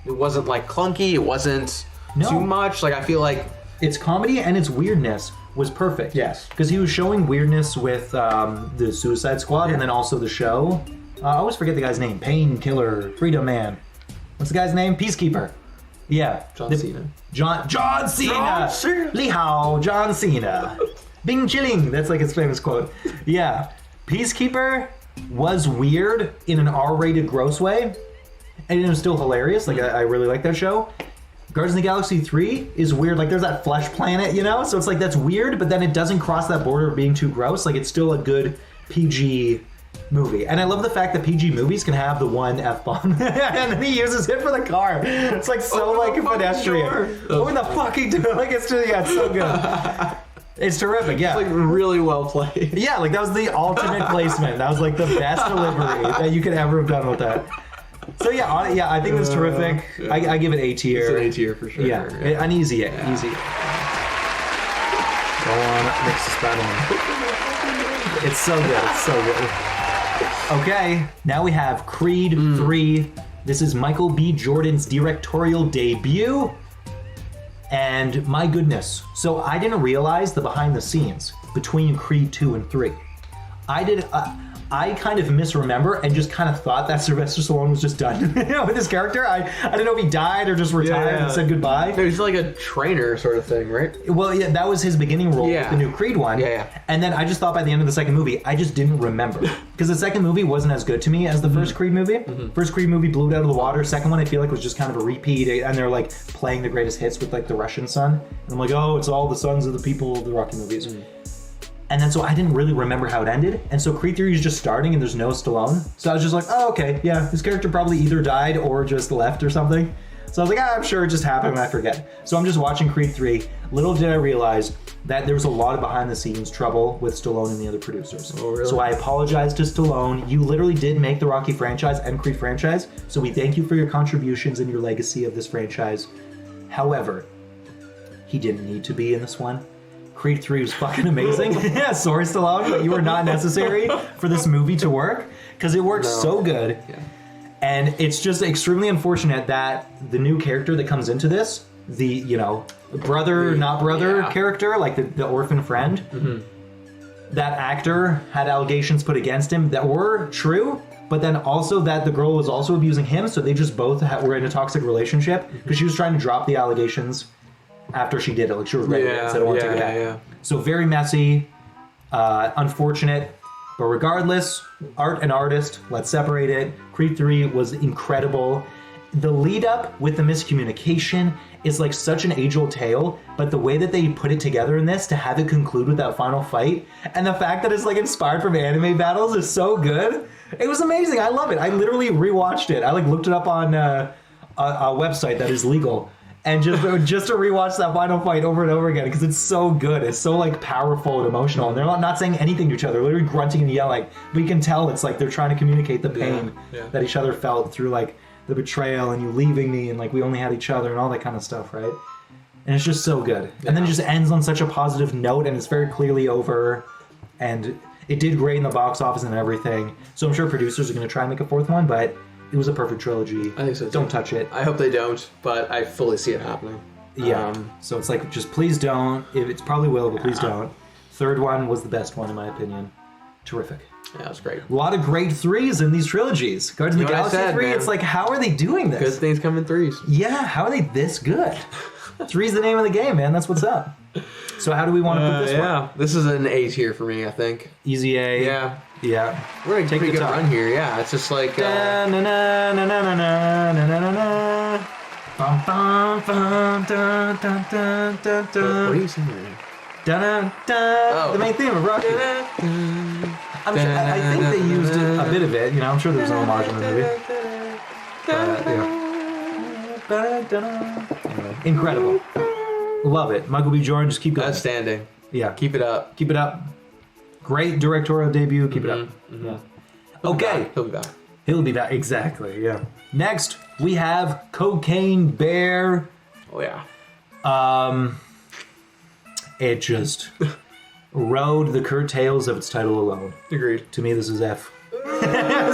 like clunky. It wasn't too much. Like I feel like it's comedy and it's weirdness was perfect. Yes. Because he was showing weirdness with the Suicide Squad and then also the show. I always forget the guy's name. Painkiller, Freedom Man. What's the guy's name? Peacekeeper. Yeah. John Cena. John Cena. Li Hao, John Cena. Bing chilling. That's like his famous quote. Yeah. Peacekeeper was weird in an R-rated gross way. And it was still hilarious. Like, I really like that show. Guardians of the Galaxy 3 is weird. Like, there's that flesh planet, you know? So it's like, that's weird, but then it doesn't cross that border of being too gross. Like, it's still a good PG movie. And I love the fact that PG movies can have the one F-bomb. And then he uses it for the car. It's like so pedestrian. Open the fucking door. Like, it's just, yeah, it's so good. It's terrific, yeah. It's like really well played. Yeah, like that was the ultimate placement. That was like the best delivery that you could ever have done with that. So yeah, I think it's terrific. I give it A tier. It's an A tier for sure. Yeah, an easy A. Easy. Go on, mix this battle. It's so good. It's so good. Okay, now we have Creed 3. This is Michael B. Jordan's directorial debut. And my goodness, so I didn't realize the behind the scenes between Creed 2 and 3. I kind of misremember and just kind of thought that Sylvester Stallone was just done with his character. I didn't know if he died or just retired and said goodbye. He's like a trainer sort of thing, right? Well, yeah, that was his beginning role with the new Creed one. Yeah. And then I just thought by the end of the second movie, I just didn't remember. Because the second movie wasn't as good to me as the first Creed movie. First Creed movie blew it out of the water. Second one I feel like was just kind of a repeat. And they're like playing the greatest hits with like the Russian son. And I'm like, oh, it's all the sons of the people of the Rocky movies. And then so I didn't really remember how it ended. And so Creed 3 is just starting and there's no Stallone. So I was just like, oh, okay, yeah, his character probably either died or just left or something. So I was like, I'm sure it just happened and I forget. So I'm just watching Creed 3. Little did I realize that there was a lot of behind the scenes trouble with Stallone and the other producers. Oh, really? So I apologize to Stallone. You literally did make the Rocky franchise and Creed franchise. So we thank you for your contributions and your legacy of this franchise. However, he didn't need to be in this one. Creed 3 was fucking amazing. Yeah, sorry, Stallone, but you were not necessary for this movie to work because it works so good. Yeah. And it's just extremely unfortunate that the new character that comes into this, the, you know, brother, not brother character, like the orphan friend, that actor had allegations put against him that were true, but then also that the girl was also abusing him, so they just both were in a toxic relationship because she was trying to drop the allegations after she did it, like she was ready and said, I want to take it back. So very messy, unfortunate, but regardless, art and artist, let's separate it. Creed 3 was incredible. The lead up with the miscommunication is like such an age-old tale, but the way that they put it together in this to have it conclude with that final fight, and the fact that it's like inspired from anime battles is so good. It was amazing. I love it. I literally rewatched it. I like looked it up on a website that is legal. And just to rewatch that final fight over and over again because it's so good. It's so like powerful and emotional. And they're not saying anything to each other. They're literally grunting and yelling. But you can tell it's like they're trying to communicate the pain that each other felt through like the betrayal and you leaving me and like we only had each other and all that kind of stuff, right? And it's just so good. And then it just ends on such a positive note and it's very clearly over. And it did great in the box office and everything. So I'm sure producers are going to try and make a fourth one, but it was a perfect trilogy. I think so too. Don't touch it. I hope they don't, but I fully see it happening. Yeah. So it's like, just please don't. It's probably will, but please don't. Third one was the best one in my opinion. Terrific. Yeah, it was great. A lot of great threes in these trilogies. Guardians of the Galaxy 3, man. It's like, how are they doing this? Good things come in threes. Yeah, how are they this good? Three's the name of the game, man. That's what's up. So how do we want to put this one? Yeah, this is an A tier for me, I think. Easy A. Yeah. Yeah. We're going to take a good run here, yeah. It's just like... What are you saying right now? The main theme of Rocky. I think they used a bit of it. You know, I'm sure there's no homage in the movie. Incredible. Love it. Michael B. Jordan, just keep going. Outstanding. Yeah. Keep it up. Keep it up. Great directorial debut. Keep it up. Yeah. Okay. He'll be back. He'll be back. Exactly. Yeah. Next, we have Cocaine Bear. Oh, yeah. It just rode the curtails of its title alone. Agreed. To me, this is F.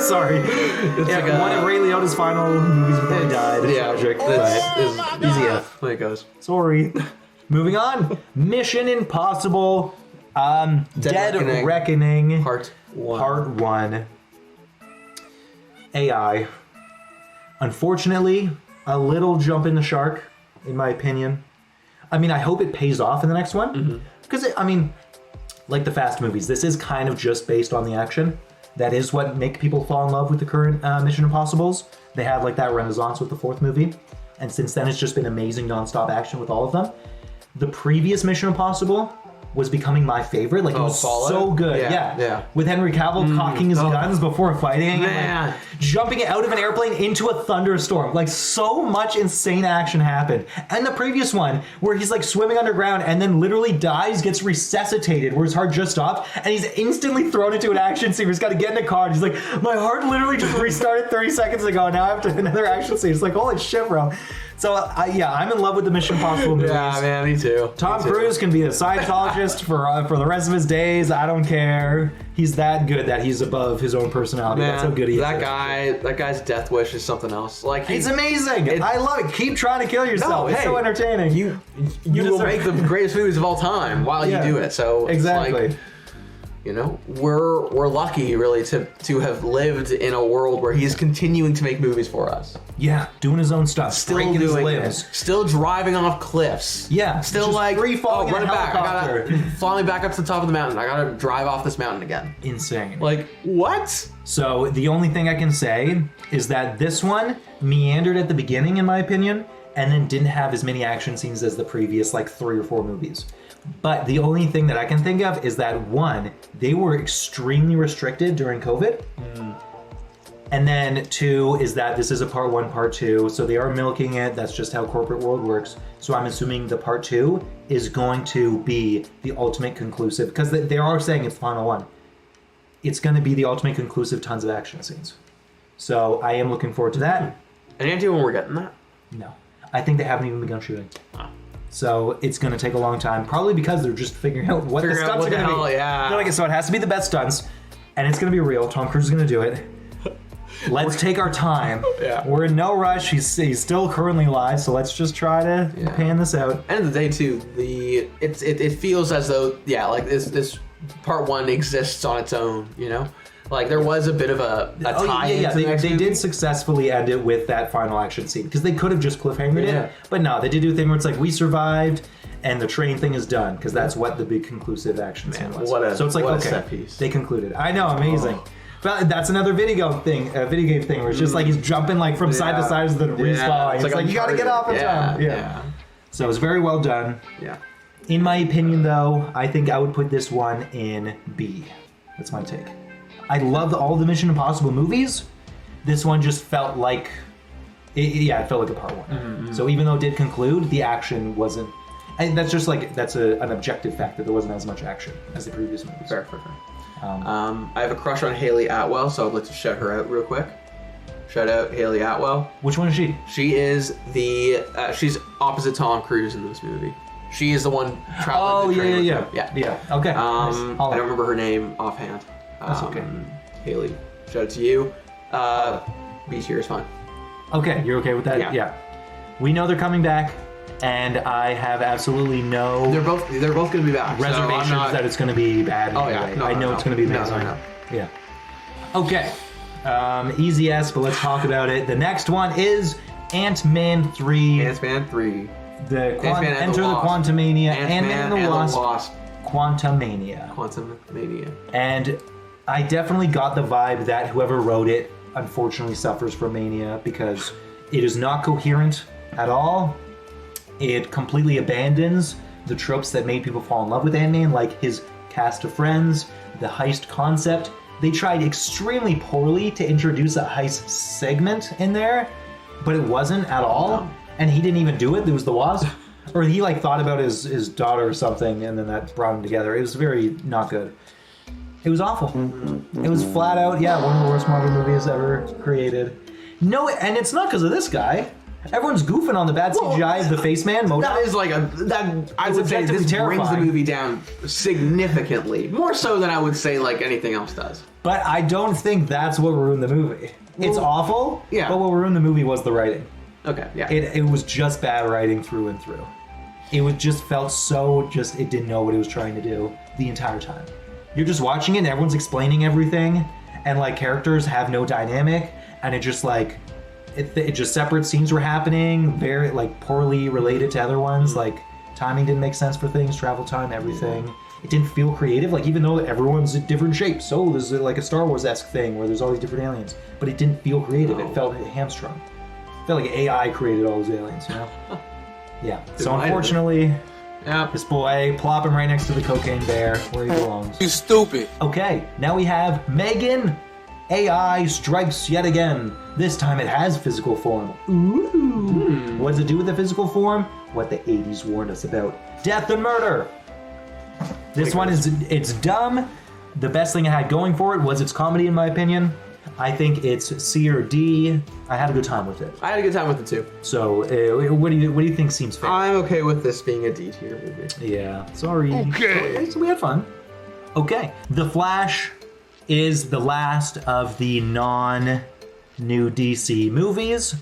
Sorry. It's like one of Ray Liotta's final movies before he died. It's tragic. It's Easy F. There it goes. Sorry. Moving on. Mission Impossible Dead Reckoning. Part 1. Part 1. AI. Unfortunately, a little jump in the shark, in my opinion. I mean, I hope it pays off in the next one. Because, I mean, like the Fast movies, this is kind of just based on the action. That is what make people fall in love with the current Mission Impossibles. They had like that renaissance with the 4th movie. And since then, it's just been amazing nonstop action with all of them. The previous Mission Impossible was becoming my favorite. Like, it was so good. Yeah. With Henry Cavill cocking his guns before fighting. And, like, jumping out of an airplane into a thunderstorm. Like, so much insane action happened. And the previous one, where he's like swimming underground and then literally dies, gets resuscitated, where his heart just stopped, and he's instantly thrown into an action scene where he's got to get in a car. And he's like, my heart literally just restarted 30 seconds ago. Now I have to another action scene. It's like, holy shit, bro. So, I'm in love with the Mission Impossible movies. Yeah, man, me too. Tom Cruise can be a Scientologist for the rest of his days. I don't care. He's that good that he's above his own personality. Man, that's how good he is. That guy's death wish is something else. Like, it's amazing. I love it. Keep trying to kill yourself. It's so entertaining. You will make the greatest movies of all time while you do it. So exactly. It's like, you know, we're lucky really to have lived in a world where he's continuing to make movies for us. Yeah, doing his own stuff, still breaking his doing limbs, still driving off cliffs. Yeah, still just like free falling run in a it back. I helicopter. gotta fly me back up to the top of the mountain. I gotta drive off this mountain again. Insane. Like, what? So the only thing I can say is that this one meandered at the beginning, in my opinion, and then didn't have as many action scenes as the previous like 3 or 4 movies. But the only thing that I can think of is that, one, they were extremely restricted during COVID. And then 2 is that this is a part 1, part 2, so they are milking it. That's just how corporate world works. So I'm assuming the part 2 is going to be the ultimate conclusive, because they are saying it's the final one. It's going to be the ultimate conclusive, tons of action scenes. So I am looking forward to that. Any idea when we're getting that? No. I think they haven't even begun shooting. So it's going to take a long time, probably because they're just figuring out what the stunts are going to be. Yeah. They're like, so it has to be the best stunts, and it's going to be real. Tom Cruise is going to do it. Let's take our time. Yeah. We're in no rush. He's still currently alive, so let's just try to pan this out. End of the day, too, it feels as though like this part 1 exists on its own. You know, like there was a bit of a tie. They did successfully end it with that final action scene, because they could have just cliffhangered it, but no, they did do a thing where it's like, we survived and the train thing is done, because that's what the big conclusive action scene was. So it's like, okay, set piece. They concluded. I know, amazing. But that's another video game thing where it's just like he's jumping like from side to side as the respawn. It's like you gotta get off in time. Yeah. So it was very well done. Yeah. In my opinion, though, I think I would put this one in B. That's my take. I loved all the Mission Impossible movies. This one just felt like, it felt like a part 1. So even though it did conclude, the action wasn't. And that's just like, that's an objective fact that there wasn't as much action as the previous movies. Fair. I have a crush on Haley Atwell, so I'd like to shout her out real quick. Shout out Haley Atwell. Which one is she? She is she's opposite Tom Cruise in this movie. She is the one traveling the train. Yeah. Okay. I don't remember her name offhand. That's okay. Haley, shout out to you. B tier is fine. Okay, you're okay with that? Yeah. We know they're coming back, and I have absolutely no. They're both going to be back. Reservations that it's going to be bad. I know it's going to be amazing. No. Yeah. Okay. Easy S, but let's talk about it. The next one is Ant-Man 3. Ant-Man 3. Enter the Quantumania. Ant-Man and the Wasp. Quantumania. And I definitely got the vibe that whoever wrote it unfortunately suffers from mania, because it is not coherent at all. It completely abandons the tropes that made people fall in love with Ant-Man, like his cast of friends, the heist concept. They tried extremely poorly to introduce a heist segment in there, but it wasn't at all. And he didn't even do it. There was the Wasp. Or he like thought about his daughter or something, and then that brought them together. It was very not good. It was awful. It was flat out, one of the worst Marvel movies ever created. No, and it's not because of this guy. Everyone's goofing on the bad CGI of the face man. That is like I would say this brings the movie down significantly. More so than I would say like anything else does. But I don't think that's what ruined the movie. It's awful, but what ruined the movie was the writing. Okay, yeah. It was just bad writing through and through. It was just felt so it didn't know what it was trying to do the entire time. You're just watching it and everyone's explaining everything, and like characters have no dynamic, and it just like it just separate scenes were happening, very like poorly related to other ones. Like timing didn't make sense for things, travel time, everything. It didn't feel creative, like even though everyone's in different shapes. So there's like a Star Wars-esque thing where there's all these different aliens, but it didn't feel creative. It felt hamstrung. It felt like AI created all those aliens, you know? Yeah. So unfortunately, this boy, plop him right next to the cocaine bear where he belongs. You stupid. Okay, now we have Megan. AI strikes yet again. This time it has physical form. Ooh. What does it do with the physical form? What the 80s warned us about. Death and murder. This one it's dumb. The best thing it had going for it was its comedy, in my opinion. I think it's C or D. I had a good time with it. I had a good time with it too. So, what do you think seems fair? I'm okay with this being a D tier movie. Yeah, sorry. Okay. So we had fun. Okay, The Flash is the last of the non-new DC movies.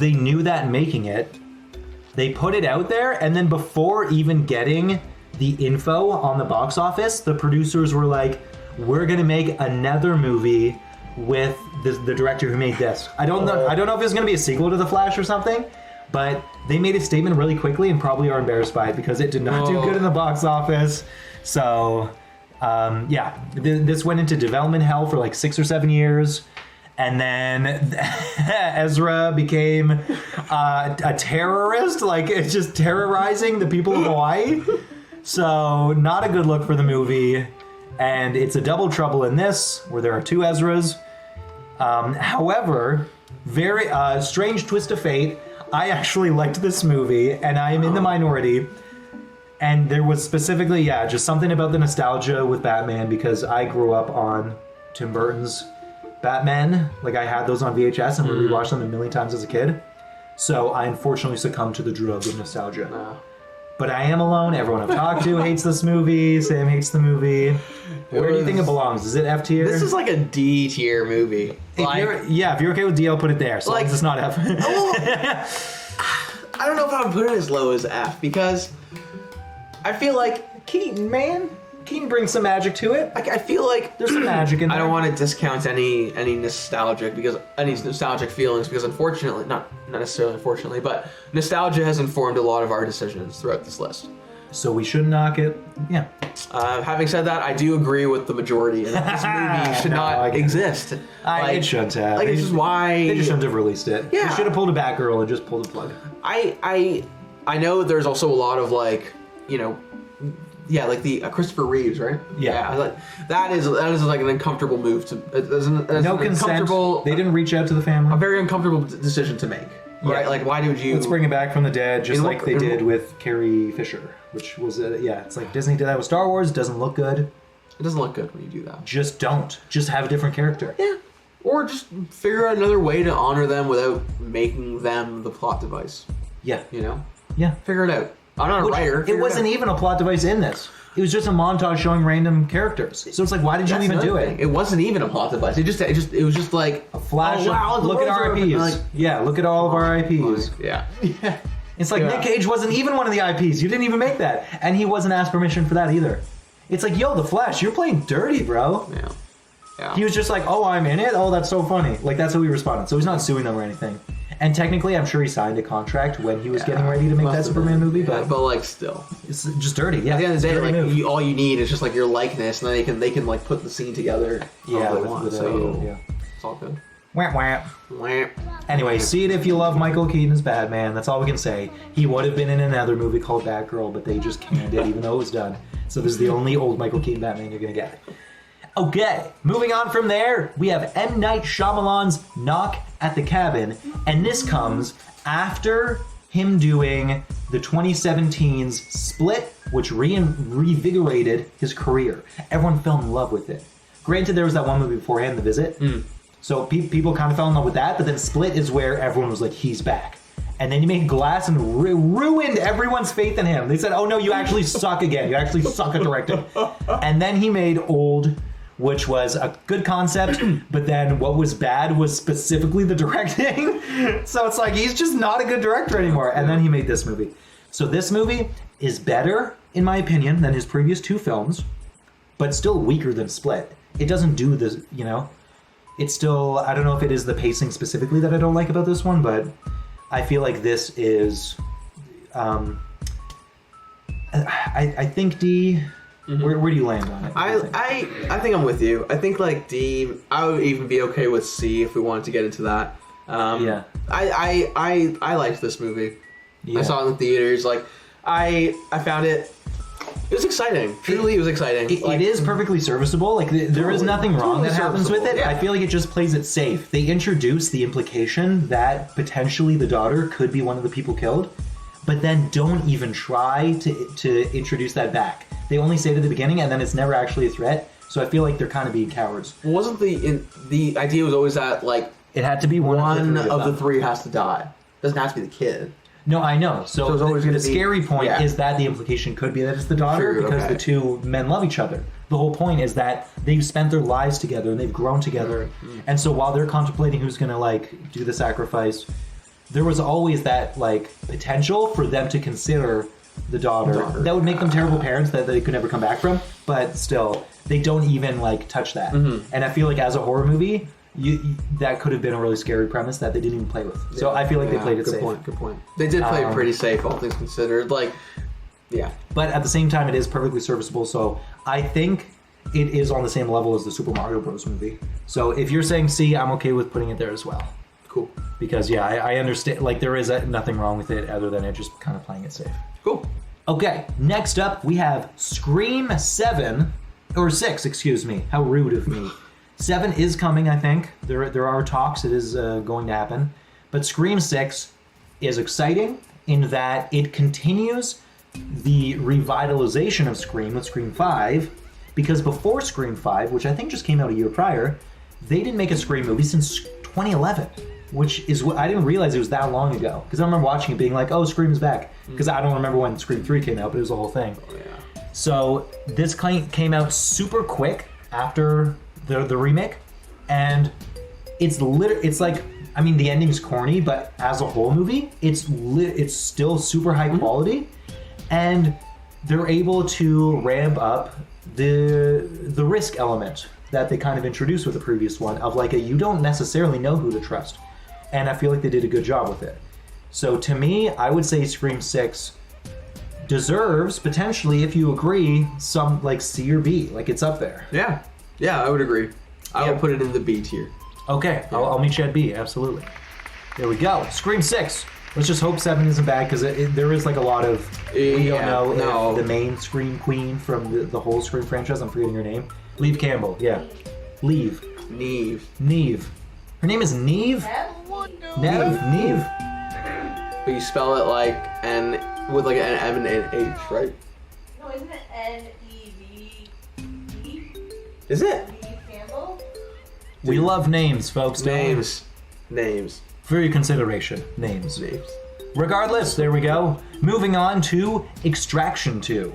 They knew that making it. They put it out there, and then before even getting the info on the box office, the producers were like, we're gonna make another movie with the director who made this. I don't know if it's gonna be a sequel to The Flash or something, but they made a statement really quickly and probably are embarrassed by it because it did not do good in the box office. So, this went into development hell for like 6 or 7 years. And then Ezra became a terrorist, like it's just terrorizing the people of Hawaii. So not a good look for the movie. And it's a double trouble in this, where there are 2 Ezras. However, very strange twist of fate. I actually liked this movie, and I am in the minority. And there was specifically, just something about the nostalgia with Batman, because I grew up on Tim Burton's Batman. Like, I had those on VHS and we rewatched them a million times as a kid. So I unfortunately succumbed to the drug of nostalgia. But I am alone. Everyone I've talked to hates this movie. Sam hates the movie. Where do you think it belongs? Is it F tier? This is like a D tier movie. If you're okay with D, I'll put it there. So long as it's not F. I don't know if I would put it as low as F, because I feel like Keaton brings some magic to it. I feel like There's some magic in there. I don't want to discount any nostalgic feelings, because unfortunately, not necessarily unfortunately, but nostalgia has informed a lot of our decisions throughout this list. So we shouldn't knock it. Yeah. Having said that, I do agree with the majority, and this movie should not exist. It shouldn't have. Like, this is why they just shouldn't have released it. Yeah. They should have pulled a Batgirl and just pulled the plug. I know there's also a lot of like the Christopher Reeves, right? Yeah. Like, that is like an uncomfortable move to. No consent. They didn't reach out to the family. A very uncomfortable decision to make. Right? Like, why would you? Let's bring it back from the dead, just like they did with Carrie Fisher, which was it's like Disney did that with Star Wars. It doesn't look good. It doesn't look good when you do that. Just don't. Just have a different character. Yeah. Or just figure out another way to honor them without making them the plot device. Yeah. You know? Yeah. Figure it out. I'm not a writer. It wasn't even a plot device in this. It was just a montage showing random characters. So it's like, why did you even do it? It wasn't even a plot device. It was just like a flash. Oh, wow, look at our IPs. Like, look at all of our IPs. Yeah. It's like Nick Cage wasn't even one of the IPs. You didn't even make that, and he wasn't asked permission for that either. It's like, yo, the Flash, you're playing dirty, bro. Yeah. He was just like, oh, I'm in it. Oh, that's so funny. Like, that's how he responded. So he's not suing them or anything. And technically, I'm sure he signed a contract when he was getting ready to make that Superman movie, but like, still, it's just dirty. Yeah. At the end of the day, like, all you need is just like your likeness, and then they can like put the scene together. Yeah, it's all good. Wham, wham. Wham. Anyway, see it if you love Michael Keaton as Batman. That's all we can say. He would have been in another movie called Batgirl, but they just canned it, even though it was done. So this is the only old Michael Keaton Batman you're gonna get. Okay, moving on from there, we have M. Night Shyamalan's Knock at the Cabin, and this comes after him doing the 2017's Split, which reinvigorated his career. Everyone fell in love with it. Granted, there was that one movie beforehand, The Visit, so people kind of fell in love with that, but then Split is where everyone was like, he's back. And then he made Glass and ruined everyone's faith in him. They said, oh no, you actually suck again. You actually suck at directing. And then he made Old, which was a good concept, but then what was bad was specifically the directing. So it's like, he's just not a good director anymore. And then he made this movie. So this movie is better, in my opinion, than his previous 2 films, but still weaker than Split. It doesn't do this, you know? It's still, I don't know if it is the pacing specifically that I don't like about this one, but I feel like this is, I think D, where do you land on it? I think I'm with you. I think like D, I would even be okay with C if we wanted to get into that. Yeah. I liked this movie. Yeah. I saw it in the theaters. Like, I found it. It was exciting. Truly, it was exciting. It is perfectly serviceable. Like there is nothing wrong that happens with it. Yeah. I feel like it just plays it safe. They introduce the implication that potentially the daughter could be one of the people killed, but then don't even try to introduce that back. They only say it at the beginning, and then it's never actually a threat. So I feel like they're kind of being cowards. Wasn't the idea was always that like It had to be one of the 3 has to die. Doesn't have to be the kid. No, I know. So it's always the gonna be- scary point yeah. is that the implication could be that it's the daughter True, because okay. the 2 men love each other. The whole point is that they've spent their lives together and they've grown together. Mm-hmm. And so while they're contemplating who's going to like do the sacrifice, there was always that like potential for them to consider the daughter. That would make them terrible parents that they could never come back from. But still, they don't even like touch that. Mm-hmm. And I feel like as a horror movie, that could have been a really scary premise that they didn't even play with. So I feel like they played it good safe. Good point. They did play it pretty safe, all things considered. Like, yeah. But at the same time, it is perfectly serviceable. So I think it is on the same level as the Super Mario Bros. Movie. So if you're saying C, I'm okay with putting it there as well. Cool. Because yeah, I understand. Like there is nothing wrong with it other than it just kind of playing it safe. Cool. Okay, next up we have Scream 7 or 6. Excuse me. How rude of me. 7 is coming, I think. There are talks. It is going to happen. But Scream 6 is exciting in that it continues the revitalization of Scream with Scream 5, because before Scream 5, which I think just came out a year prior, they didn't make a Scream movie since 2011, which is what I didn't realize it was that long ago. Because I remember watching it being like, oh, Scream's back. Because I don't remember when Scream 3 came out, but it was the whole thing. Oh, yeah. So this came out super quick after the remake, and it's like, I mean, the ending's corny, but as a whole movie, it's still super high quality, and they're able to ramp up the risk element that they kind of introduced with the previous one of like you don't necessarily know who to trust, and I feel like they did a good job with it. So to me, I would say Scream 6 deserves potentially, if you agree, some like C or B, like it's up there. Yeah, I would agree. I Yeah. would put it in the B tier. Okay, I'll meet you at B, absolutely. There we go. Scream 6. Let's just hope 7 isn't bad, because there is like a lot of... We don't know if the main Scream queen from the whole Scream franchise, I'm forgetting her name. Neve Campbell, yeah. Neve. Her name is Neve? Neve? But you spell it like N with like an M and an H, right? No, isn't it N-E-V-E? Is it? Neve Campbell? We love names, folks. Names. For your consideration, names. Regardless, there we go. Moving on to Extraction 2.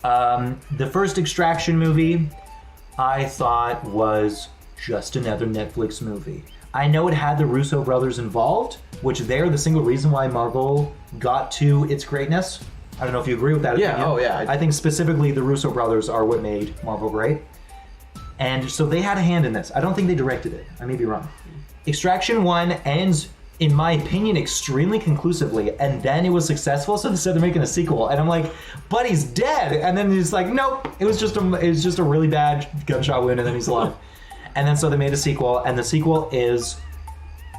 The first Extraction movie I thought was just another Netflix movie. I know it had the Russo brothers involved, which they're the single reason why Marvel got to its greatness. I don't know if you agree with that opinion. Oh yeah. I think specifically the Russo brothers are what made Marvel great. And so they had a hand in this. I don't think they directed it. I may be wrong. Extraction 1 ends, in my opinion, extremely conclusively, and then it was successful, so they said they're making a sequel. And I'm like, but he's dead! And then he's like, nope, it was just a really bad gunshot wound, and then he's alive. And then so they made a sequel, and the sequel is,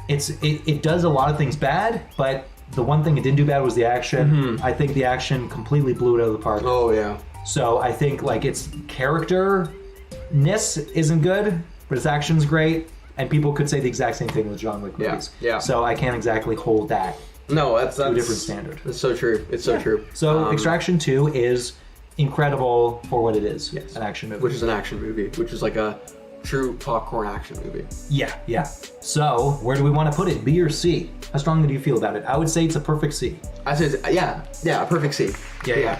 it does a lot of things bad, but the one thing it didn't do bad was the action. Mm-hmm. I think the action completely blew it out of the park. Oh yeah. So I think like its character-ness isn't good, but its action's great. And people could say the exact same thing with John Wick movies. Yeah. So I can't exactly hold that No, that's to a different standard. That's so true. It's so true. So Extraction 2 is incredible for what it is. Yes. An action movie. Which is an action movie, which is like a true popcorn action movie. Yeah. So where do we want to put it? B or C? How strongly do you feel about it? I would say it's a perfect C. I said, yeah, perfect C. Yeah.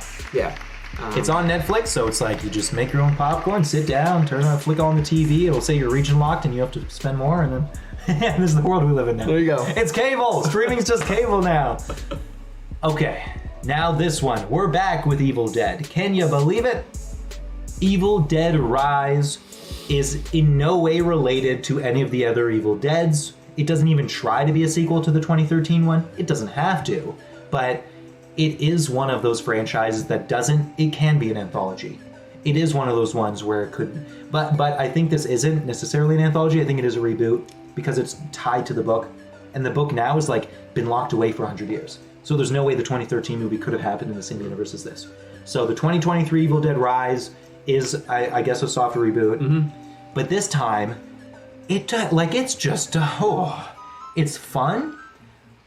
It's It's on Netflix, so it's like you just make your own popcorn, sit down, flick on the TV. It'll say you're region locked, and you have to spend more, and then this is the world we live in now. There you go. It's cable. Streaming's just cable now. Okay, Now this one, we're back with Evil Dead. Can you believe it? Evil Dead Rise is in no way related to any of the other Evil Deads. It doesn't even try to be a sequel to the 2013 one. It doesn't have to, but it is one of those franchises that it can be an anthology. It is one of those ones where it could, but I think this isn't necessarily an anthology. I think it is a reboot because it's tied to the book, and the book now is like been locked away for 100 years. So there's no way the 2013 movie could have happened in the same universe as this. So the 2023 Evil Dead Rise is, I guess, a soft reboot, but this time, it's just it's fun,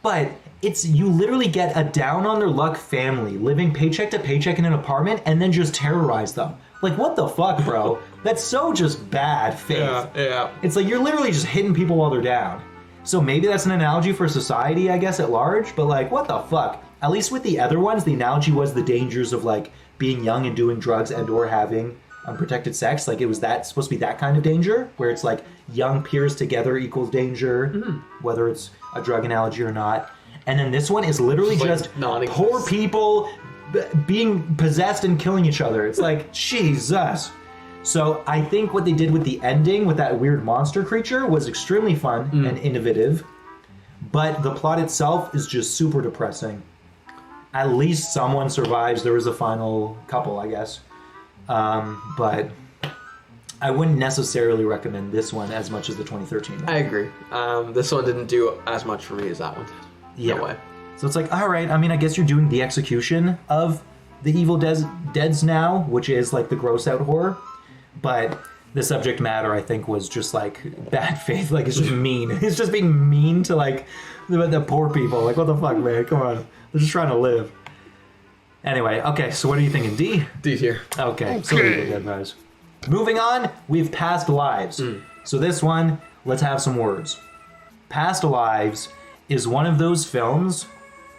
but you literally get a down on their luck family living paycheck to paycheck in an apartment and then just terrorize them. Like, what the fuck, bro? That's so just bad faith. Yeah. It's like you're literally just hitting people while they're down. So maybe that's an analogy for society, I guess, at large, but like, what the fuck? At least with the other ones, the analogy was the dangers of like being young and doing drugs and or having unprotected sex. Like, it was supposed to be that kind of danger, where it's like young peers together equals danger, whether it's a drug analogy or not. And then this one is literally just poor people being possessed and killing each other. It's like, Jesus. So I think what they did with the ending, with that weird monster creature, was extremely fun and innovative. But the plot itself is just super depressing. At least someone survives. There was a final couple, I guess. But I wouldn't necessarily recommend this one as much as the 2013 one. I agree. This one didn't do as much for me as that one. Yeah. No way. So it's like, all right, I mean, I guess you're doing the execution of the Evil Deads now, which is like the gross out horror. But the subject matter, I think, was just like bad faith. Like, it's just mean. It's just being mean to like the poor people. Like, what the fuck, man? Come on. They're just trying to live. Anyway, okay, so what are you thinking? D? D tier. Okay. So Evil Dead Rise. Moving on, we've Past Lives. So this one, let's have some words. Past Lives is one of those films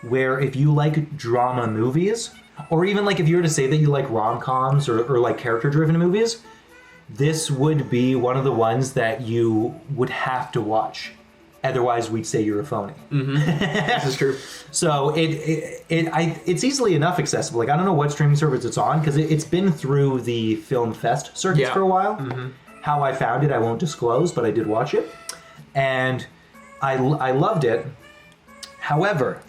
where if you like drama movies, or even like if you were to say that you like rom-coms or like character-driven movies, this would be one of the ones that you would have to watch. Otherwise, we'd say you're a phony. This is true. So it's easily enough accessible. Like, I don't know what streaming service it's on, because it's been through the Film Fest circuits for a while. How I found it, I won't disclose, but I did watch it. And I loved it. However,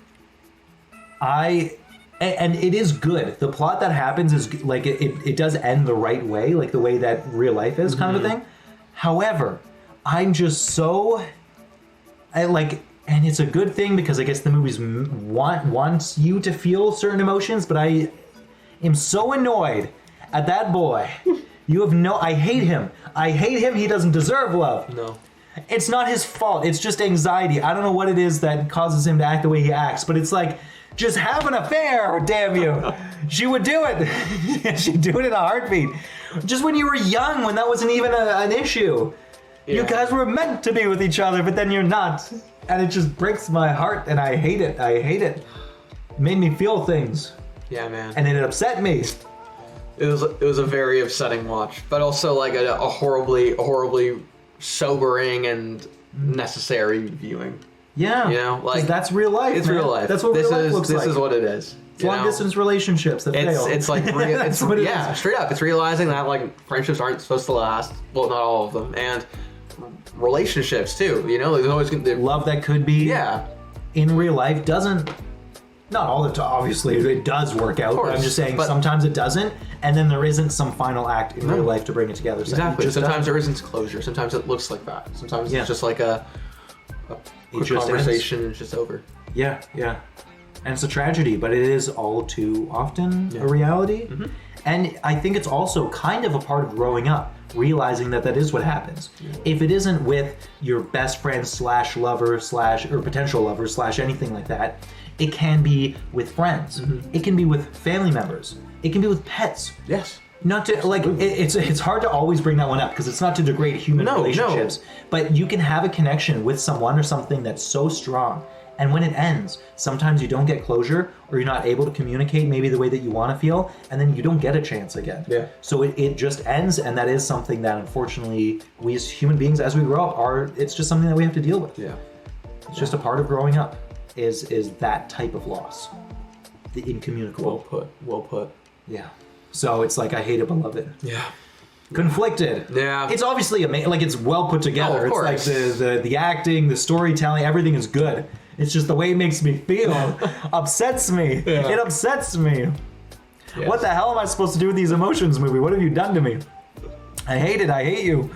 and it is good. The plot that happens is like it does end the right way, like the way that real life is, kind of a thing. However, I'm just so and it's a good thing because I guess the movies wants you to feel certain emotions, but I am so annoyed at that boy. I hate him. I hate him. He doesn't deserve love. No. It's not his fault. It's just anxiety. I don't know what it is that causes him to act the way he acts, but it's like, just have an affair, damn you. She would do it. She'd do it in a heartbeat. Just when you were young, when that wasn't even an issue. You guys were meant to be with each other, but then you're not. And it just breaks my heart, and I hate it. I hate it. It made me feel things. Yeah, man. And it upset me. It was a very upsetting watch, but also like a horribly sobering and necessary viewing. Yeah. You know, like, that's real life. It's man. real life. That's what real life looks like. This is what it is. It's long distance relationships that fail. It's like straight up. It's realizing that like friendships aren't supposed to last. Well, not all of them, and relationships too. You know, there's always love that could be. Yeah. In real life doesn't. Not all the time. Obviously, it does work out. But I'm just saying sometimes it doesn't, and then there isn't some final act in real life to bring it together. Exactly. Sometimes there isn't closure. Sometimes it looks like that. Sometimes it's just like a quick conversation and it's just over. Yeah. And it's a tragedy, but it is all too often a reality. And I think it's also kind of a part of growing up, realizing that is what happens. If it isn't with your best friend / lover / or potential lover / anything like that, it can be with friends. It can be with family members. It can be with pets. Yes. Not to like it's hard to always bring that one up because it's not to degrade human relationships, but you can have a connection with someone or something that's so strong, and when it ends, sometimes you don't get closure or you're not able to communicate maybe the way that you want to feel, and then you don't get a chance again. Yeah. So it just ends, and that is something that unfortunately we as human beings, as we grow up, it's just something that we have to deal with. Yeah. It's just a part of growing up is that type of loss. the incommunicable. Well put. Yeah. So it's like I hate it but love it. Yeah. Conflicted. Yeah. It's obviously amazing. Like it's well put together. Oh, of course. It's like the acting, the storytelling, everything is good. It's just the way it makes me feel upsets me. Yeah. It upsets me. Yes. What the hell am I supposed to do with these emotions, movie? What have you done to me? I hate it. I hate you.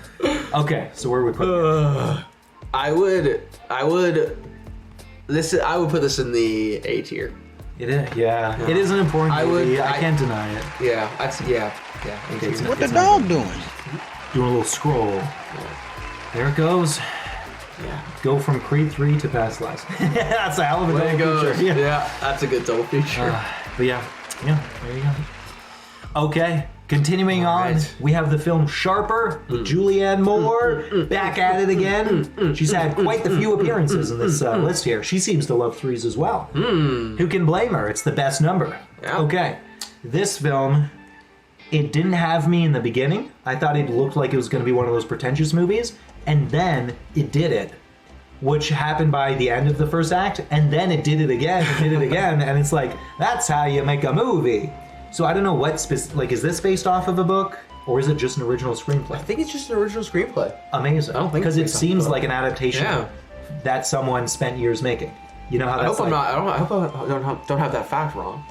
Okay, so where are we putting it? I would put this in the A tier. It is, yeah. It is an important movie. I can't deny it. Yeah, yeah. Okay, it's What the dog doing? Doing a little scroll. There it goes. Yeah. Go from Creed 3 to Past Lives. That's a hell of a There double it goes. feature. Yeah, that's a good double feature. But yeah, there you go. Okay, continuing on, right. we have the film Sharper with Julianne Moore back at it again. She's had quite the few appearances in this list here. She seems to love threes as well. Who can blame her? It's the best number. Yeah. Okay, this film, it didn't have me in the beginning. I thought it looked like it was going to be one of those pretentious movies, and then it did it. Which happened by the end of the first act, and then it did it again, and it's like, that's how you make a movie. So I don't know what, is this based off of a book, or is it just an original screenplay? I think it's just an original screenplay. Amazing. I don't think because it it's based off seems a book. like an adaptation that someone spent years making. You know how I that's hope like, I hope I don't have that fact wrong.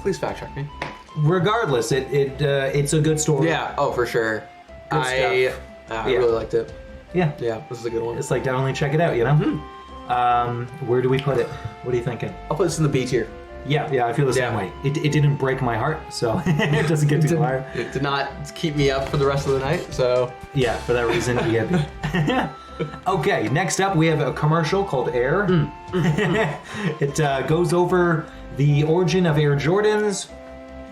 Please fact check me. Regardless, it's a good story. Yeah. Oh, for sure. Good I really liked it. Yeah. Yeah, this is a good one. It's like, definitely check it out, you know? Where do we put it? What are you thinking? I'll put this in the B tier. Yeah, I feel the same way. It didn't break my heart, so it doesn't get too higher. It did not keep me up for the rest of the night, so... Yeah, for that reason, you get me. Okay, next up we have a commercial called Air. It goes over the origin of Air Jordans.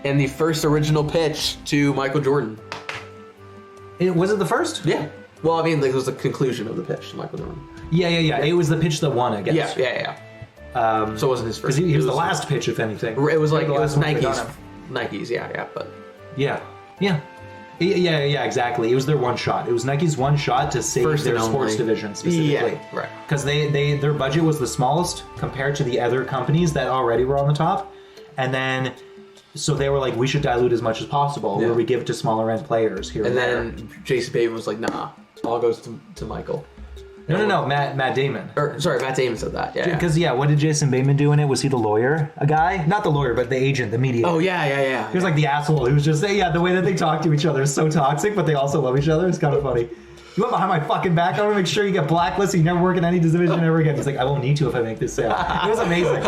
And the first original pitch to Michael Jordan. Was it the first? Yeah. Well, I mean, like, it was the conclusion of the pitch to Michael Jordan. Yeah. It was the pitch that won, I guess. Yeah. So it wasn't his first. Because he was the last pitch, if anything. It was like, it was one they Nike's. got him. Nike's, yeah, but... Yeah, exactly. It was their one shot. It was Nike's one shot to save First their and sports only. division specifically. Yeah, right. Because their budget was the smallest compared to the other companies that already were on the top. And then, so they were like, we should dilute as much as possible, where we give it to smaller end players here And there. then Jason Bateman was like, nah, all goes to Michael. No, Matt Damon. Or, sorry, Matt Damon said that, yeah. Because, what did Jason Bateman do in it? Was he the lawyer? A guy? Not the lawyer, but the agent, the mediator. Oh, yeah. He was like the asshole who was just, the way that they talk to each other is so toxic, but they also love each other. It's kind of funny. You went behind my fucking back. I want to make sure you get blacklisted. You never work in any division ever again. He's like, I won't need to if I make this sale. It was amazing.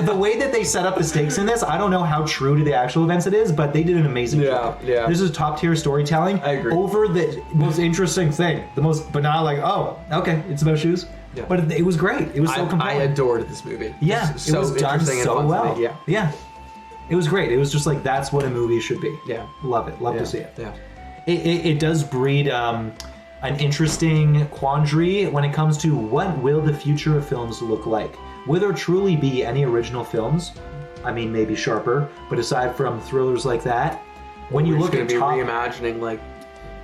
The way that they set up the stakes in this, I don't know how true to the actual events it is, but they did an amazing job. Yeah. This is top tier storytelling. I agree. Over the most interesting thing. But not like, oh, okay, it's about shoes. Yeah. But it was great. It was so I compelling. adored this movie. Yeah, It's so it was done interesting and so fun to well. me, Yeah. It was great. It was just like, that's what a movie should be. Yeah. Love it. Love to see it. Yeah. It does breed an interesting quandary when it comes to what will the future of films look like. Will there truly be any original films? I mean, maybe Sharper, but aside from thrillers like that, when you look at top, reimagining, like,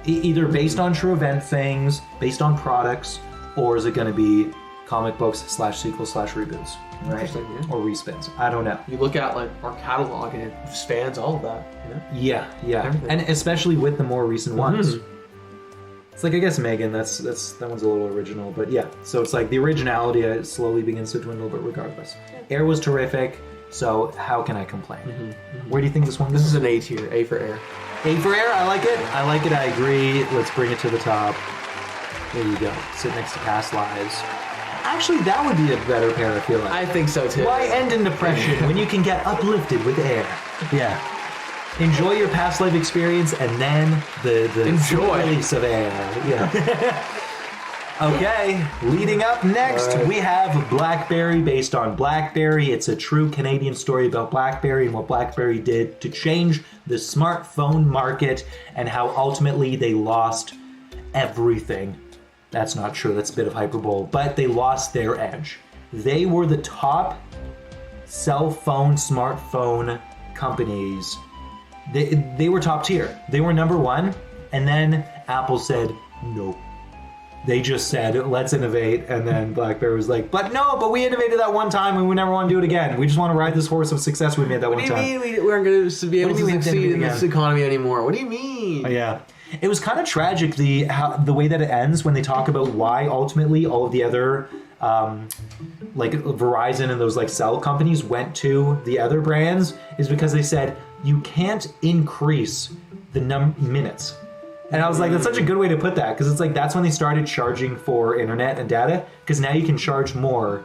either based on true event things, based on products, or is it going to be comic books / sequels / reboots, right? Interesting, yeah. Or respins? I don't know. you look at, like, our catalog and it spans all of that, you know? Yeah, Everything. and especially with the more recent ones. It's like, I guess Megan, that one's a little original, but yeah. So it's like the originality slowly begins to dwindle, but regardless. Air was terrific, so how can I complain? Where do you think this one goes? This is an A tier, A for Air. A for Air, I like it. I agree. Let's bring it to the top. There you go. Sit next to Past Lives. Actually, that would be a better pair, I feel like. I think so, too. Why end in depression when you can get uplifted with Air? Yeah. Enjoy your past life experience and then the Enjoy. release of Air. Yeah. Okay, leading up next, we have BlackBerry based on BlackBerry. It's a true Canadian story about BlackBerry and what BlackBerry did to change the smartphone market and how ultimately they lost everything. That's not true, that's a bit of hyperbole, but they lost their edge. They were the top cell phone, smartphone companies. They were top tier. They were number one, and then Apple said, nope. They just said, let's innovate, and then BlackBerry was like, but we innovated that one time and we never want to do it again. We just want to ride this horse of success we made that one time. What do you mean we aren't going to be able to succeed in this economy anymore? What do you mean? Oh, yeah. It was kind of tragic, the way that it ends when they talk about why ultimately all of the other, like Verizon and those like cell companies went to the other brands is because they said, you can't increase the minutes. And I was like, that's such a good way to put that, because it's like that's when they started charging for internet and data, because now you can charge more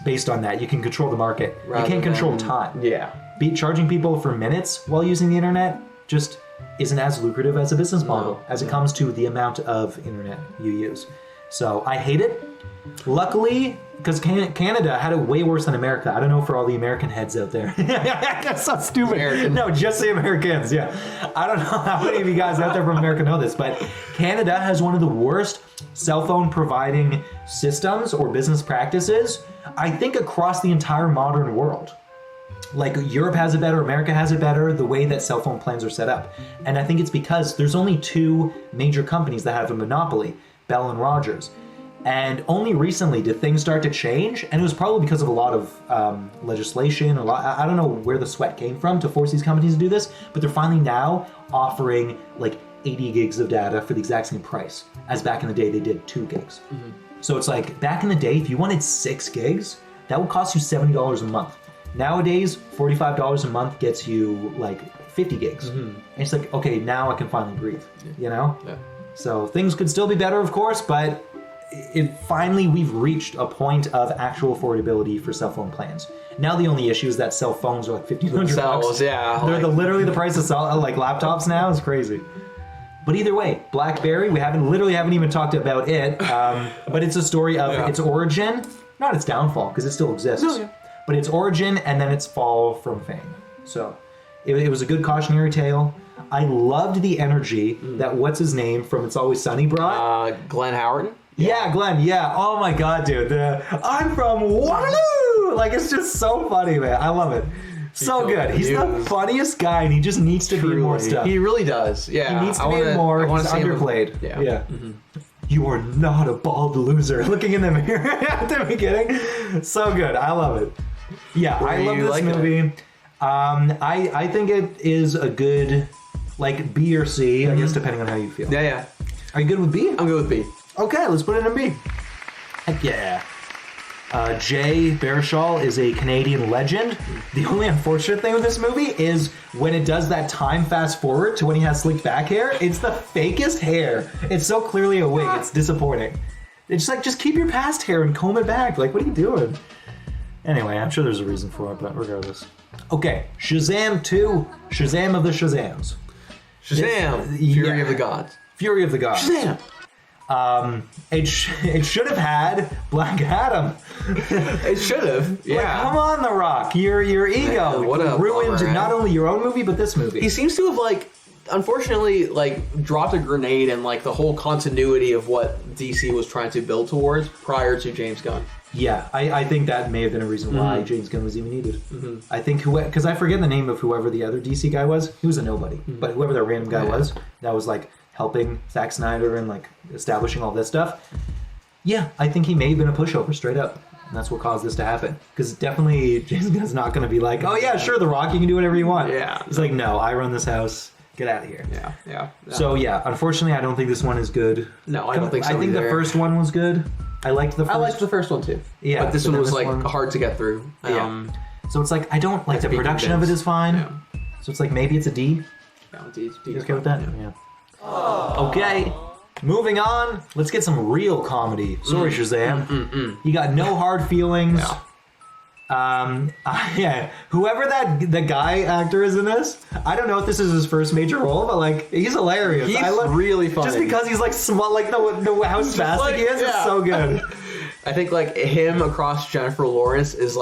based on that. You can control the market. You can't control time. Yeah. Charging people for minutes while using the internet just isn't as lucrative as a business model as it comes to the amount of internet you use. So I hate it. Luckily, because Canada had it way worse than America. I don't know for all the American heads out there. That's so stupid. American. No, just the Americans, yeah. I don't know how many of you guys out there from America know this, but Canada has one of the worst cell phone providing systems or business practices, I think, across the entire modern world. Like Europe has it better, America has it better, the way that cell phone plans are set up. And I think it's because there's only two major companies that have a monopoly, Bell and Rogers. And only recently did things start to change, and it was probably because of a lot of legislation. I don't know where the sweat came from to force these companies to do this, but they're finally now offering like 80 gigs of data for the exact same price as back in the day they did 2 gigs. Mm-hmm. So it's like back in the day, if you wanted 6 gigs, that would cost you $70 a month. Nowadays, $45 a month gets you like 50 gigs. Mm-hmm. And it's like, okay, now I can finally breathe, you know? Yeah. So things could still be better, of course, but finally we've reached a point of actual affordability for cell phone plans. Now the only issue is that cell phones are like $1,500. Yeah, they're literally the price of like laptops now. It's crazy. But either way, BlackBerry, we haven't even talked about it. But it's a story of its origin, not its downfall, because it still exists. But its origin and then its fall from fame. So it was a good cautionary tale. I loved the energy that what's his name from It's Always Sunny brought. Glenn Howard. Yeah, Glenn, yeah. Oh my god, dude. I'm from Waterloo! Like, it's just so funny, man. I love it. So good. He's the funniest guy, and he just needs to be in more stuff. He really does, yeah. He needs to be in more. He's underplayed. Yeah. Mm-hmm. You are not a bald loser. Looking in the mirror at the beginning. So good. I love it. Yeah, I love this movie. I think it is a good, like, B or C, I guess, depending on how you feel. Yeah. Are you good with B? I'm good with B. Okay, let's put it in B. Heck yeah. Jay Baruchel is a Canadian legend. The only unfortunate thing with this movie is when it does that time fast forward to when he has slicked back hair, it's the fakest hair. It's so clearly a wig. It's disappointing. It's like, just keep your past hair and comb it back. Like, what are you doing? Anyway, I'm sure there's a reason for it, but regardless. Okay, Shazam 2, Shazam of the Shazams. Shazam! Fury of the Gods. Fury of the Gods. Shazam! It should have had Black Adam. It should have. Yeah. Like, come on, The Rock. Your ego ruined not only your own movie but this movie. He seems to have unfortunately dropped a grenade in the whole continuity of what DC was trying to build towards prior to James Gunn. Yeah, I think that may have been a reason why James Gunn was even needed. Mm-hmm. I think because I forget the name of whoever the other DC guy was. He was a nobody, but whoever that random guy was, that was helping Zack Snyder and establishing all this stuff. Yeah, I think he may have been a pushover straight up. And that's what caused this to happen. Because definitely James Gunn's not going to be like, oh yeah, sure, The Rock, you can do whatever you want. Yeah. He's like, no, I run this house. Get out of here. Yeah. So yeah, unfortunately, I don't think this one is good. No, I don't think so. I think either. The first one was good. I liked the first one too. Yeah. But this one was hard to get through. So it's I don't the production of it is fine. Yeah. So it's maybe it's a D. Yeah, D. You okay with that? Yeah. Okay. Moving on. Let's get some real comedy. Sorry, Shazam. You got no hard feelings. Yeah. Whoever the guy actor is in this, I don't know if this is his first major role, but he's hilarious. He's really funny. Just because he's small, the how spastic he is, it's so good. I think him across Jennifer Lawrence is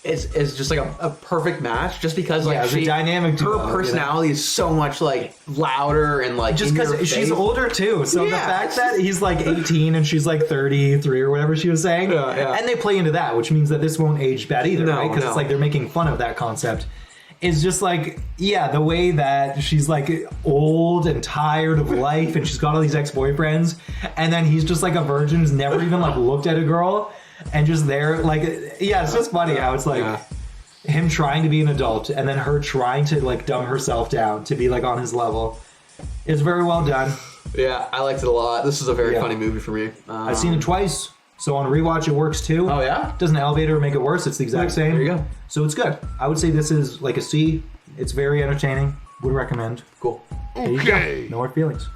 is just a perfect match, just because the dynamic her personality is so much louder and just because she's older too. So the fact that he's 18 and she's 33 or whatever she was saying, and they play into that, which means that this won't age bad either, right? Because it's they're making fun of that concept. is just like, yeah, the way that she's like old and tired of life and she's got all these ex-boyfriends and then he's just like a virgin who's never even like looked at a girl and just there like, yeah, it's just funny how it's like him trying to be an adult and then her trying to like dumb herself down to be like on his level. It's very well done. Yeah, I liked it a lot. This is a very funny movie for me. I've seen it twice. So on rewatch, it works too. Oh, yeah? Doesn't elevate or make it worse. It's the exact same. There you go. So it's good. I would say this is like a C. It's very entertaining. Would recommend. Cool. Okay. No hard feelings.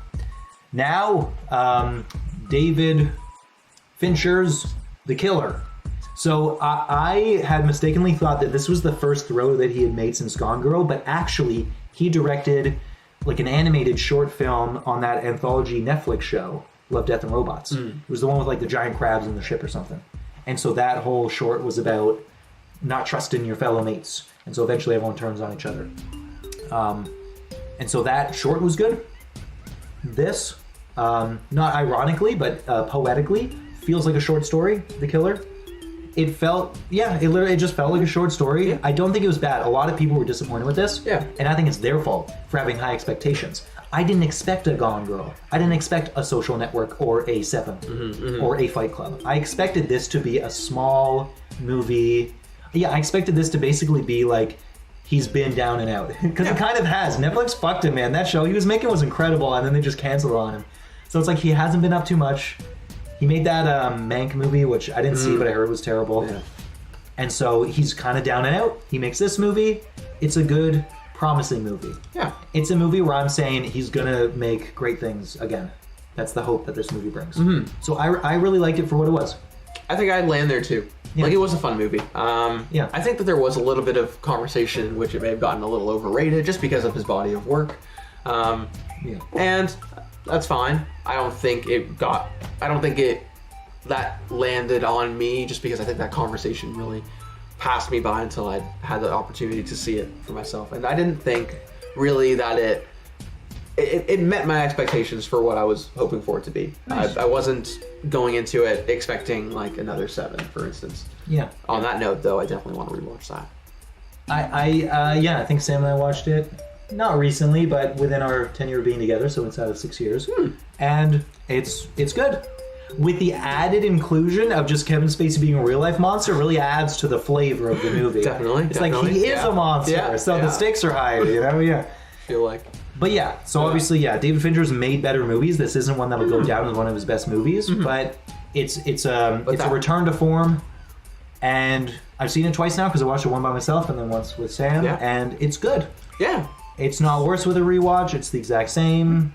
Now, David Fincher's The Killer. So I had mistakenly thought that this was the first thriller that he had made since Gone Girl, but actually he directed like an animated short film on that anthology Netflix show, Love, Death, and Robots. It was the one with like the giant crabs in the ship or something. And so that whole short was about not trusting your fellow mates. And so eventually everyone turns on each other. And so that short was good. This, not ironically, but poetically, feels like a short story, The Killer. It felt, it just felt like a short story. Yeah. I don't think it was bad. A lot of people were disappointed with this. Yeah. And I think it's their fault for having high expectations. I didn't expect a Gone Girl. I didn't expect a Social Network or a Seven or a Fight Club. I expected this to be a small movie. Yeah, I expected this to basically be like, he's been down and out. Because it kind of has. Netflix fucked him, man. That show he was making was incredible, and then they just canceled on him. So it's like he hasn't been up too much. He made that Mank movie, which I didn't see, but I heard was terrible. Yeah. And so he's kind of down and out. He makes this movie. It's a good, promising movie. Yeah. It's a movie where I'm saying he's going to make great things again. That's the hope that this movie brings. So I really liked it for what it was. I think I'd land there too. Yeah. Like, it was a fun movie. I think that there was a little bit of conversation in which it may have gotten a little overrated just because of his body of work. And that's fine. I don't think that landed on me just because I think that conversation really passed me by until I had the opportunity to see it for myself. And I didn't think really that it met my expectations for what I was hoping for it to be. Nice. I wasn't going into it expecting like another 7, for instance. Yeah. On that note, though, I definitely want to rewatch that. I think Sam and I watched it. Not recently, but within our 10-year being together, so inside of 6 years. And it's good. With the added inclusion of just Kevin Spacey being a real-life monster, really adds to the flavor of the movie. It's like he is a monster, so the stakes are higher, you know? Yeah. I feel like. But yeah, so obviously, David Fincher's made better movies. This isn't one that'll go down as one of his best movies, but it's a return to form. And I've seen it twice now because I watched it one by myself and then once with Sam, and it's good. Yeah. It's not worse with a rewatch. It's the exact same.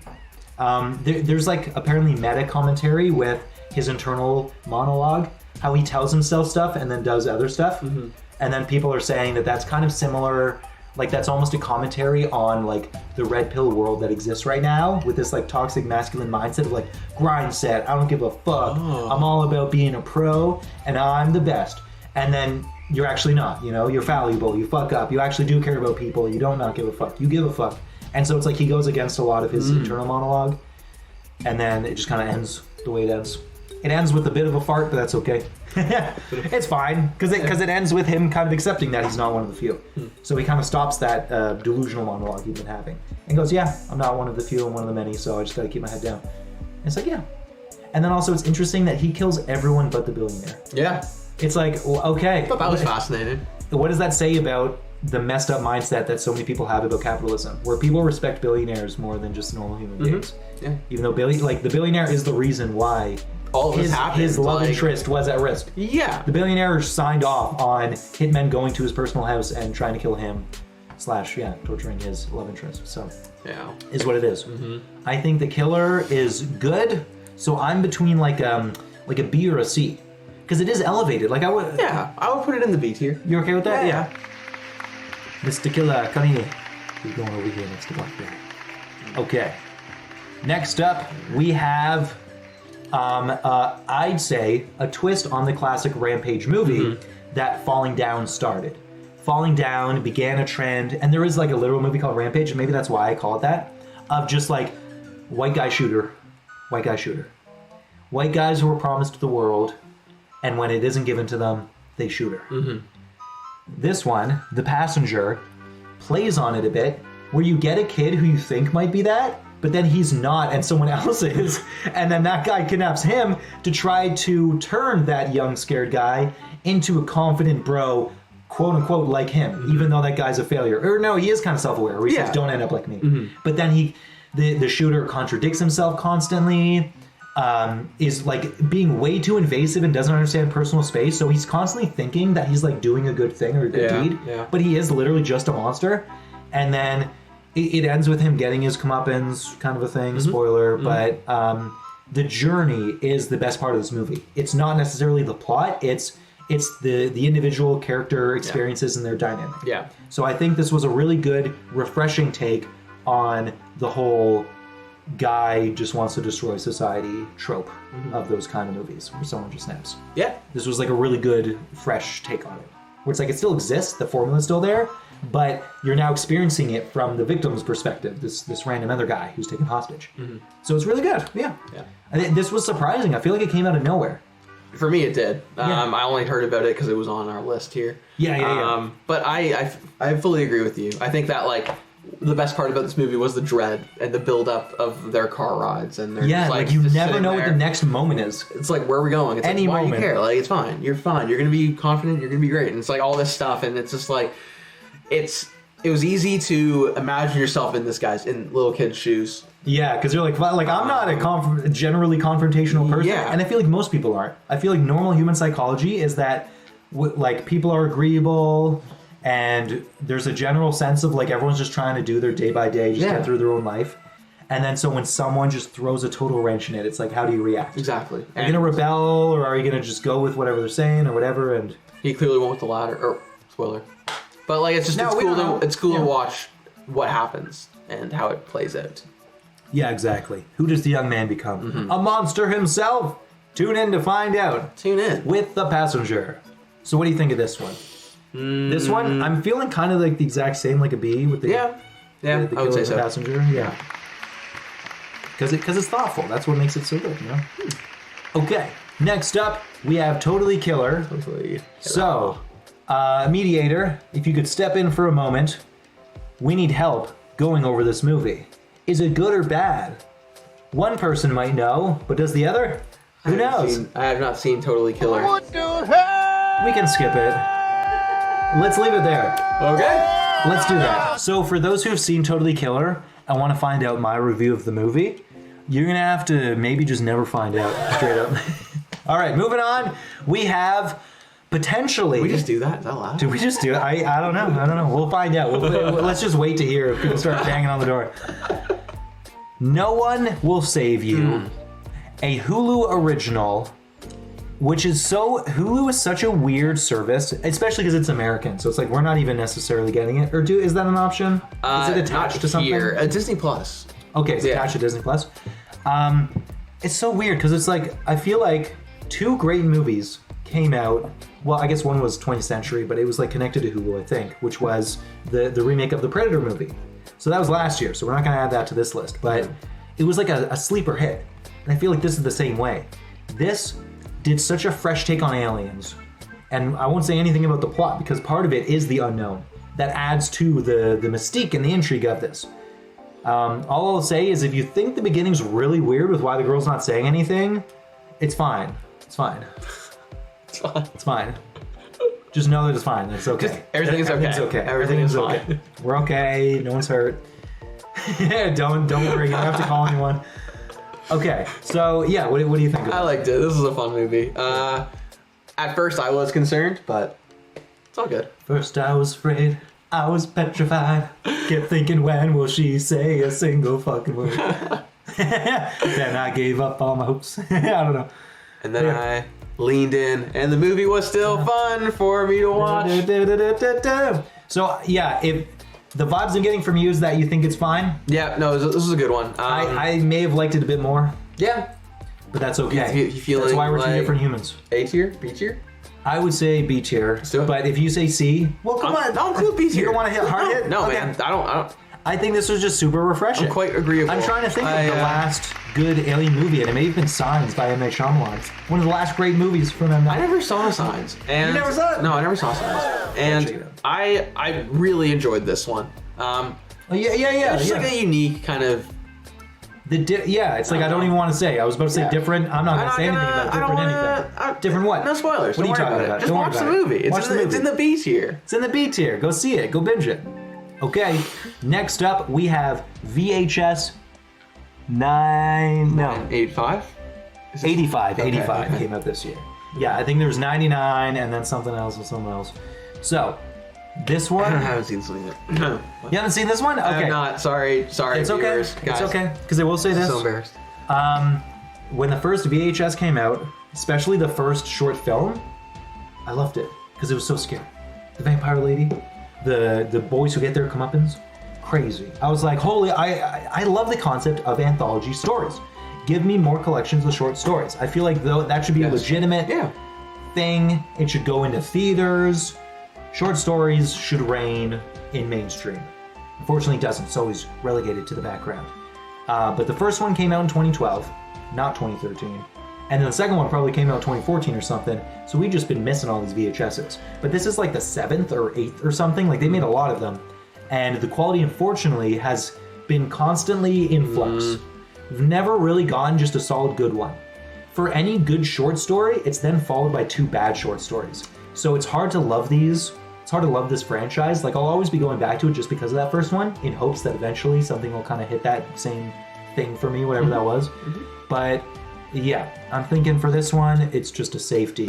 There's like apparently meta commentary with his internal monologue, how he tells himself stuff and then does other stuff. And then people are saying that that's kind of similar. Like that's almost a commentary on like the red pill world that exists right now with this like toxic masculine mindset of like grind set. I don't give a fuck. I'm all about being a pro and I'm the best. And then you're actually not, you know, you're fallible, you fuck up, you actually do care about people, you don't not give a fuck, you give a fuck. And so it's like he goes against a lot of his internal monologue, and then it just kind of ends the way it ends. It ends with a bit of a fart, but that's okay. It's fine, because it ends with him kind of accepting that he's not one of the few. So he kind of stops that delusional monologue he's been having, and goes, yeah, I'm not one of the few, I'm one of the many, so I just gotta keep my head down. And it's like, yeah. And then also it's interesting that he kills everyone but the billionaire. Yeah. It's like, okay. I thought that was fascinating. What does that say about the messed up mindset that so many people have about capitalism, where people respect billionaires more than just normal human beings? Yeah. Even though the billionaire is the reason why all of this happened. His love interest was at risk. Yeah. The billionaire signed off on hitmen going to his personal house and trying to kill him, / torturing his love interest. So, is what it is. I think The Killer is good. So I'm between like a B or a C. Because it is elevated. Like I would. Yeah, I would put it in the B tier. You okay with that? Yeah. Mr. Killer, come here. He's going over here next to Blackberry. Okay. Next up, we have, I'd say, a twist on the classic Rampage movie that Falling Down started. Falling Down began a trend, and there is like a literal movie called Rampage, and maybe that's why I call it that, of just like white guy shooter. White guy shooter. White guys who were promised the world, and when it isn't given to them, they shoot her. This one, The Passenger, plays on it a bit, where you get a kid who you think might be that, but then he's not and someone else is, and then that guy kidnaps him to try to turn that young scared guy into a confident bro, quote unquote, like him, even though that guy's a failure. Or no, he is kind of self-aware, where he says, don't end up like me. But then the shooter contradicts himself constantly, is like being way too invasive and doesn't understand personal space, so he's constantly thinking that he's like doing a good thing or a good deed, but he is literally just a monster. And then it ends with him getting his comeuppance, kind of a thing, spoiler, but the journey is the best part of this movie. It's not necessarily the plot, it's the individual character experiences and their dynamic. Yeah. So I think this was a really good, refreshing take on the whole guy just wants to destroy society trope of those kind of movies where someone just snaps. Yeah. This was like a really good, fresh take on it. Where it's like it still exists, the formula's still there, but you're now experiencing it from the victim's perspective, this random other guy who's taken hostage. So it's really good. Yeah. I think this was surprising. I feel like it came out of nowhere. For me, it did. I only heard about it because it was on our list here. But I fully agree with you. I think that like the best part about this movie was the dread and the build up of their car rides, and they're just, like you never know what the next moment is. It's like, where are we going? It's any like, why moment. do you care? Like, it's fine. You're fine. You're gonna be confident. You're gonna be great. And it's like all this stuff, and it's just like it was easy to imagine yourself in little kid's shoes. Yeah, because you're like I'm not a generally confrontational person, and I feel like most people aren't. I feel like normal human psychology is that like people are agreeable, and there's a general sense of like everyone's just trying to do their day by day, just get through their own life. And then so when someone just throws a total wrench in it, it's like, how do you react? Exactly. Are you gonna rebel, or are you gonna just go with whatever they're saying or whatever? And he clearly went with the latter. Or spoiler. But like it's cool to watch what happens and how it plays out. Yeah, exactly. Who does the young man become? A monster himself. Tune in to find out. Tune in with the passenger. So what do you think of this one? This one, I'm feeling kind of like the exact same, like a B with the I would say so. Passenger, because it's thoughtful. That's what makes it so good, you know. Okay, next up we have Totally Killer. So, mediator, if you could step in for a moment, we need help going over this movie. Is it good or bad? One person might know, but does the other? Who knows? I have not seen Totally Killer. What the hell? We can skip it. Let's leave it there. Okay. Let's do that. So for those who have seen Totally Killer and want to find out my review of the movie, you're going to have to maybe just never find out, straight up. All right, moving on. We have potentially... Did we just do that? Is that allowed? Did we just do it? I don't know. We'll find out. Let's just wait to hear if people start banging on the door. No One Will Save You. A Hulu original, which is Hulu is such a weird service, especially because it's American. So it's like we're not even necessarily getting it. Or is that an option? Is it attached to something? Disney Plus. Okay, it's attached to Disney Plus. It's so weird because it's like I feel like two great movies came out. Well, I guess one was 20th Century, but it was like connected to Hulu, I think, which was the remake of the Predator movie. So that was last year, so we're not going to add that to this list. But it was like a sleeper hit. And I feel like this is the same way. This did such a fresh take on aliens. And I won't say anything about the plot because part of it is the unknown. That adds to the mystique and the intrigue of this. All I'll say is if you think the beginning's really weird with why the girl's not saying anything, it's fine. It's fine. It's fine. Just know that it's fine. It's okay. Everything's okay. Everything's okay. We're okay. No one's hurt. Don't worry. You don't have to call anyone. Okay. So yeah, what do you think of it? I liked it. This is a fun movie. At first I was concerned, but it's all good. First I was afraid. I was petrified. Kept thinking, when will she say a single fucking word? Then I gave up all my hopes. I don't know. And then I leaned in, and the movie was still fun for me to watch. So yeah, if the vibes I'm getting from you is that you think it's fine. Yeah, no, this is a good one. I may have liked it a bit more. Yeah, but that's okay. You feel that's why we're two like different humans. A tier, B tier. I would say B tier, but if you say C, well, come on. I'm cool with B tier. You don't want to hit hard hit? No, okay. man, I don't. I think this was just super refreshing. I'm quite agreeable. I'm trying to think of the last good alien movie, and it may have been Signs by M. Night Shyamalan. It's one of the last great movies from M. Night. I never saw Signs. And You never saw it? No, I never saw Signs. And I really enjoyed this one. Yeah. It's like a unique kind of. It's like I don't even want to say. I was about to say different. I'm not going to say anything about different anything. Different what? No spoilers. What are you talking about? Just watch the movie. It's in the B tier. It's in the B tier. Go see it. Go binge it. Okay. Next up, we have VHS 85? 85. Okay, 85 okay. came out this year. Yeah, I think there was 99 and then something else and something else. So, this one. I haven't seen something yet. No. You haven't seen this one? Okay. I'm not. Sorry. It's okay. Viewers, guys. It's okay. Because I will say this. So embarrassed. When the first VHS came out, especially the first short film, I loved it because it was so scary. The vampire lady, the boys who get their comeuppance, crazy. I was like, holy! I love the concept of anthology stories. Give me more collections of short stories. I feel like though that should be a legitimate thing. It should go into theaters. Short stories should reign in mainstream. Unfortunately, it doesn't. It's always relegated to the background. But the first one came out in 2012, not 2013. And then the second one probably came out in 2014 or something. So we've just been missing all these VHSs. But this is like the 7th or 8th or something. Like they made a lot of them. And the quality, unfortunately, has been constantly in flux. We've never really gotten just a solid good one. For any good short story, it's then followed by 2 bad short stories. So it's hard to love these. It's hard to love this franchise. Like I'll always be going back to it just because of that first one, in hopes that eventually something will kind of hit that same thing for me, whatever that was. But yeah, I'm thinking for this one, it's just a safety.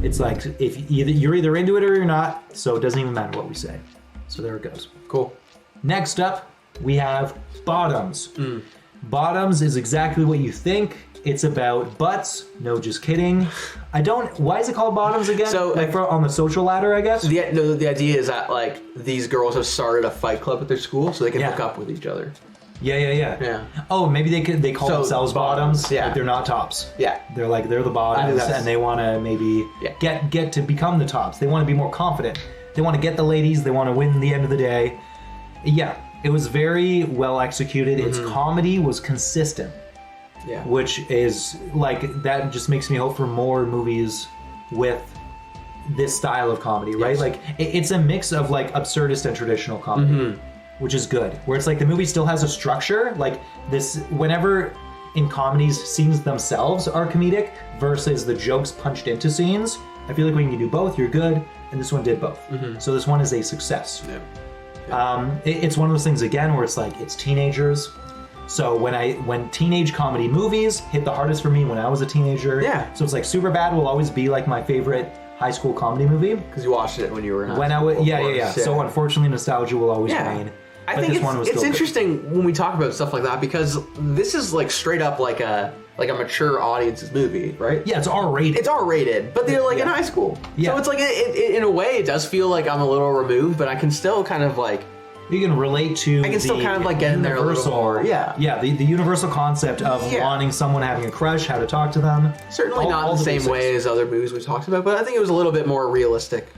It's like if you're either into it or you're not, so it doesn't even matter what we say. So there it goes. Cool. Next up, we have Bottoms. Bottoms is exactly what you think. It's about butts. No, just kidding. Why is it called Bottoms again? So, like on the social ladder, I guess? The idea is that like these girls have started a fight club at their school so they can hook up with each other. Yeah. Oh, maybe they call themselves bottoms. Yeah. But they're not tops. Yeah. They're the bottoms, and they want to maybe get to become the tops. They want to be more confident. They want to get the ladies. They want to win the end of the day. Yeah, it was very well executed. Its comedy was consistent. Yeah. Which is like that just makes me hope for more movies with this style of comedy, right? Like it's a mix of like absurdist and traditional comedy, which is good. Where it's like the movie still has a structure, like this. Whenever in comedies, scenes themselves are comedic versus the jokes punched into scenes. I feel like when you do both, you're good, and this one did both. So this one is a success. It's one of those things again where it's like it's teenagers. So when teenage comedy movies hit the hardest for me when I was a teenager. So it's like Superbad will always be like my favorite high school comedy movie because you watched it when you were in high school. Yeah. So unfortunately, nostalgia will always reign. I think it's interesting when we talk about stuff like that because this is like straight up like a mature audience's movie, right? Yeah, it's R-rated. It's R-rated, but they're like in high school. So it's like it in a way it does feel like I'm a little removed, but I can still kind of like. You can relate to. I can still kind of like get in there a little more. Yeah, the universal concept of wanting someone, having a crush, how to talk to them. Certainly not in the same way as other movies we talked about, but I think it was a little bit more realistic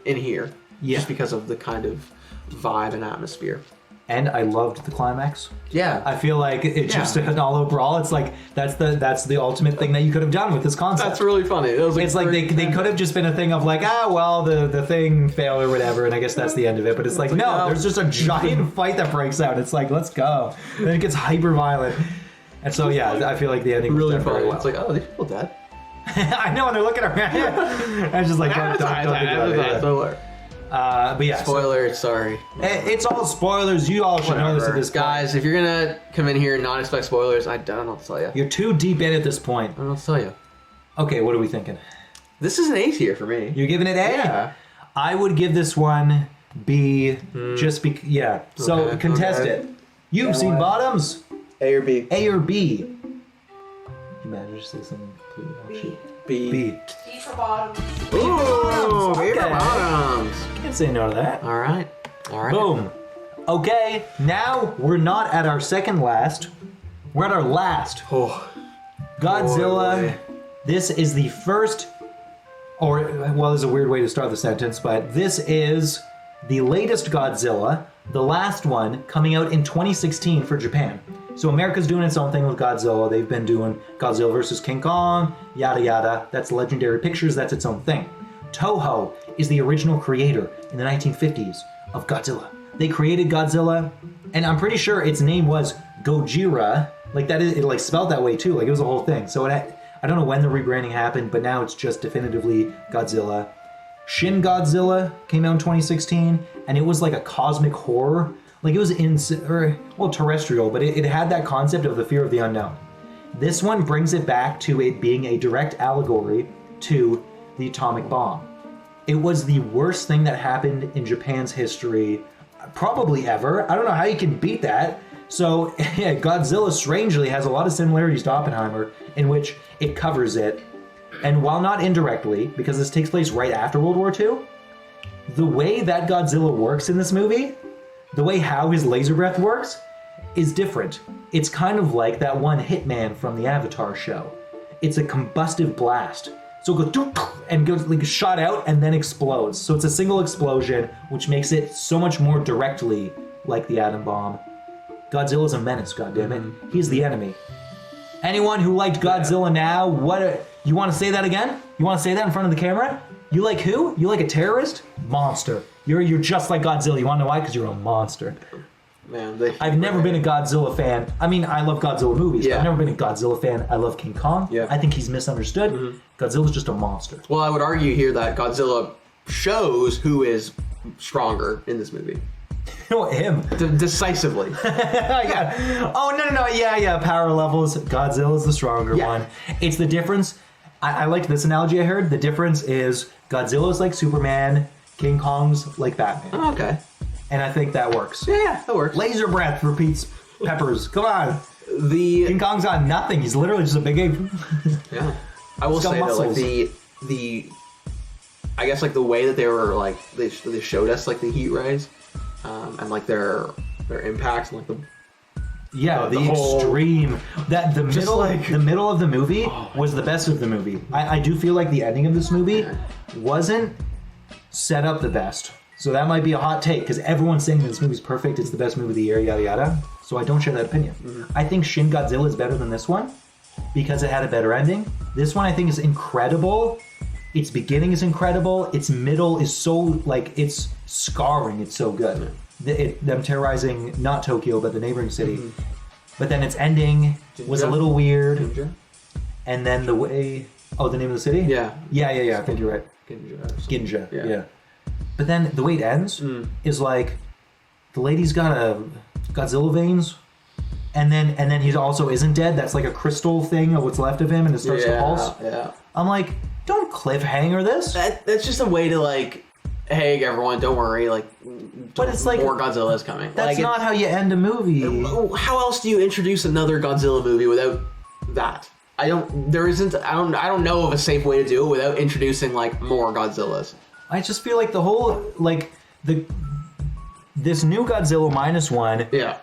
in here. Just because of the kind of vibe and atmosphere. And I loved the climax. Yeah, I feel like it's just an all-out brawl. It's like that's the ultimate thing that you could have done with this concept. That's really funny. It's like they could have just been a thing of like the thing failed or whatever, and I guess that's the end of it. But it's like no, there's just a giant fight that breaks out. It's like let's go. And then it gets hyper violent, and so I feel like the ending really was done very well. It's like are these people dead? I know, and they're looking around. I was just like don't think about it. But yeah. Spoilers, sorry. It's all spoilers. You all should know this at this point. Guys, if you're gonna come in here and not expect spoilers, I don't know what to tell you. You're too deep in at this point. I don't know what to tell you. Okay, what are we thinking? This is an A tier for me. You're giving it A? Yeah. I would give this one B. So contest it. You've seen Bottoms. A or B? A or B? You managed to say something completely B. B. B for Bottoms. Ooh, B for Bottoms. Can't say no to that. All right. Boom. Okay, now we're not at our second last. We're at our last. Godzilla. This is the first, there's a weird way to start the sentence, but this is the latest Godzilla The last one coming out in 2016 for Japan. So America's doing its own thing with Godzilla. They've been doing Godzilla versus King Kong, yada yada. That's Legendary Pictures, that's its own thing. Toho is the original creator in the 1950s of Godzilla. They created Godzilla, and I'm pretty sure its name was Gojira. Like that is, it like spelled that way too. Like it was a whole thing. So I don't know when the rebranding happened, but now it's just definitively Godzilla. Shin Godzilla came out in 2016, and it was like a cosmic horror. Like it was terrestrial, but it had that concept of the fear of the unknown. This one brings it back to it being a direct allegory to the atomic bomb. It was the worst thing that happened in Japan's history, probably ever. I don't know how you can beat that. So yeah, Godzilla strangely has a lot of similarities to Oppenheimer, in which it covers it. And while not indirectly, because this takes place right after World War II, the way that Godzilla works in this movie, the way how his laser breath works, is different. It's kind of like that one Hitman from the Avatar show. It's a combustive blast. So it goes and goes like shot out and then explodes. So it's a single explosion, which makes it so much more directly like the atom bomb. Godzilla's a menace, goddammit. He's the enemy. Anyone who liked Godzilla now, you want to say that again? You want to say that in front of the camera? You like who? You like a terrorist? Monster. You're just like Godzilla. You want to know why? Because you're a monster. Man, I've never been a Godzilla fan. I mean, I love Godzilla movies, but I've never been a Godzilla fan. I love King Kong. Yeah. I think he's misunderstood. Godzilla's just a monster. Well, I would argue here that Godzilla shows who is stronger in this movie. Him. Decisively. Yeah. Oh, no. Yeah. Power levels. Godzilla's the stronger one. It's the difference. I liked this analogy I heard. The difference is Godzilla's like Superman, King Kong's like Batman. Oh, okay. And I think that works. Yeah, that works. Laser breath for Pete's peppers. Come on. The King Kong's got nothing. He's literally just a big ape. Yeah. I will say that like the I guess like the way that they were like they showed us like the heat rays and like their impacts and like the whole extreme that the middle like, the middle of the movie was the best of the movie. I do feel like the ending of this movie wasn't set up the best. So that might be a hot take because everyone's saying that this movie's perfect, it's the best movie of the year, yada yada. So I don't share that opinion. I think Shin Godzilla is better than this one because it had a better ending. This one I think is incredible. Its beginning is incredible. Its middle is so like it's scarring. It's so good. Them terrorizing not Tokyo but the neighboring city. But then its ending was a little weird. Ginja? And then the way the name of the city? Yeah. I think you're right. Ginja. Yeah. But then the way it ends is like the lady's got a Godzilla veins, and then he also isn't dead. That's like a crystal thing of what's left of him, and it starts to pulse. Yeah. I'm like, don't cliffhanger this. That's just a way to like, hey everyone, don't worry, like, but it's like more Godzilla's coming. That's like, not how you end a movie. How else do you introduce another Godzilla movie without that? I don't know of a safe way to do it without introducing like more Godzillas. I just feel like the whole this new Godzilla -1. Yeah.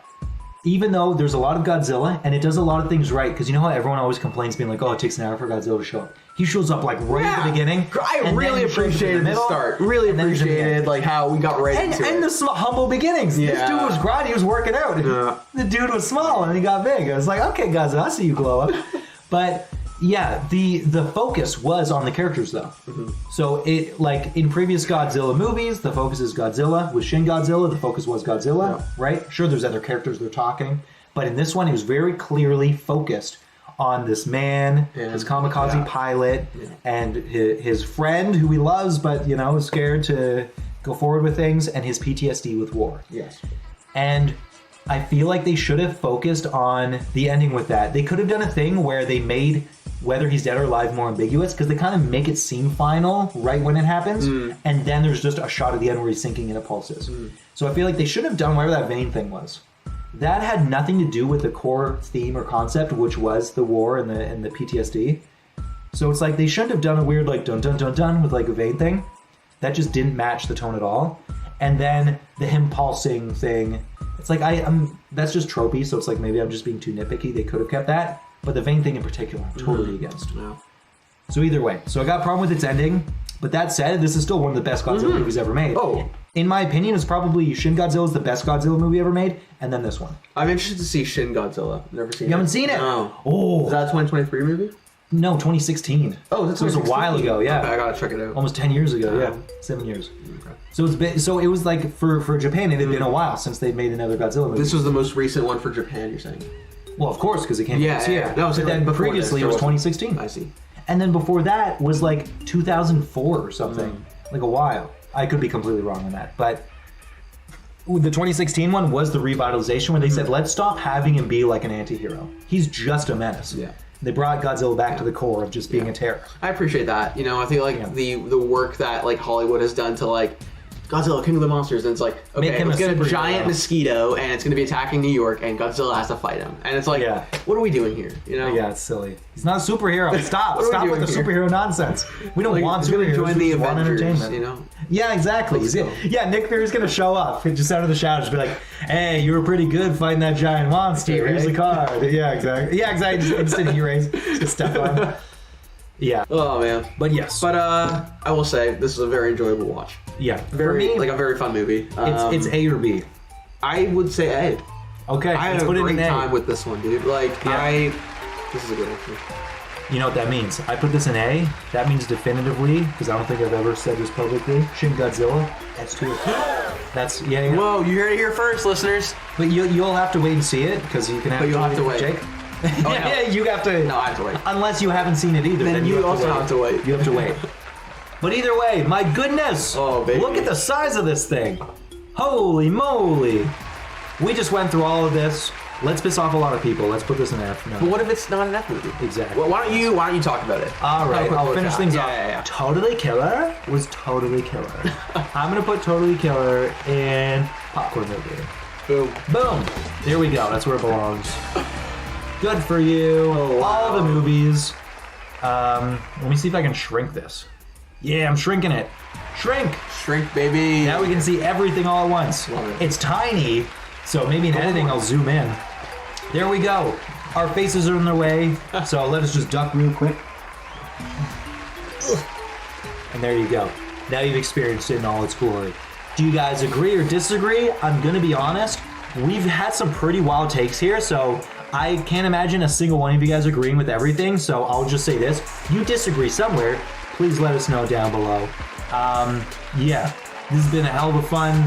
Even though there's a lot of Godzilla and it does a lot of things right, because you know how everyone always complains, being like, "Oh, it takes an hour for Godzilla to show up." He shows up like right at the beginning. I really appreciated the start. Really appreciated like how we got right into it. And the humble beginnings. Yeah. This dude was grinding. He was working out. Yeah. The dude was small and he got big. I was like, okay, Godzilla, I see you glow up. But yeah, the focus was on the characters though. So it like in previous Godzilla movies, the focus is Godzilla. With Shin Godzilla, the focus was Godzilla, right? Sure, there's other characters they're talking, but in this one, it was very clearly focused on this man, his kamikaze pilot, and his friend who he loves, but is scared to go forward with things, and his PTSD with war. Yes. And I feel like they should have focused on the ending with that. They could have done a thing where they made whether he's dead or alive more ambiguous, because they kind of make it seem final right when it happens, and then there's just a shot at the end where he's sinking and it pulses. So I feel like they should have done whatever that vein thing was. That had nothing to do with the core theme or concept, which was the war and the PTSD. So it's like they shouldn't have done a weird like dun dun dun dun with like a vein thing. That just didn't match the tone at all. And then the him pulsing thing, it's like I'm that's just tropey, so it's like maybe I'm just being too nitpicky. They could have kept that. But the vein thing in particular, I'm totally against. No. So either way, so I got a problem with its ending. But that said, this is still one of the best Godzilla movies ever made. Oh. In my opinion, it's probably Shin Godzilla is the best Godzilla movie ever made, and then this one. I'm interested to see Shin Godzilla. Never seen it. You haven't seen it? No. Oh. Is that a 2023 movie? No, 2016. Oh, that's so it was a while ago, yeah. Okay, I gotta check it out. Almost 10 years ago, yeah. 7 years. Okay. So it's been, so it was like for Japan, it had been a while since they'd made another Godzilla movie. This was the most recent one for Japan, you're saying? Well, of course, because it came from this year. No, but then previously it was 2016. I see. And then before that was like 2004 or something, like a while. I could be completely wrong on that, but the 2016 one was the revitalization where they said, let's stop having him be like an anti-hero. He's just a menace. Yeah. They brought Godzilla back to the core of just being a terror. I appreciate that. You know, I feel like the work that like Hollywood has done to like Godzilla, King of the Monsters, and it's like, okay, let's get a giant mosquito and it's going to be attacking New York and Godzilla has to fight him. And it's like, what are we doing here? You know? Yeah, it's silly. He's not a superhero. Stop with the here? superhero nonsense. We don't want superheroes. Join the we want Avengers, entertainment. you know? Yeah, exactly. Yeah, Nick Fury's going to show up just out of the shadows, be like, hey, you were pretty good fighting that giant monster. Here's the card. Yeah, exactly. Yeah, exactly. Just instant E-raise. Just step on. Yeah. Oh man. But yes. But I will say this is a very enjoyable watch. Yeah. Very For me, like a very fun movie. It's A or B. I would say A. Okay. I had a great time with this one, dude. Like this is a good one for me. You know what that means? I put this in A. That means definitively, because I don't think I've ever said this publicly. Shin Godzilla. That's 2. That's yeah. Whoa, you heard it here first, listeners. But you'll have to wait and see it because you can have. But you'll have to wait. Jake. Oh, yeah, you have to. No, I have to wait. Unless you haven't seen it either. Then you also have to wait. You have to wait. But either way, my goodness! Oh, baby. Look at the size of this thing. Holy moly! We just went through all of this. Let's piss off a lot of people. Let's put this in F. No. But what if it's not an F movie? Exactly. Well, why don't you talk about it? All right, I'll finish things off. Yeah. Totally Killer was Totally Killer. I'm gonna put Totally Killer in popcorn movie. Boom. Boom. There we go. That's where it belongs. Good for you. Oh, wow. All the movies. Let me see if I can shrink this. Yeah, I'm shrinking it. Shrink. Shrink, baby. Now we can see everything all at once. Love it. It's tiny, so maybe in editing I'll zoom in. There we go. Our faces are in their way, so let us just duck real quick. And there you go. Now you've experienced it in all its glory. Do you guys agree or disagree? I'm gonna be honest. We've had some pretty wild takes here, so I can't imagine a single one of you guys agreeing with everything, so I'll just say this. If you disagree somewhere, please let us know down below. Yeah, this has been a hell of a fun,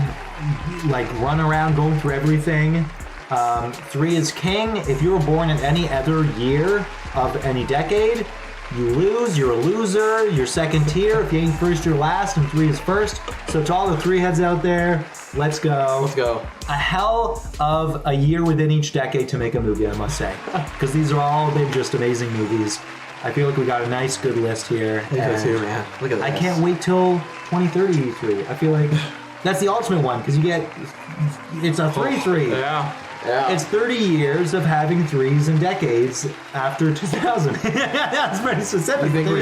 like, run around going through everything. 3 is king. If you were born in any other year of any decade, you lose, you're a loser, you're second tier. If you ain't first, you're last, and 3 is first. So to all the 3 heads out there, let's go. Let's go. A hell of a year within each decade to make a movie, I must say. Because these are all been just amazing movies. I feel like we got a nice, good list here. Me too, man. Look at that. I can't wait till 2033. I feel like that's the ultimate one, because you get, it's a 3-3. Yeah. It's 30 years of having 3s in decades after 2000. That's pretty specific. You think we're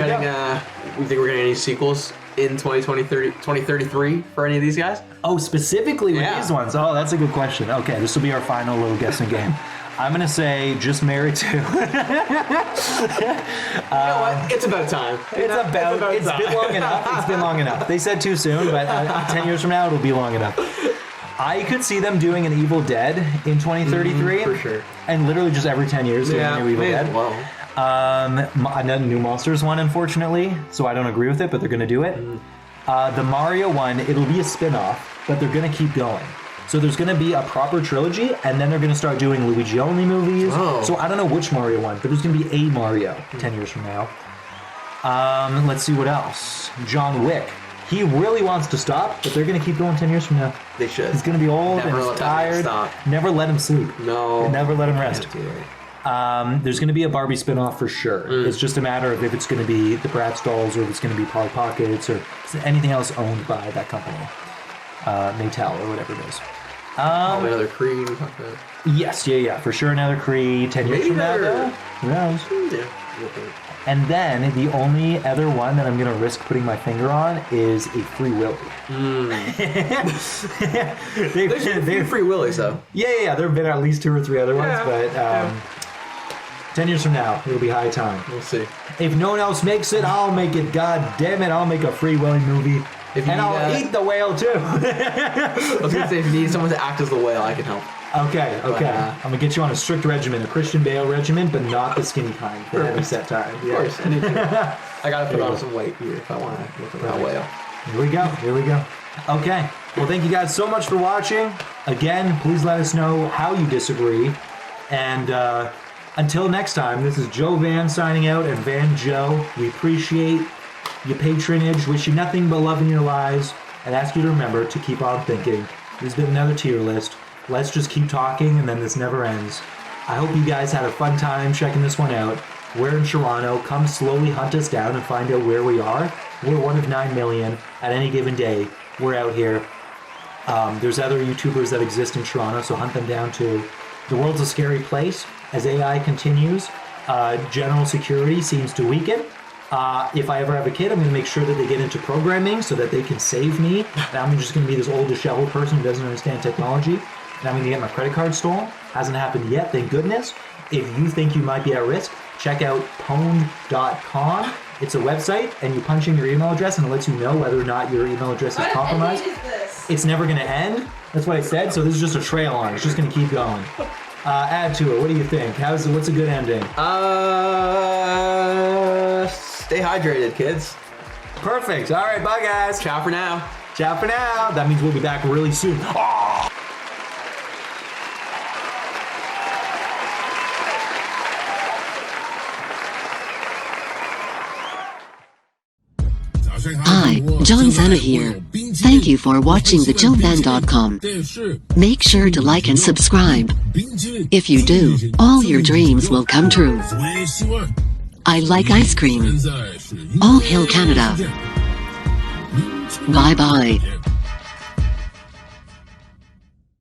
getting any sequels in 2033 for any of these guys? Oh, specifically with these ones? Oh, that's a good question. Okay, this will be our final little guessing game. I'm going to say Just Married 2. You know what? It's about time. It's been long enough. It's been long enough. They said too soon, but 10 years from now, it'll be long enough. I could see them doing an Evil Dead in 2033. For sure. And literally just every 10 years doing a new Evil Dead. Well. A new Monsters one, unfortunately, so I don't agree with it, but they're going to do it. The Mario one, it'll be a spin-off, but they're going to keep going. So there's going to be a proper trilogy, and then they're going to start doing Luigi-only movies. Oh. So I don't know which Mario one, but there's going to be a Mario 10 years from now. Let's see what else. John Wick. He really wants to stop, but they're going to keep going 10 years from now. They should. He's going to be old and he's tired. Never let him sleep. No. And never let him rest. There's going to be a Barbie spin-off for sure. It's just a matter of if it's going to be the Bratz dolls or if it's going to be Polly Pockets or anything else owned by that company. Mattel or whatever it is. Another Creed we talked about. Yes, yeah, for sure another Creed 10 years from now, though. Who knows? Yeah. And then the only other one that I'm going to risk putting my finger on is a Free Willy. There's a few Free Willies, though. Yeah. There have been at least 2 or 3 other ones, but 10 years from now, it'll be high time. We'll see. If no one else makes it, I'll make it. God damn it, I'll make a Free Willy movie. And I'll eat the whale too. I was gonna say, if you need someone to act as the whale, I can help. Okay. I'm gonna get you on a strict regimen, a Christian Bale regimen, but not the skinny kind. The heavy set time. Of course. I gotta put on some weight here if I want to look like a whale. Here we go. Okay. Well, thank you guys so much for watching. Again, please let us know how you disagree. And until next time, this is Joe Van signing out, and Van Joe. We appreciate your patronage, wish you nothing but love in your lives, and ask you to remember to keep on thinking. This has been another tier list. Let's just keep talking, and then this never ends. I hope you guys had a fun time checking this one out. We're in Toronto. Come slowly hunt us down and find out where we are. We're one of 9 million at any given day. We're out here. There's other YouTubers that exist in Toronto, so hunt them down too. The world's a scary place. As AI continues, general security seems to weaken. If I ever have a kid, I'm going to make sure that they get into programming so that they can save me. Now I'm just going to be this old disheveled person who doesn't understand technology. And I'm going to get my credit card stolen. Hasn't happened yet, thank goodness. If you think you might be at risk, check out pwned.com. It's a website, and you punch in your email address, and it lets you know whether or not your email address is compromised. What is this? It's never going to end. That's what I said. So this is just a trail on it. It's just going to keep going. Add to it. What do you think? What's a good ending? Stay hydrated, kids. Perfect. All right, bye guys. Ciao for now. Ciao for now. That means we'll be back really soon. Oh! Hi, John Zana here. Thank you for watching thejoevandotcom. Make sure to like and subscribe. If you do, all your dreams will come true. I like ice cream. All hail Canada. Bye bye.